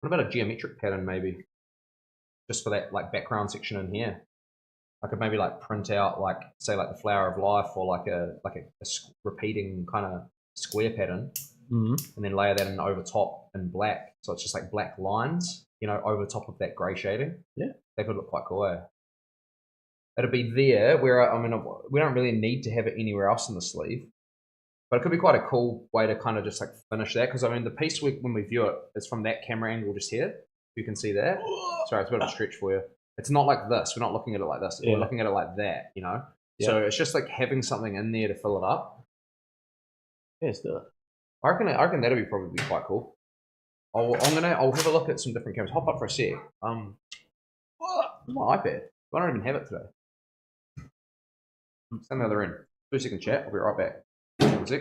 What about a geometric pattern maybe? Just for that like background section in here. I could maybe like print out like say like the flower of life, or like a repeating kind of square pattern, and then layer that in over top in black. So it's just like black lines, you know, over top of that grey shading. Yeah, that could look quite cool. Eh? It'll be there where I mean we don't really need to have it anywhere else in the sleeve, But it could be quite a cool way to kind of just like finish that, because I mean the piece when we view it is from that camera angle just here. You can see that. Sorry, it's a bit of a stretch for you. It's not like this. We're not looking at it like this. We're looking at it like that, you know? Yeah. So it's just like having something in there to fill it up. Yeah, let's do it. I reckon that'll be probably quite cool. I'll have a look at some different cameras. Hop up for a sec. Where's my iPad? I don't even have it today. Stand the other end. 2-second chat. I'll be right back. 1 sec.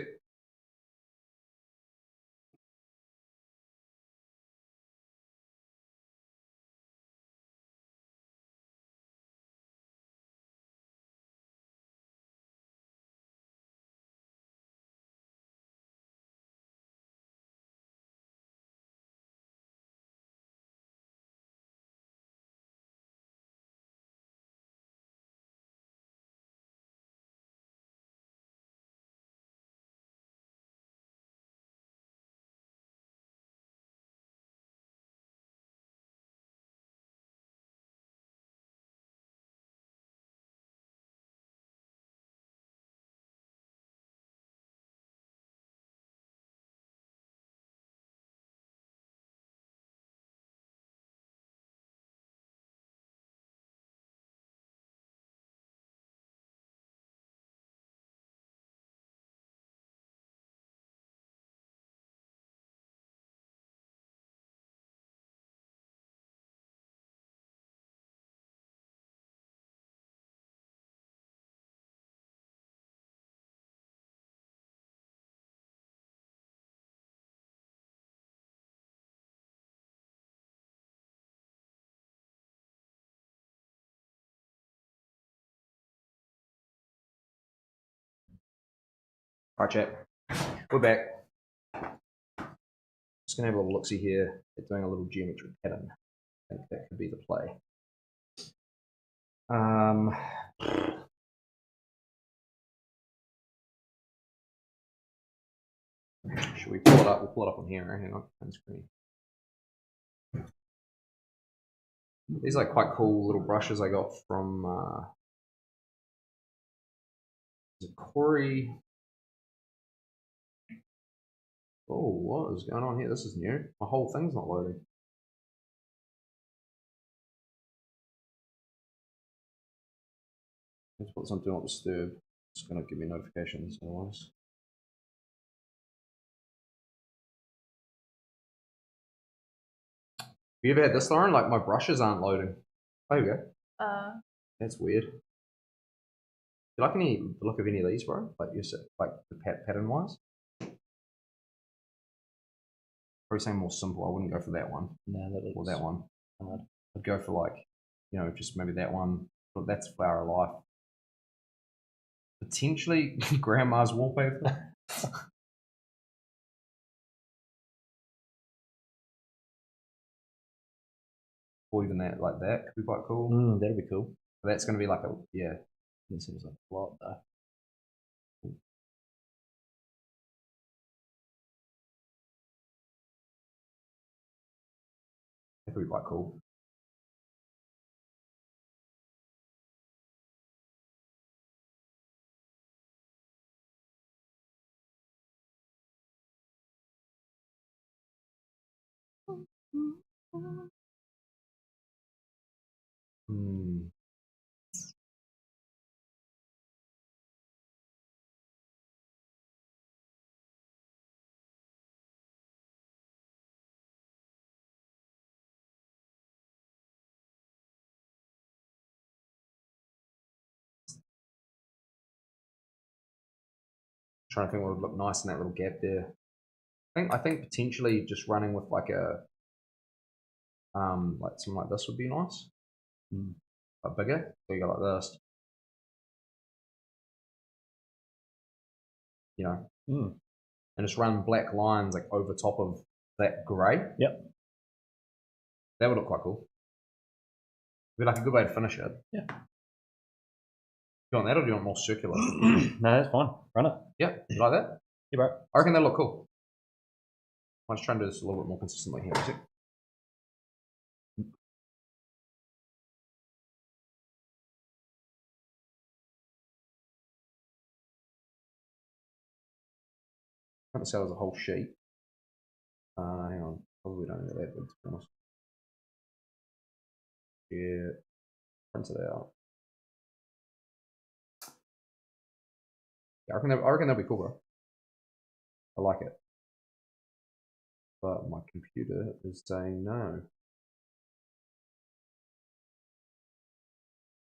Alright, chat. We're back. Just gonna have a little look-see here at doing a little geometric pattern. I think that could be the play. Should we pull it up? We'll pull it up on here. Hang on screen. These are like quite cool little brushes I got from is it Corey? Oh, what is going on here? This is new. My whole thing's not loading. Let's put this on Do Not Disturb. It's going to give me notifications otherwise. Have you ever had this, Lauren? Like my brushes aren't loading. Oh, here we go. That's weird. Do you like any look of any of these, bro? Like you said, like the pattern wise? Probably saying more simple. I wouldn't go for that one. No, or that one. I'd go for like, you know, just maybe that one. But that's Flower of Life. Potentially grandma's wallpaper. Or even that, like that could be quite cool. That'd be cool. But that's going to be like a, yeah. It seems like a lot though. That could be quite cool. Trying to think what would look nice in that little gap there. I think potentially just running with like a like something like this would be nice. But bigger. So you go like this. You know. And just run black lines like over top of that grey. Yep. That would look quite cool. Be like a good way to finish it. Yeah. Do you want that or do you want more circular? No, that's fine. Run it. Yeah. You like that? Yeah, bro. I reckon that'll look cool. I'm just trying to do this a little bit more consistently here. Print this out as a whole sheet. Hang on, probably don't need that big, to be honest. Yeah, print it out. Yeah, I reckon that'll be cool, bro. I like it. But my computer is saying no.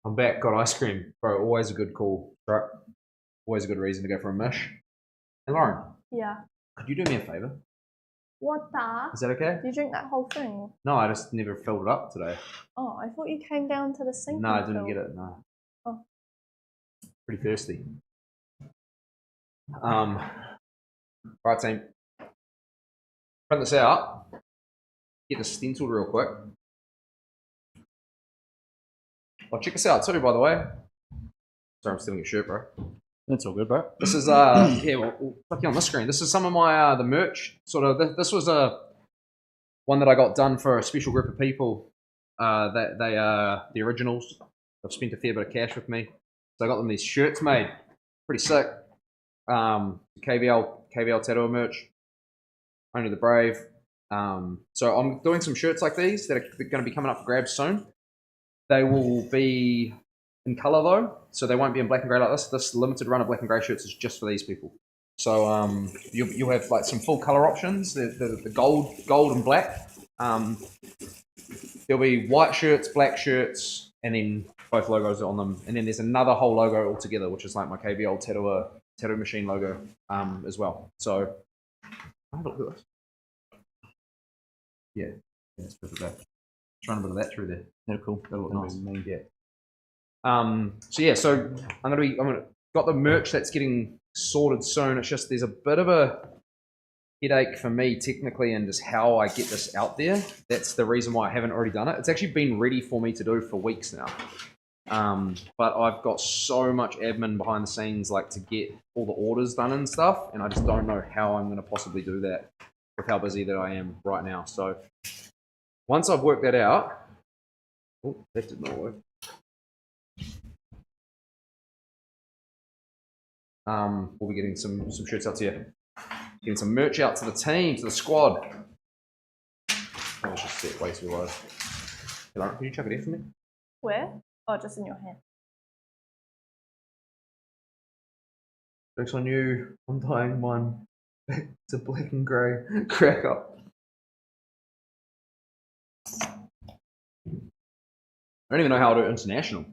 I'm back, got ice cream. Bro, always a good call, right? Always a good reason to go for a mish. Hey, Lauren. Yeah. Could you do me a favour? What the? Is that okay? Did you drink that whole thing? No, I just never filled it up today. Oh, I thought you came down to the sink. No, I didn't get it, no. Oh. Pretty thirsty. Right, team. Print this out. Get this stenciled real quick. Oh, check this out too, by the way. Sorry, I'm stealing your shirt, bro. That's all good, bro. This is yeah, we'll put you on the screen. This is some of my the merch. Sort of. This was one that I got done for a special group of people. That they are the originals. They've spent a fair bit of cash with me, so I got them these shirts made. Pretty sick. Kvltattooer merch. Only the brave. So I'm doing some shirts like these that are going to be coming up for grabs soon. They will be in colour though, so they won't be in black and grey like this. This limited run of black and grey shirts is just for these people. So you'll have like some full colour options. The gold and black. There'll be white shirts, black shirts, and then both logos on them. And then there's another whole logo altogether, which is like my Kvltattooer tattoo machine logo as well. So have a look at this. Yeah, that's perfect there. Trying a bit of that through there. Yeah, cool. That'll look nice. Yeah. So yeah, so I'm gonna got the merch that's getting sorted soon. It's just there's a bit of a headache for me technically and just how I get this out there. That's the reason why I haven't already done it. It's actually been ready for me to do for weeks now. But I've got so much admin behind the scenes, like to get all the orders done and stuff, and I just don't know how I'm going to possibly do that with how busy that I am right now. So once I've worked that out, oh, that did not work. We'll be getting some shirts out to you, getting some merch out to the team, to the squad. Oh, let's just set way too low. Hey, Lauren, can you chuck it in for me? Where? Oh, just in your hand. Joke's on you. I'm dying one. It's a black and grey. Crack up. I don't even know how to do international.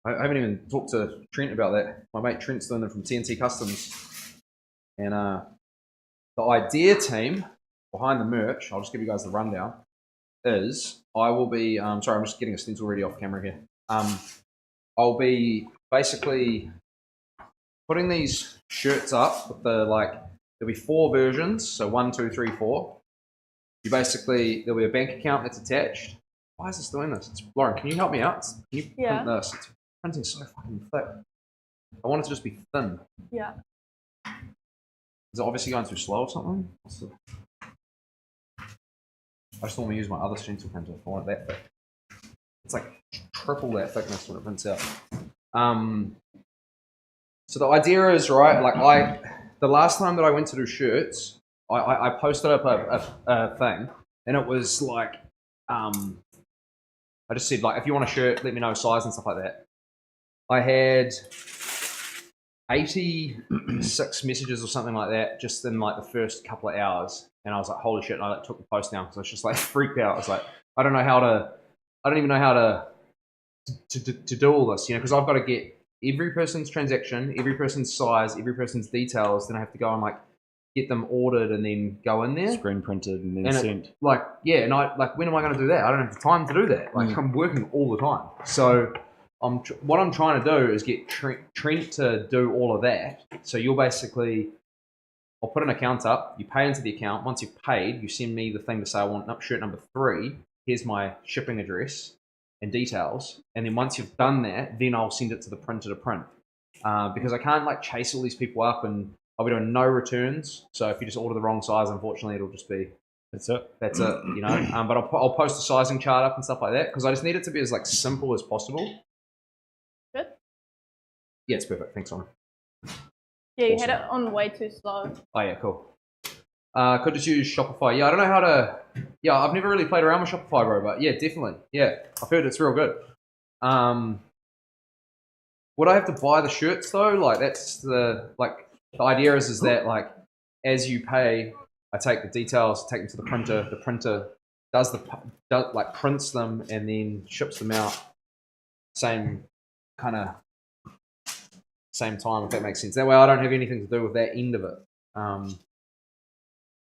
I haven't even talked to Trent about that. My mate Trent's doing them from TNT Customs. And the idea team behind the merch, I'll just give you guys the rundown, is I will be, sorry, I'm just getting a stencil ready off camera here. I'll be basically putting these shirts up with the, like, there'll be 4 versions, so 1, 2, 3, 4. You basically, there'll be a bank account that's attached. Why is this doing this? Lauren, can you help me out? Can you print this? It's printing so fucking thick. I want it to just be thin. Yeah. Is it obviously going too slow or something? I just want to use my other stencil printer. I want it that thick. It's like triple that thickness when it prints out. So the idea is, right, like the last time that I went to do shirts, I posted up a thing, and it was like, I just said, like, if you want a shirt, let me know size and stuff like that. I had 86 messages or something like that just in like the first couple of hours, and I was like, holy shit, and I like, took the post down because I was just like freaked out. I was like, I don't even know how to do all this, you know, because I've got to get every person's transaction, every person's size, every person's details, then I have to go and like get them ordered and then go in there, screen printed and then sent. Like, yeah, and I like, when am I going to do that? I don't have the time to do that. Like, I'm working all the time, so what I'm trying to do is get Trent to do all of that. So you'll basically, I'll put an account up, you pay into the account. Once you've paid, you send me the thing to say, I want shirt number 3. Here's my shipping address and details. And then once you've done that, then I'll send it to the printer to print. Because I can't like chase all these people up, and I'll be doing no returns. So if you just order the wrong size, unfortunately, it'll just be, that's it, you know. But I'll post a sizing chart up and stuff like that, because I just need it to be as like simple as possible. Good. Yeah, it's perfect. Thanks, Simon. Yeah, you Awesome. had it on way too slow. Oh yeah, cool. Could just use Shopify. Yeah, I don't know how to. Yeah, I've never really played around with Shopify, bro. But yeah, definitely. Yeah, I've heard it's real good. Would I have to buy the shirts though? Like that's the idea is that like as you pay, I take the details, take them to the printer. The printer does prints them and then ships them out. Same time, if that makes sense. That way, I don't have anything to do with that end of it.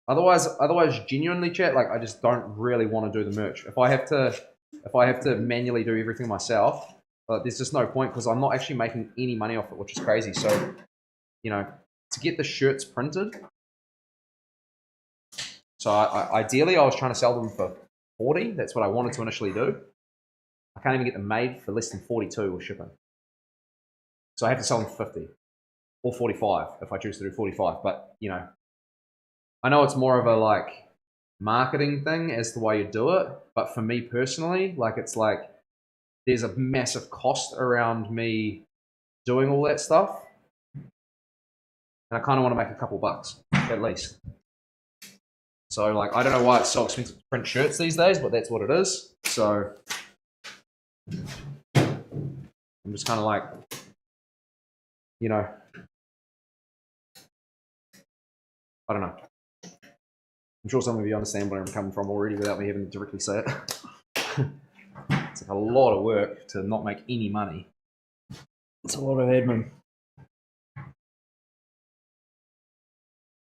Otherwise, genuinely, chat. Like, I just don't really want to do the merch. If I have to manually do everything myself, there's just no point because I'm not actually making any money off it, which is crazy. So, to get the shirts printed. So, ideally, I was trying to sell them for 40. That's what I wanted to initially do. I can't even get them made for less than 42 with shipping. So I have to sell them for 50 or 45 if I choose to do 45. But, I know it's more of a marketing thing as to why you do it. But for me personally, it's like there's a massive cost around me doing all that stuff. And I kind of want to make a couple bucks at least. So I don't know why it's so expensive to print shirts these days, but that's what it is. So I'm just kind of I don't know. I'm sure some of you understand where I'm coming from already without me having to directly say it. It's a lot of work to not make any money. It's a lot of admin.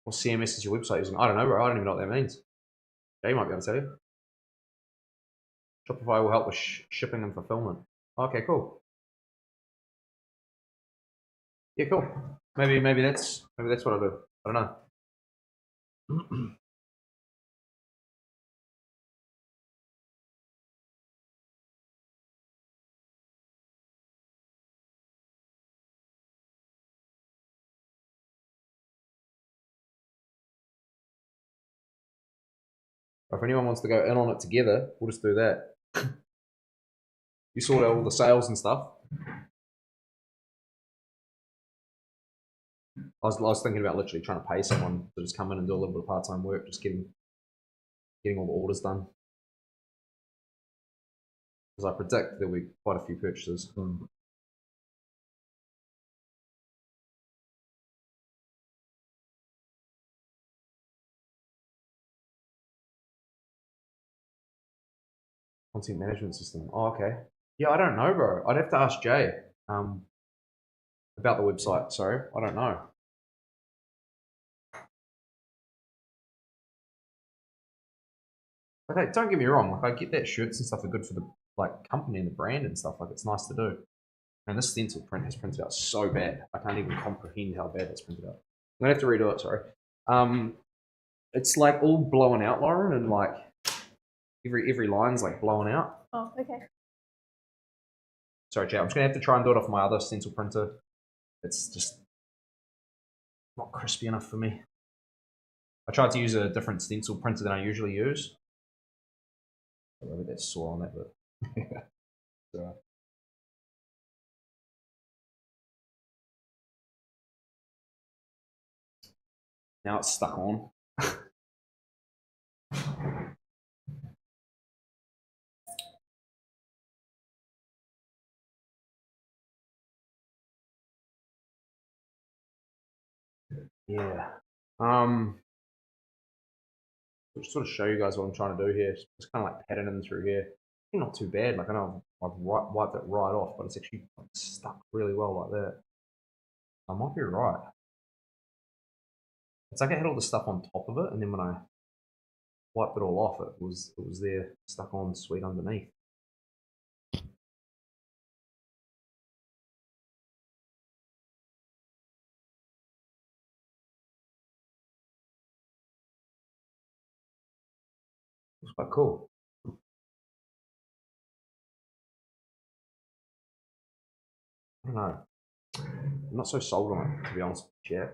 What CMS is your website using? I don't know, bro. I don't even know what that means. Jay might be able to tell you. Shopify will help with shipping and fulfillment. Okay, cool. Yeah, cool. Maybe that's what I do. I don't know. If anyone wants to go in on it together, we'll just do that. You sort out all the sales and stuff. I was thinking about literally trying to pay someone to just come in and do a little bit of part-time work, just getting all the orders done. Because I predict there'll be quite a few purchases. Content management system. Oh, okay. Yeah, I don't know, bro. I'd have to ask Jay about the website. Sorry, I don't know. Okay, don't get me wrong. I get that shirts and stuff are good for the company and the brand and stuff. It's nice to do. And this stencil print has printed out so bad. I can't even comprehend how bad it's printed out. I'm gonna have to redo it. Sorry. It's all blown out, Lauren, and every line's blowing out. Oh, okay. Sorry, Jay. I'm just gonna have to try and do it off my other stencil printer. It's just not crispy enough for me. I tried to use a different stencil printer than I usually use. A little bit sore on that, but so, now it's stuck on. Yeah. Just sort of show you guys what I'm trying to do here. Just kind of patting them through here. Not too bad. I know I've wiped it right off, but it's actually stuck really well like that. I might be right. It's like I had all the stuff on top of it, and then when I wiped it all off, it was there stuck on sweet underneath. It's quite cool. I don't know. I'm not so sold on it, to be honest with you.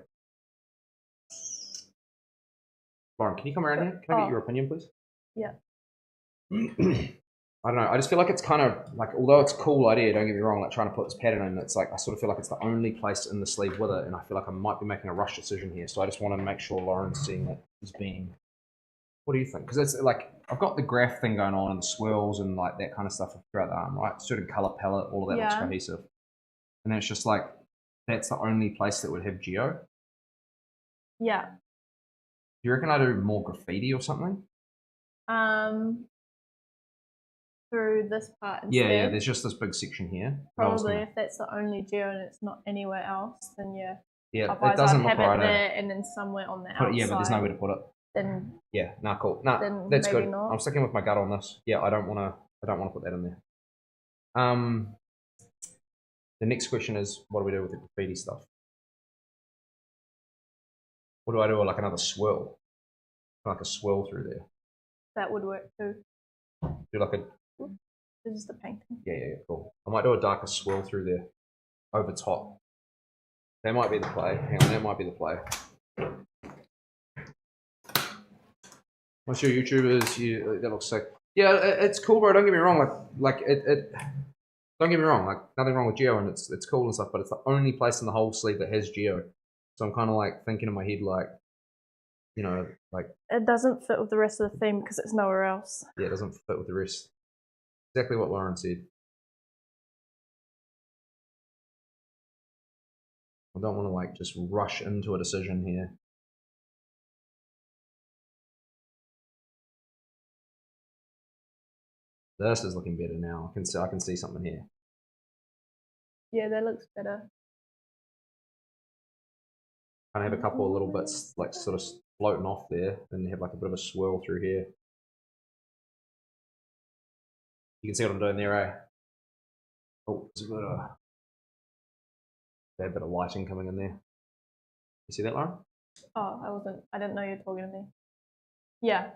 Lauren, can you come around here? Can I get your opinion, please? Yeah. I don't know. I just feel like it's kind of like, although it's a cool idea, don't get me wrong, like trying to put this pattern in, it's like I sort of feel like it's the only place in the sleeve with it, and I feel like I might be making a rush decision here. So I just want to make sure Lauren's seeing it as being. What do you think? Because it's like I've got the graph thing going on and the swirls and like that kind of stuff throughout the arm, right? Certain color palette, all of that looks cohesive, and then it's just like that's the only place that would have geo. Yeah. Do you reckon I do more graffiti or something? Through this part instead. Yeah, there's just this big section here. Probably if that's the only geo and it's not anywhere else, then yeah. Yeah, otherwise it doesn't I'd have look right. it there and then somewhere on the outside. Yeah, but there's nowhere to put it. Then yeah, cool. That's good. Not. I'm sticking with my gut on this. Yeah, I don't want to put that in there. The next question is, what do we do with the graffiti stuff? What do I do? Like another swirl, like a swirl through there. That would work too. Do like a. This is the painting. Yeah, cool. I might do a darker swirl through there, over top. That might be the play. Hang on, that might be the play. Once your YouTubers, that looks sick. Yeah, it's cool, bro. Don't get me wrong. Like it. Don't get me wrong. Like nothing wrong with geo, and it's cool and stuff. But it's the only place in the whole sleeve that has geo. So I'm kind of like thinking in my head, like, you know, like it doesn't fit with the rest of the theme because it's nowhere else. Yeah, it doesn't fit with the rest. Exactly what Lauren said. I don't want to like just rush into a decision here. This is looking better now. I can see something here. Yeah, that looks better. Kind of have a couple of little bits like sort of floating off there, then have like a bit of a swirl through here. You can see what I'm doing there, eh? Oh, there's a bit of lighting coming in there. You see that, Lauren? Oh, I didn't know you were talking to me. Yeah.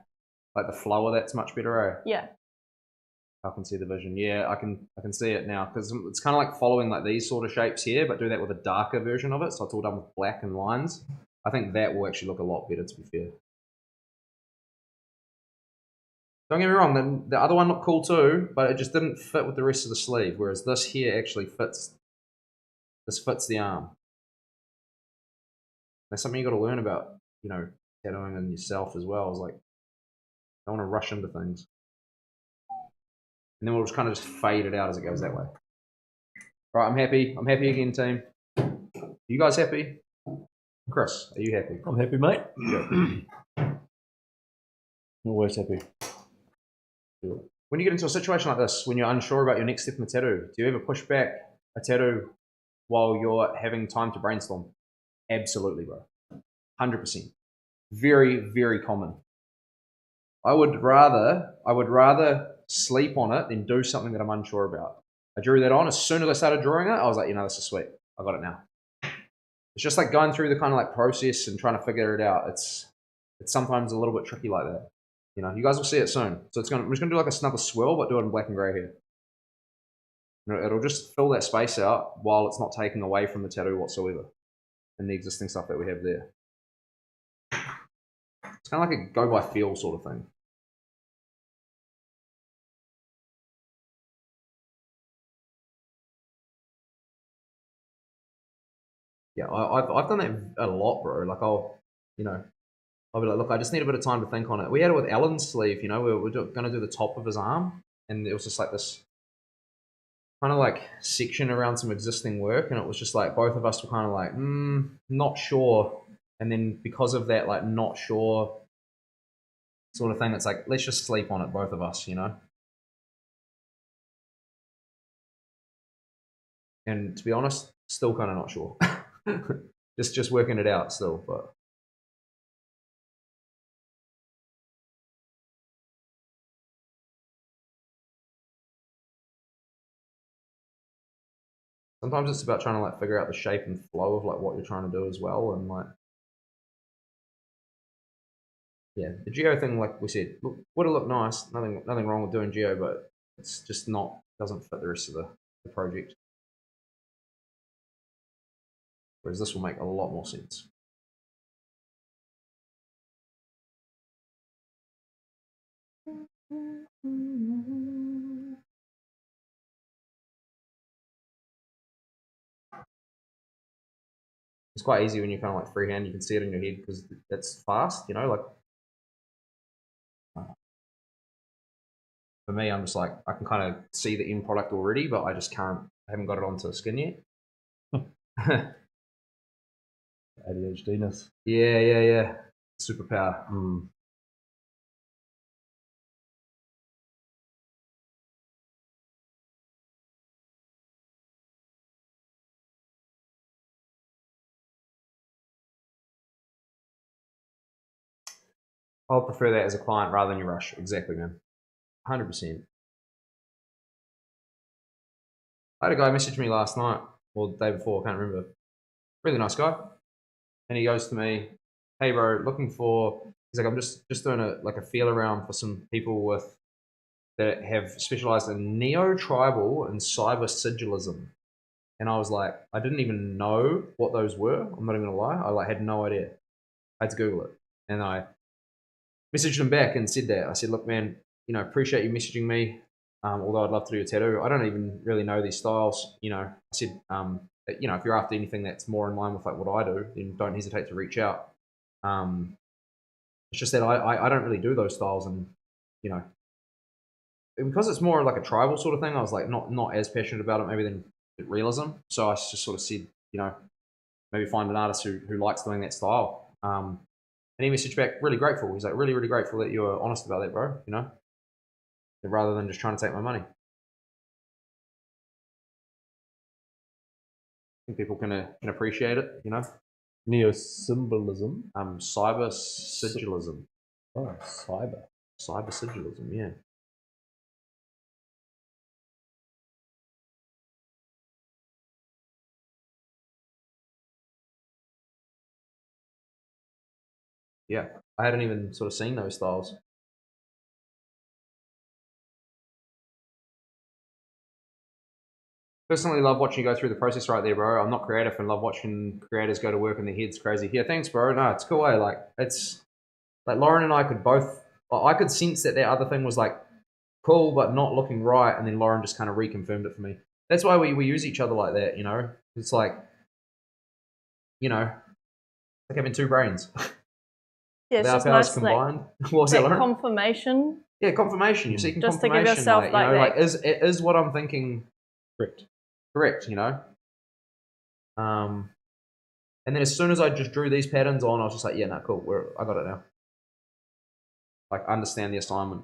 Like the flow of that's much better, eh? Yeah. I can see the vision. Yeah, I can see it now because it's kind of like following like these sort of shapes here, but do that with a darker version of it. So it's all done with black and lines. I think that will actually look a lot better, to be fair. Don't get me wrong, the other one looked cool too, but it just didn't fit with the rest of the sleeve, whereas this here actually fits. This fits the arm. That's something you got to learn about, you know, tattooing on yourself as well. Is like, I don't want to rush into things. And then we'll just kind of just fade it out as it goes that way. Right, I'm happy. I'm happy again, team. You guys happy? Chris, are you happy? I'm happy, mate. I'm always happy. When you get into a situation like this, when you're unsure about your next step in the tattoo, do you ever push back a tattoo while you're having time to brainstorm? Absolutely, bro. 100%. Very, very common. I would rather sleep on it than do something that I'm unsure about. I drew that on. As soon as I started drawing it, I was like, you know, this is sweet. I got it now. It's just like going through the kind of like process and trying to figure it out. It's sometimes a little bit tricky like that. You know, you guys will see it soon. So I'm just gonna do like another swirl, but do it in black and grey here. You know, it'll just fill that space out while it's not taking away from the tattoo whatsoever and the existing stuff that we have there. It's kind of like a go by feel sort of thing. Yeah, I've done that a lot, bro. Like I'll be like, look, I just need a bit of time to think on it. We had it with Alan's sleeve, you know, we were going to do the top of his arm, and it was just like this kind of like section around some existing work, and it was just like both of us were kind of like, not sure. And then because of that, like not sure sort of thing, it's like, let's just sleep on it, both of us, you know? And to be honest, still kind of not sure. just working it out still, but sometimes it's about trying to like figure out the shape and flow of like what you're trying to do as well, and like, yeah, the geo thing, like we said, would have looked nice. Nothing wrong with doing geo, but it's just doesn't fit the rest of the project. Whereas this will make a lot more sense. it's quite easy when you're kind of like freehand. You can see it in your head because that's fast, you know. Like for me, I'm just like I can kind of see the end product already, but I just can't. I haven't got it onto the skin yet. ADHDness. Yeah. Superpower. I'll prefer that as a client rather than you rush. Exactly, man. 100%. I had a guy message me last night, or the day before, I can't remember. Really nice guy. And he goes to me, hey bro, looking for, he's like, I'm just doing a feel around for some people that have specialized in neo-tribal and cyber sigilism. And I was like, I didn't even know what those were. I'm not even gonna lie. I had no idea. I had to Google it. And I messaged him back and said that. I said, look, man, appreciate you messaging me. Although I'd love to do a tattoo. I don't even really know these styles. I said, if you're after anything that's more in line with like what I do, then don't hesitate to reach out. It's just that I don't really do those styles, and because it's more like a tribal sort of thing, I was like not as passionate about it maybe than realism. So I just sort of said, maybe find an artist who likes doing that style. And he messaged back, really grateful. He's like, really, really grateful that you were honest about that, bro. Rather than just trying to take my money. I think people can appreciate it, Neo-symbolism. Cyber sigilism. Oh, cyber. Cyber sigilism, yeah. Yeah, I hadn't even sort of seen those styles. Personally, love watching you go through the process right there, bro. I'm not creative and love watching creators go to work and their heads crazy. Yeah, thanks, bro. No, it's cool. Like it's like Lauren and I could both. I could sense that other thing was like cool, but not looking right, and then Lauren just kind of reconfirmed it for me. That's why we use each other like that, It's like, like having two brains. Yeah, it's our just powers nice, combined. Like, what was that, Lauren? Confirmation. Yeah, confirmation. You're seeking just confirmation. To give yourself like is what I'm thinking correct? And then as soon as I just drew these patterns on, I was just like, yeah, no, cool. I got it now. Like, understand the assignment.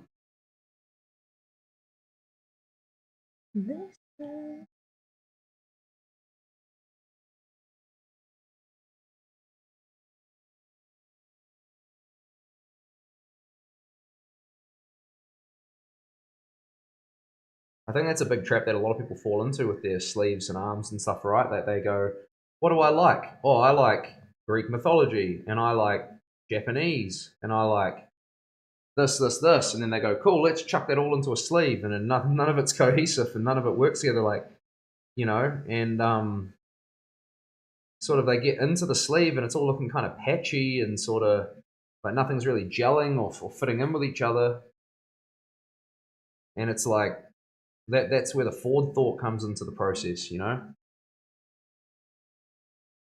I think that's a big trap that a lot of people fall into with their sleeves and arms and stuff, right? That they go, what do I like? Oh, I like Greek mythology, and I like Japanese, and I like this. And then they go, cool, let's chuck that all into a sleeve, and then none of it's cohesive and none of it works together, and sort of they get into the sleeve and it's all looking kind of patchy and sort of like nothing's really gelling or fitting in with each other. And it's like, that's where the forward thought comes into the process, You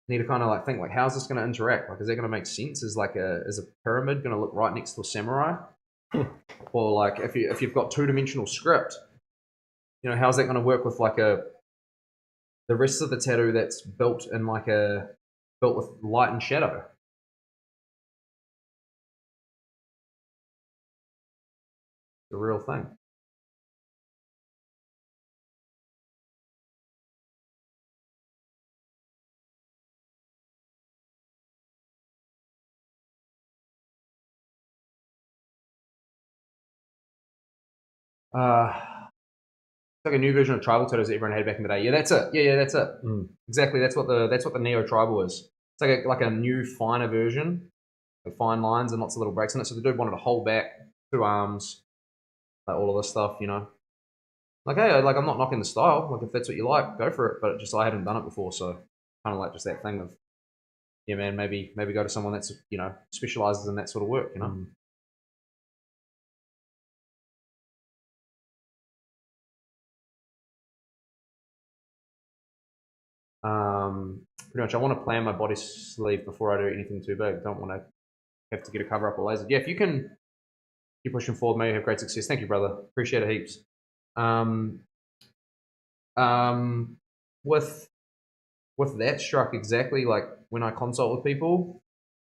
need to kind of like think like, how's this going to interact? Like, is that going to make sense? Is a pyramid going to look right next to a samurai? Or like if you've got two-dimensional script, how's that going to work with like the rest of the tattoo that's built with light and shadow? The real thing. It's like a new version of tribal tattoos that everyone had back in the day. Yeah, that's it. Yeah, that's it. Exactly. That's what the neo tribal is. It's like a new finer version, with fine lines and lots of little breaks in it. So the dude wanted to hold back two arms, like all of this stuff, Like, hey, like I'm not knocking the style. Like if that's what you like, go for it. But just I hadn't done it before, so kind of like just that thing of, yeah, man, maybe go to someone that's specializes in that sort of work, Pretty much, I want to plan my body sleeve before I do anything too big. Don't want to have to get a cover up or laser. Yeah, if you can keep pushing forward, maybe have great success. Thank you, brother. Appreciate it heaps. Um, um, with that struck exactly like when I consult with people,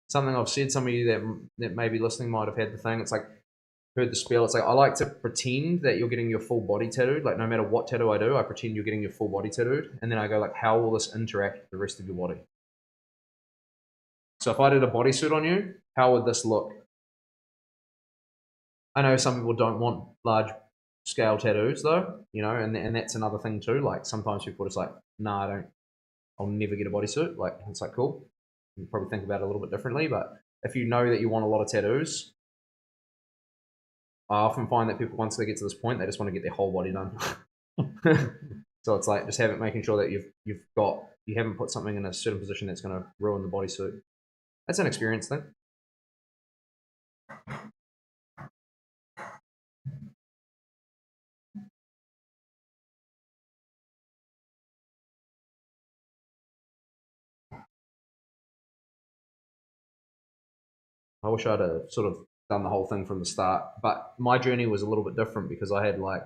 something I've said, some of you that may be listening might have had the thing. It's like heard the spell. It's like I like to pretend that you're getting your full body tattooed. Like no matter what tattoo I do, I pretend you're getting your full body tattooed, and then I go like, how will this interact with the rest of your body? So if I did a bodysuit on you, how would this look? I know some people don't want large scale tattoos though, you know, and that's another thing too. Like sometimes people are just like, nah, I'll never get a bodysuit. Like it's like cool. You probably think about it a little bit differently, but if you know that you want a lot of tattoos, I often find that people once they get to this point, they just want to get their whole body done. So it's like just making sure that you haven't put something in a certain position that's going to ruin the bodysuit. That's an experience thing. I wish I'd have sort of done the whole thing from the start, but my journey was a little bit different because I had like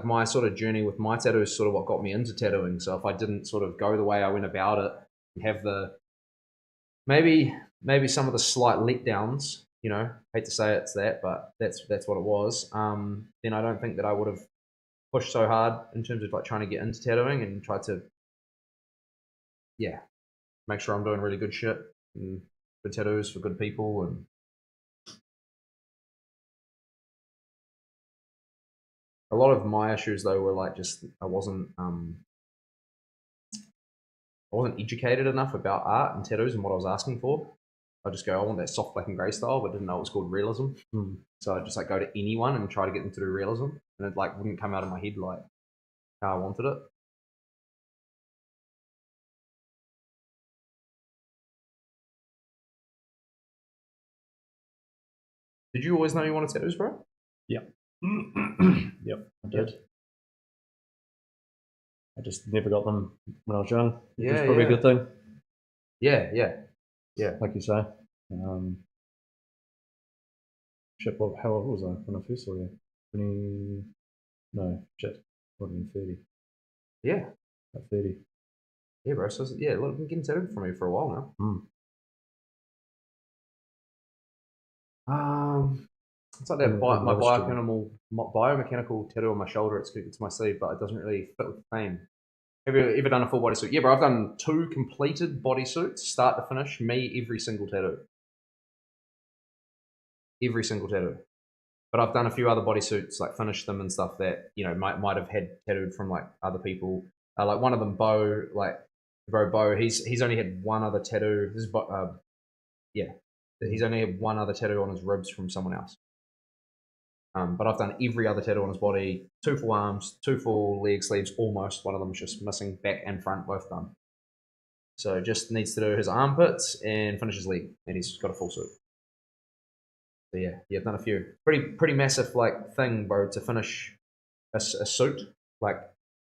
my sort of journey with my tattoo is sort of what got me into tattooing. So if I didn't sort of go the way I went about it and have the maybe some of the slight letdowns, you know, hate to say it's that, but that's what it was. Then I don't think that I would have pushed so hard in terms of like trying to get into tattooing and try to, yeah, make sure I'm doing really good shit and good tattoos for good people. And a lot of my issues though were like just I wasn't educated enough about art and tattoos and what I was asking for. I just go, I want that soft black and grey style, but didn't know it was called realism. So I just like go to anyone and try to get them to do realism, and it like wouldn't come out of my head like how I wanted it. Did you always know you wanted tattoos, bro? Yep. Yep, I did. I just never got them when I was young, which is probably a good thing. Yeah. Like you say. Shit, how old was I when I first saw you? 20... No, shit. What, 30? Yeah. Like 30. Yeah, bro. So, yeah, look, I've been getting tattooed from you for a while now. It's like that my biomechanical tattoo on my shoulder. It's connected to my sleeve, but it doesn't really fit with the theme. Have you ever done a full bodysuit? Yeah, bro. I've done 2 completed bodysuits, start to finish. Me, every single tattoo. Every single tattoo. But I've done a few other bodysuits, like finished them and stuff that you know might have had tattooed from like other people. Like one of them, Bo, like Bo. He's only had one other tattoo. This is yeah. He's only had one other tattoo on his ribs from someone else. But I've done every other tattoo on his body, 2 full arms, 2 full leg sleeves, almost. One of them is just missing back and front, both done. So just needs to do his armpits and finish his leg, and he's got a full suit. So yeah, I've done a few. Pretty massive like thing, bro, to finish a suit. Like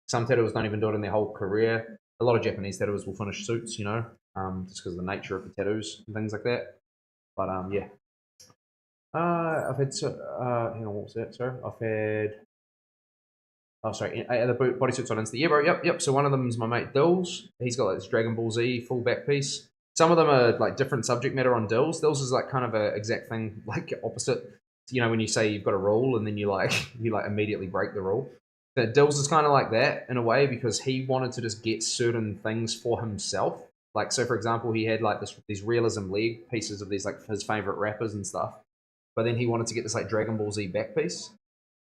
some tattooers don't even do it in their whole career. A lot of Japanese tattooers will finish suits, you know, just because of the nature of the tattoos and things like that. But yeah. I've had hang on, what was that? Sorry, I've had. Oh, sorry, the bodysuits on Insta. Yeah, bro. Yep. So one of them is my mate Dills. He's got like this Dragon Ball Z full back piece. Some of them are like different subject matter on Dills. Dills is like kind of a exact thing, like opposite. You know, when you say you've got a rule and then you immediately break the rule. But Dills is kind of like that in a way because he wanted to just get certain things for himself. Like so, for example, he had like these realism leg pieces of these like his favorite rappers and stuff. But then he wanted to get this like Dragon Ball Z back piece.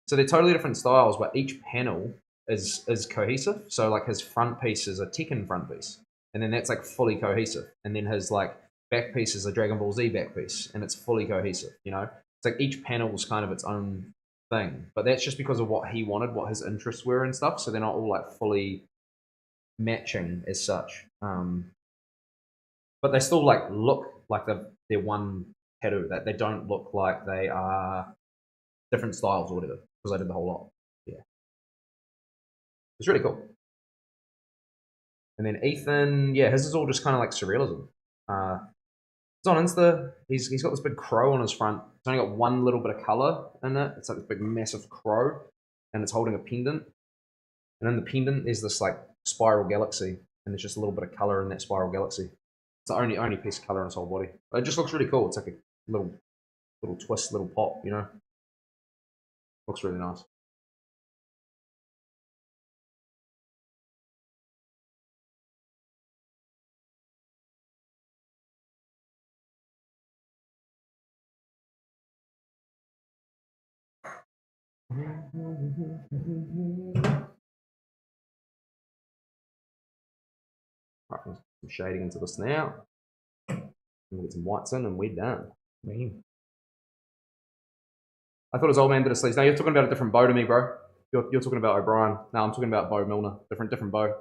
So they're totally different styles, but each panel is cohesive. So like his front piece is a Tekken front piece, and then that's like fully cohesive. And then his like back piece is a Dragon Ball Z back piece, and it's fully cohesive. You know, it's like each panel is kind of its own thing. But that's just because of what he wanted, what his interests were and stuff. So they're not all like fully matching as such. But they still like look like they're one tattoo. That they don't look like they are different styles or whatever because I did the whole lot. Yeah, it's really cool. And then Ethan, yeah, his is all just kind of like surrealism. It's on Insta. He's got this big crow on his front. It's only got one little bit of color in it. It's like this big massive crow, and it's holding a pendant. And in the pendant, there's this like spiral galaxy, and there's just a little bit of color in that spiral galaxy. It's the only piece of color in his whole body. But it just looks really cool. It's like a little twist, little pop, you know. Looks really nice. Right, some shading into this now. We'll get some whites in and we're done. I thought it was old man did his sleeves. No, you're talking about a different bow to me, bro. You're talking about O'Brien. No, I'm talking about Bo Milner. Different bow.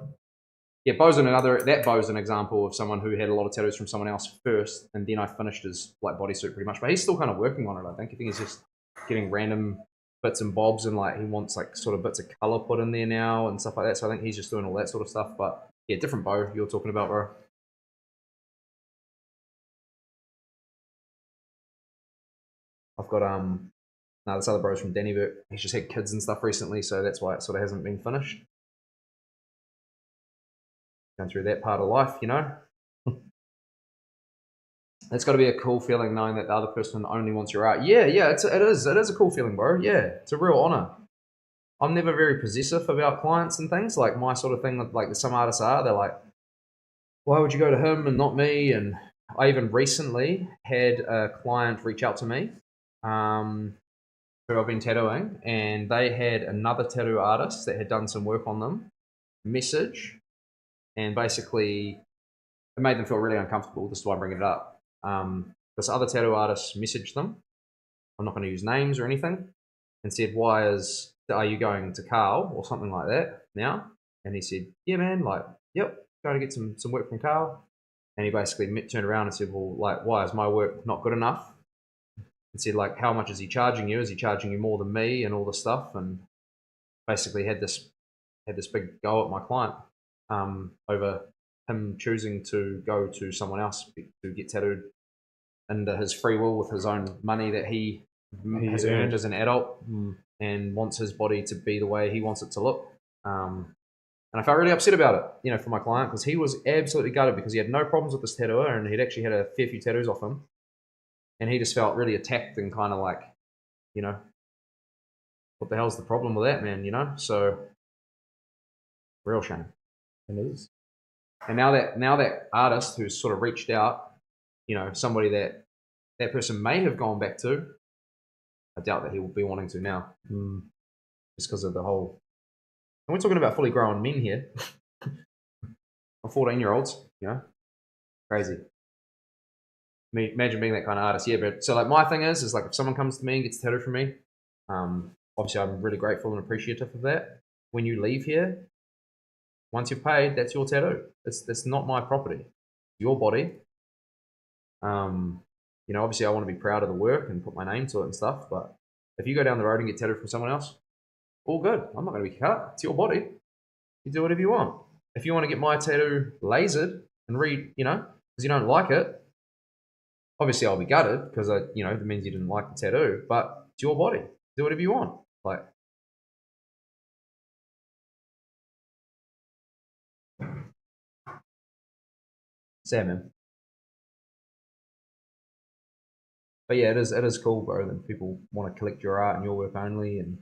Yeah, that bow's an example of someone who had a lot of tattoos from someone else first, and then I finished his like bodysuit pretty much. But he's still kind of working on it, I think. I think he's just getting random bits and bobs, and like he wants like sort of bits of color put in there now and stuff like that. So I think he's just doing all that sort of stuff. But yeah, different bow you're talking about, bro. I've got no, this other bro's from Dannyburg. He's just had kids and stuff recently, so that's why it sort of hasn't been finished. Going through that part of life, you know. It's got to be a cool feeling knowing that the other person only wants your art. Yeah, it is a cool feeling, bro. Yeah, it's a real honor. I'm never very possessive about clients and things. Like my sort of thing, like some artists are. They're like, why would you go to him and not me? And I even recently had a client reach out to me, who I've been tattooing, and they had another tattoo artist that had done some work on them message, and basically it made them feel really uncomfortable. This is why I'm bringing it up. This other tattoo artist messaged them. I'm not going to use names or anything, and said, are you going to Carl or something like that now? And he said, yeah, man, like, yep, going to get some work from Carl. And he basically turned around and said, well, like, why is my work not good enough? And said, like, how much is he charging you? Is he charging you more than me and all this stuff? And basically had this big go at my client over him choosing to go to someone else to get tattooed under his free will with his own money that he has earned as an adult, and wants his body to be the way he wants it to look. And I felt really upset about it, you know, for my client, because he was absolutely gutted because he had no problems with this tattooer, and he'd actually had a fair few tattoos off him. And he just felt really attacked and kind of like, you know, what the hell's the problem with that, man, you know? So, real shame. It is. And now that artist who's sort of reached out, you know, somebody that person may have gone back to, I doubt that he will be wanting to now. Just because of the whole... And we're talking about fully grown men here. 14-year-olds, you know? Crazy. Imagine being that kind of artist. Yeah, but so like my thing is like if someone comes to me and gets a tattoo from me, obviously I'm really grateful and appreciative of that. When you leave here, once you've paid, that's your tattoo. It's not my property. Your body. You know, obviously I want to be proud of the work and put my name to it and stuff, but if you go down the road and get tattooed from someone else, all good. I'm not going to be cut. It's your body. You do whatever you want. If you want to get my tattoo lasered and you know, because you don't like it, obviously I'll be gutted because you know, it means you didn't like the tattoo, but it's your body. Do whatever you want. Like, sad, man. But yeah, it is cool, bro, that people want to collect your art and your work only and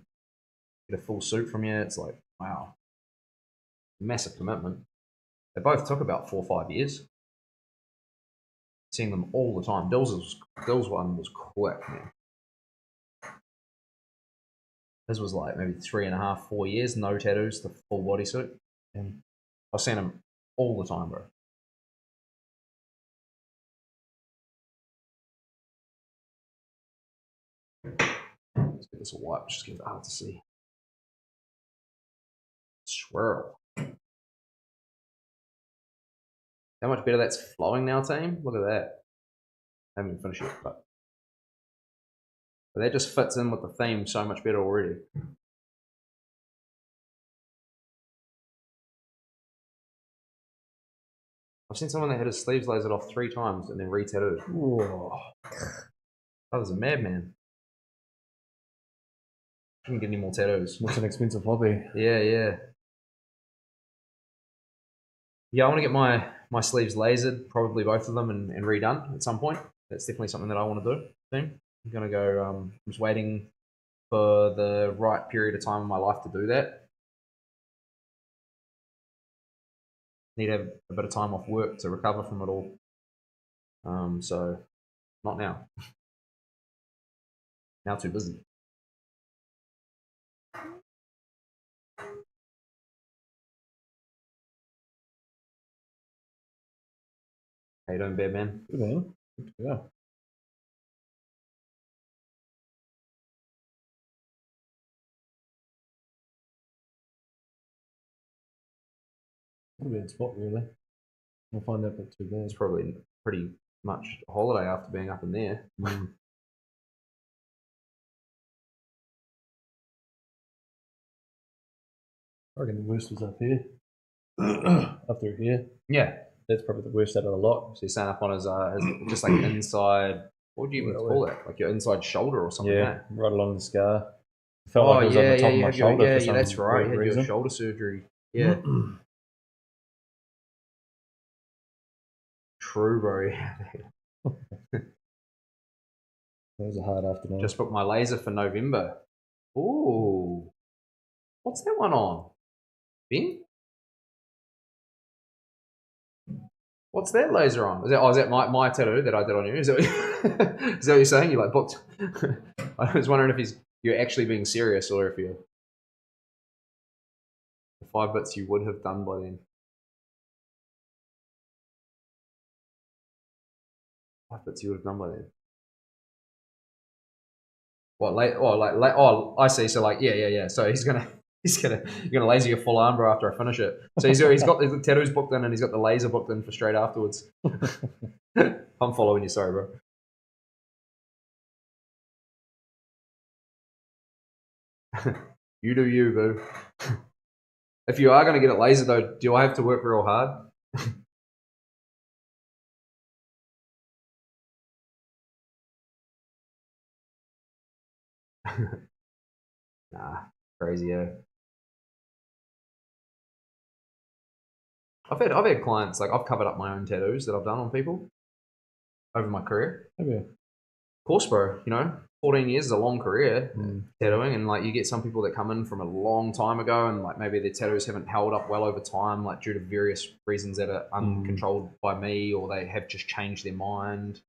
get a full suit from you. It's like, wow. Massive commitment. They both took about 4 or 5 years. Seeing them all the time. Dill's one was quick, man. His was like maybe 3.5, 4 years, no tattoos, the full bodysuit. And I've seen him all the time, bro. Let's get this a wipe, just get it hard to see. Swirl. How much better that's flowing now, team? Look at that. I haven't even finished it, but that just fits in with the theme so much better already. I've seen someone that had his sleeves lasered off 3 times and then re-tattooed. That was a madman. Couldn't get any more tattoos. What's an expensive hobby? Yeah. Yeah, I want to get my sleeves lasered, probably both of them, and redone at some point. That's definitely something that I want to do soon. I'm going to go, I'm just waiting for the right period of time in my life to do that. Need to have a bit of time off work to recover from it all. So, not now. Now too busy. How you doing, Bear Man? Good, man. Yeah. Not a bad spot, really. I'll find that bit too bad. It's probably pretty much a holiday after being up in there. Mm. I reckon the worst was up here. Up through here. Yeah. That's probably the worst out of the lot. So he's standing up on his just like inside, what would you even call it? Like your inside shoulder or something, Yeah, eh? right along the scar. It felt like it was on the top of my shoulder. Yeah, that's right. You had your shoulder surgery. Yeah. True, bro. That was a hard afternoon. Just booked my laser for November. Ooh. What's that one on? Ben? What's that laser on? Is that my tattoo that I did on you? Is that what you're saying? You like booked? I was wondering if you're actually being serious or if you're the 5 bits you would have done by then. 5 bits you would have done by then. What late? Oh, I see. So like, yeah. So you're gonna laser your full arm, bro, after I finish it. So he's got the tattoos booked in and he's got the laser booked in for straight afterwards. I'm following you, sorry, bro. You do you, boo. If you are gonna get it lasered though, do I have to work real hard? Nah, crazy, yeah. I've had clients, like I've covered up my own tattoos that I've done on people over my career. Okay. Of course, bro, 14 years is a long career tattooing, and like you get some people that come in from a long time ago and like maybe their tattoos haven't held up well over time, like due to various reasons that are uncontrolled by me, or they have just changed their mind.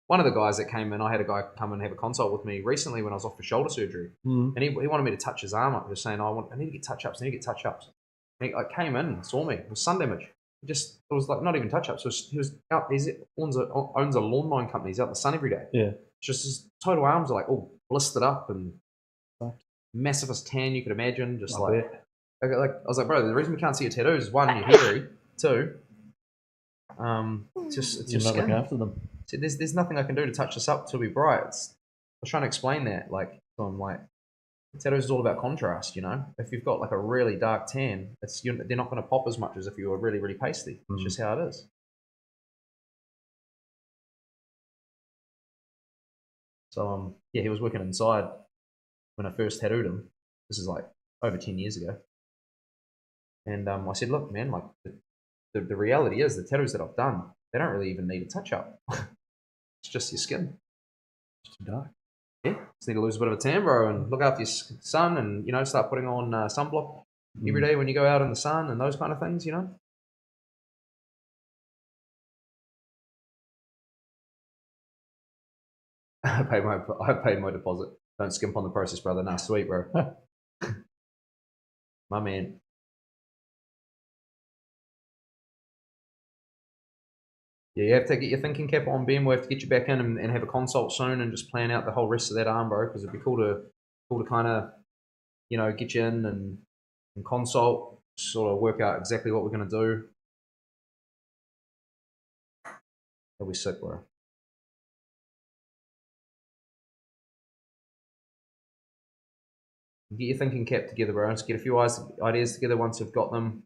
One of the guys that came in, I had a guy come and have a consult with me recently when I was off for shoulder surgery, and he wanted me to touch his arm up. He was saying, I need to get touch-ups, And he like, came in and saw me. It was sun damage. It was like not even touch-ups. He was out. He owns a lawn mowing company. He's out in the sun every day. Yeah. Just his total arms are like all blistered up and massivest tan you could imagine. Just like I was like, bro, the reason we can't see your tattoos is 1, you're hairy. 2, it's just You're your not skin. looking after them. So there's nothing I can do to touch this up to be bright. I was trying to explain that, like, so I'm like, tattoos is all about contrast, If you've got like a really dark tan, they're not going to pop as much as if you were really, really pasty. It's just how it is. So he was working inside when I first tattooed him. This is like over 10 years ago. And I said, look, man, like the reality is the tattoos that I've done, they don't really even need a touch up. It's just your skin. It's too dark. Yeah, just need to lose a bit of a tan, bro, and look after your sun, and start putting on sunblock every day when you go out in the sun and those kind of things, I paid my deposit. Don't skimp on the process, brother. Nah, sweet, bro. My man. Yeah, you have to get your thinking cap on, Ben. We have to get you back in and have a consult soon and just plan out the whole rest of that arm, bro, because it'd be cool to kind of, get you in and consult, sort of work out exactly what we're going to do. That'll be sick, bro. Get your thinking cap together, bro. Just get a few ideas together. Once you've got them,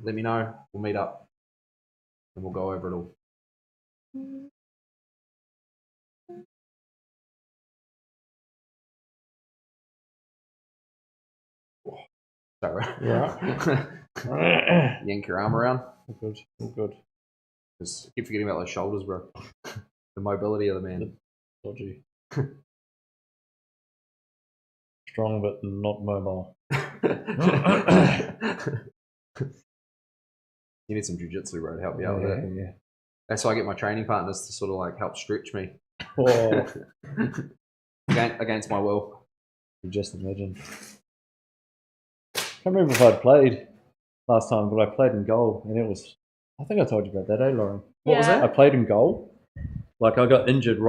let me know. We'll meet up. and we'll go over it all. Sorry. Yeah. Yank your arm around. Good. Good. Just keep forgetting about those shoulders, bro. The mobility of the man. Dodgy. Strong but not mobile. You need some jiu-jitsu, bro, to help you out with it. Yeah. That's why I get my training partners to sort of like help stretch me. Oh. Against my will. You just imagine. I can't remember if I'd played last time, but I played in goal, and it was. I think I told you about that, Lauren? What was that? I played in goal. Like I got injured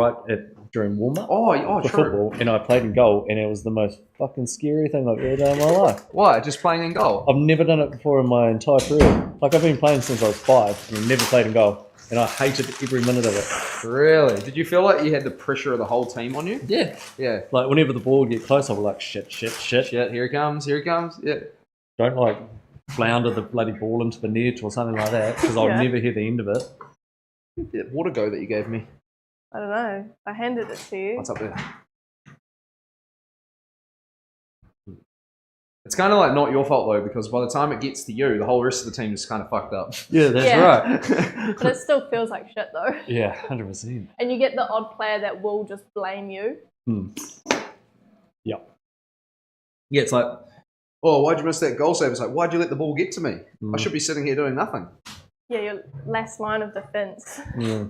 during warm up. Oh, for true. football, and I played in goal, and it was the most fucking scary thing I've ever done in my life. Why? Just playing in goal? I've never done it before in my entire career. Like I've been playing since I was 5, and never played in goal, and I hated every minute of it. Really? Did you feel like you had the pressure of the whole team on you? Yeah. Yeah. Like whenever the ball would get close, I was like, shit. Shit, here he comes. Yeah. Don't like flounder the bloody ball into the net or something like that, because I'll never hear the end of it. That water go that you gave me. I don't know. I handed it to you. What's up there? It's kind of like not your fault though, because by the time it gets to you, the whole rest of the team is kind of fucked up. Yeah, that's right. But it still feels like shit though. Yeah, 100%. And you get the odd player that will just blame you. Yeah. Yeah, it's like, oh, why'd you miss that goal save? It's like, why'd you let the ball get to me? I should be sitting here doing nothing. Yeah, your last line of defense. Yeah.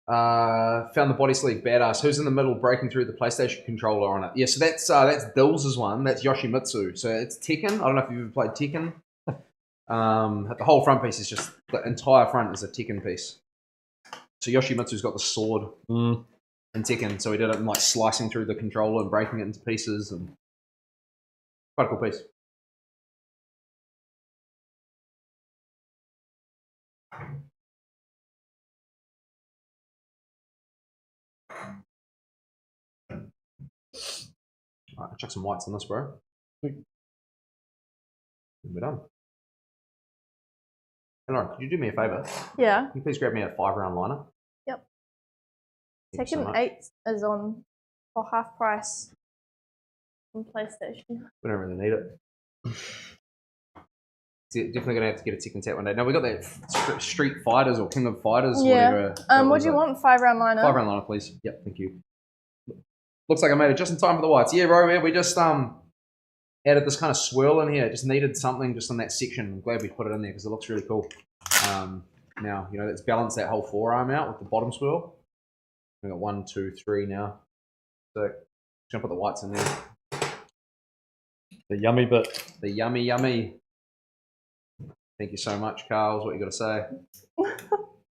Found the body sleeve, badass. Who's in the middle breaking through the PlayStation controller on it? Yeah, so that's Dills' one. That's Yoshimitsu. So it's Tekken. I don't know if you've ever played Tekken. The whole front piece is just, the entire front is a Tekken piece. So Yoshimitsu's got the sword in Tekken. So he did it like slicing through the controller and breaking it into pieces, and quite a cool piece. Alright, I'll chuck some whites on this, bro. And we're done. Hey, Lauren, could you do me a favour? Yeah. Can you please grab me a 5-round liner? Yep. Thank you so Tekken much. 8 is on for half price on PlayStation. We don't really need it. Definitely gonna have to get a Tekken Tat one day. No, we got that Street Fighters or King of Fighters. Yeah. Whatever. What do you want? 5-round liner? 5-round liner, please. Yep, thank you. Looks like I made it just in time for the whites. Yeah, bro. Yeah, we just added this kind of swirl in here. It just needed something just in that section. I'm glad we put it in there because it looks really cool. Now, you know, let's balance that whole forearm out with the bottom swirl. We got 1, 2, 3 now. So, just gonna put the whites in there. The yummy bit. The yummy. Thank you so much, Carl. Is what you got to say.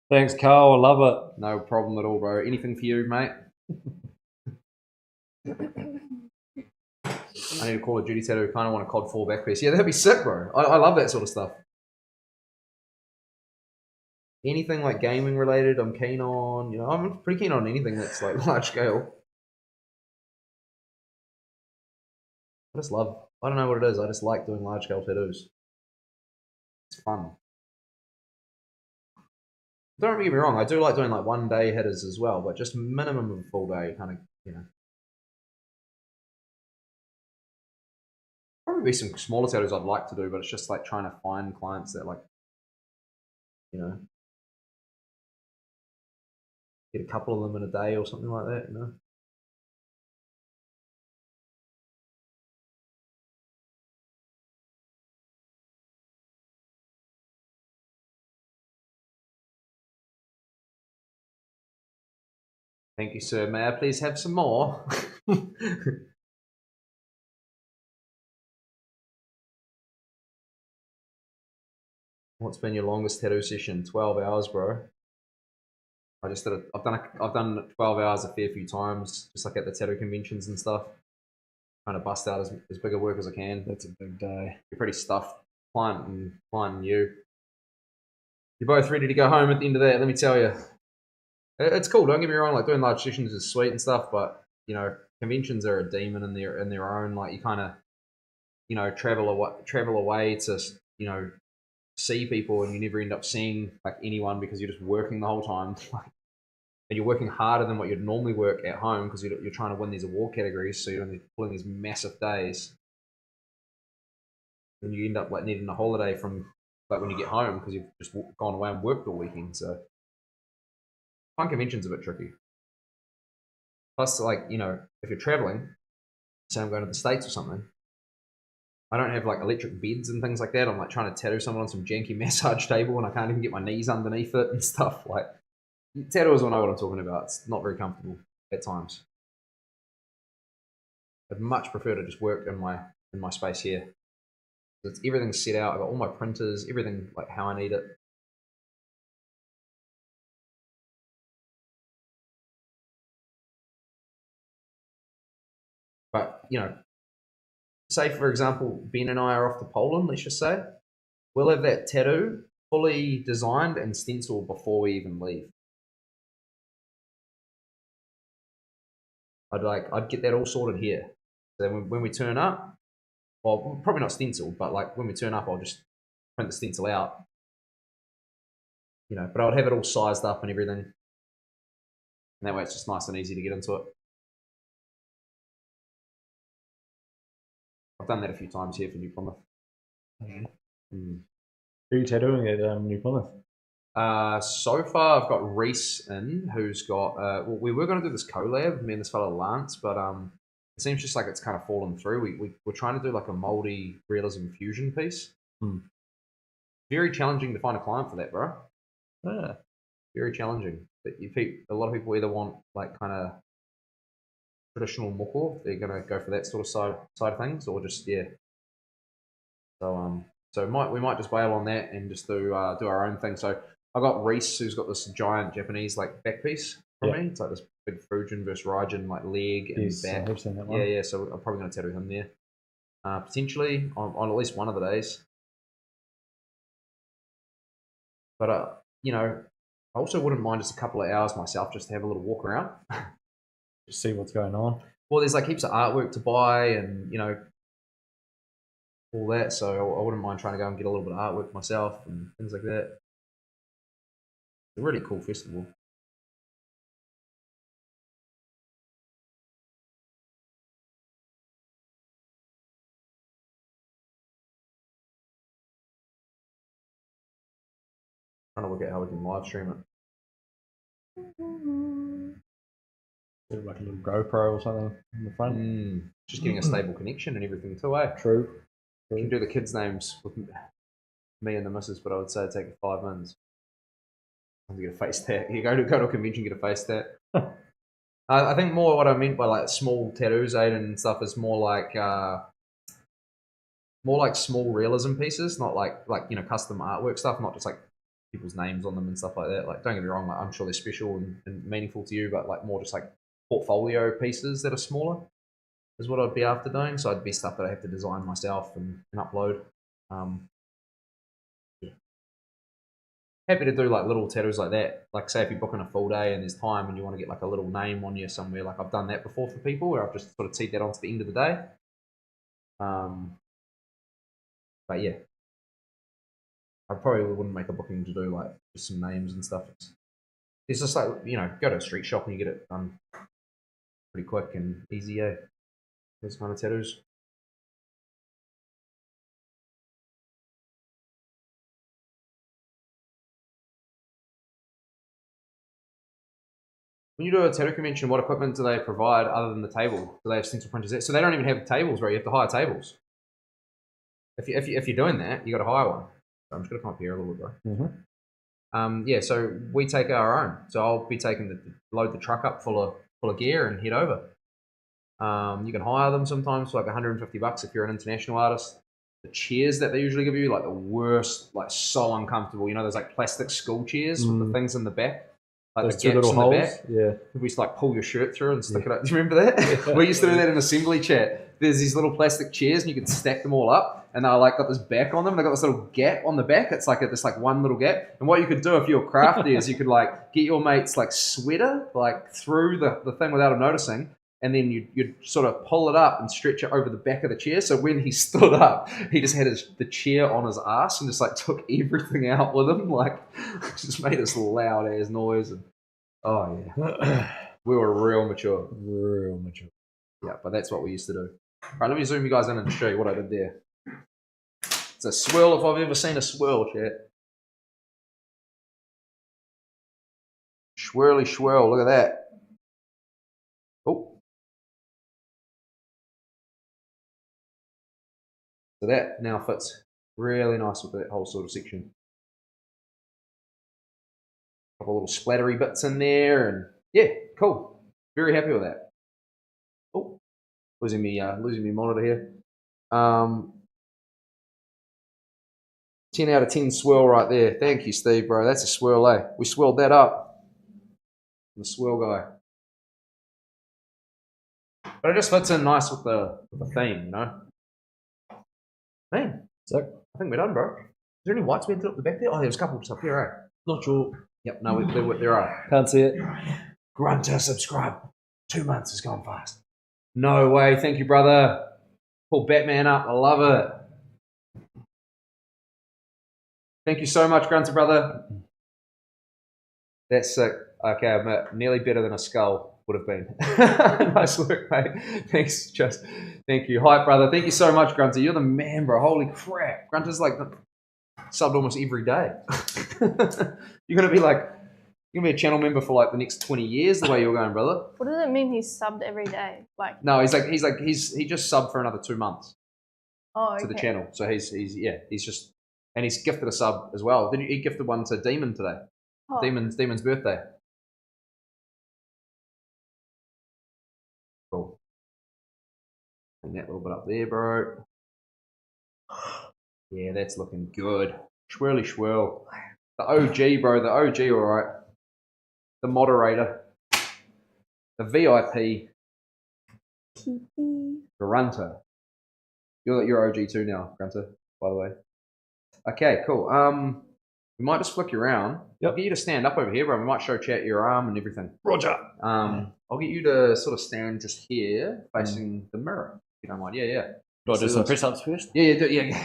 Thanks, Carl. I love it. No problem at all, bro. Anything for you, mate? I need a Call of Duty tattoo. Kind of want a COD 4 back piece. Yeah, that'd be sick, bro. I love that sort of stuff. Anything like gaming related, I'm keen on. You know, I'm pretty keen on anything that's like large scale. I just love. I don't know what it is. I just like doing large scale tattoos. It's fun. Don't get me wrong. I do like doing like 1-day headers as well, but just minimum of a full day, kind of, you know. Probably be some smaller tattoos I'd like to do, but it's just like trying to find clients that like, you know, get a couple of them in a day or something like that, you know. Thank you, sir. May I please have some more? What's been your longest tattoo session? 12 hours, bro. I just did it. I've done 12 hours a fair few times, just like at the tattoo conventions and stuff. Trying to bust out as big a work as I can. That's a big day. You're pretty stuffed, client and you. You're both ready to go home at the end of that. Let me tell you, it's cool. Don't get me wrong. Like doing large sessions is sweet and stuff, but you know, conventions are a demon in their own. Like you kind of, you know, travel away to, you know, see people and you never end up seeing like anyone because you're just working the whole time. And you're working harder than what you'd normally work at home because you're trying to win these award categories, so you're only pulling these massive days. And you end up like needing a holiday from like when you get home because you've just gone away and worked all weekend. So fun convention's a bit tricky. Plus, like, you know, if you're traveling, say I'm going to the States or something, I don't have like electric beds and things like that. I'm like trying to tattoo someone on some janky massage table and I can't even get my knees underneath it and stuff. Like, tattooers will know what I'm talking about. It's not very comfortable at times. I'd much prefer to just work in my space here. It's everything's set out. I've got all my printers, everything like how I need it. But, you know, say for example, Ben and I are off to Poland, let's just say. We'll have that tattoo fully designed and stenciled before we even leave. I'd get that all sorted here. So when we turn up, well, probably not stenciled, but like when we turn up, I'll just print the stencil out. You know, but I'd have it all sized up and everything. And that way it's just nice and easy to get into it. I've done that a few times here for New Plymouth. Who are you tattooing at New Plymouth? So far, I've got Reese in, who's got. Well, we were going to do this collab, me and this fellow Lance, but it seems just like it's kind of fallen through. We're trying to do like a moldy realism fusion piece. Very challenging to find a client for that, bro. Yeah. Very challenging. But a lot of people either want like kind of traditional moko, they're going to go for that sort of side of things, or just So we might just bail on that and just do our own thing. So I got Reese, who's got this giant Japanese like back piece from me. It's like this big Fujin versus Raijin like leg and back. I've seen that one. Yeah. So I'm probably going to tattoo him there, potentially on at least one of the days. But you know, I also wouldn't mind just a couple of hours myself, just to have a little walk around, just see what's going on. Well, there's like heaps of artwork to buy, and you know, all that. So I wouldn't mind trying to go and get a little bit of artwork myself and things like that. It's a really cool festival. Trying to work out how we can live stream it. Like a little GoPro or something in the front. Just getting a stable connection and everything too, eh? True. You can do the kids' names with me and the missus, but I would say it'd take 5 minutes. To get a face tat. You go to a convention, get a face tat. I think more what I meant by like small tattoos, Aiden, and stuff is more like small realism pieces, not like you know, custom artwork stuff, not just like people's names on them and stuff like that. Like, don't get me wrong, like, I'm sure they're special and meaningful to you, but like more just like portfolio pieces that are smaller is what I'd be after doing. So it'd be stuff that I have to design myself and upload. Happy to do like little tattoos like that. Like, say if you're booking a full day and there's time and you want to get like a little name on you somewhere, like I've done that before for people where I've just sort of teed that on to the end of the day. But yeah, I probably wouldn't make a booking to do like just some names and stuff. It's just like, you know, go to a street shop and you get it done pretty quick and easy. Yeah, those kind of tattoos. When you do a tattoo convention, what equipment do they provide other than the table? Do they have stencil printers there? So they don't even have tables, right? You have to hire tables. If you're doing that, you got to hire one. So I'm just gonna come up here a little bit, bro. Yeah, so we take our own. So I'll be load the truck up full of gear and head over. You can hire them sometimes for like $150 if you're an international artist. The chairs that they usually give you, like the worst, like so uncomfortable. You know, there's like plastic school chairs with the things in the back. Like those the two gaps little in the holes. back. Yeah. We used to like pull your shirt through and stick it up. Do you remember that? We used to do that in assembly chat. There's these little plastic chairs and you can stack them all up, and they're like got this back on them, and they got this little gap on the back. It's like this like one little gap. And what you could do if you're crafty is you could like get your mate's like sweater like through the thing without him noticing, and then you'd sort of pull it up and stretch it over the back of the chair. So when he stood up, he just had the chair on his ass and just like took everything out with him, like just made this loud ass noise. And oh yeah, we were real mature. Yeah, but that's what we used to do. All right, let me zoom you guys in and show you what I did there. It's a swirl if I've ever seen a swirl, chat. Swirly swirl, look at that. Oh. So that now fits really nice with that whole sort of section. A couple little splattery bits in there, and yeah, cool. Very happy with that. Oh, losing me monitor here. 10 out of 10 swirl right there. Thank you, Steve, bro. That's a swirl, eh? We swirled that up. The swirl guy. But it just fits in nice with the theme, you know? Man, so I think we're done, bro. Is there any whites we had up the back there? Oh, there's a couple of stuff here, eh? Not sure. Yep, no, there are. Can't see it. Grunter, subscribe. 2 months has gone fast. No way. Thank you, brother. Pull Batman up. I love it. Thank you so much, Grunter, brother. That's sick. Okay, I admit, nearly better than a skull would have been. Nice work, mate. Thanks, just thank you. Hi, brother. Thank you so much, Grunter. You're the man, bro. Holy crap. Grunter's like subbed almost every day. You're gonna be a channel member for like the next 20 years the way you're going, brother. What does it mean he's subbed every day? Like no, he just subbed for another 2 months to the channel. So he's just, and he's gifted a sub as well. Then he gifted one to Demon today. Oh. Demon's birthday. Cool. Bring that little bit up there, bro. Yeah, that's looking good. Swirly swirl. The OG, bro. The OG, all right. The moderator. The VIP. Grunter. You're OG too now, Grunter, by the way. Okay, cool. We might just flick you around. Yep. I'll get you to stand up over here, bro. We might show chat your arm and everything. Roger. I'll get you to sort of stand just here, facing the mirror, if you don't mind. Yeah. Do I do some press ups first? Yeah.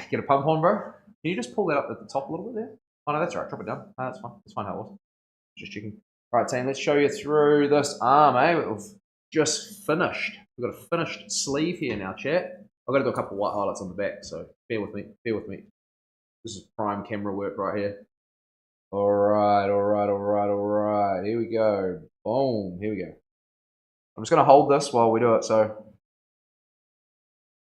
Get a pump on, bro. Can you just pull that up at the top a little bit there? Oh no, that's all right. Drop it down. No, that's fine. That's fine how it was. Just checking. All right, team. Let's show you through this arm, eh? We've just finished. We've got a finished sleeve here now, chat. I've got to do a couple of white highlights on the back, so bear with me. This is prime camera work right here. All right. Here we go. Boom. Here we go. I'm just going to hold this while we do it. So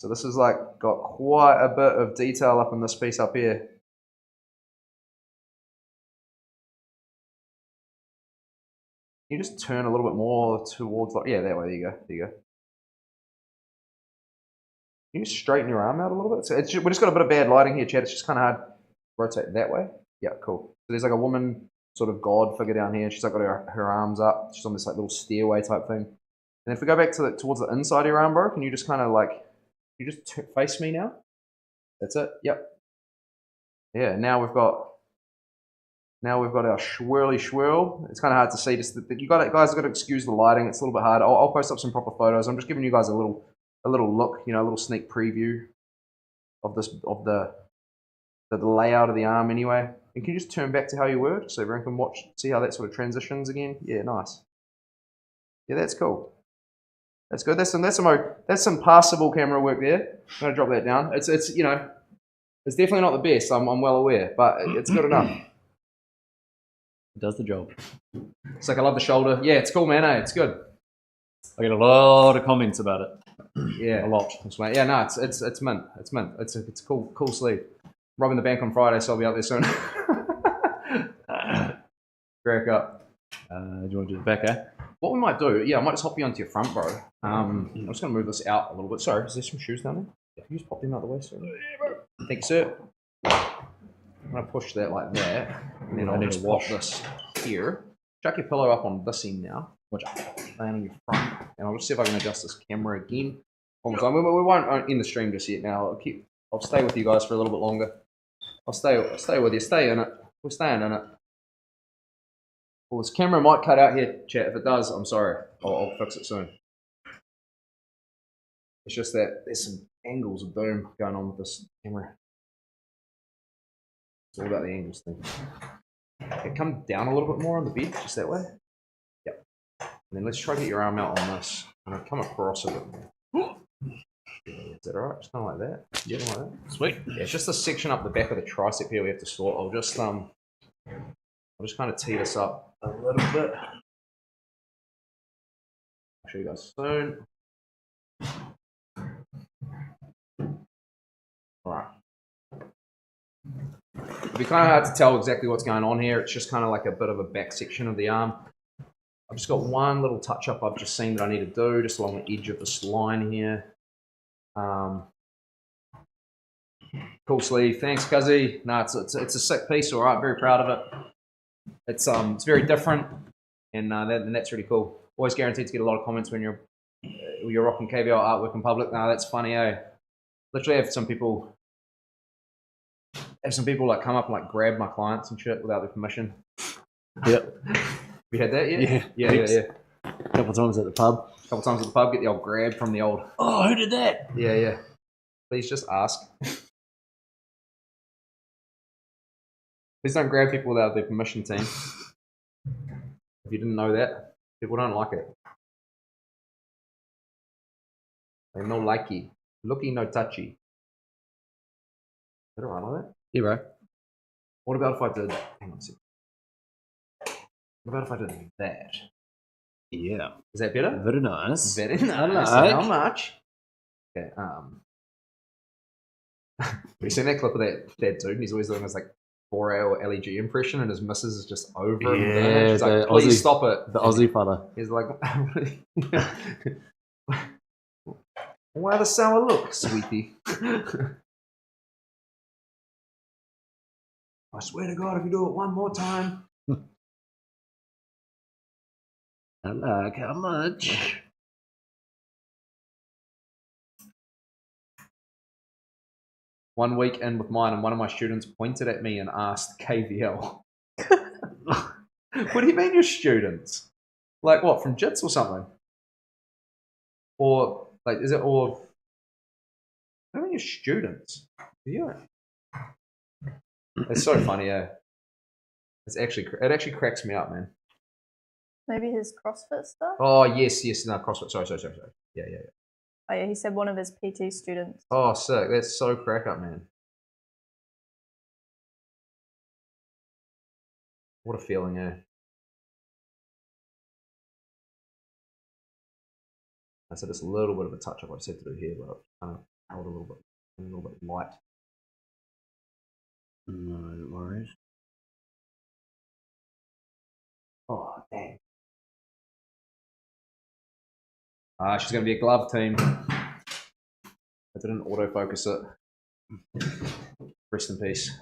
this is like got quite a bit of detail up in this piece up here. You just turn a little bit more towards, like, yeah, that way. There you go. Can you straighten your arm out a little bit? So we just got a bit of bad lighting here, Chad. It's just kind of hard to rotate that way. Yeah, cool. So there's like a woman sort of god figure down here. She's like got her arms up. She's on this like little stairway type thing. And if we go back to towards the inside of your arm, bro, can you just kind of like, you just face me now? That's it. Yep. Yeah. Now we've got our swirly swirl. It's kind of hard to see. Just guys have got to excuse the lighting. It's a little bit hard. I'll post up some proper photos. I'm just giving you guys a little look, a little sneak preview of the layout of the arm anyway. And can you just turn back to how you were so everyone can see how that sort of transitions again? Yeah, nice. Yeah, that's cool. That's good. That's some passable camera work there. I'm gonna drop that down. It's definitely not the best. I'm well aware, but it's good enough. It does the job. It's like I love the shoulder. Yeah, it's cool, man. It's good. I get a lot of comments about it. Yeah, a lot. Yeah, no, it's mint. It's mint. It's a cool sleeve. Robbing the bank on Friday, so I'll be out there soon. Crack up. Do you want to do the back, eh? What we might do, I might just hop you onto your front, bro. I'm just going to move this out a little bit. Sorry, is there some shoes down there? Yeah, can you just pop them out the way, sir? Thank you, sir. I'm going to push that like that, and then I'll just wash this here. Chuck your pillow up on this end now. Watch out. Lay on your front. And I'll just see if I can adjust this camera again. We won't end the stream just yet now. I'll stay with you guys for a little bit longer. I'll stay with you. Stay in it. We're staying in it. Well, this camera might cut out here, chat. If it does, I'm sorry. I'll fix it soon. It's just that there's some angles of doom going on with this camera. It's all about the angles thing. Okay, come down a little bit more on the bed, just that way. Yep. And then let's try to get your arm out on this. And I'll come across a bit more. Is that alright? Just kind of like that. Yeah. Like that. Sweet. Yeah, it's just the section up the back of the tricep here we have to sort. I'll just kind of tee this up a little bit. I'll show you guys soon. Alright. It'll be kind of hard to tell exactly what's going on here. It's just kind of like a bit of a back section of the arm. I've just got one little touch up I've just seen that I need to do just along the edge of this line here. Cool sleeve. Thanks, Cuzzy. No, it's a sick piece. All right, very proud of it. It's very different, and that's really cool. Always guaranteed to get a lot of comments when you're rocking KVL artwork in public. No, that's funny, eh? Literally have some people like come up and like grab my clients and shit without their permission. Yep. You had that yet? Yeah. A couple of times at the pub. Get the old grab from the old. Oh, who did that? Yeah. Please just ask. Please don't grab people without their permission, team. If you didn't know that, people don't like it. They no likey. Looky, no touchy. Is that alright with that? Yeah, bro. What about if I did... Hang on a second. What about if I did that? Yeah. Is that better? Very nice. Very nice. like. How much? Okay, have you seen that clip of that dude? And he's always doing this like 4-hour LEG impression, and his missus is just over him. Yeah, she's like, please Aussie, stop it. The Aussie fella. He's like, why the sour look, sweetie? I swear to God, if you do it one more time. I like how much. One week in with mine, and one of my students pointed at me and asked KVL. What do you mean, your students? Like what, from JITS or something? Or like, is it all? What do you mean, your students? Yeah, it's so funny. Yeah, it actually cracks me up, man. Maybe his CrossFit stuff? Oh yes, no CrossFit. Sorry. Yeah. Oh yeah, he said one of his PT students. Oh, sick. That's so crack up, man. What a feeling, eh? I said it's a little bit of a touch up I just had to do here, but kind of held a little bit light. No, don't worry. Oh, dang. She's going to be a glove team. I didn't autofocus it. Rest in peace.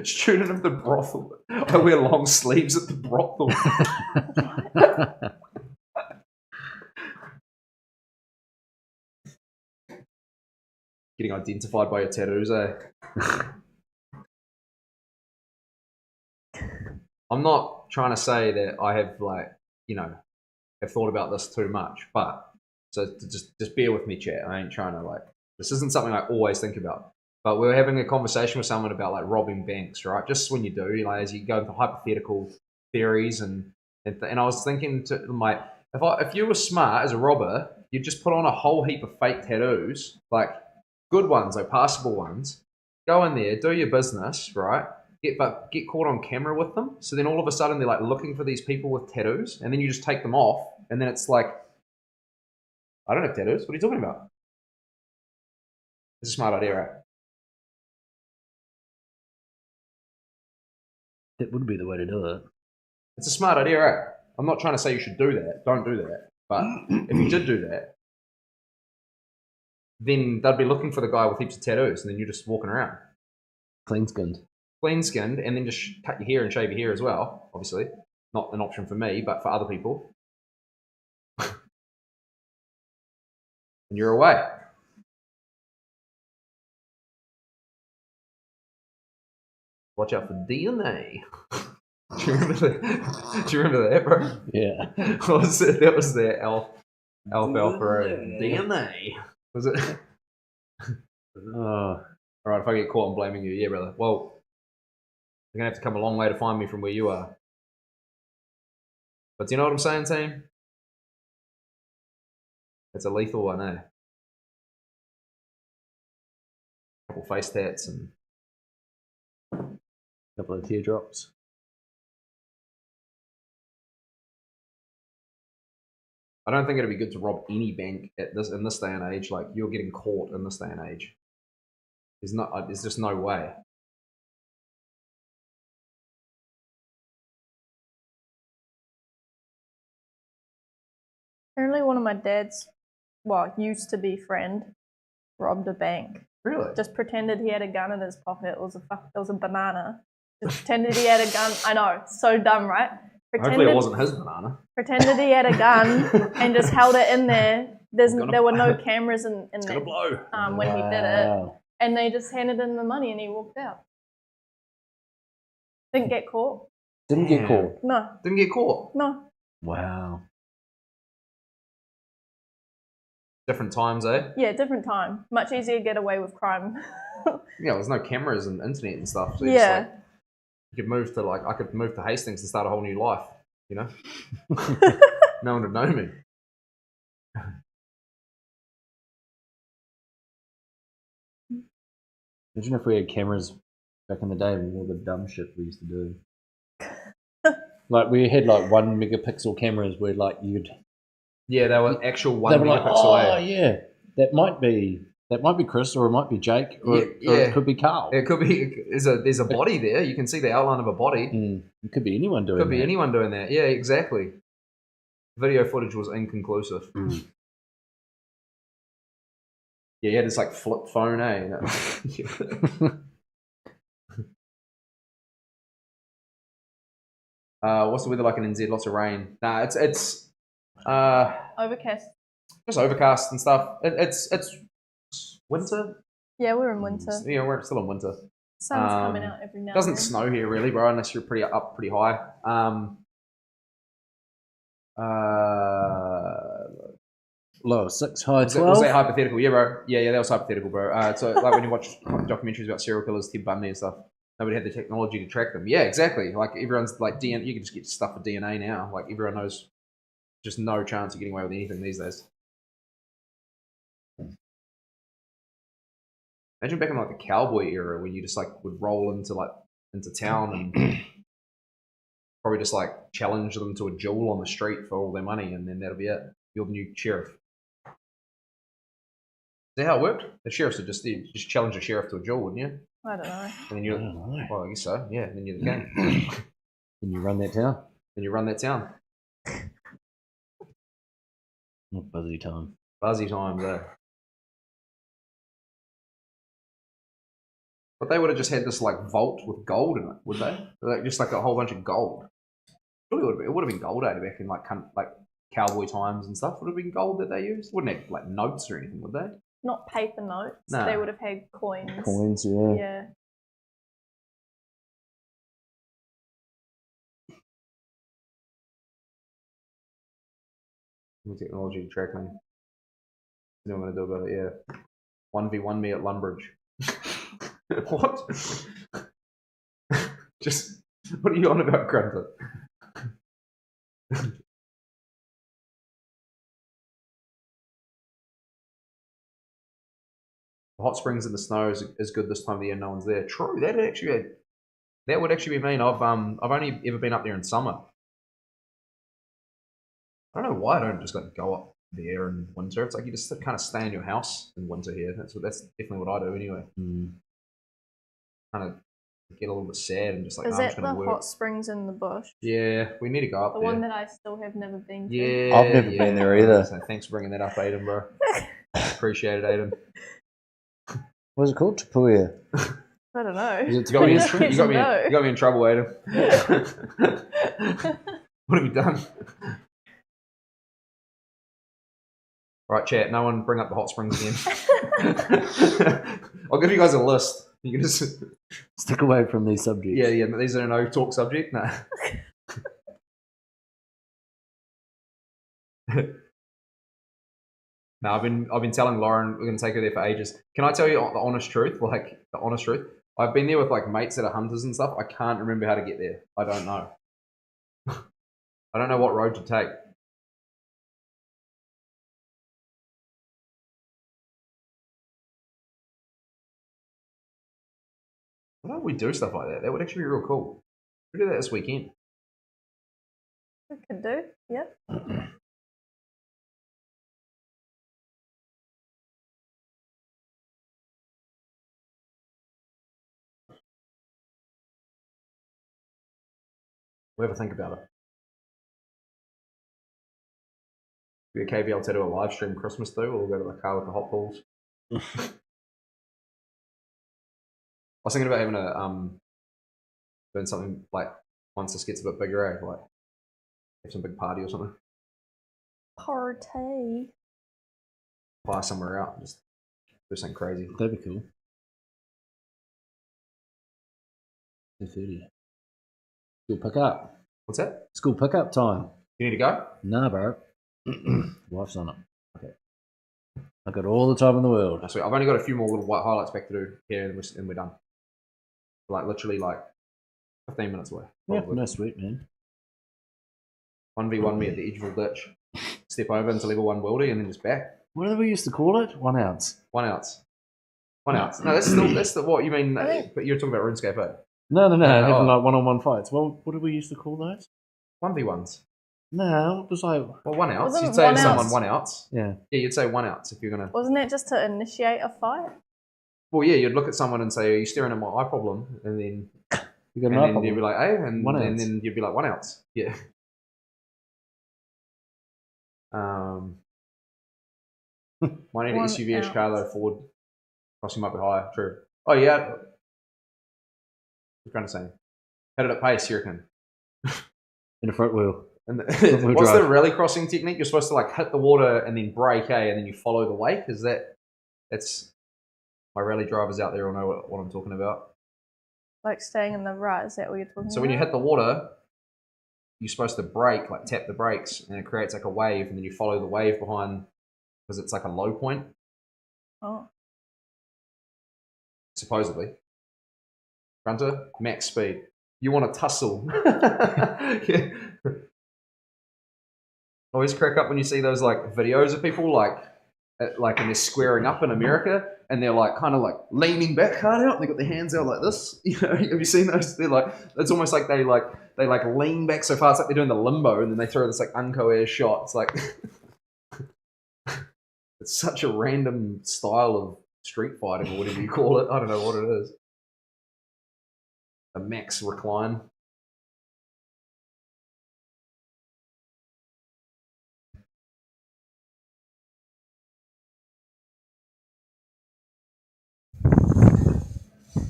Student of the brothel. I wear long sleeves at the brothel. Getting identified by your tattoos, eh? I'm not trying to say that I have have thought about this too much, but so just bear with me, chat. I ain't trying to this isn't something I always think about. But we were having a conversation with someone about like robbing banks, right? Just when you do, as you go into hypothetical theories and I was thinking to if you were smart as a robber, you'd just put on a whole heap of fake tattoos, like good ones, like passable ones. Go in there, do your business, right? Get caught on camera with them. So then all of a sudden they're like looking for these people with tattoos, and then you just take them off, and then it's like, I don't have tattoos. What are you talking about? It's a smart idea, right? That would be the way to do it. It's a smart idea, right? I'm not trying to say you should do that. Don't do that. But if you did do that, then they'd be looking for the guy with heaps of tattoos, and then you're just walking around. Clean skinned, and then just cut your hair and shave your hair as well. Obviously, not an option for me, but for other people. And you're away. Watch out for DNA. Do you remember that, bro? Yeah. That was their alfalfa. DNA. Was it? All right, if I get caught, I'm blaming you. Yeah, brother. Well, you're going to have to come a long way to find me from where you are. But do you know what I'm saying, team? It's a lethal one, eh? Couple face tats and Couple of teardrops. I don't think it'd be good to rob any bank in this day and age. Like, you're getting caught in this day and age. There's just no way. Apparently, one of my dad's, used to be friend, robbed a bank. Really? Just pretended he had a gun in his pocket. It was a banana. Just pretended he had a gun. I know, so dumb, right? Hopefully it wasn't his banana. Pretended he had a gun and just held it in there. There were no cameras in there blow. when he did it. And they just handed him the money and he walked out. Didn't get caught. Didn't get caught. No. Didn't get caught. No. Wow. Different times, eh? Yeah, different time. Much easier to get away with crime. Yeah, there's no cameras and internet and stuff. So yeah. I could move to Hastings and start a whole new life, you know? No one would know me. Imagine if we had cameras back in the day with all the dumb shit we used to do. Like we had like 1 megapixel cameras where like Yeah, they were actual 1 they were like, megapixel away. yeah, that might be Chris or it might be Jake or, or it could be Carl. It could be. There's a body there. You can see the outline of a body. It could be anyone doing that. Could be anyone doing that. Yeah, exactly. Video footage was inconclusive. Yeah, he had this like flip phone, eh? What's the weather like in NZ? Lots of rain. Nah, it's Overcast. just overcast and stuff. It's winter. Yeah, we're in winter. Yeah, we're still in winter. Sun's coming out every now. Doesn't and then. snow here really, bro, unless you're pretty high. Low 6, high 12. Was that hypothetical? Yeah, bro. Yeah, that was hypothetical, bro. So like when you watch documentaries about serial killers, Ted Bundy and stuff, nobody had the technology to track them. Yeah, exactly. Like everyone's like DNA. You can just get stuff with DNA now. Like everyone knows. Just no chance of getting away with anything these days. Imagine back in like the cowboy era when you just like would roll into town and probably just like challenge them to a duel on the street for all their money, and then that'll be it. You're the new sheriff. Is that how it worked? The sheriffs would just challenge a sheriff to a duel, wouldn't you? I don't know. And then you're, well, I guess so. Yeah, and then you're the king. Then you run that town. Then you run that town. Not buzzy time. Buzzy times, there. But they would have just had this like vault with gold in it, would they? Like, just like a whole bunch of gold. It would have been gold back in like cowboy times and stuff. Would have been gold that they used. Wouldn't have like notes or anything, would they? Not paper notes. No. They would have had coins. Coins, yeah. Yeah. New technology to track me. What am I going to do about it? Yeah. 1v1 me at Lumbridge. What? Just, what are you on about, Grunter? The hot springs in the snow is good this time of the year. No one's there. True. That would actually be mean. I've only ever been up there in summer. I don't know why I don't just like go up there in winter. It's like you just kind of stay in your house in winter here. That's definitely what I do anyway. Kind of get a little bit sad and just like, is I'm that just going to the work. hot springs in the bush? Yeah, we need to go up The there. one that I still have never been to. Yeah, I've never been there either. So thanks for bringing that up, Aiden, bro. Appreciate it, Aiden. What is it called? Tapuia. I don't know. You got me in trouble, Aiden. What have you done? All right, chat. No one bring up the hot springs again. I'll give you guys a list. You can just Stick away from these subjects. yeah. These are no talk subject. No. No, I've been telling Lauren we're gonna take her there for ages. Can I tell you the honest truth? Like the honest truth. I've been there with like mates that are hunters and stuff. I can't remember how to get there. I don't know. I don't know what road to take. Why don't we do stuff like that? That would actually be real cool. We do that this weekend. We could do, yeah. We'll have a think about it. Be a Kvltattooer live stream Christmas though, or we'll go to the car with the hot balls. I was thinking about having a doing something like once this gets a bit bigger, like have some big party or something. Party. Fly somewhere out, just do something crazy. That'd be cool. 2:30. School pickup. What's that? School pickup time. You need to go? Nah, bro. Wife's on it. Okay. I've got all the time in the world. That's sweet. I've only got a few more little white highlights back to do here, and we're done. Like literally, like 15 minutes away. Yeah, Probably. no sweet, man. 1v1 me at the edge of the ditch. Step over into level 1 wildy and then just back. What did we used to call it? 1 ounce. 1 ounce. 1 ounce. No, that's what you mean. I think- But you're talking about RuneScape, eh? No, Oh. having like one-on-one fights. Well, what did we used to call those? 1v1s. No, it was like, Well, 1 ounce. Wasn't You'd say to 1 someone ounce? 1 ounce. yeah. Yeah, you'd say 1 ounce if you're gonna. Wasn't it just to initiate a fight? Well, yeah, you'd look at someone and say, "Are you staring at my eye problem?" And then, You got and an then apple. you'd be like, "Hey," and 1 ounce. then you'd be like 1 ounce. Yeah. Might need an 1 SUV-ish ounce. car though. Ford crossing might be higher. True. Oh yeah. I was trying to say, how did it pace? You reckon? In the front wheel. And Front-wheel what's the drive. rally crossing technique? You're supposed to like hit the water and then brake, and then you follow the wake. Is that's my rally drivers out there will know what I'm talking about. Like staying in the right, is that what you're talking So about? when you hit the water, you're supposed to brake, like tap the brakes, and it creates like a wave, and then you follow the wave behind because it's like a low point, Oh. supposedly. Grunter, max speed. You want to tussle. Yeah. I always crack up when you see those like videos of people like and they're squaring up in America and they're like kind of like leaning back hard out and they got their hands out like this. You know, have you seen those? They're like it's almost like they lean back so far it's like they're doing the limbo and then they throw this like unco-air shot. It's like it's such a random style of street fighting or whatever you call it. I don't know what it is. A max recline.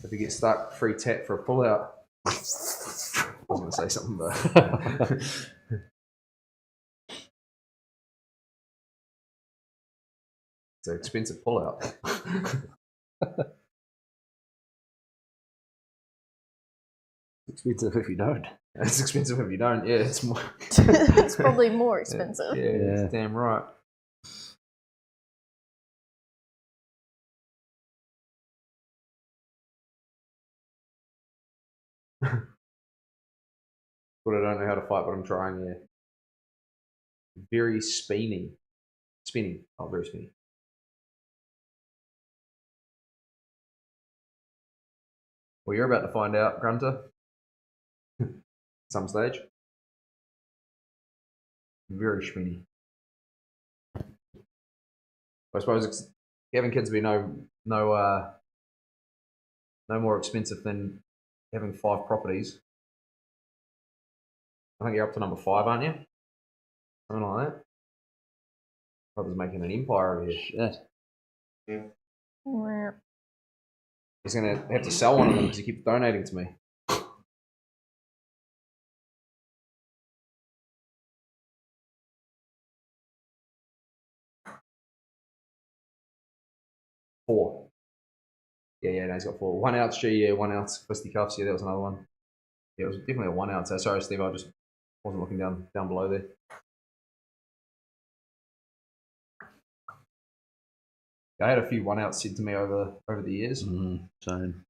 If you get stuck, free tap for a pull out. I was going to say something, but it's an expensive pull out. Expensive if you don't. It's expensive if you don't. Yeah, it's more. It's probably more expensive. Yeah, Yeah. it's damn right. But I don't know how to fight, but I'm trying. Yeah. Very spinny. Spinning. Oh, very spinny. Well, you're about to find out, Grunter. Some stage. Very spinny. I suppose having kids would be no more expensive than having 5 properties. I think you're up to number 5, aren't you? Something like that. Brother's making an empire over here. Shit. Mwah. He's going to have to sell one of them because he keeps donating to me. Four. Yeah, no, he's got 4. 1 ounce G, yeah, 1 ounce fisticuffs, yeah, that was another one. Yeah, it was definitely a 1 ounce. Sorry, Steve, I just wasn't looking down below there. I had a few 1 ounce sent to me over the years. Same.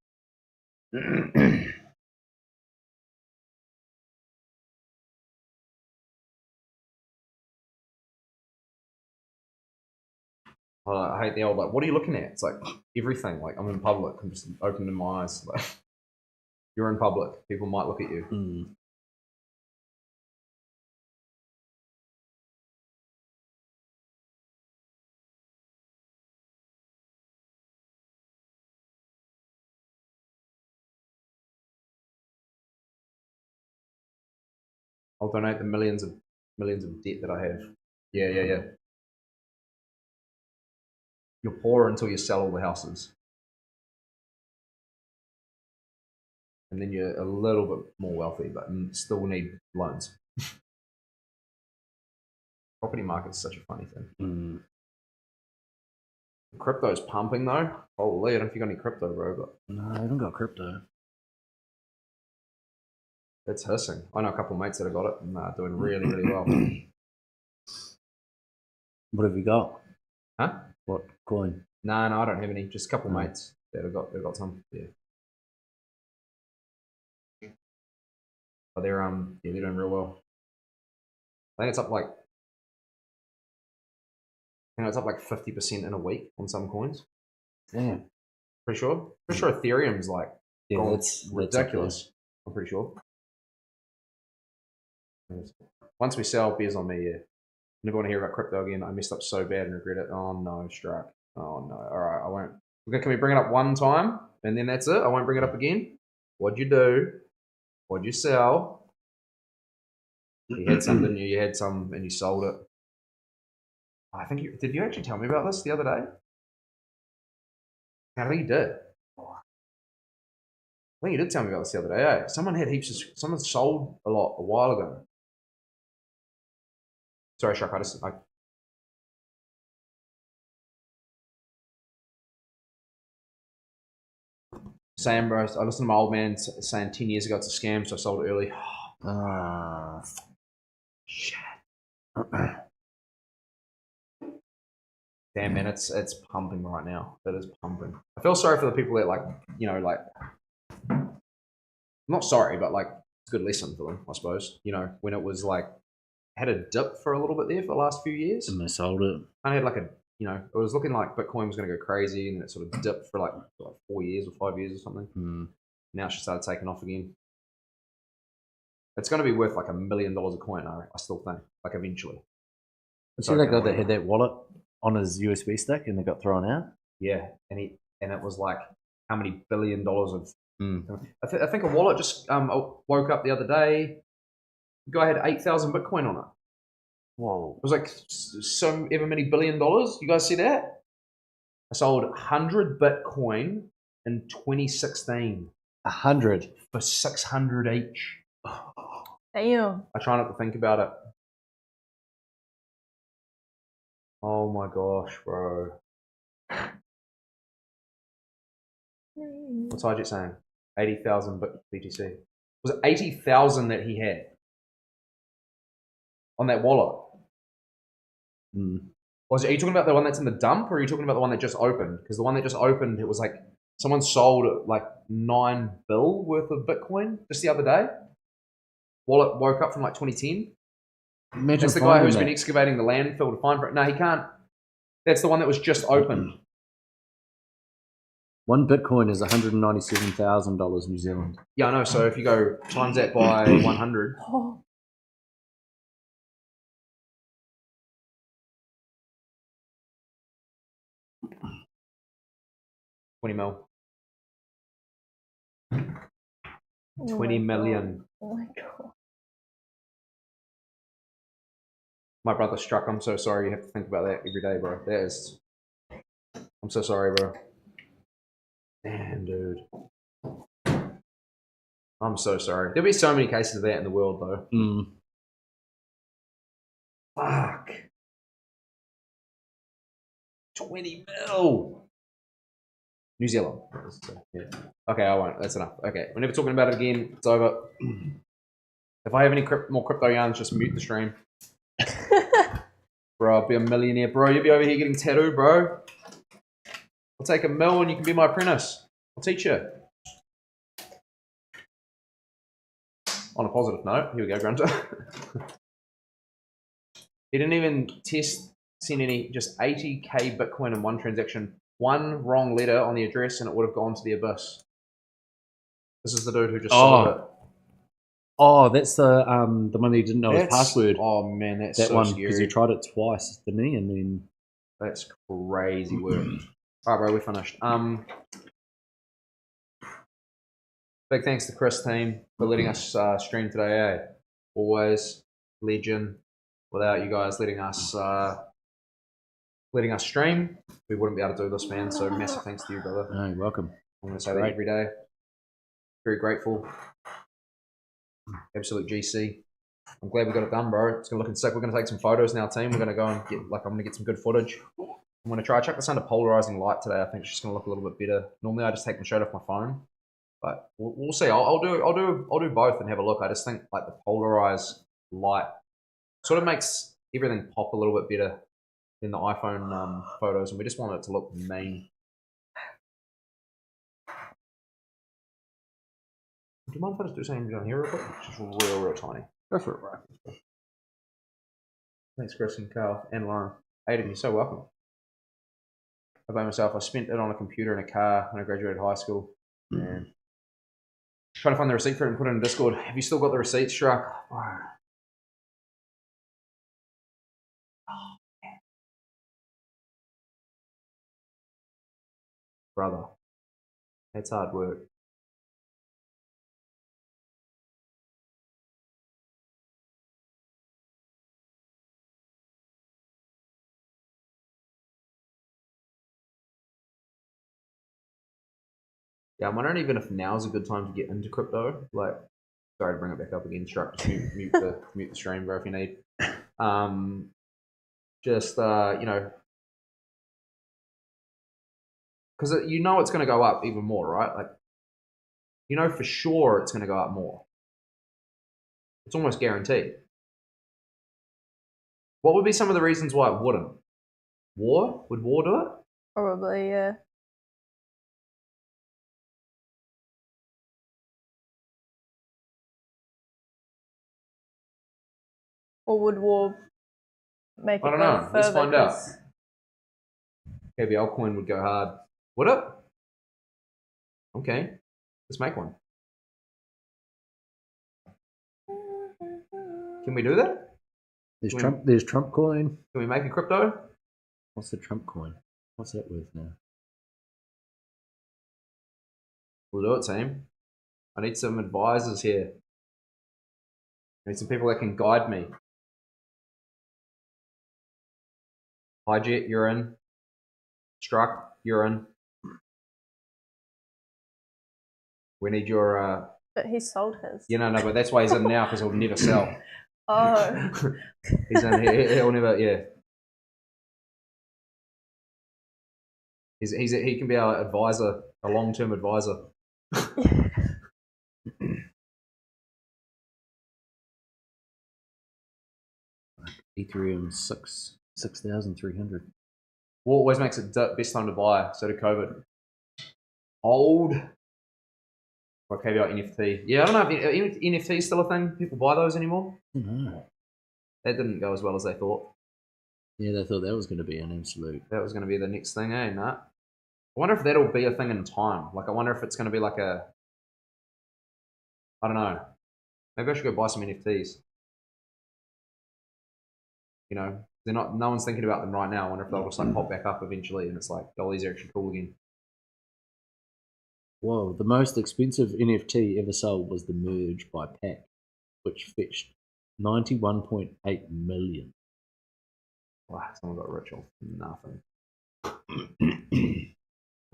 I hate the old, like, what are you looking at? It's like everything. Like, I'm in public. I'm just opening my eyes. Like, you're in public. People might look at you. I'll donate the millions of debt that I have. Yeah. You're poor until you sell all the houses. And then you're a little bit more wealthy, but still need loans. Property market's such a funny thing. Crypto's pumping though. Holy, I don't know if you got any crypto, bro, but No, I haven't got crypto. it's hissing. I know a couple of mates that have got it and they're doing really, really well. What have you got? Huh? What coin? No, I don't have any. Just a couple of mates that have got some. Yeah. But they're doing real well. I think it's up like 50% in a week on some coins. Yeah. Pretty sure Ethereum's like That's ridiculous. I'm pretty sure. Once we sell, beers on me, yeah. Never want to hear about crypto again. I messed up so bad and regret it. Oh no, Strike. Oh no. All right, I won't. Okay, can we bring it up one time and then that's it? I won't bring it up again. What'd you do? What'd you sell? You had some, didn't you? You had some and you sold it. I think did you actually tell me about this the other day? I think you did. I think you did tell me about this the other day. Eh? Someone had someone sold a lot a while ago. Sorry, Shark. Same, bro. I listened to my old man saying 10 years ago it's a scam, so I sold it early. Shit. Damn, man, it's pumping right now. It is pumping. I feel sorry for the people that I'm not sorry, but like it's a good lesson for them, I suppose. When it was like had a dip for a little bit there for the last few years. And they sold it. I had it was looking like Bitcoin was going to go crazy, and it sort of dipped for like 4 years or 5 years or something. Now it's just started taking off again. It's going to be worth like $1 million a coin, I still think, like eventually. You see that guy that had that wallet on his USB stick and it got thrown out? Yeah, and it was like how many $1 billion of. I think a wallet just woke up the other day. The guy had 8,000 Bitcoin on it. Whoa! It was like so ever many $1 billion. You guys see that? I sold 100 Bitcoin in 2016. 100 for 600 each. Damn. I try not to think about it. Oh my gosh, bro. What's Hijit saying? 80,000 BTC. Was it 80,000 that he had on that wallet? Are you talking about the one that's in the dump, or are you talking about the one that just opened? Because the one that just opened, it was like someone sold like $9 billion worth of Bitcoin just the other day. Wallet woke up from like 2010. Imagine that's the guy who's been excavating the landfill to find for it. No, he can't. That's the one that was just opened. One Bitcoin is $197,000 New Zealand. Yeah, I know. So if you go times that by 100. Oh. $20 mil. 20 million. Oh my god. My brother Struck. I'm so sorry. You have to think about that every day, bro. That is. I'm so sorry, bro. Damn, dude. I'm so sorry. There'll be so many cases of that in the world, though. Fuck. 20 mil. New Zealand. Yeah. Okay, I won't. That's enough. Okay, we're never talking about it again. It's over. If I have any more crypto yarns, just mute the stream. Bro, I'll be a millionaire. Bro, you'll be over here getting tattooed, bro. I'll take $1 million and you can be my apprentice. I'll teach you. On a positive note, here we go, Grunter. He didn't even send any, just 80k Bitcoin in one transaction. One wrong letter on the address and it would have gone to the abyss. This is the dude who just sold it. Oh, that's the one he didn't know his password. Oh man, that's that so one scary. because he tried it twice, didn't he? And then that's crazy work. All right, bro, we're finished. Big thanks to Chris team for letting us stream today. Always legend. Without you guys letting us stream, we wouldn't be able to do this, man. So massive thanks to you, brother. Oh, you're welcome. I'm going to say that every day. Very grateful. Absolute GC. I'm glad we got it done, bro. It's going to look sick. We're going to take some photos now, team. We're going to go and get, I'm going to get some good footage. I'm going to try chuck this under polarizing light today. I think it's just going to look a little bit better. Normally, I just take the shade off my phone, but we'll see. I'll do both and have a look. I just think like the polarized light sort of makes everything pop a little bit better than the iPhone photos, and we just want it to look mean. Do you mind if I just do something down here real quick? Just real tiny. Go for it, bro. Thanks, Chris and Carl and Lauren. Aiden, you're so welcome. I by myself. I spent it on a computer in a car when I graduated high school. And trying to find the receipt for it and put it in Discord. Have you still got the receipt, Struck? Oh. Brother, that's hard work. Yeah, I'm wondering even if now's a good time to get into crypto. Like, sorry to bring it back up again, Struck. Just mute the stream, bro, if you need. You know, because you know it's going to go up even more, right? Like, you know for sure it's going to go up more. It's almost guaranteed. What would be some of the reasons why it wouldn't? War? Would war do it? Probably, yeah. Or would war make it I don't go know. further? Let's find out. Maybe altcoin would go hard. Would it? Okay. Let's make one. Can we do that? There's Trump coin. Can we make a crypto? What's the Trump coin? What's that worth now? We'll do it, team. I need some advisors here. I need some people that can guide me. Hijet, you're in. Struck, you're in. We need your... But he sold his. Yeah, no, but that's why he's in now, because he'll never sell. Oh. He's in here. He'll never, yeah. He can be our advisor, a long-term advisor. Ethereum 6,300. What always makes it best time to buy? So did COVID. Old. Or caveat NFT. Yeah, I don't know if NFT is still a thing. People buy those anymore. No. That didn't go as well as they thought. Yeah, they thought that was going to be an absolute. That was going to be the next thing, eh? Nah. I wonder if that'll be a thing in time. Like, I wonder if it's going to be like a. I don't know. Maybe I should go buy some NFTs. You know, they're not. No one's thinking about them right now. I wonder if they'll just like pop back up eventually, and it's like, oh, these are actually cool again. Whoa! The most expensive NFT ever sold was the Merge by Pack, which fetched 91.8 million. Wow, someone got rich off nothing. I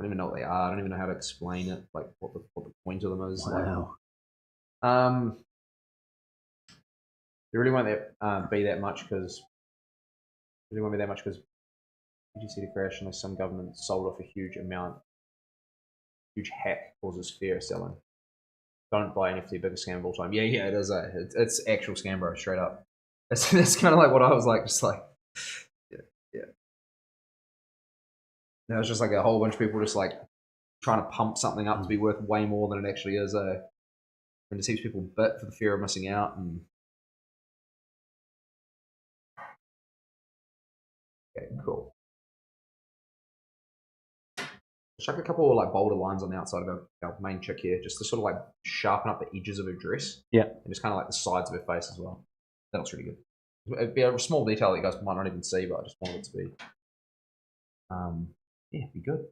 don't even know what they are. I don't even know how to explain it. Like what the point of them is. Wow. Like, there really won't be that much because you see the crash unless some government sold off a huge amount huge hack causes fear selling. Don't buy NFT, biggest scam of all time. Yeah, it is. It's actual scam, bro. Straight up. It's kind of like what I was like, just like, yeah. It was just like a whole bunch of people just like trying to pump something up to be worth way more than it actually is. And it seems people bit for the fear of missing out. And okay, cool. Chuck a couple of like bolder lines on the outside of our main chick here, just to sort of like sharpen up the edges of her dress. Yeah. And just kind of like the sides of her face as well. That looks really good. It'd be a small detail that you guys might not even see, but I just wanted it to be. Yeah, be good.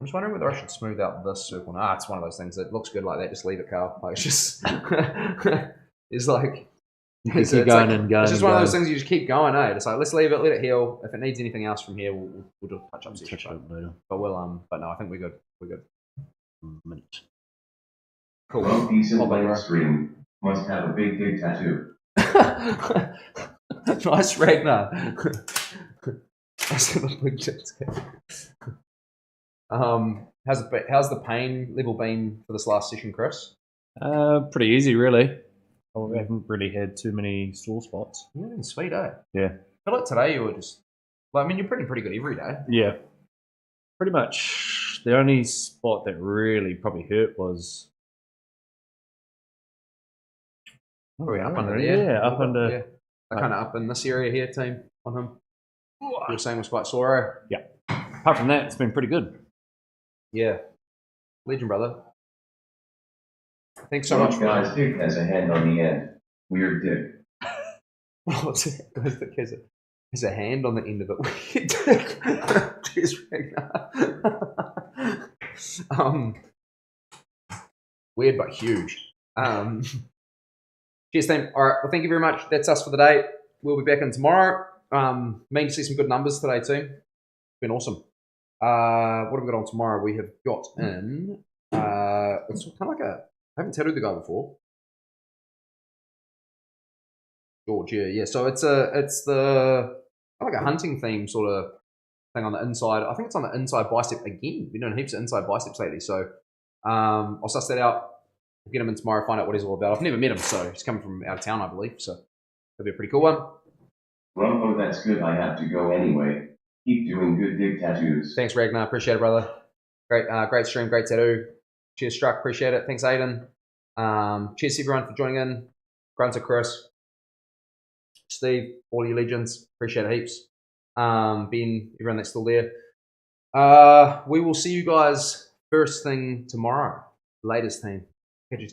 I'm just wondering whether I should smooth out this circle. Nah, it's one of those things that looks good like that. Just leave it, Carl. Like, it's just, it's like, It's going like, and going. It's just one of those things you just keep going, eh? It's like, let's leave it, let it heal. If it needs anything else from here, we'll do a touch up session. But but no, I think we're good. We're good. Cool. Well, decent live stream must have a big dig tattoo. Nice, Ragnar. How's the pain level been for this last session, Chris? Pretty easy, really. I haven't really had too many sore spots. You're doing sweet, eh? Yeah. I feel like today you were just, well, I mean, you're pretty good every day. Yeah. Pretty much. The only spot that really probably hurt was. Probably up under there. Yeah, up under. Yeah. Kind of up in this area here, team, on him. You were saying was quite sore, eh? Yeah. Apart from that, it's been pretty good. Yeah. Legend, brother. Thanks so much, guys. Dick has a hand on the end. Weird dick. What's it? There's a hand on the end of it. Weird dick. Cheers, Ragnar. Weird but huge. Cheers, team. All right. Well, thank you very much. That's us for the day. We'll be back in tomorrow. Mean to see some good numbers today, too. It's been awesome. What have we got on tomorrow? We have got in. It's kind of like a. I haven't tattooed the guy before. George, yeah. So it's the like a hunting theme sort of thing on the inside. I think it's on the inside bicep again. We're doing heaps of inside biceps lately, so I'll suss that out. We'll get him in tomorrow, find out what he's all about. I've never met him, so he's coming from out of town, I believe. So it'll be a pretty cool one. Rumpo, that's good. I have to go anyway. Keep doing good dig tattoos. Thanks, Ragnar. Appreciate it, brother. Great stream, great tattoo. Cheers, Struck. Appreciate it. Thanks, Aiden. Cheers, everyone, for joining in. Grunter, Chris, Steve, all you legends. Appreciate it heaps. Ben, everyone that's still there. We will see you guys first thing tomorrow. Latest team. Catch you